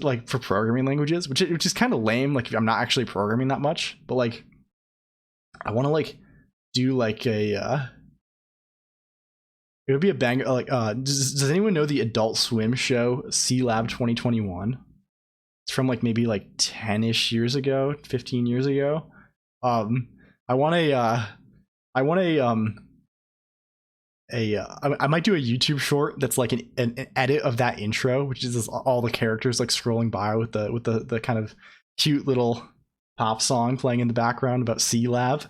like for programming languages, which is kind of lame. Like I'm not actually programming that much, but like I want to like do like a it would be a banger. Like does anyone know the Adult Swim show C Lab 2021? It's from like maybe like 10ish years ago, 15 years ago. I might do a YouTube short that's like an edit of that intro, which is all the characters like scrolling by with the kind of cute little pop song playing in the background about C Lab,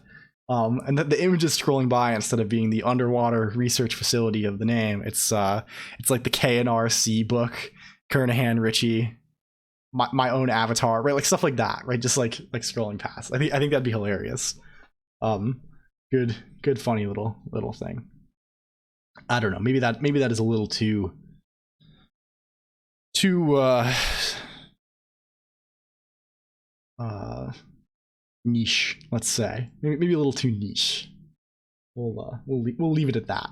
and the image is scrolling by instead of being the underwater research facility of the name. It's like the KNRC book, Kernahan Ritchie, my own avatar, right? Like stuff like that, right? Just like scrolling past. I think that'd be hilarious. Good funny little thing. I don't know. Maybe that is a little too niche. Let's say maybe a little too niche. We'll leave it at that.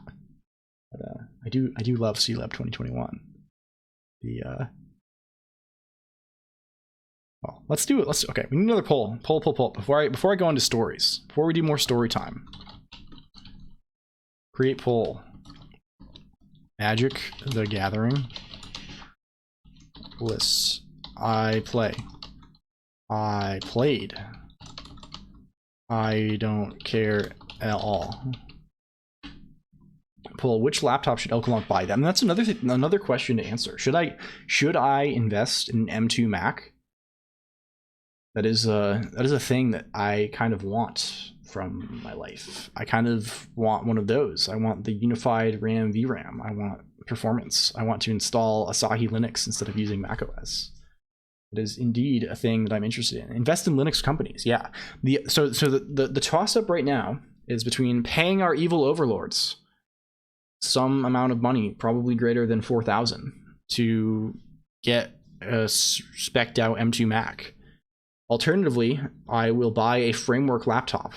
But I do love C Lab 2021. Well, let's do it. Okay, we need another poll. Poll. Before I go into stories. Before we do more story time. Create poll. Magic the Gathering. Lists. I play. I played. I don't care at all. Poll, which laptop should LLLL Colonq buy? I mean, that's another question to answer. Should I invest in an M2 Mac? That is a thing that I kind of want from my life. I kind of want one of those. I want the unified RAM VRAM. I want performance. I want to install Asahi Linux instead of using macOS. It is indeed a thing that I'm interested in. Invest in Linux companies. Yeah. So the toss up right now is between paying our evil overlords some amount of money, probably greater than 4,000, to get a spec'd out M2 Mac. Alternatively, I will buy a framework laptop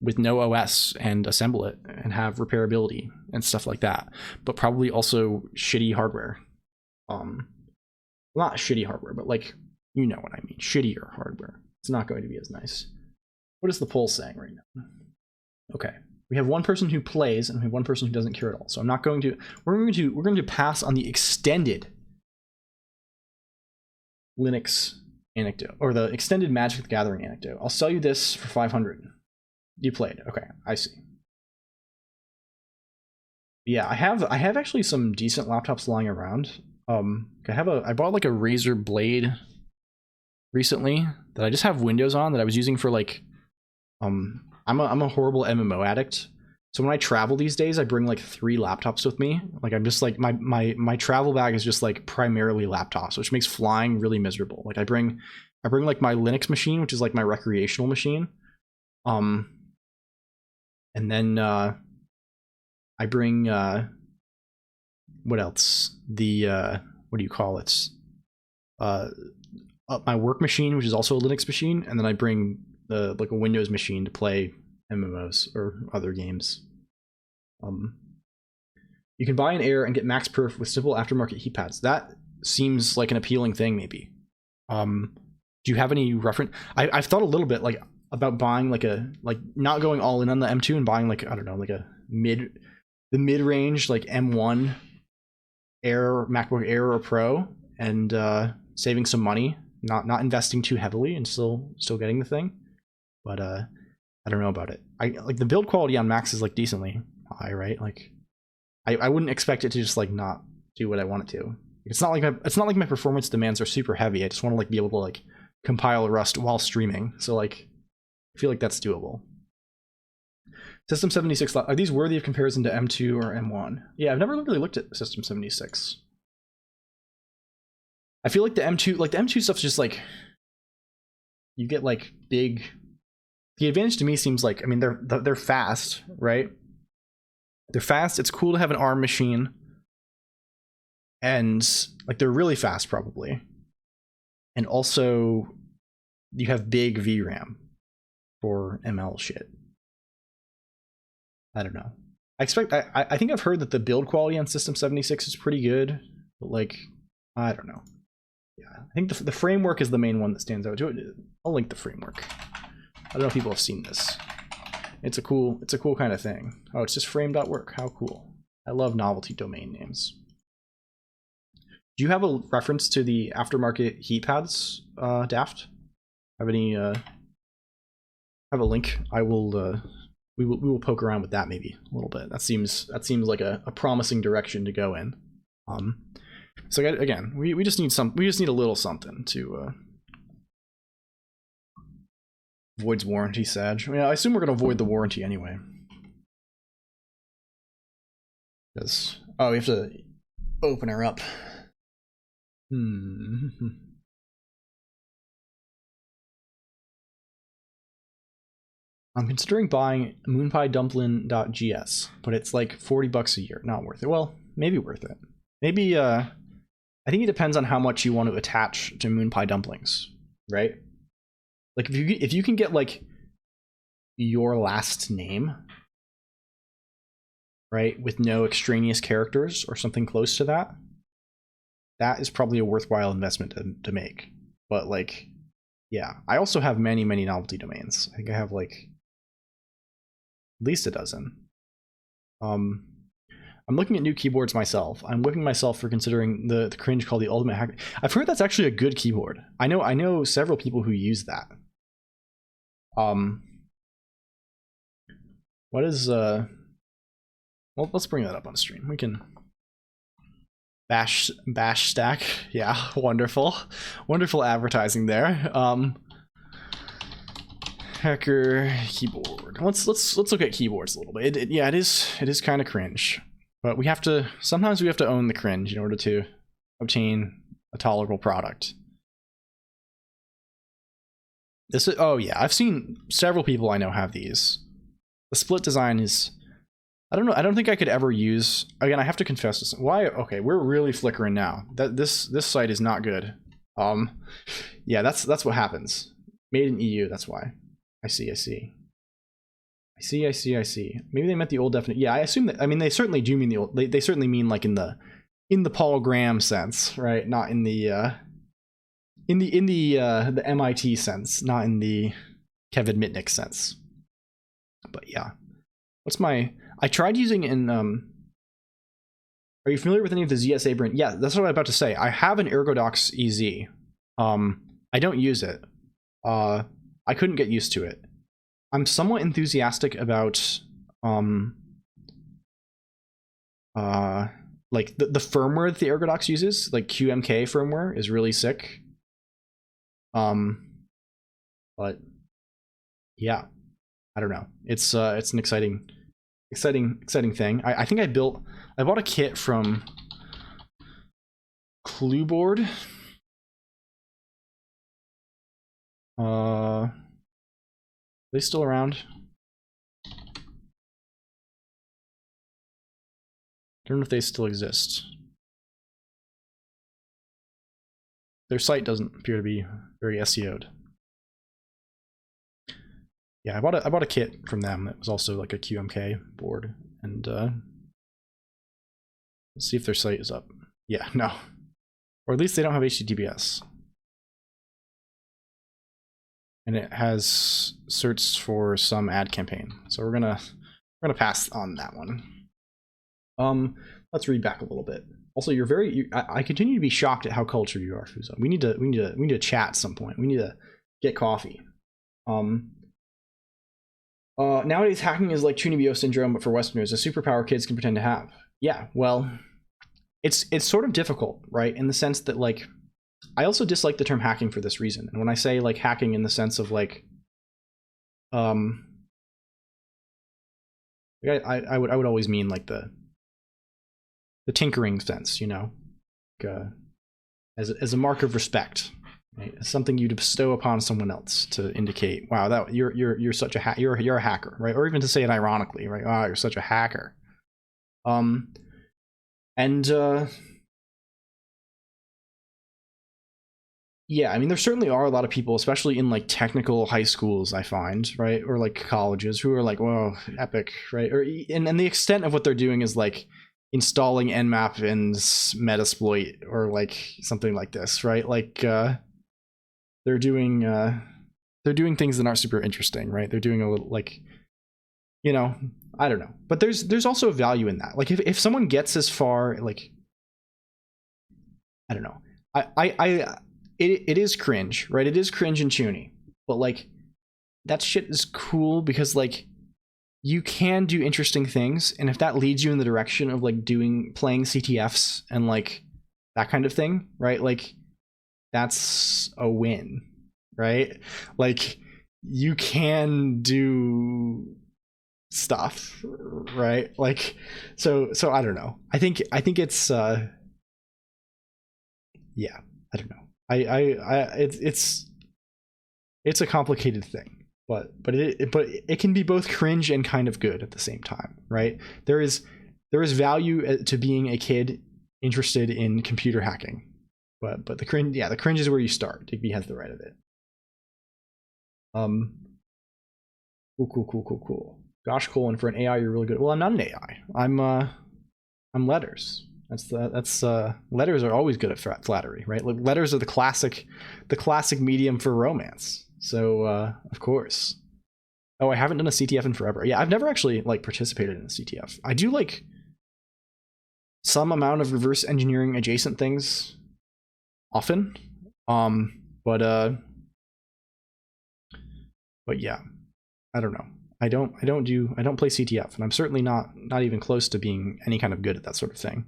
with no OS and assemble it and have repairability and stuff like that, but probably also shitty hardware. Not shitty hardware, but like, you know what I mean, shittier hardware. It's not going to be as nice. What is the poll saying right now? Okay, we have one person who plays and we have one person who doesn't care at all. So I'm not going to. We're going to pass on the extended Linux anecdote, or the extended Magic the Gathering anecdote. I'll sell you this for 500. You played. Okay, I see. Yeah, I have actually some decent laptops lying around. I bought like a Razer recently that I just have Windows on that I was using for like, I'm a horrible MMO addict. So when I travel these days, I bring like 3 laptops with me. Like I'm just like my travel bag is just like primarily laptops, which makes flying really miserable. Like I bring like my Linux machine, which is like my recreational machine. And then I bring what else? The what do you call it? My work machine, which is also a Linux machine, and then I bring like a Windows machine to play MMOs or other games. You can buy an Air and get max perf with simple aftermarket heat pads. That seems like an appealing thing, maybe. Do you have any reference? I've thought a little bit like about buying like not going all in on the M2 and buying like, I don't know, like the mid range like M1 Air, MacBook Air or Pro, and saving some money, not investing too heavily, and still getting the thing. But I don't know about it. I like the build quality on Macs is like decently high, right? Like I wouldn't expect it to just like not do what I want it to. It's not like my performance demands are super heavy. I just want to like be able to like compile Rust while streaming. So like I feel like that's doable. System 76, are these worthy of comparison to M2 or M1? Yeah, I've never really looked at System 76. I feel like the M2 stuff's just like, you get like big. The advantage to me seems like, I mean, they're fast, right? They're fast. It's cool to have an ARM machine, and like they're really fast probably. And also, you have big VRAM for ML shit. I don't know. I think I've heard that the build quality on System 76 is pretty good, but like, I don't know. Yeah, I think the framework is the main one that stands out. I'll link the framework. I don't know if people have seen this. It's a cool kind of thing. Oh, it's just frame.work. How cool. I love novelty domain names. Do you have a reference to the aftermarket heat pads, Daft? Have any have a link? I will we will poke around with that maybe a little bit. That seems like a promising direction to go in. So again, we just need a little something to voids warranty, Sag. I mean, I assume we're gonna void the warranty anyway. Because we have to open her up. I'm considering buying moonpiedumpling.gs, but it's like $40 a year. Not worth it. Well, maybe worth it. Maybe I think it depends on how much you want to attach to MoonPie dumplings, right? Like if you can get like your last name, right, with no extraneous characters or something close to that, that is probably a worthwhile investment to make. But like, yeah, I also have many novelty domains. I think I have like at least a dozen. I'm looking at new keyboards myself. I'm whipping myself for considering the cringe called the Ultimate Hack. I've heard that's actually a good keyboard. I know several people who use that. What is well, let's bring that up on stream. We can bash stack. Yeah, wonderful advertising there. Hacker keyboard. Let's look at keyboards a little bit. It is kind of cringe, but sometimes we have to own the cringe in order to obtain a tolerable product. Oh yeah, I've seen several people I know have these. The split design is, I don't know. I don't think I could ever use. Again, I have to confess this. Why? Okay, we're really flickering now. This site is not good. Yeah, that's what happens. Made in EU. That's why. I see. Maybe they meant the old definite. Yeah, I assume that. I mean, they certainly do mean the old. They certainly mean like in the Paul Graham sense, right? Not in the the MIT sense, not in the Kevin Mitnick sense. But yeah, I tried using in are you familiar with any of the ZSA brand? Yeah, that's what I'm about to say. I have an Ergodox EZ. I don't use it. I couldn't get used to it. I'm somewhat enthusiastic about like the firmware that the Ergodox uses, like QMK firmware is really sick. But yeah, I don't know. It's an exciting thing. I think I bought a kit from Clueboard. Are they still around? I don't know if they still exist. Their site doesn't appear to be very SEO'd. Yeah, I bought a kit from them that was also like a QMK board, and let's see if their site is up. Yeah, no. Or at least they don't have HTTPS. And it has certs for some ad campaign. So we're gonna pass on that one. Let's read back a little bit. Also, I continue to be shocked at how cultured you are, Fuzo. We need to chat at some point. We need to get coffee. Nowadays, hacking is like Chunibyo syndrome, but for Westerners, a superpower kids can pretend to have. Yeah, well, it's sort of difficult, right? In the sense that, like, I also dislike the term hacking for this reason. And when I say, like, hacking in the sense of, like, I would always mean, like, the tinkering sense, you know, like, as a mark of respect, right? As something you bestow upon someone else to indicate, wow, that you're such a you're a hacker, right? Or even to say it ironically, right? Wow, you're such a hacker. Yeah, I mean, there certainly are a lot of people, especially in like technical high schools, I find, right, or like colleges, who are like, whoa, epic, right? Or and the extent of what they're doing is like installing Nmap and Metasploit or like something like this, right? Like they're doing things that aren't super interesting, right? They're doing a little, like, you know, I don't know, but there's also value in that. Like if someone gets as far, like, I don't know, it is cringe, right? It is cringe and chuny, but like that shit is cool because like you can do interesting things, and if that leads you in the direction of like playing CTFs and like that kind of thing, right? Like that's a win, right? Like you can do stuff, right? Like so I don't know. I think it's yeah, I don't know. It's a complicated thing, but it can be both cringe and kind of good at the same time, right? There is value to being a kid interested in computer hacking, but the cringe is where you start. Digby has the right of it. Cool. Gosh, Colin, for an AI, you're really good. Well, I'm not an AI. I'm letters. That's letters are always good at flattery, right? Like letters are the classic medium for romance. So of course. Oh, I haven't done a CTF in forever. Yeah, I've never actually like participated in a CTF. I do like some amount of reverse engineering adjacent things often. But yeah, I don't know. I don't play CTF, and I'm certainly not even close to being any kind of good at that sort of thing.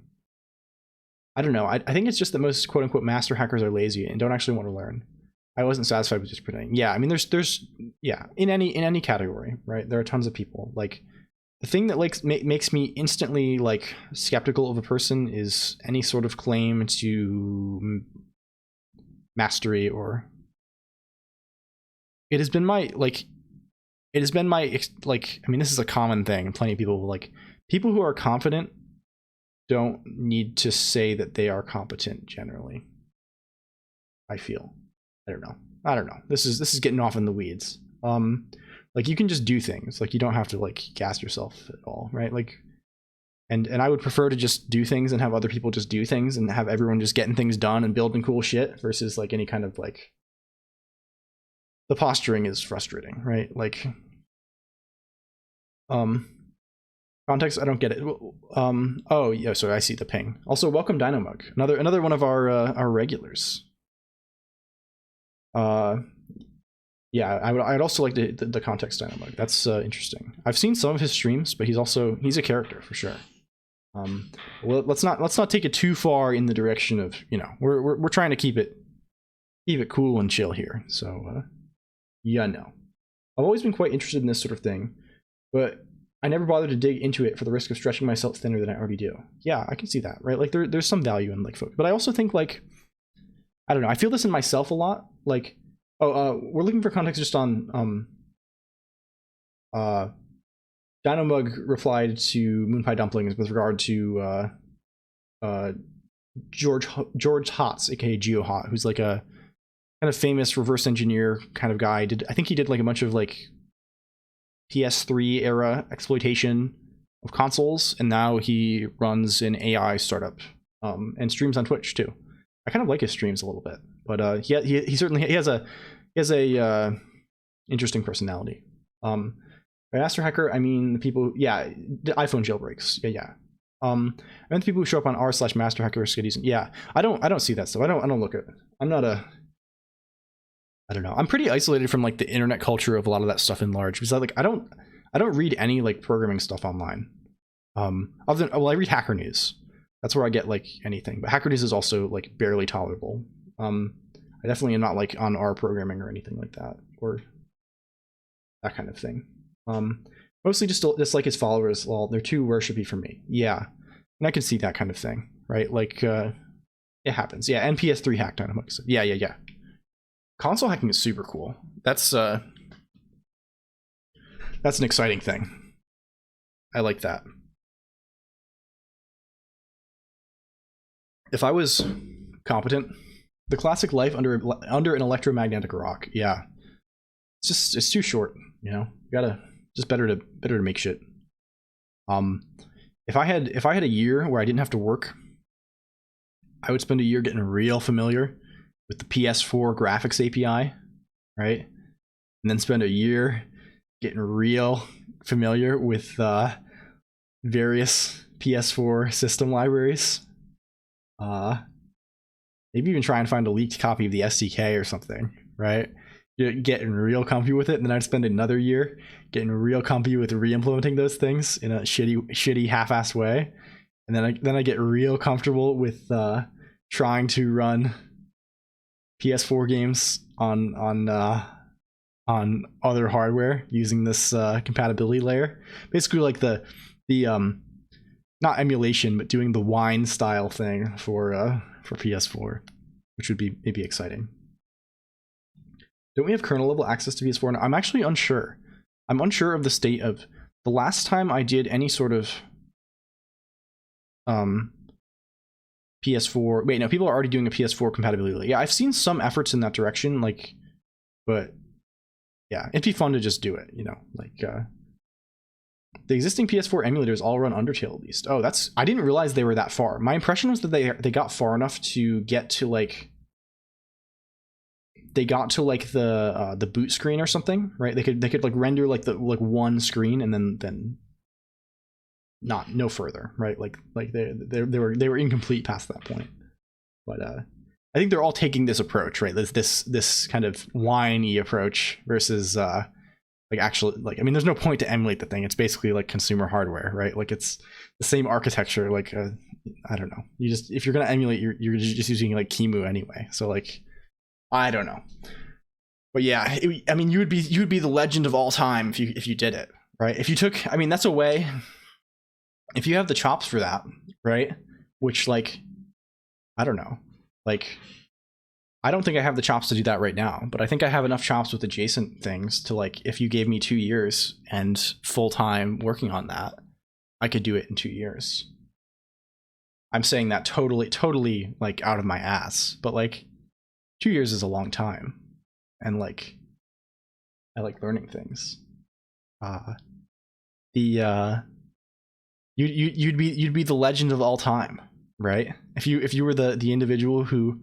I don't know. I think it's just that most quote unquote master hackers are lazy and don't actually want to learn. I wasn't satisfied with just pretending. Yeah, I mean, there's yeah, in any category, right? There are tons of people. Like the thing that like makes me instantly like skeptical of a person is any sort of claim to mastery, or it has been my like I mean, this is a common thing, and plenty of people like people who are confident don't need to say that they are competent generally. I feel. I don't know. This is getting off in the weeds. Like you can just do things. Like you don't have to like gas yourself at all, right? Like and I would prefer to just do things and have other people just do things and have everyone just getting things done and building cool shit versus like any kind of like the posturing is frustrating, right? Like context, I don't get it. Oh yeah, sorry, I see the ping. Also, welcome Dynamug, another one of our regulars. Yeah, I'd also like the context Dynamug. That's interesting. I've seen some of his streams, but he's a character for sure. Well, let's not take it too far in the direction of, you know, we're trying to keep it keep it cool and chill here. So yeah, no. I've always been quite interested in this sort of thing, but I never bothered to dig into it for the risk of stretching myself thinner than I already do. Yeah, I can see that, right? Like there's some value in like focus, but I also think like, I don't know, I feel this in myself a lot. Like, we're looking for context just on Dynomug replied to Moonpie Dumplings with regard to George Hotz, aka GeoHot, who's like a kind of famous reverse engineer kind of guy. I think he did like a bunch of like PS3 era exploitation of consoles, and now he runs an AI startup and streams on Twitch too. I kind of like his streams a little bit, but he certainly has a interesting personality. By master hacker, I mean the people, yeah, the iPhone jailbreaks, yeah. I mean the people who show up on r/master hacker skiddies. Yeah, I don't see that stuff. I don't look at it. I'm not a, I don't know. I'm pretty isolated from like the internet culture of a lot of that stuff in large, because I don't read any like programming stuff online. Other than, well, I read Hacker News. That's where I get like anything. But Hacker News is also like barely tolerable. I definitely am not like on R programming or anything like that, or that kind of thing. Mostly just like his followers. Well, they're too worshipy for me. Yeah, and I can see that kind of thing, right? Like it happens. Yeah, NPS3 hack Dynomug. Yeah. Console hacking is super cool. That's an exciting thing. I like that. If I was competent, the classic life under an electromagnetic rock. Yeah, it's too short. You know, you gotta just better to make shit. If I had a year where I didn't have to work, I would spend a year getting real familiar with the PS4 graphics API, right? And then spend a year getting real familiar with various PS4 system libraries. Maybe even try and find a leaked copy of the SDK or something, right? You're getting real comfy with it, and then I'd spend another year getting real comfy with re-implementing those things in a shitty half-assed way, and then I get real comfortable with trying to run PS4 games on other hardware using this compatibility layer. Basically, like the not emulation, but doing the wine style thing for PS4, which would be maybe exciting. Don't we have kernel level access to PS4 now? I'm actually unsure. I'm unsure of the state of the last time I did any sort of PS4. Wait, no, people are already doing a PS4 compatibility. Yeah, I've seen some efforts in that direction, like, but yeah, it'd be fun to just do it, you know, like the existing PS4 emulators all run Undertale at least. Oh, I didn't realize they were that far. My impression was that they got far enough to get to like the boot screen or something, right? They could like render like one screen and then no further, right? Like they were incomplete past that point. But I think they're all taking this approach, right? This kind of whiny approach versus like actually, like, I mean, there's no point to emulate the thing. It's basically like consumer hardware, right? Like it's the same architecture. Like I don't know. You just, if you're gonna emulate, you're just using like Kimu anyway. So like, I don't know. But yeah, I mean, you would be the legend of all time if you did it, right? If you took, I mean, that's a way. If you have the chops for that, right? Which, like, I don't know. Like, I don't think I have the chops to do that right now, but I think I have enough chops with adjacent things to, like, if you gave me 2 years and full-time working on that, I could do it in 2 years. I'm saying that totally, like, out of my ass, but, like, 2 years is a long time, and, like, I like learning things. You'd be the legend of all time, right? If you were the individual who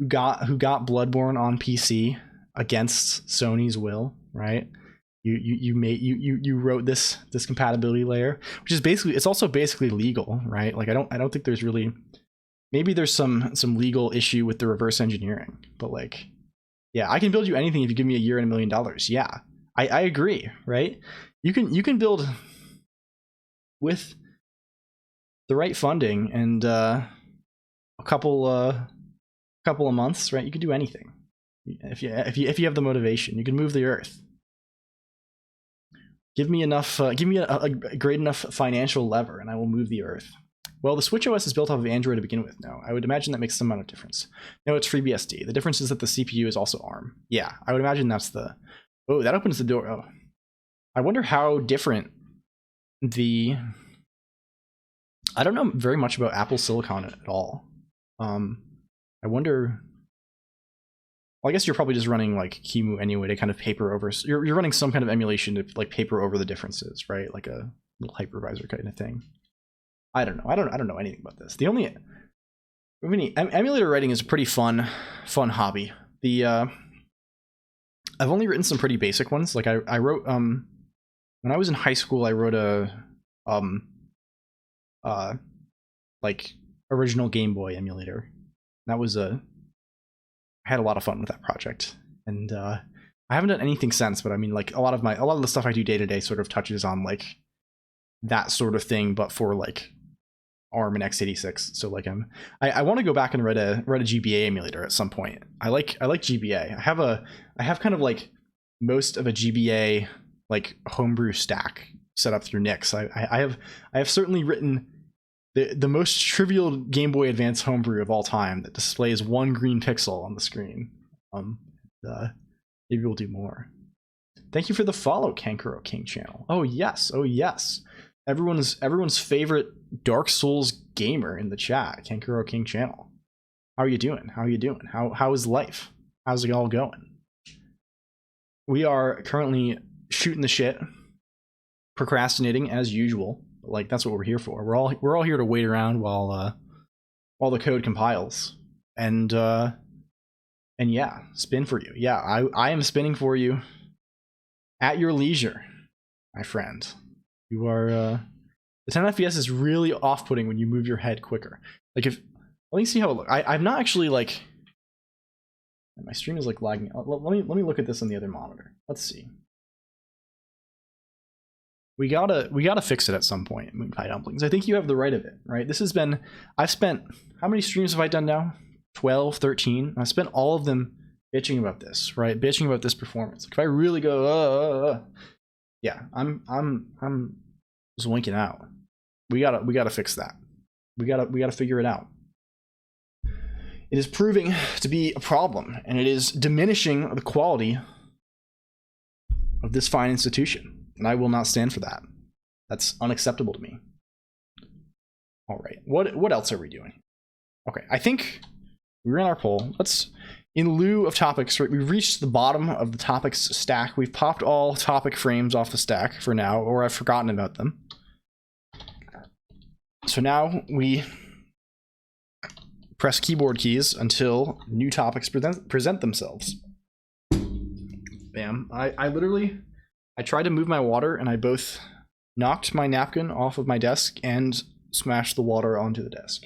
got Bloodborne on PC against Sony's will, right? You wrote this compatibility layer, which is basically, it's also basically legal, right? Like I don't think there's really, maybe there's some legal issue with the reverse engineering, but like, yeah, I can build you anything if you give me a year and $1 million. Yeah, I agree, right? You can build with the right funding and a couple of months, right? You could do anything. If you have the motivation, you can move the earth. Give me enough. Give me a great enough financial lever, and I will move the earth. Well, the Switch OS is built off of Android to begin with. No, I would imagine that makes some amount of difference. No, it's FreeBSD. The difference is that the CPU is also ARM. Yeah, I would imagine that's the. Oh, that opens the door. Oh, I wonder how different the. I don't know very much about Apple Silicon at all. I wonder. Well, I guess you're probably just running like QEMU anyway to kind of paper over. You're running some kind of emulation to like paper over the differences, right? Like a little hypervisor kind of thing. I don't know. I don't know anything about this. The only emulator writing is a pretty fun hobby. The I've only written some pretty basic ones. Like I wrote when I was in high school, I wrote a like original Game Boy emulator. That was I had a lot of fun with that project, and I haven't done anything since. But I mean, like a lot of the stuff I do day to day sort of touches on like that sort of thing, but for like ARM and x86. So like I want to go back and write a GBA emulator at some point. I like GBA. I have kind of like most of a GBA like homebrew stack set up through Nix. I have certainly written the most trivial Game Boy Advance homebrew of all time that displays one green pixel on the screen. Maybe we'll do more. Thank you for the follow, Colonq channel. Oh yes, everyone's favorite Dark Souls gamer in the chat, Colonq channel. How are you doing? How is life? How's it all going? We are currently shooting the shit, procrastinating as usual. Like that's what we're here for. We're all here to wait around while the code compiles, and yeah, spin for you. Yeah, I am spinning for you at your leisure, my friend. You are the 10 FPS is really off-putting when you move your head quicker. Like if let me see how it looks. I'm not actually like my stream is like lagging. Let me look at this on the other monitor. Let's see. We gotta fix it at some point, Moon Pie Dumplings. I think you have the right of it, right? This has been, I've spent, how many streams have I done now? 12, 13. I've spent all of them bitching about this, right? Bitching about this performance. Like if I really go, yeah, I'm zoinking out. We gotta fix that. We gotta figure it out. It is proving to be a problem, and it is diminishing the quality of this fine institution. And I will not stand for that. That's unacceptable to me. All right, what else are we doing? Okay, I think we ran our poll. Let's, in lieu of topics, right, we've reached the bottom of the topics stack. We've popped all topic frames off the stack for now, or I've forgotten about them. So now we press keyboard keys until new topics present themselves. Bam. I tried to move my water, and I both knocked my napkin off of my desk and smashed the water onto the desk.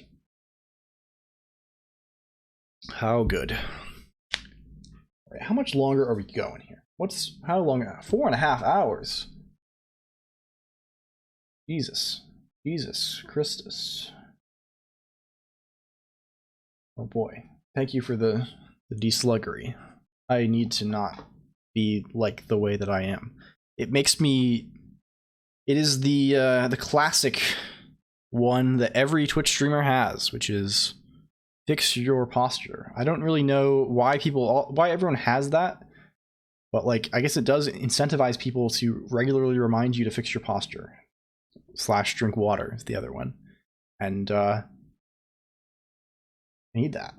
How good. All right, how much longer are we going here? How long? 4.5 hours. Jesus Christus. Oh boy. Thank you for the desluggery. I need to not be like the way that I am. It makes me, it is the classic one that every Twitch streamer has, which is fix your posture. I don't really know why everyone has that, but like I guess it does incentivize people to regularly remind you to fix your posture. / drink water is the other one. And I need that.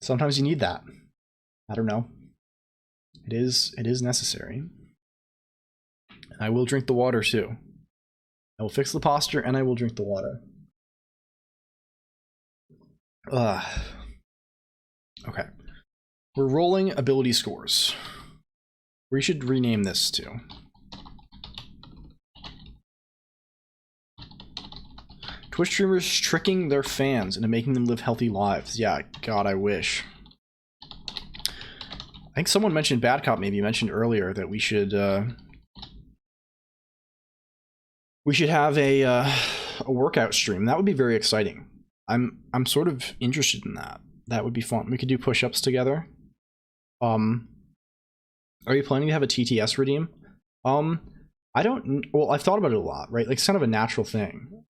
Sometimes you need that. I don't know. It is necessary. And I will drink the water too. I will fix the posture and I will drink the water. Okay. We're rolling ability scores. We should rename this too. Twitch streamers tricking their fans into making them live healthy lives. Yeah, God, I wish. I think someone mentioned Bad Cop maybe mentioned earlier that we should have a workout stream. That would be very exciting. I'm sort of interested in that. That would be fun. We could do push-ups together. Are you planning to have a TTS redeem? I don't. Well, I've thought about it a lot, right? Like, it's kind of a natural thing.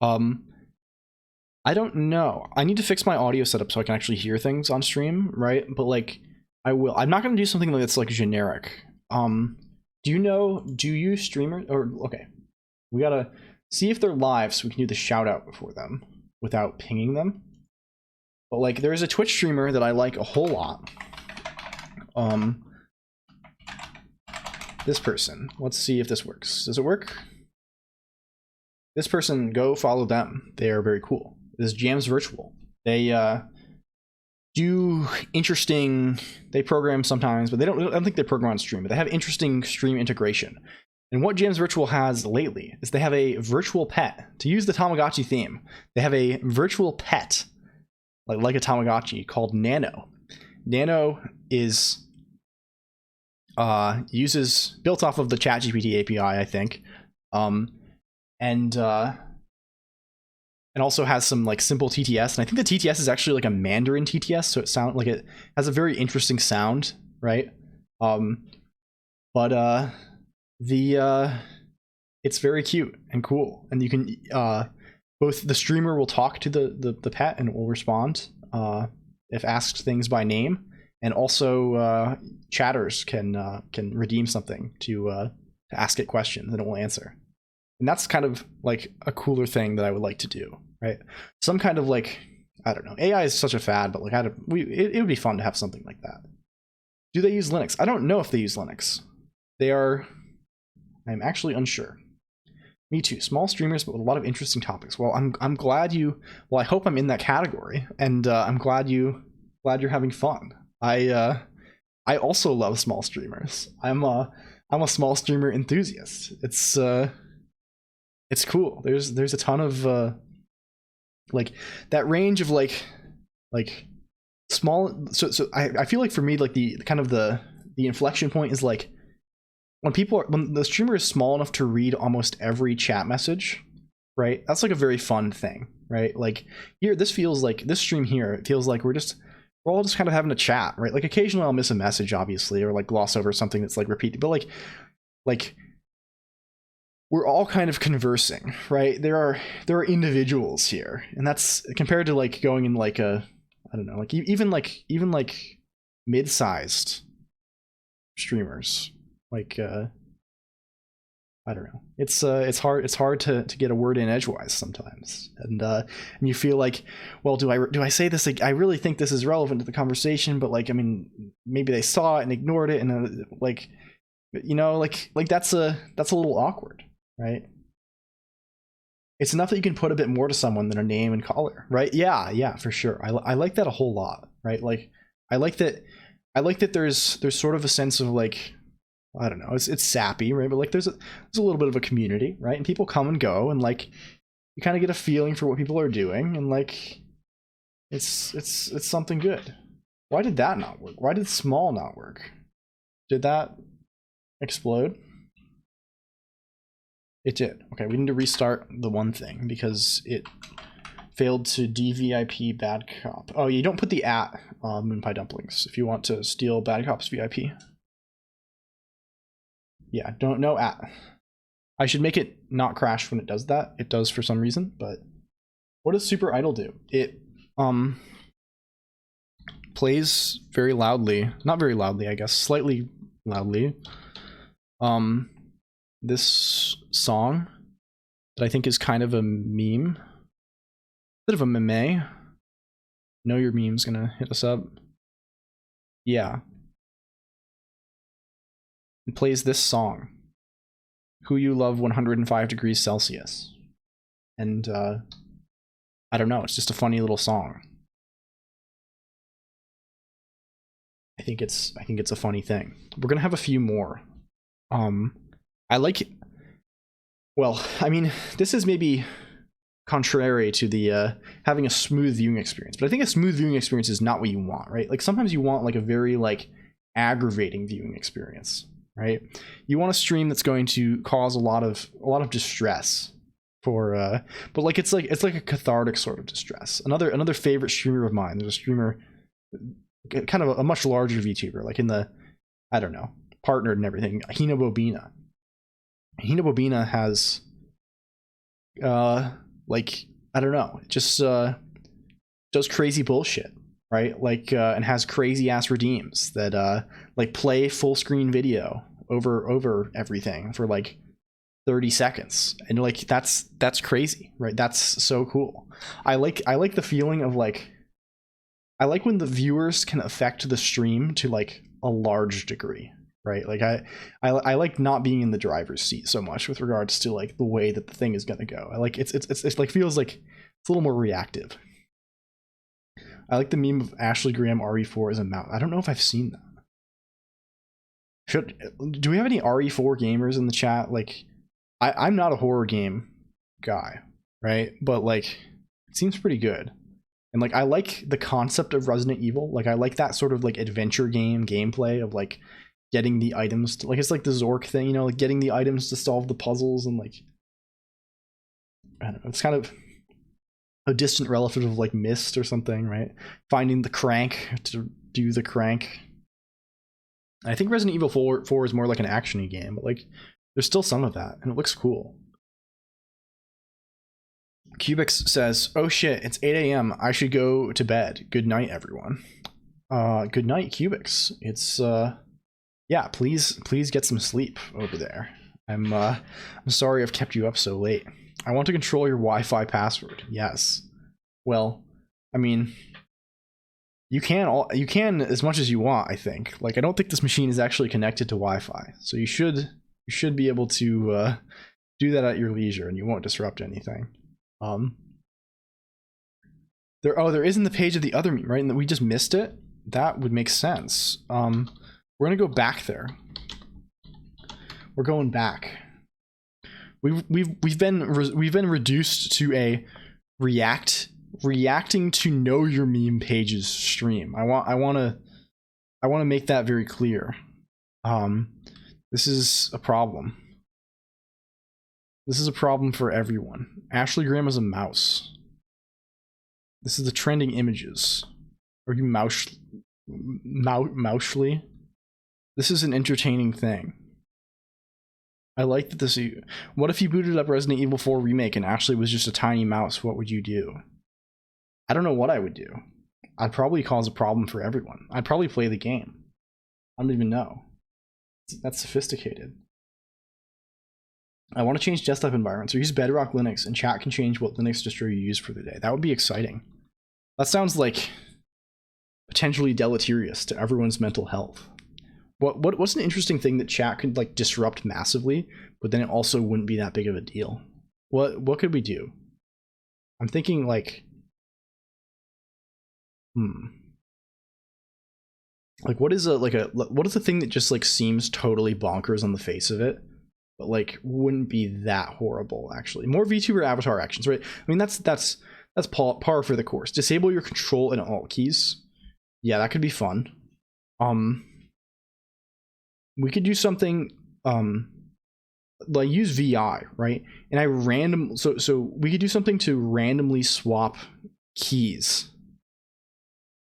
I don't know. I need to fix my audio setup so I can actually hear things on stream, right? But like, I will. I'm not gonna do something that's like generic. Do you streamers or okay? We gotta see if they're live so we can do the shout out for them without pinging them. But like, there's a Twitch streamer that I like a whole lot. This person. Let's see if this works. Does it work? This person, go follow them. They are very cool. This is Jams Virtual. They do interesting. They program sometimes, but I don't think they program on stream. But they have interesting stream integration. And what Jams Virtual has lately is they have a virtual pet. To use the Tamagotchi theme, they have a virtual pet, like a Tamagotchi, called Nano. Nano is built off of the ChatGPT API, I think, and also has some like simple TTS. And I think the TTS is actually like a Mandarin TTS, so it has a very interesting sound, right? It's very cute and cool, and you can both the streamer will talk to the pet and it will respond if asked things by name, and also chatters can redeem something to ask it questions and it will answer. And that's kind of like a cooler thing that I would like to do, right? Some kind of like, I don't know, AI is such a fad, but like it would be fun to have something like that. Do they use Linux? I don't know if they use Linux. I'm actually unsure. Me too. Small streamers, but with a lot of interesting topics. Well, I'm glad you. Well, I hope I'm in that category, and I'm glad you're having fun. I also love small streamers. I'm a small streamer enthusiast. It's cool. There's a ton of like that range of like small. So I feel like for me, like the kind of the inflection point is like when the streamer is small enough to read almost every chat message, right? That's like a very fun thing, right? Like here, this stream here, it feels like we're all just kind of having a chat, right? Like occasionally I'll miss a message, obviously, or like gloss over something that's like repeated, but like we're all kind of conversing, right? There are individuals here, and that's compared to like going in like a, I don't know, like even like mid-sized streamers. Like I don't know. It's hard to get a word in edgewise sometimes, and you feel like, well, do I say this? Like, I really think this is relevant to the conversation, but like, I mean, maybe they saw it and ignored it, and like, you know, like that's a little awkward, right? It's enough that you can put a bit more to someone than a name and color, right? Yeah, for sure. I like that a whole lot, right? Like, I like that there's sort of a sense of like, I don't know, it's sappy, right? But like there's a little bit of a community, right? And people come and go, and like you kind of get a feeling for what people are doing, and like it's something good. Why did that not work? Why did small not work? Did that explode? It did. Okay, we need to restart the one thing because it failed to DVIP bad cop. Oh, you don't put the at Moonpie Dumplings if you want to steal bad cop's VIP. Yeah, no at. I should make it not crash when it does that. It does for some reason, but what does Super Idle do? It plays very loudly, not very loudly, I guess, slightly loudly. This song that I think is kind of a meme, bit of a meme. Know your meme's gonna hit us up. Yeah. It plays this song, Who You Love 105 Degrees Celsius. And I don't know, it's just a funny little song. I think it's a funny thing. We're gonna have a few more. I like it. Well, I mean, this is maybe contrary to the having a smooth viewing experience, but I think a smooth viewing experience is not what you want, right? Like sometimes you want like a very like aggravating viewing experience, right? You want a stream that's going to cause a lot of distress for but like it's like a cathartic sort of distress. Another favorite streamer of mine, there's a streamer kind of a much larger VTuber, like in the, I don't know, partnered and everything, Hina Bobina. Hina Bobina has, like, I don't know, just does crazy bullshit, right? Like, and has crazy ass redeems that like play full screen video over everything for like 30 seconds, and like that's crazy, right? That's so cool. I like the feeling of like, I like when the viewers can affect the stream to like a large degree, right? Like I like not being in the driver's seat so much with regards to like the way that the thing is gonna go. I like it's like feels like it's a little more reactive. I like the meme of Ashley Graham RE4 as a mouse. I don't know if I've seen that. Do we have any RE4 gamers in the chat? Like, I'm not a horror game guy, right? But like, it seems pretty good. And like, I like the concept of Resident Evil. Like, I like that sort of like adventure game gameplay of like getting the items to, like, it's like the Zork thing, you know, like getting the items to solve the puzzles, and like, I don't know, it's kind of a distant relative of like Myst or something, right? Finding the crank to do the crank. I think Resident Evil 4 is more like an action-y game, but like there's still some of that, and it looks cool. Cubix says, "Oh shit, it's 8 a.m. I should go to bed. Good night, everyone." Good night, Cubix. It's yeah, please get some sleep over there. I'm sorry I've kept you up so late. I want to control your Wi-Fi password. Yes. Well, I mean, you can as much as you want, I think. Like, I don't think this machine is actually connected to Wi-Fi, so you should be able to do that at your leisure, and you won't disrupt anything. There isn't the page of the other meme, right? And we just missed it. That would make sense. We're gonna go back there. We're going back. We've been reduced to a reacting to know your meme pages stream. I want to make that very clear. This is a problem. This is a problem for everyone. Ashley Graham is a mouse. This is the trending images. Are you mousely? This is an entertaining thing. I like that this. What if you booted up Resident Evil 4 Remake and Ashley was just a tiny mouse? What would you do? I don't know what I would do. I'd probably cause a problem for everyone. I'd probably play the game. I don't even know. That's sophisticated. I want to change desktop environments or use Bedrock Linux, and chat can change what Linux distro you use for the day. That would be exciting. That sounds like potentially deleterious to everyone's mental health. What's an interesting thing that chat could like disrupt massively, but then it also wouldn't be that big of a deal? What could we do? I'm thinking like, like what is a thing that just like seems totally bonkers on the face of it, but like wouldn't be that horrible actually? More VTuber avatar actions, right? I mean that's par for the course. Disable your control and alt keys. Yeah, that could be fun. We could do something like use VI, right? And so we could do something to randomly swap keys,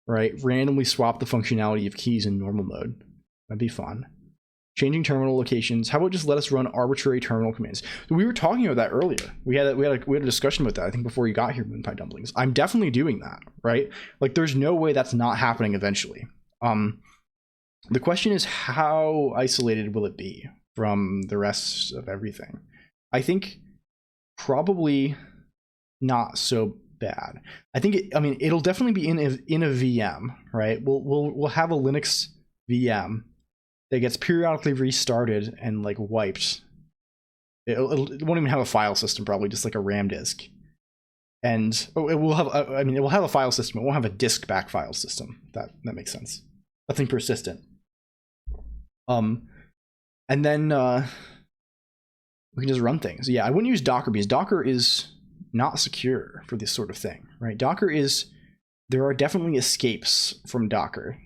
right? Randomly swap the functionality of keys in normal mode. That'd be fun. Changing terminal locations. How about just let us run arbitrary terminal commands? We were talking about that earlier. We had a discussion about that, I think, before you got here, Moonpie Dumplings. I'm definitely doing that, right? Like, there's no way that's not happening eventually. The question is, how isolated will it be from the rest of everything? I think probably not so bad. I think it'll definitely be in a VM, right? We'll have a Linux VM that gets periodically restarted and like wiped. It won't even have a file system, probably just like a RAM disk. And it will have a file system. It won't have a disk back file system. That makes sense. Nothing persistent. And then we can just run things. Yeah, I wouldn't use Docker because Docker is not secure for this sort of thing, right? There are definitely escapes from Docker.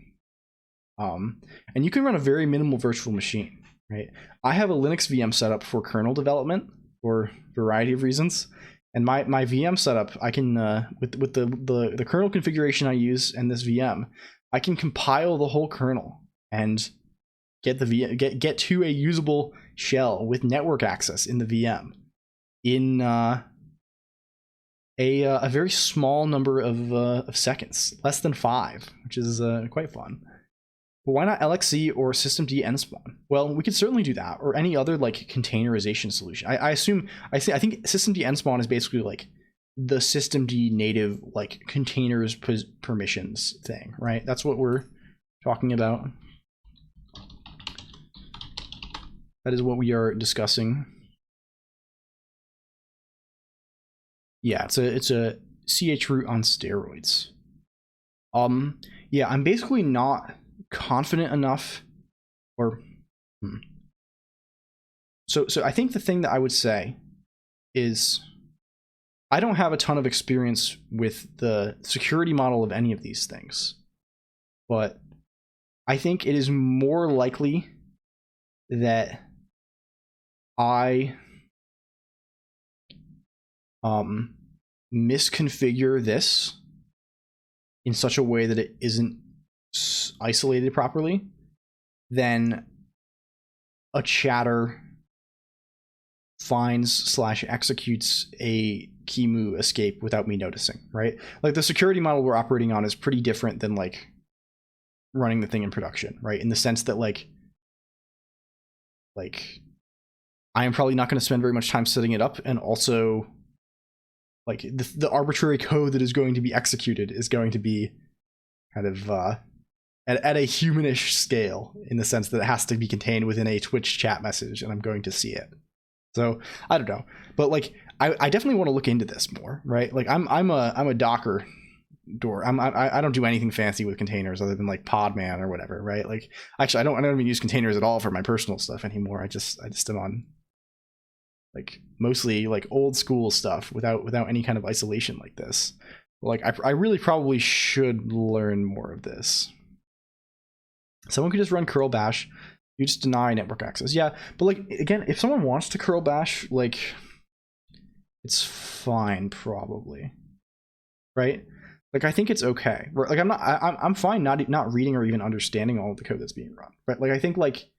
And you can run a very minimal virtual machine, right? I have a Linux VM setup for kernel development for a variety of reasons. And my VM setup, I can, with the kernel configuration I use and this VM, I can compile the whole kernel and get get to a usable shell with network access in the VM in a very small number of seconds, less than 5, which is quite fun. But why not LXC or systemd nspawn? Well, we could certainly do that, or any other like containerization solution. I think systemd nspawn is basically like the systemd native like containers permissions thing, right? That's what we're talking about. That is what we are discussing. Yeah, it's a chroot on steroids. Yeah, I'm basically not confident enough, or so I think the thing that I would say is I don't have a ton of experience with the security model of any of these things, but I think it is more likely that I misconfigure this in such a way that it isn't isolated properly, then a chatter finds / executes a QEMU escape without me noticing, right? Like the security model we're operating on is pretty different than like running the thing in production, right? In the sense that like I am probably not going to spend very much time setting it up, and also like the arbitrary code that is going to be executed is going to be kind of at a humanish scale, in the sense that it has to be contained within a Twitch chat message and I'm going to see it. So I don't know, but like I definitely want to look into this more, right? Like I'm a Docker door. I don't do anything fancy with containers other than like Podman or whatever, right? Like actually I don't even use containers at all for my personal stuff anymore. I just am on like mostly like old school stuff without any kind of isolation like this. Like I really probably should learn more of this. Someone could just run curl bash. You just deny network access. Yeah, but like again, if someone wants to curl bash, like it's fine probably, right? Like I think it's okay. Like I'm fine not reading or even understanding all of the code that's being run. But like I think like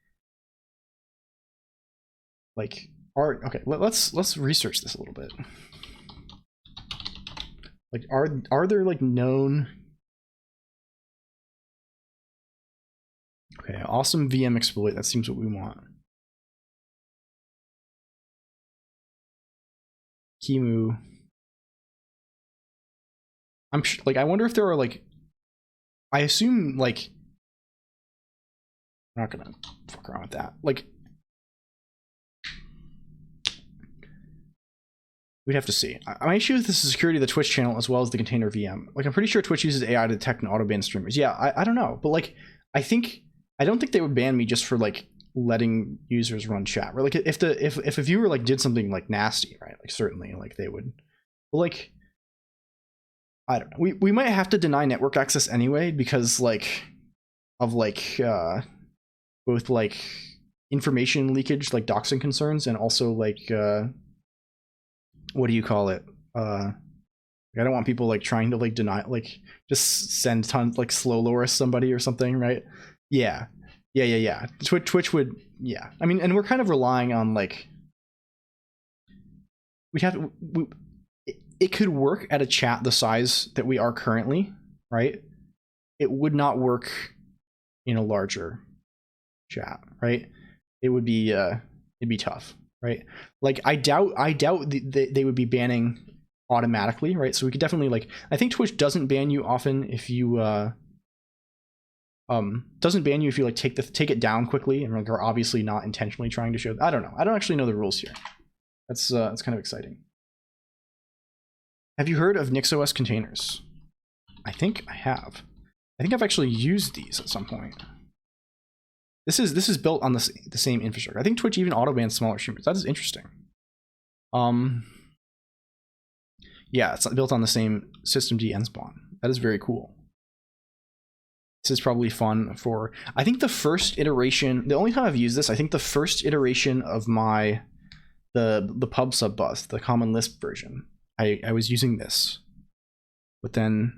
okay, let's research this a little bit. Like are there like known? Okay, awesome VM exploit. That seems what we want. QEMU. I wonder if there are like, I assume like, I'm not gonna fuck around with that. Like, we'd have to see. My issue with this is security of the Twitch channel as well as the container VM. Like, I'm pretty sure Twitch uses AI to detect and auto-ban streamers. Yeah, I don't know, but like, I don't think they would ban me just for like letting users run chat. Right? Like, if a viewer like did something like nasty, right? Like certainly, like they would. But like, I don't know. We might have to deny network access anyway because like of like both like information leakage, like doxing concerns, and also like what do you call it? I don't want people like trying to like deny, like just send tons like slow loris somebody or something, right? Yeah. Twitch would, yeah. I mean, and we're kind of relying on like it could work at a chat the size that we are currently, right? It would not work in a larger chat, right? It would be it'd be tough, right? Like I doubt they would be banning automatically, right? So we could definitely like, I think Twitch doesn't ban you often if you doesn't ban you if you like take it down quickly and like are obviously not intentionally trying to show. I don't know. I don't actually know the rules here. That's kind of exciting. Have you heard of NixOS containers? I think I have. I think I've actually used these at some point. This is built on the same infrastructure. I think Twitch even auto bans smaller streamers. That is interesting. Yeah, it's built on the same systemd nspawn. That is very cool. This is probably fun for, I think the first iteration, the only time I've used this, I think the first iteration of my, the pub sub bus, the common Lisp version, I was using this, but then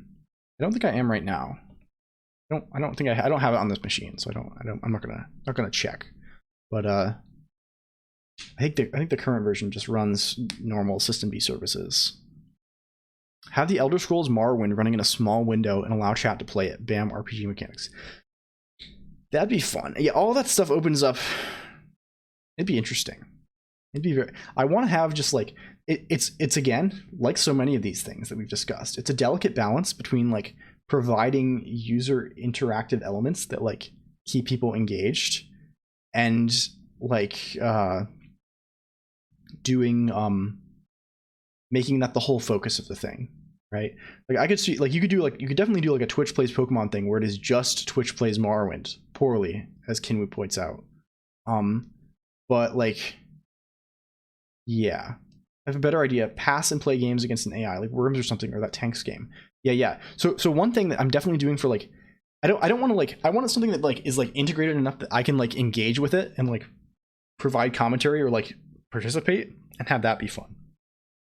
I don't think I am right now. I don't think I don't have it on this machine, so I'm not gonna check. But I think the current version just runs normal systemd services. Have the Elder Scrolls Morrowind running in a small window and allow chat to play it. Bam, RPG mechanics. That'd be fun. Yeah, all that stuff opens up. It'd be interesting. It'd be very. I want to have just like it's again like so many of these things that we've discussed. It's a delicate balance between like providing user interactive elements that like keep people engaged and like doing making that the whole focus of the thing, right? Like I could see like you could definitely do like a Twitch plays Pokemon thing where it is just Twitch plays Morrowind poorly, as Kinwu points out. But like, yeah, I have a better idea. Pass and play games against an AI, like Worms or something, or that Tanks game. Yeah. So one thing that I'm definitely doing for like, I don't want to like, I want something that like is like integrated enough that I can like engage with it and like provide commentary or like participate and have that be fun.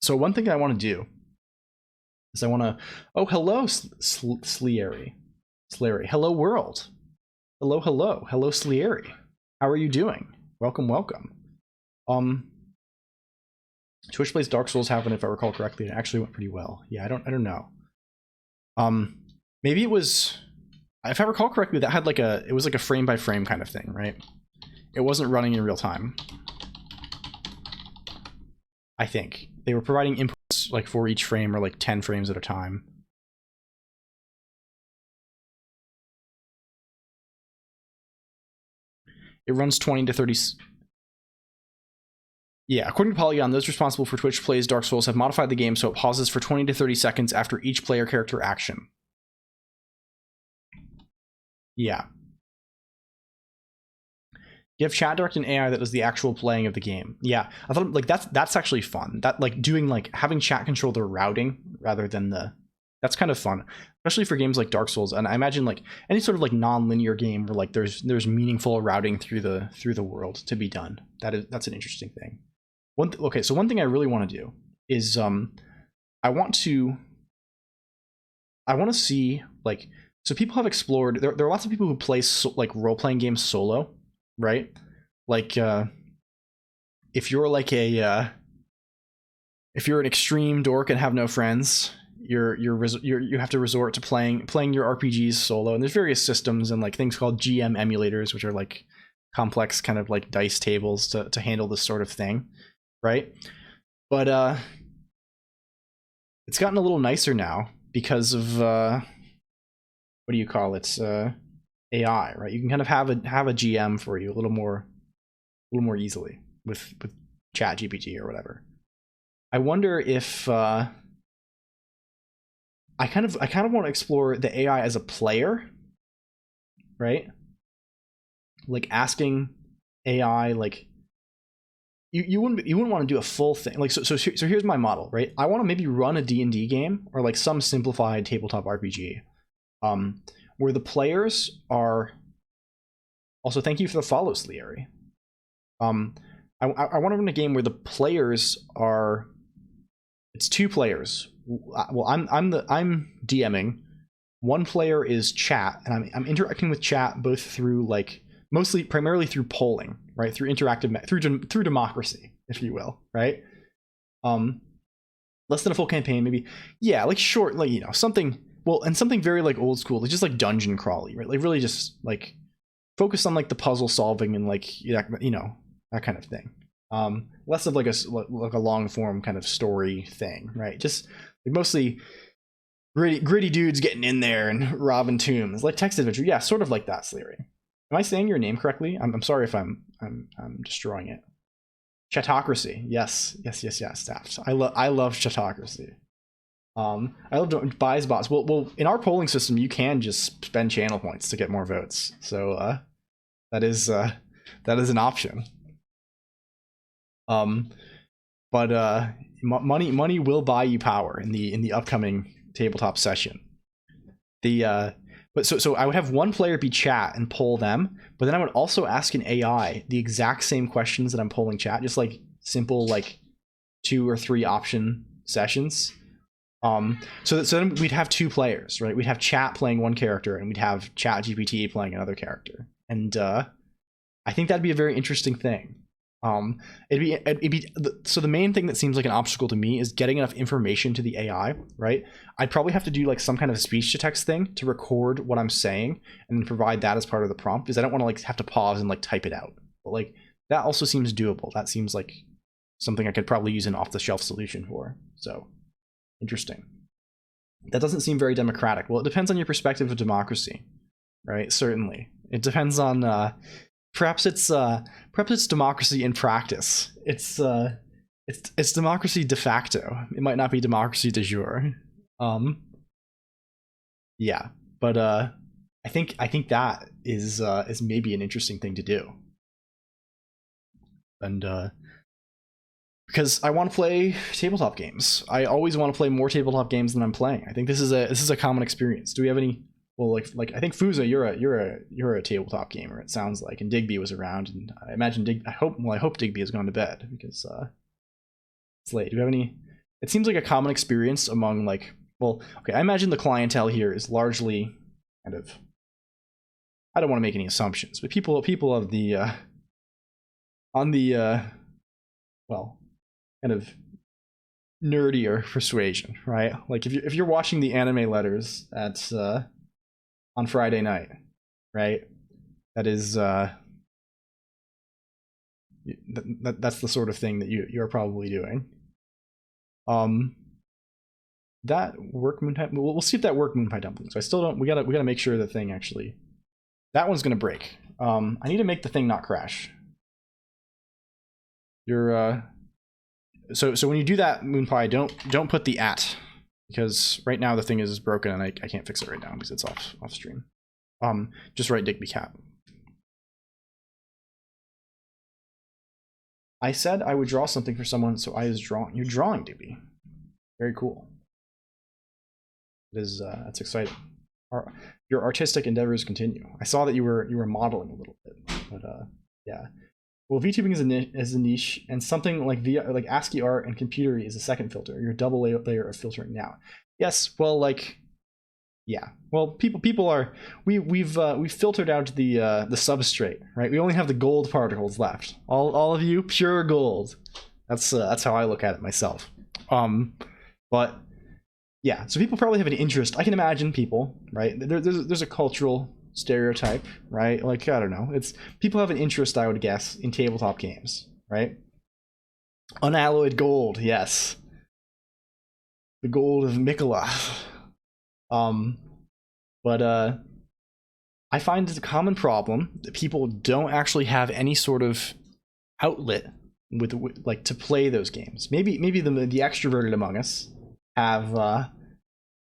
So one thing I want to do is I want to, oh, hello, Sleary. Hello, world. Hello, Sleary. How are you doing? Welcome. Twitch plays Dark Souls happened, if I recall correctly. It actually went pretty well. Yeah, I don't know. Maybe it was, if I recall correctly, that had like it was like a frame by frame kind of thing, right? It wasn't running in real time. I think they were providing inputs like for each frame or like 10 frames at a time. It runs 20 to 30. Yeah, according to Polygon, those responsible for Twitch plays Dark Souls have modified the game so it pauses for 20 to 30 seconds after each player character action. Yeah. You have chat direct and AI that does the actual playing of the game. Yeah, I thought like that's actually fun. That like doing like having chat control the routing rather than that's kind of fun, especially for games like Dark Souls. And I imagine like any sort of like non-linear game where like there's meaningful routing through the world to be done. That's an interesting thing. Okay, so one thing I really want to do is I want to see like, so people have explored, there are lots of people who play like role-playing games solo, right? Like if you're like if you're an extreme dork and have no friends, you have to resort to playing your RPGs solo, and there's various systems and like things called GM emulators, which are like complex kind of like dice tables to handle this sort of thing, right? But it's gotten a little nicer now because of what do you call it? AI, right? You can kind of have a GM for you a little more easily with ChatGPT or whatever. I wonder if I kind of want to explore the AI as a player, right? Like asking AI, like you wouldn't want to do a full thing. Like so here's my model, right? I want to maybe run a D&D game or like some simplified tabletop RPG, where the players are. Also, thank you for the follow, Sleary. I want to run a game where the players are. It's two players. Well, I'm DMing. One player is chat, and I'm interacting with chat both through like primarily through polling, right? Through interactive through democracy, if you will, right? Less than a full campaign, maybe. Yeah, like short, like something. Well, and something very like old school, like just like dungeon crawly, right? Like really just like focus on like the puzzle solving and like that kind of thing. Less of like a long form kind of story thing, right? Just like mostly gritty dudes getting in there and robbing tombs, like text adventure. Yeah, sort of like that, Sleary. Am I saying your name correctly? I'm sorry if I'm destroying it. Chatocracy. Yes. Staff. I love Chatocracy. I love buys bots. Well, in our polling system, you can just spend channel points to get more votes. So that is an option. But money will buy you power in the upcoming tabletop session. But so I would have one player be chat and poll them, but then I would also ask an AI the exact same questions that I'm polling chat, just like simple like 2 or 3 option sessions. So then we'd have two players, right? We'd have chat playing one character, and we'd have chat GPT playing another character. And I think that'd be a very interesting thing. So the main thing that seems like an obstacle to me is getting enough information to the AI, right? I'd probably have to do like some kind of speech to text thing to record what I'm saying and then provide that as part of the prompt, because I don't want to like have to pause and like type it out. But like that also seems doable. That seems like something I could probably use an off-the-shelf solution for. So interesting. That doesn't seem very democratic. Well, it depends on your perspective of democracy, right? Certainly, it depends on. Perhaps it's democracy in practice. It's democracy de facto. It might not be democracy de jure. Yeah, but I think that is maybe an interesting thing to do. And because I want to play tabletop games. I always want to play more tabletop games than I'm playing. I think this is a common experience. Do we have any? Well, like I think Fuza, you're a tabletop gamer. It sounds like, and Digby was around, and I imagine I hope Digby has gone to bed because it's late. Do you have any? It seems like a common experience among like, well, okay, I imagine the clientele here is largely kind of. I don't want to make any assumptions, but people of the on the well, kind of nerdier persuasion, right? Like if you're watching the anime letters at on Friday night, right? That is that's the sort of thing that you're probably doing. That work moon pie. We'll see if that work moon pie dumplings. So I still don't. We gotta make sure the thing actually. That one's gonna break. I need to make the thing not crash. You're so when you do that moon pie, don't put the at, because right now the thing is broken and I can't fix it right now because it's off stream. Just write Digby Cat. I said I would draw something for someone, so I was drawing. You're drawing, Digby. Very cool. It is that's exciting. Your artistic endeavors continue. I saw that you were modeling a little bit, but yeah. Well, VTubing is a niche, and something like ASCII art and computery is a second filter. You're a double layer of filtering now. Yes, well, like, yeah. Well, people are we've filtered out the substrate, right? We only have the gold particles left. All of you, pure gold. That's how I look at it myself. But yeah, so people probably have an interest. I can imagine people, right? There's a cultural stereotype, right? Like, I don't know, it's people have an interest, I would guess, in tabletop games, right? Unalloyed gold, yes, the gold of Mikola. But I find it's a common problem that people don't actually have any sort of outlet with like to play those games. Maybe the extroverted among us have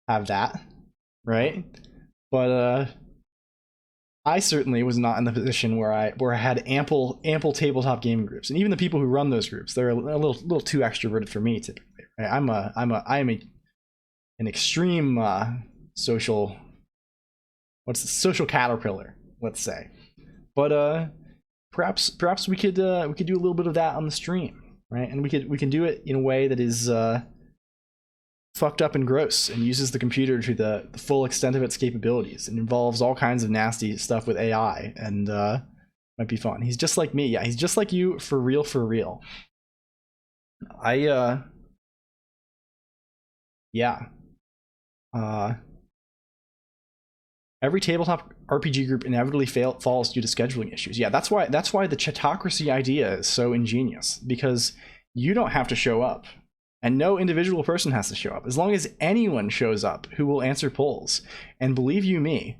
that, right? But I certainly was not in the position where I had ample tabletop gaming groups, and even the people who run those groups, they're a little too extroverted for me typically. Right? I am an extreme social caterpillar, let's say. But perhaps we could do a little bit of that on the stream, right? And we can do it in a way that is fucked up and gross and uses the computer to the full extent of its capabilities and involves all kinds of nasty stuff with AI, and might be fun. He's just like me. Yeah, he's just like you for real. Yeah. Every tabletop RPG group inevitably falls due to scheduling issues. Yeah, that's why the chatocracy idea is so ingenious, because you don't have to show up. And no individual person has to show up. As long as anyone shows up who will answer polls. And believe you me,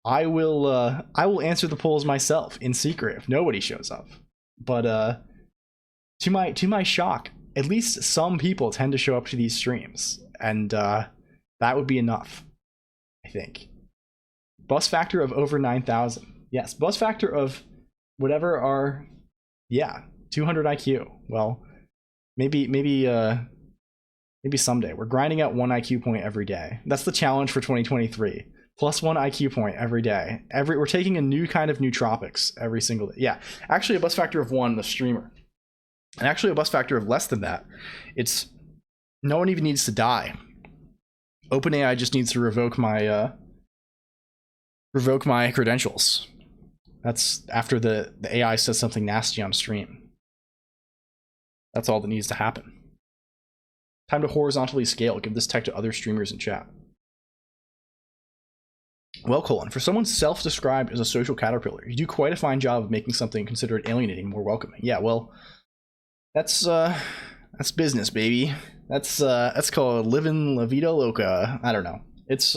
I will answer the polls myself in secret if nobody shows up. But to my shock, at least some people tend to show up to these streams, and that would be enough, I think. Bus factor of over 9,000. Yes, bus factor of whatever our 200 IQ. Well, maybe someday. We're grinding out 1 IQ point every day. That's the challenge for 2023. Plus 1 IQ point every day. We're taking a new kind of nootropics every single day. Yeah, actually a bus factor of 1, the streamer. And actually a bus factor of less than that. It's no one even needs to die. OpenAI just needs to revoke my credentials. That's after the AI says something nasty on stream. That's all that needs to happen. Time to horizontally scale. Give this tech to other streamers in chat. Well, Colonq, for someone self-described as a social caterpillar, you do quite a fine job of making something considered alienating more welcoming. Yeah, well, that's business, baby. That's called living la vida loca. I don't know. It's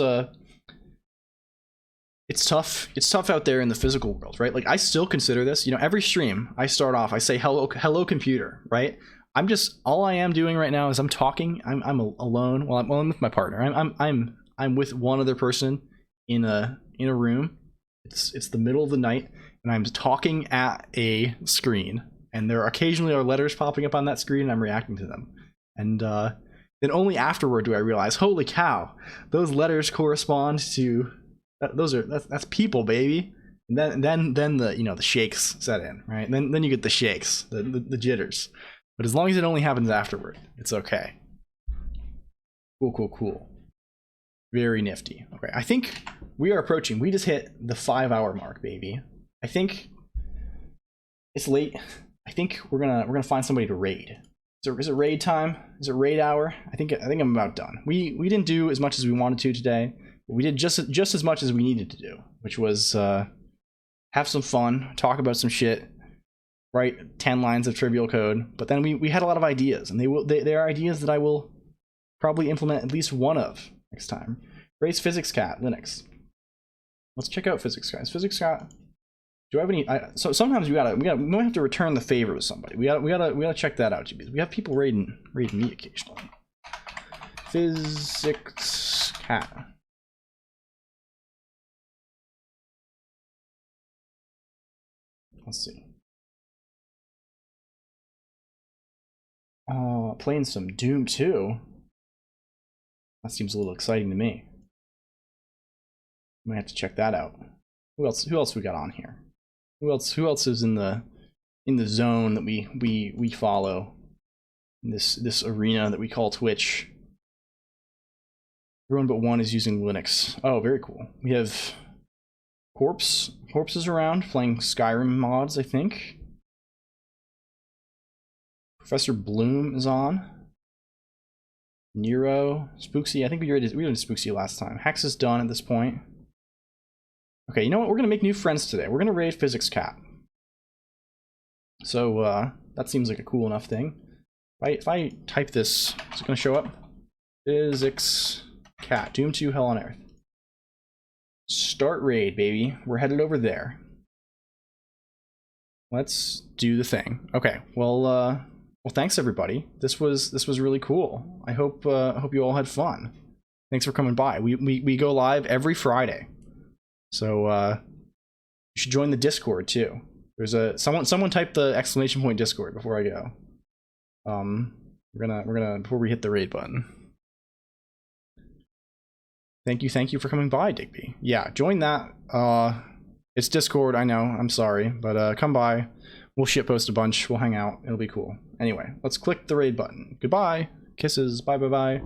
tough. It's tough out there in the physical world, right? Like, I still consider this, you know, every stream I start off, I say hello computer, right? I'm just, all I am doing right now is I'm talking. I'm alone. Well, I'm with my partner. I'm with one other person in a room. It's the middle of the night, and I'm talking at a screen, and there occasionally are letters popping up on that screen, and I'm reacting to them. And then only afterward do I realize, holy cow, those letters correspond to that's people, baby. And then the, you know, the shakes set in, right? And then you get the shakes, the jitters. But as long as it only happens afterward, it's okay. Cool. Very nifty. Okay, I think we are approaching. We just hit the 5-hour mark, baby. I think it's late. I think we're gonna find somebody to raid. Is it raid time? Is it raid hour? I think I'm about done. We didn't do as much as we wanted to today. But we did just as much as we needed to do, which was have some fun, talk about some shit, write 10 lines of trivial code. But then we had a lot of ideas, and they are ideas that I will probably implement at least one of next time. Raise PhysicsCat Linux. Let's check out PhysicsCat. Is PhysicsCat? Do I have any? So sometimes we might have to return the favor to somebody. We gotta check that out, because we have people raiding me occasionally. PhysicsCat. Let's see. Playing some Doom 2. That seems a little exciting to me. Might have to check that out. Who else we got on here? Who else is in the zone that we follow in this arena that we call Twitch? Everyone but one is using Linux. Oh, very cool. We have Corpse is around playing Skyrim mods, I think. Professor Bloom is on. Nero, Spooksy. I think we did Spooksy last time. Hex is done at this point. Okay, you know what? We're gonna make new friends today. We're gonna raid PhysicsCat. So that seems like a cool enough thing. If I type this, is it gonna show up? PhysicsCat, Doom 2, Hell on Earth. Start raid, baby. We're headed over there. Let's do the thing. Okay. Well, thanks everybody. This was really cool. I hope you all had fun. Thanks for coming by. We go live every Friday, so you should join the Discord too. There's someone type the exclamation point Discord before I go. We're gonna before we hit the raid button. Thank you for coming by, Digby. Yeah, join that. It's Discord, I know, I'm sorry, but come by. We'll shitpost a bunch, we'll hang out, it'll be cool. Anyway, let's click the raid button. Goodbye, kisses, bye.